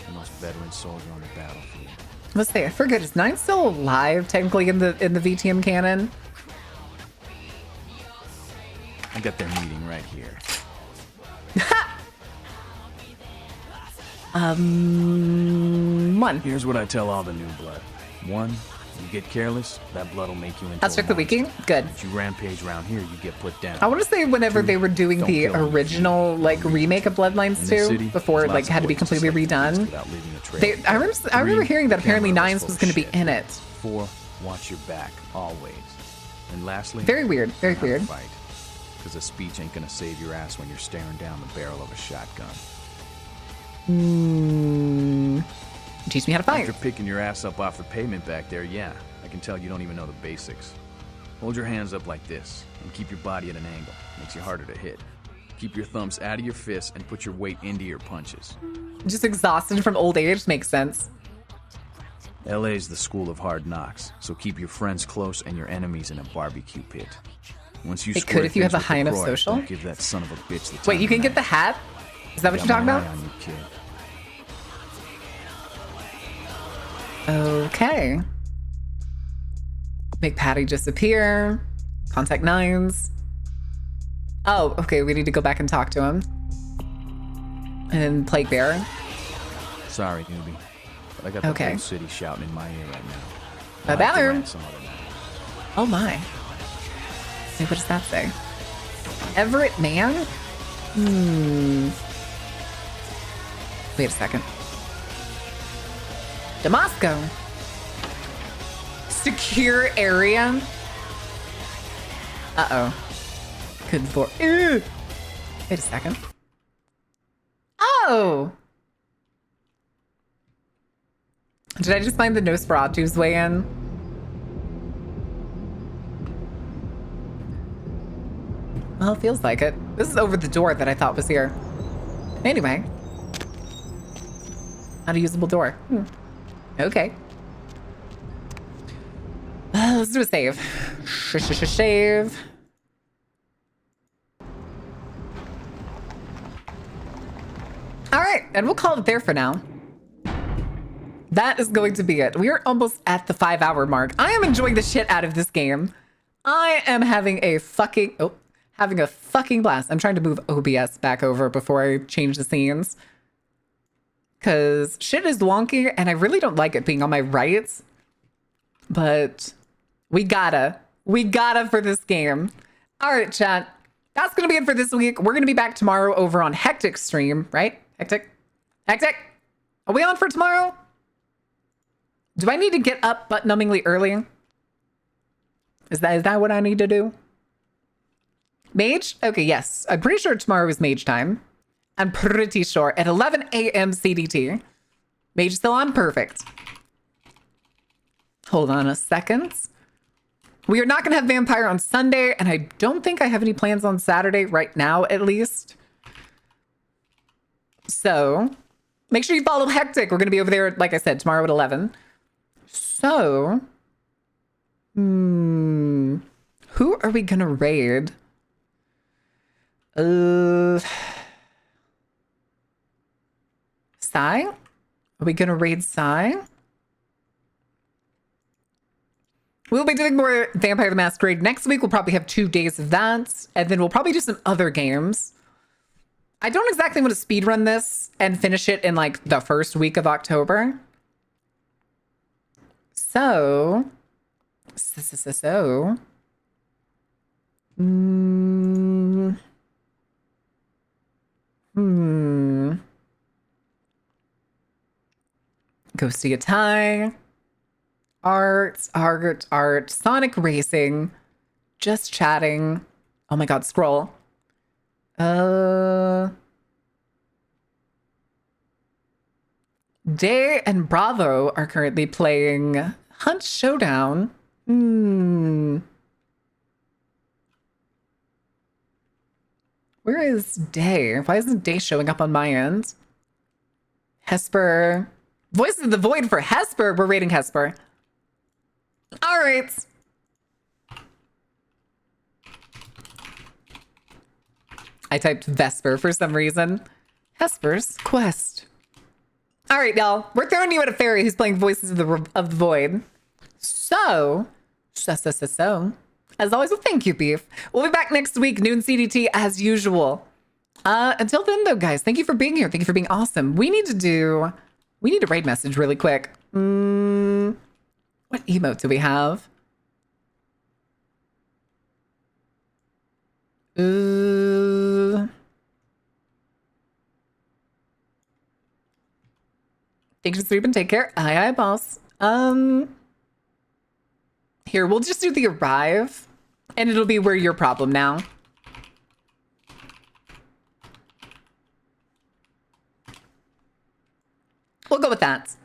The most veteran soldier on the battlefield. Let's say I forget, is Nine still alive technically in the VTM canon? I got their meeting right here. One. Here's what I tell all the new blood. One, you get careless, that blood will make you into That's a the Wiki? Good. If you rampage around here, you get put down. I want to say whenever they were doing the original like remake of Bloodlines 2, before it like had to be completely redone, I remember hearing that apparently Nines was going to be in it. 4, watch your back, always. And lastly, very weird, very weird. Because a speech ain't going to save your ass when you're staring down the barrel of a shotgun. Teach me how to fight. After picking your ass up off the pavement back there, yeah, I can tell you don't even know the basics. Hold your hands up like this, and keep your body at an angle. Makes you harder to hit. Keep your thumbs out of your fists and put your weight into your punches. Just exhausted from old age makes sense. LA's the school of hard knocks, so keep your friends close and your enemies in a barbecue pit. Once you it could if you have a high enough social. Don't give that son of a bitch the time. Wait, you can get the hat? Is that what you're talking about? On you, kid. Okay. Make Patty disappear. Contact Nines. Oh, okay. We need to go back and talk to him. And Plague Bear. Sorry, newbie, but I got the whole city shouting in my ear right now. My bathroom. Oh my. Wait, what does that say? Everett Man? Wait a second. Damasco. Secure area. Uh-oh. Good for. Wait a second. Oh! Did I just find the Nosferatu's way in? Well, it feels like it. This is over the door that I thought was here. Anyway. Not a usable door. Okay. Let's do a save. Save. All right, and we'll call it there for now. That is going to be it. We are almost at the 5-hour mark. I am enjoying the shit out of this game. I am having a fucking blast. I'm trying to move OBS back over before I change the scenes. Because shit is wonky and I really don't like it being on my right. But we gotta for this game. All right, chat. That's going to be it for this week. We're going to be back tomorrow over on Hectic stream, right? Hectic? Are we on for tomorrow? Do I need to get up butt-numbingly early? Is that what I need to do? Mage? Okay, yes. I'm pretty sure tomorrow is mage time. I'm pretty sure at 11 a.m. CDT. Mage still on? Perfect. Hold on a second. We are not going to have vampire on Sunday, and I don't think I have any plans on Saturday right now, at least. So make sure you follow Hectic. We're going to be over there, like I said, tomorrow at 11. So, who are we gonna raid? Sai? Are we gonna raid Sai? We'll be doing more Vampire the Masquerade next week. We'll probably have 2 days of that, and then we'll probably do some other games. I don't exactly want to speedrun this and finish it in like the first week of October. So. Ghosty Atai. Art. Sonic Racing. Just chatting. Oh my god, scroll. Day and Bravo are currently playing Hunt Showdown. Where is Day? Why isn't Day showing up on my end? Hesper. Voice of the Void for Hesper. We're rating Hesper. All right. I typed Vesper for some reason. Hesper's Quest. All right, y'all. We're throwing you at a fairy who's playing Voices of the Void. So. As always, well, thank you, Beef. We'll be back next week, noon CDT, as usual. Until then, though, guys, thank you for being here. Thank you for being awesome. We need a raid message really quick. What emote do we have? Thank you for sleeping. Take care. Aye, boss. Here, we'll just do the arrive, and it'll be We're Your Problem Now. We'll go with that.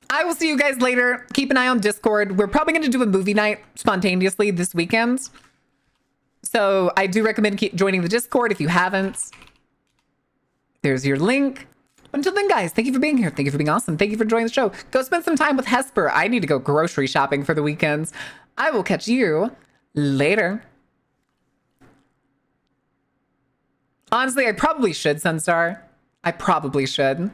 I will see you guys later. Keep an eye on Discord. We're probably going to do a movie night spontaneously this weekend. So I do recommend joining the Discord if you haven't. There's your link. Until then, guys, thank you for being here. Thank you for being awesome. Thank you for joining the show. Go spend some time with Hesper. I need to go grocery shopping for the weekends. I will catch you later. Honestly, I probably should, Sunstar. I probably should.